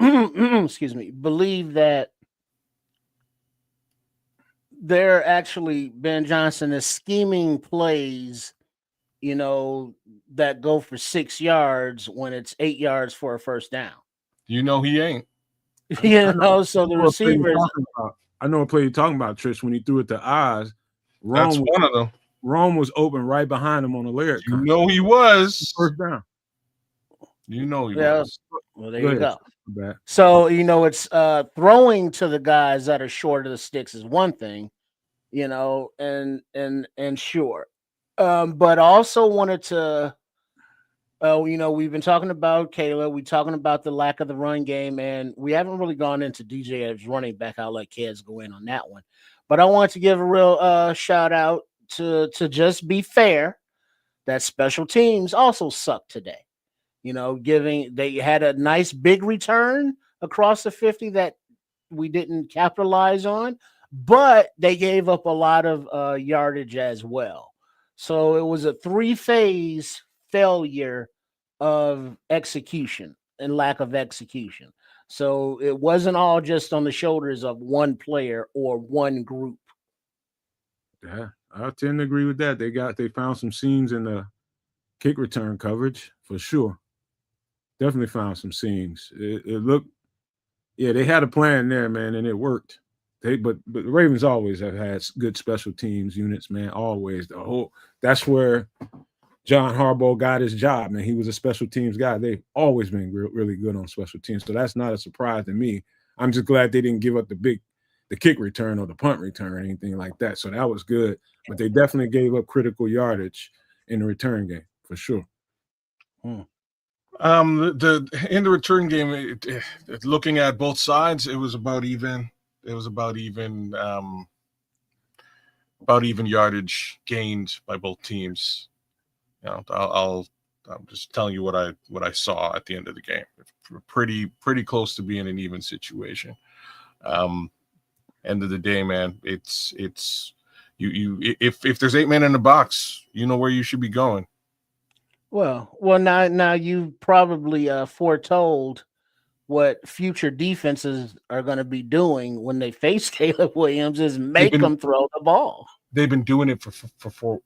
excuse me, believe that they're actually Ben Johnson is scheming plays, that go for 6 yards when it's 8 yards for a first down. He ain't. So the receivers. I know what play you're talking about, Trish, when he threw it to Oz. That's one of them. Rome was open right behind him on the lyric. He was. First down. He was. Well, there you go. So, it's throwing to the guys that are short of the sticks is one thing, and sure. But also wanted to, we've been talking about Caleb. We're talking about the lack of the run game, and we haven't really gone into DJ as running back. I'll let kids go in on that one. But I want to give a real shout out to just be fair that special teams also sucked today. They had a nice big return across the 50 that we didn't capitalize on, but they gave up a lot of yardage as well. So it was a 3-phase failure of execution and lack of execution. So it wasn't all just on the shoulders of one player or one group. Yeah, I tend to agree with that. They found some seams in the kick return coverage for sure. Definitely found some seams. It looked, they had a plan there, man, and it worked. But the Ravens always have had good special teams units, man. Always. That's where John Harbaugh got his job, man. He was a special teams guy. They've always been really good on special teams, so that's not a surprise to me. I'm just glad they didn't give up the kick return or the punt return or anything like that. So that was good, but they definitely gave up critical yardage in the return game for sure. The in the return game, looking at both sides, it was about even. It was about even yardage gained by both teams. You know, I'm just telling you what I saw at the end of the game. Pretty close to being an even situation. End of the day, man, it's you if there's 8 men in the box, you know where you should be going. Well, now you probably foretold what future defenses are going to be doing when they face Caleb Williams is make them throw the ball. They've been doing it for 4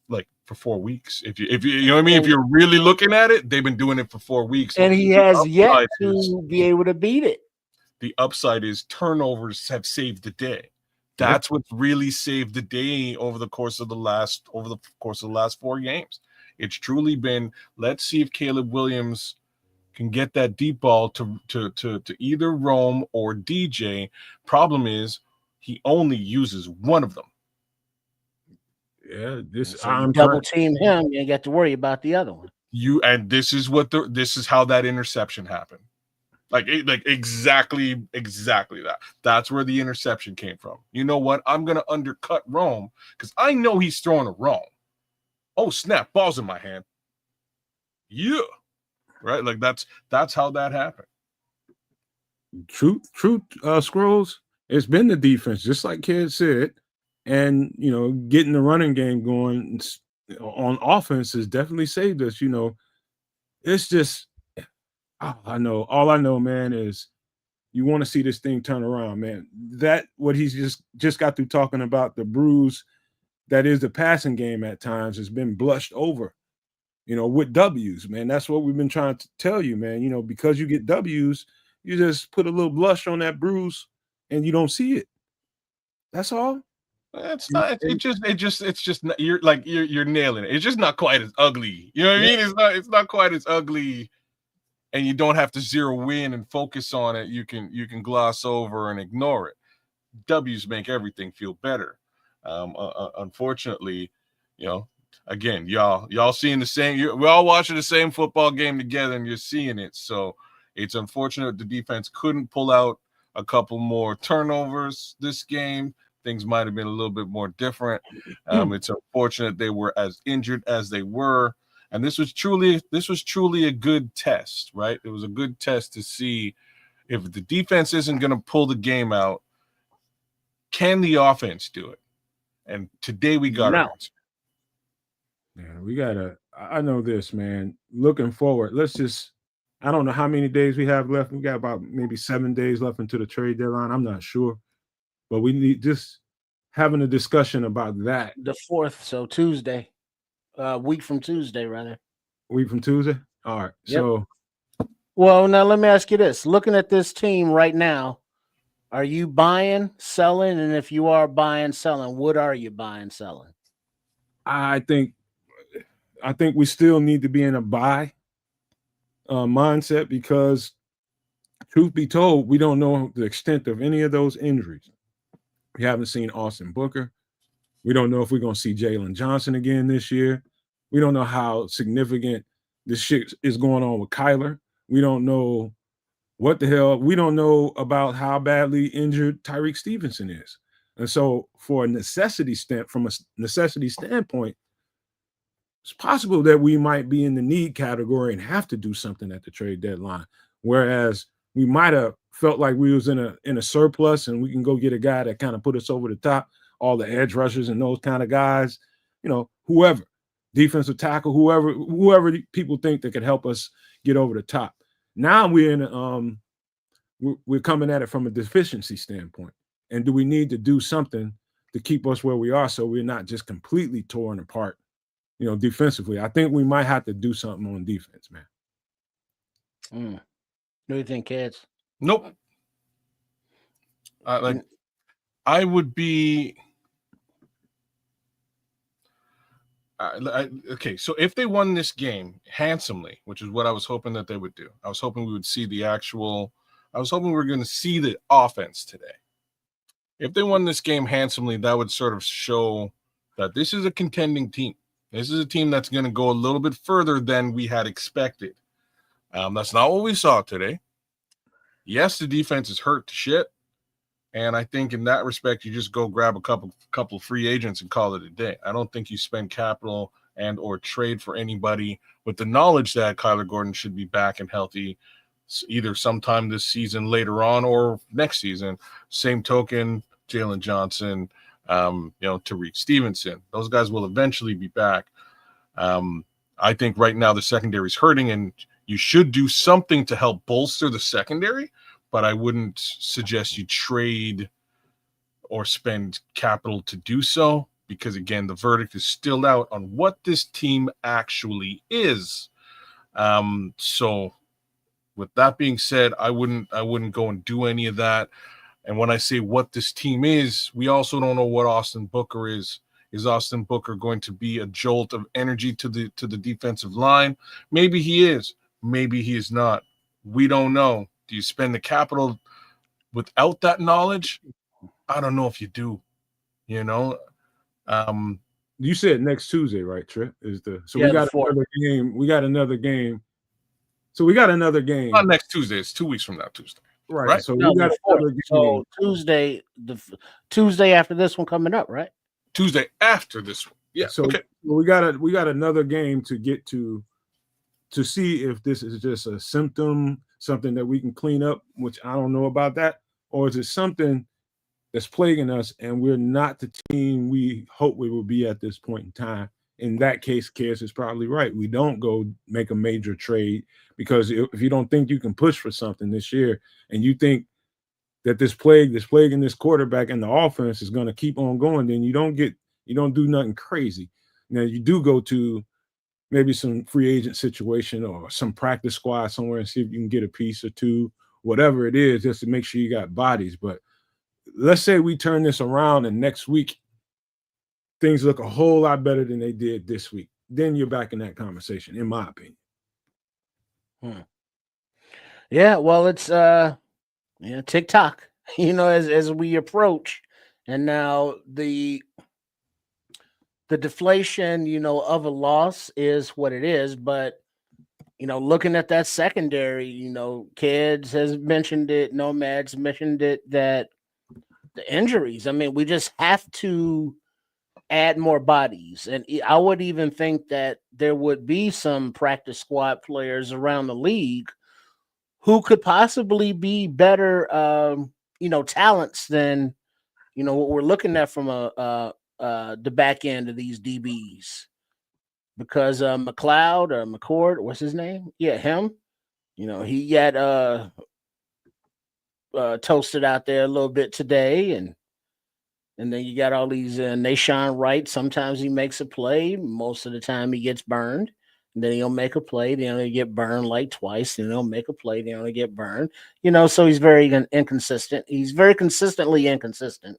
weeks. If you know what I mean, if you're really looking at it, they've been doing it for 4 weeks, and he has yet to be able to beat it. The upside is turnovers have saved the day. That's what's really saved the day over the course of the last 4 games. It's truly been, let's see if Caleb Williams can get that deep ball to either Rome or DJ. Problem is, he only uses one of them. Yeah, so double team him, you ain't got to worry about the other one. This is how that interception happened. Like exactly that. That's where the interception came from. You know what? I'm gonna undercut Rome because I know he's throwing a Rome. Oh snap! Ball's in my hand. Yeah, right. Like that's how that happened. Truth, Scrolls. It's been the defense, just like Kid said, and getting the running game going on offense has definitely saved us. It's just. All I know, man, is you want to see this thing turn around, man. That what he's just got through talking about, the bruise that is the passing game at times has been blushed over, with W's, man. That's what we've been trying to tell you, man. Because you get W's, you just put a little blush on that bruise and you don't see it. That's all. It's not. It's just not, you're nailing it. It's just not quite as ugly. You know what I mean? It's not quite as ugly. And you don't have to zero in and focus on it. You can gloss over and ignore it. W's make everything feel better. Unfortunately, again, y'all seeing the same. We're all watching the same football game together, and you're seeing it. So it's unfortunate the defense couldn't pull out a couple more turnovers this game. Things might have been a little bit more different. It's unfortunate they were as injured as they were. And this was truly a good test, right? It was a good test to see if the defense isn't going to pull the game out, can the offense do it? And today we got our answer. Yeah, we gotta. I know this, man. Looking forward, I don't know how many days we have left. We got about maybe 7 days left into the trade deadline. I'm not sure, but we need just having a discussion about that. The 4th, so Tuesday. Week from Tuesday, rather. Week from Tuesday? All right. Yep. So. Well, now let me ask you this. Looking at this team right now, are you buying, selling? And if you are buying, selling, what are you buying, selling? I think we still need to be in a buy mindset because, truth be told, we don't know the extent of any of those injuries. We haven't seen Austin Booker. We don't know if we're going to see Jalen Johnson again this year. We don't know how significant this shit is going on with Kyler. We don't know what the hell. We don't know about how badly injured Tyreek Stevenson is. And so from a necessity standpoint, it's possible that we might be in the need category and have to do something at the trade deadline. Whereas we might have felt like we was in a surplus and we can go get a guy that kind of put us over the top. All the edge rushers and those kind of guys, whoever, defensive tackle, whoever people think that could help us get over the top. Now we're coming at it from a deficiency standpoint. And do we need to do something to keep us where we are so we're not just completely torn apart, defensively? I think we might have to do something on defense, man. What do you think, kids? Nope. I would be Okay, so if they won this game handsomely, which is what I was hoping that they would do, I was hoping we would see I was hoping we were going to see the offense today. If they won this game handsomely, that would sort of show that this is a contending team. This is a team that's going to go a little bit further than we had expected. That's not what we saw today. Yes, the defense is hurt to shit. And I think in that respect, you just go grab a couple free agents and call it a day. I don't think you spend capital and or trade for anybody with the knowledge that Kyler Gordon should be back and healthy either sometime this season later on or next season. Same token, Jalen Johnson, Tariq Stevenson. Those guys will eventually be back. I think right now the secondary is hurting, and you should do something to help bolster the secondary. But I wouldn't suggest you trade or spend capital to do so because, again, the verdict is still out on what this team actually is. So with that being said, I wouldn't go and do any of that. And when I say what this team is, we also don't know what Austin Booker is. Is Austin Booker going to be a jolt of energy to the defensive line? Maybe he is. Maybe he is not. We don't know. Do you spend the capital without that knowledge? I don't know if you do. You said next Tuesday, right, Trip? We got another game. We got another game. So we got another game. Not next Tuesday. It's 2 weeks from now, Tuesday. Right. So we got another game. So Tuesday after this one coming up, right? Tuesday after this one. Yeah. So okay. we got another game to get to see if this is just a symptom, something that we can clean up, which I don't know about that, or is it something that's plaguing us and we're not the team we hope we will be at this point in time. In that case, Cass is probably right. We don't go make a major trade because if you don't think you can push for something this year and you think that this plague in this quarterback and the offense is going to keep on going, then you don't do nothing crazy. Now you do go to maybe some free agent situation or some practice squad somewhere and see if you can get a piece or two, whatever it is, just to make sure you got bodies. But let's say we turn this around and next week things look a whole lot better than they did this week. Then you're back in that conversation, in my opinion. Yeah, well, it's TikTok, as we approach, and now the deflation, of a loss is what it is. But looking at that secondary, Kids has mentioned it, Nomad's mentioned it, that the injuries. I mean, we just have to add more bodies. And I would even think that there would be some practice squad players around the league who could possibly be better, talents than, what we're looking at from the back end of these DBs. Because McLeod or McCord, what's his name? Yeah, him. He got toasted out there a little bit today, and then you got all these Nashawn Wright. Sometimes he makes a play. Most of the time he gets burned. And then he'll make a play. Then he'll get burned like twice. Then he'll make a play. Then he'll get burned. So he's very inconsistent. He's very consistently inconsistent.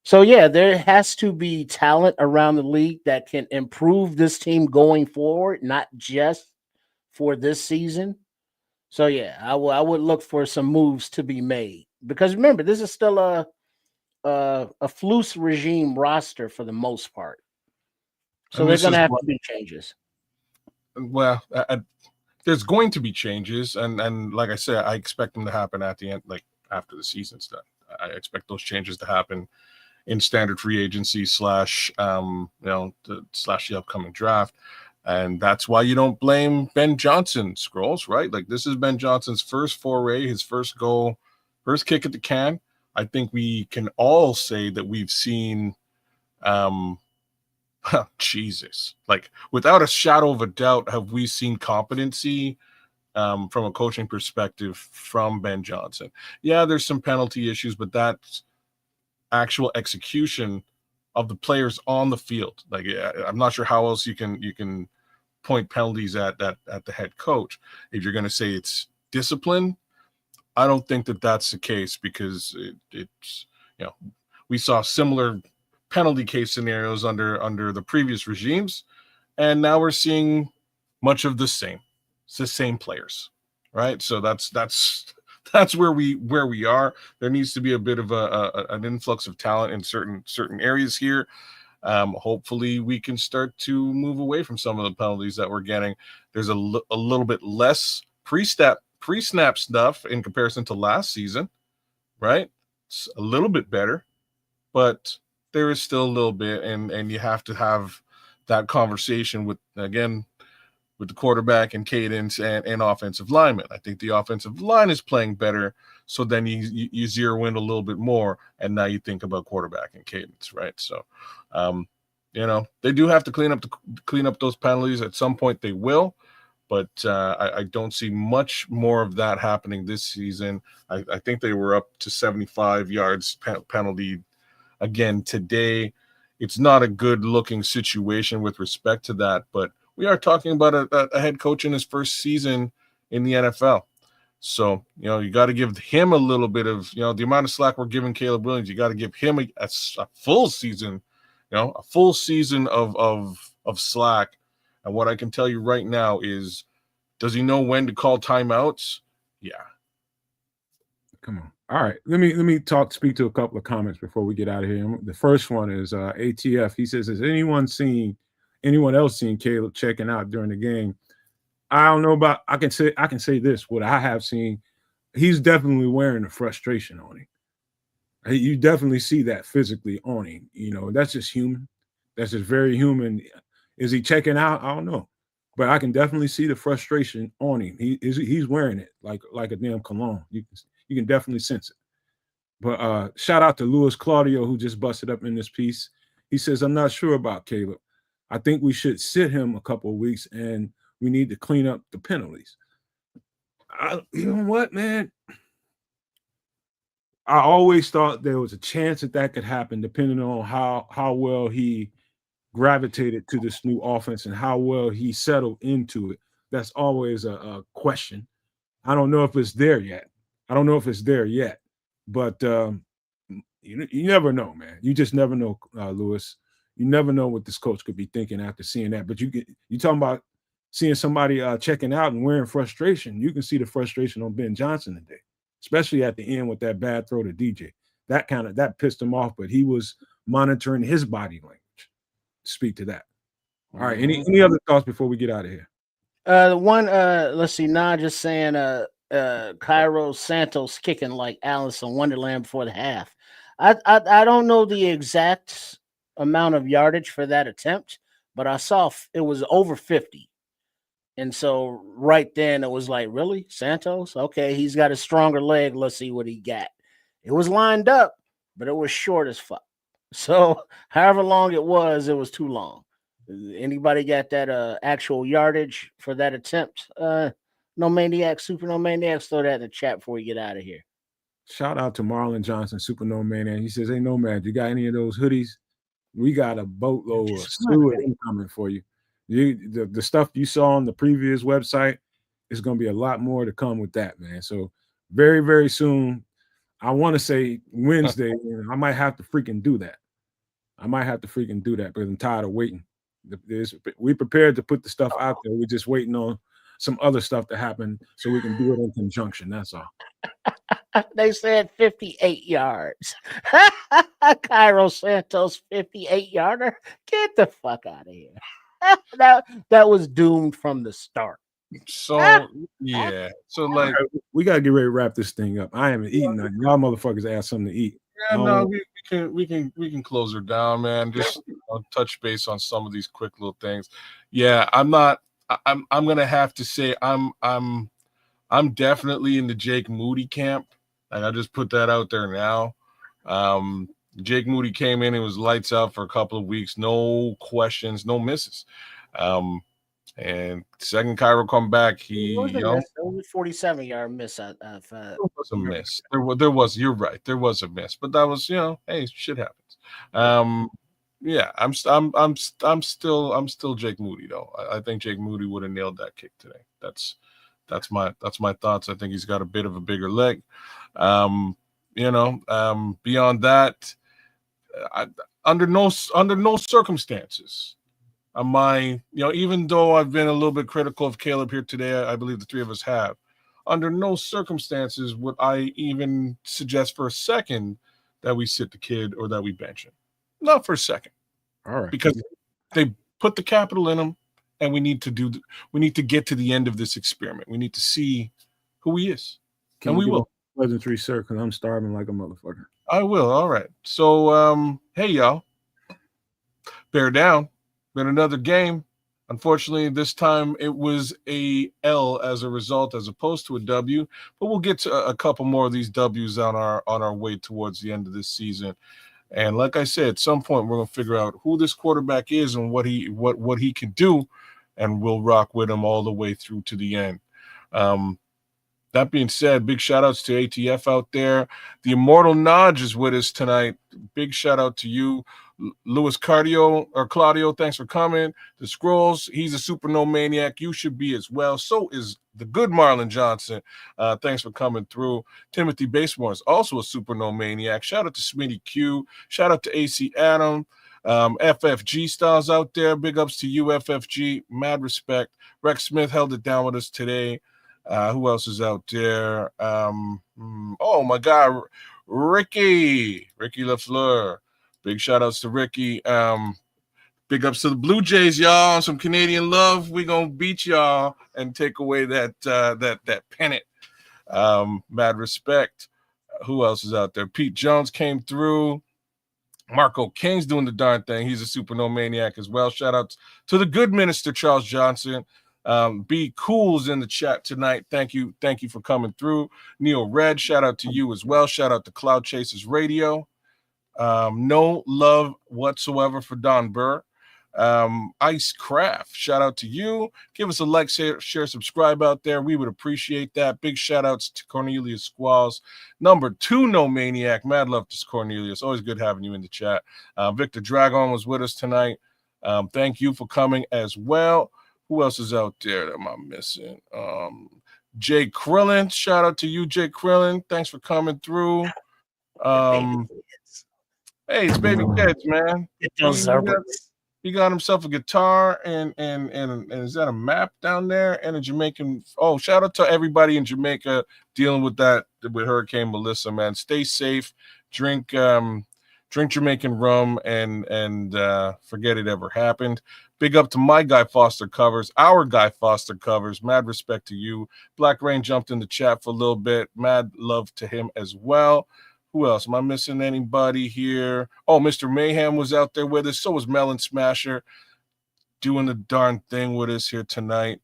So, yeah, there has to be talent around the league that can improve this team going forward, not just for this season. So, yeah, I would look for some moves to be made. Because, remember, this is still a Flus regime roster for the most part. So there's going to have to be changes. Well, there's going to be changes. And like I said, I expect them to happen at the end, like after the season's done. I expect those changes to happen in standard free agency slash the upcoming draft. And that's why you don't blame Ben Johnson, Scrolls, right? Like, this is Ben Johnson's first foray, his first goal, first kick at the can. I think we can all say that we've seen, Jesus, like without a shadow of a doubt, have we seen competency from a coaching perspective from Ben Johnson? Yeah, there's some penalty issues, but that's actual execution of the players on the field. Like, I'm not sure how else you can point penalties at the head coach. If you're going to say it's discipline, I don't think that that's the case, because it's we saw similar penalty case scenarios under the previous regimes, and now we're seeing much of the same. It's the same players, right? So that's where we are. There needs to be a bit of an influx of talent in certain areas here. Hopefully, we can start to move away from some of the penalties that we're getting. There's a little bit less pre-snap stuff in comparison to last season, right? It's a little bit better, but there is still a little bit, and you have to have that conversation with the quarterback and cadence and offensive lineman. I think the offensive line is playing better, so then you zero in a little bit more, and now you think about quarterback and cadence, right? So, they do have to clean up those penalties at some point. They will, but I don't see much more of that happening this season. I think they were up to 75 yards penalty again today. It's not a good looking situation with respect to that, but we are talking about a head coach in his first season in the NFL. So, you got to give him a little bit of, the amount of slack we're giving Caleb Williams, you got to give him a full season, a full season of slack. And what I can tell you right now is, does he know when to call timeouts? Yeah. Come on. All right. Let me speak to a couple of comments before we get out of here. The first one is ATF. He says, has anyone else seen Caleb checking out during the game? I don't know about, I can say this, what I have seen, he's definitely wearing a frustration on him. You definitely see that physically on him. That's just human. That's just very human. Is he checking out? I don't know. But I can definitely see the frustration on him. He's wearing it like a damn cologne. You can definitely sense it. But shout out to Luis Claudio, who just busted up in this piece. He says, I'm not sure about Caleb. I think we should sit him a couple of weeks, and we need to clean up the penalties. You know what, man? I always thought there was a chance that could happen, depending on how well he gravitated to this new offense and how well he settled into it. That's always a question. I don't know if it's there yet. But you never know, man. You just never know, Lewis. You never know what this coach could be thinking after seeing that. But you talking about seeing somebody checking out and wearing frustration. You can see the frustration on Ben Johnson today, especially at the end with that bad throw to DJ. That pissed him off, but he was monitoring his body language. Speak to that. All right. Any other thoughts before we get out of here? Let's see. Nah, just saying. Cairo Santos kicking like Alice in Wonderland before the half. I don't know the exact amount of yardage for that attempt, but I saw it was over 50. And so right then it was like, really? Santos? Okay, he's got a stronger leg. Let's see what he got. It was lined up, but it was short as fuck. So however long it was too long. Anybody got that actual yardage for that attempt? No Maniacs, Super No Maniacs, throw that in the chat before we get out of here. Shout out to Marlon Johnson, Super No Maniac. He says, hey, Nomad, you got any of those hoodies? We got a boatload of slew incoming for you. The stuff you saw on the previous website is going to be a lot more to come with that, man. So very, very soon, I want to say Wednesday, I might have to freaking do that. Because I'm tired of waiting. We prepared to put the stuff out there. We're just waiting on some other stuff to happen so we can do it in conjunction. That's all. They said 58 yards. Cairo Santos 58-yarder. Get the fuck out of here. that was doomed from the start. So yeah. So like we gotta get ready to wrap this thing up. I haven't eaten nothing. Y'all motherfuckers ask something to eat. Yeah, no, we can close her down, man. Just touch base on some of these quick little things. Yeah, I'm gonna have to say I'm definitely in the Jake Moody camp. Like I just put that out there now. Jake Moody came in and was lights out for a couple of weeks, no questions, no misses. And second Cairo come back, he was a 47-yard miss. It was a miss. There was. You're right. There was a miss, but that was hey, shit happens. Yeah, I'm still Jake Moody though. I think Jake Moody would have nailed that kick today. That's my thoughts. I think he's got a bit of a bigger leg. Beyond that, under no circumstances am I, even though I've been a little bit critical of Caleb here today, I believe the three of us have. Under no circumstances would I even suggest for a second that we sit the kid or that we bench him. Not for a second. All right. Because they put the capital in him, and we need to get to the end of this experiment. We need to see who he is. And we will. Pleasantry, sir, because I'm starving like a motherfucker. I will. All right. So, hey, y'all. Bear down. Been another game. Unfortunately, this time it was a L as a result, as opposed to a W. But we'll get to a couple more of these W's on our way towards the end of this season. And like I said, at some point we're gonna figure out who this quarterback is and what he can do, and we'll rock with him all the way through to the end. That being said, big shout outs to ATF out there. The Immortal Nodge is with us tonight. Big shout out to you. Louis Claudio, thanks for coming. The Scrolls, he's a super no maniac. You should be as well. So is the good Marlon Johnson. Thanks for coming through. Timothy Basemore is also a super no maniac. Shout out to Smitty Q. Shout out to AC Adam. FFG styles out there. Big ups to you, FFG. Mad respect. Rex Smith held it down with us today. Who else is out there? Oh my God, Ricky LaFleur. Big shout outs to Ricky. Big ups to the Blue Jays, y'all. Some Canadian love. We gonna beat y'all and take away that pennant. Mad respect. Who else is out there? Pete Jones came through. Marco King's doing the darn thing. He's a super no maniac as well. Shout out to the good minister Charles Johnson. Be Cool's in the chat tonight. Thank you for coming through. Neil Red, shout out to you as well. Shout out to Cloud Chasers Radio. No love whatsoever for Don Burr. Ice Craft, shout out to you. Give us a like, share, subscribe out there. We would appreciate that. Big shout outs to Cornelius Squalls. Number 2 no maniac. Mad love to Cornelius. Always good having you in the chat. Victor Dragon was with us tonight. Thank you for coming as well. Who else is out there that am I missing? Jay Krillin, shout out to you, Jay Krillin. Thanks for coming through. Hey, it's baby kids, man. He got himself a guitar and is that a map down there and a Jamaican? Oh, shout out to everybody in Jamaica dealing with Hurricane Melissa, man. Stay safe. Drink Jamaican rum and forget it ever happened. Big up to my Guy Foster covers, our Guy Foster covers. Mad respect to you. Black Rain jumped in the chat for a little bit. Mad love to him as well. Who else? Am I missing anybody here? Oh, Mr. Mayhem was out there with us. So was Melon Smasher doing the darn thing with us here tonight.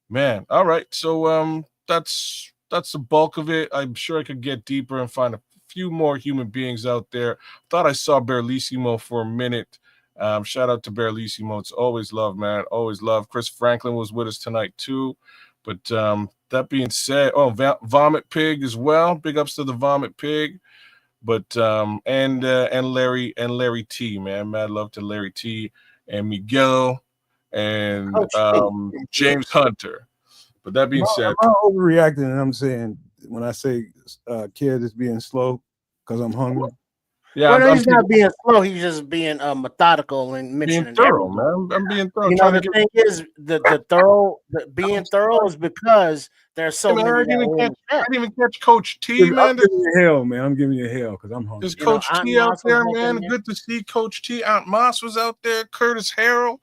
Man, all right. So that's the bulk of it. I'm sure I could get deeper and find a few more human beings out there. Thought I saw Berlissimo for a minute. Shout out to Berlissimo. It's always love, man. Always love. Chris Franklin was with us tonight too. But that being said, Vomit Pig as well. Big ups to the Vomit Pig. But and Larry T, man. Mad love to Larry T and Miguel and James Hunter. But that being said, I'm not overreacting, and I'm saying when I say kid is being slow because I'm hungry. Yeah, well, he's not being slow. He's just being methodical and mentioning thorough, man. I'm being thorough. You know, the thing is, being thorough is because there's so many. I didn't even catch Coach T, man. I'm giving you hell, man. I'm giving you hell because I'm hungry. There's Coach T out there, man. Good to see Coach T. Aunt Moss was out there. Curtis Harrell.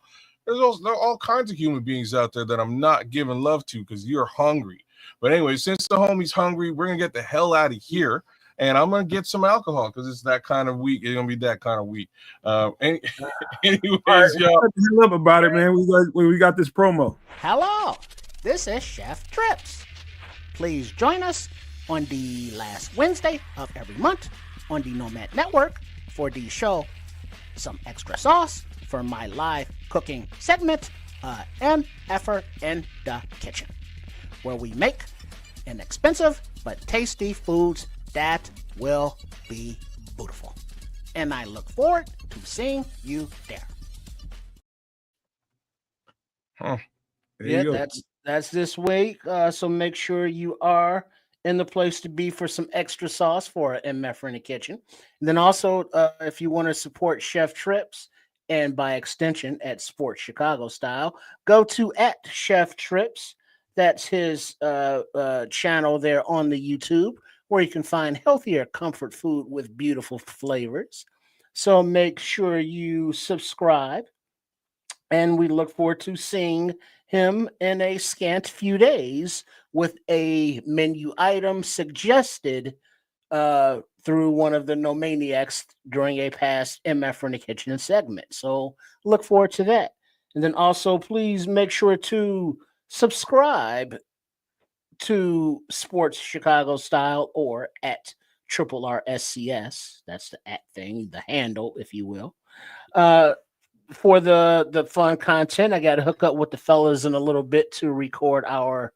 There are all kinds of human beings out there that I'm not giving love to because you're hungry. But anyway, since the homie's hungry, we're gonna get the hell out of here. And I'm going to get some alcohol because it's that kind of week. It's going to be that kind of week. Anyways, y'all. Love about it, man. We got this promo. Hello. This is Chef Trips. Please join us on the last Wednesday of every month on the Nomad Network for the show Some Extra Sauce for my live cooking segment, MFR in the Kitchen, where we make inexpensive but tasty foods that will be beautiful. And I look forward to seeing you there. There that's this week. So make sure you are and the place to be for some extra sauce for MF in the kitchen. And then also, if you want to support Chef Trips and by extension at Sports Chicago Style, go to at Chef Trips. That's his channel there on the YouTube, where you can find healthier comfort food with beautiful flavors. So make sure you subscribe, and we look forward to seeing him in a scant few days with a menu item suggested through one of the No Maniacs during a past MF in the Kitchen segment. So look forward to that. And then also, please make sure to subscribe to Sports Chicago Style or at Triple RSCS. That's the at thing, the handle, if you will. For the fun content, I got to hook up with the fellas in a little bit to record our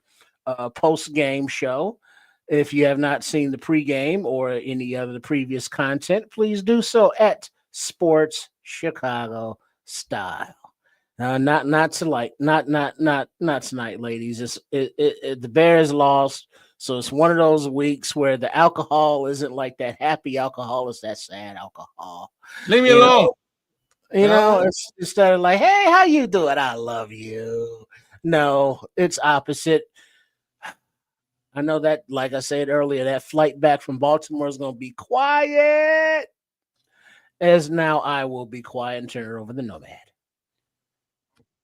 post game show. If you have not seen the pregame or any other previous content, please do so at Sports Chicago Style. Not tonight, not tonight, ladies. The Bears lost, so it's one of those weeks where the alcohol isn't like that happy alcohol; it's that sad alcohol. Leave me You alone. It's instead of like, "Hey, how you doing? I love you." No, it's opposite. I know that, like I said earlier, that flight back from Baltimore is going to be quiet. As now, I will be quiet and turn it over to the Nomad.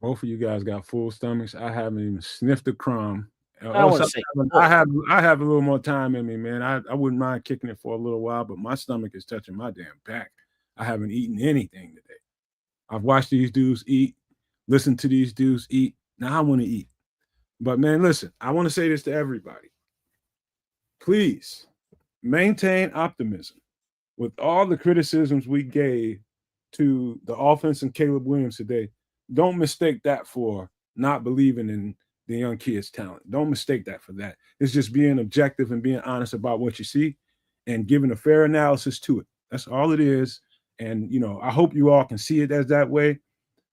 Both of you guys got full stomachs. I haven't even sniffed a crumb. I want to say, I have a little more time in me, man. I wouldn't mind kicking it for a little while, but my stomach is touching my damn back. I haven't eaten anything today. I've watched these dudes eat, listened to these dudes eat. Now I want to eat. But man, listen, I want to say this to everybody. Please maintain optimism. With all the criticisms we gave to the offense and Caleb Williams today, don't mistake that for not believing in the young kid's talent. Don't mistake that for that. It's just being objective and being honest about what you see and giving a fair analysis to it. That's all it is. And, I hope you all can see it as that way.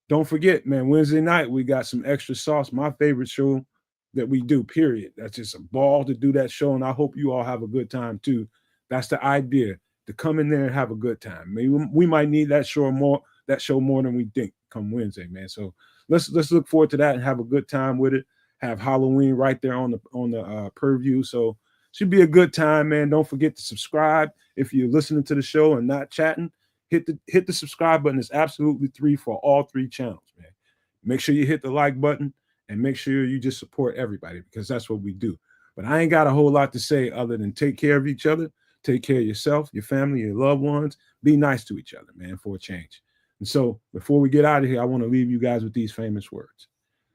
Don't forget, man, Wednesday night, we got some extra sauce, my favorite show that we do, period. That's just a ball to do that show, and I hope you all have a good time, too. That's the idea, to come in there and have a good time. Maybe we might need that show more than we think come Wednesday, man. So let's look forward to that and have a good time with it. Have Halloween right there on the purview. So should be a good time, man. Don't forget to subscribe if you're listening to the show and not chatting. Hit the subscribe button. It's absolutely free for all 3 channels, man. Make sure you hit the like button and make sure you just support everybody, because that's what we do. But I ain't got a whole lot to say other than take care of each other, take care of yourself, your family, your loved ones. Be nice to each other, man, for a change. And so before we get out of here, I want to leave you guys with these famous words.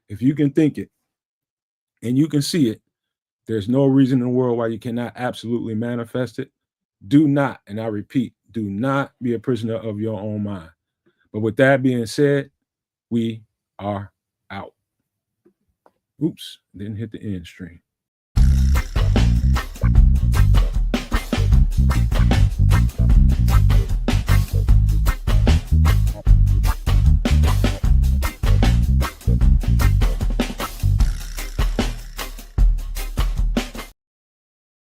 If you can think it and you can see it, there's no reason in the world why you cannot absolutely manifest it. Do not, and I repeat, do not be a prisoner of your own mind. But with that being said, we are out. Oops, didn't hit the end stream.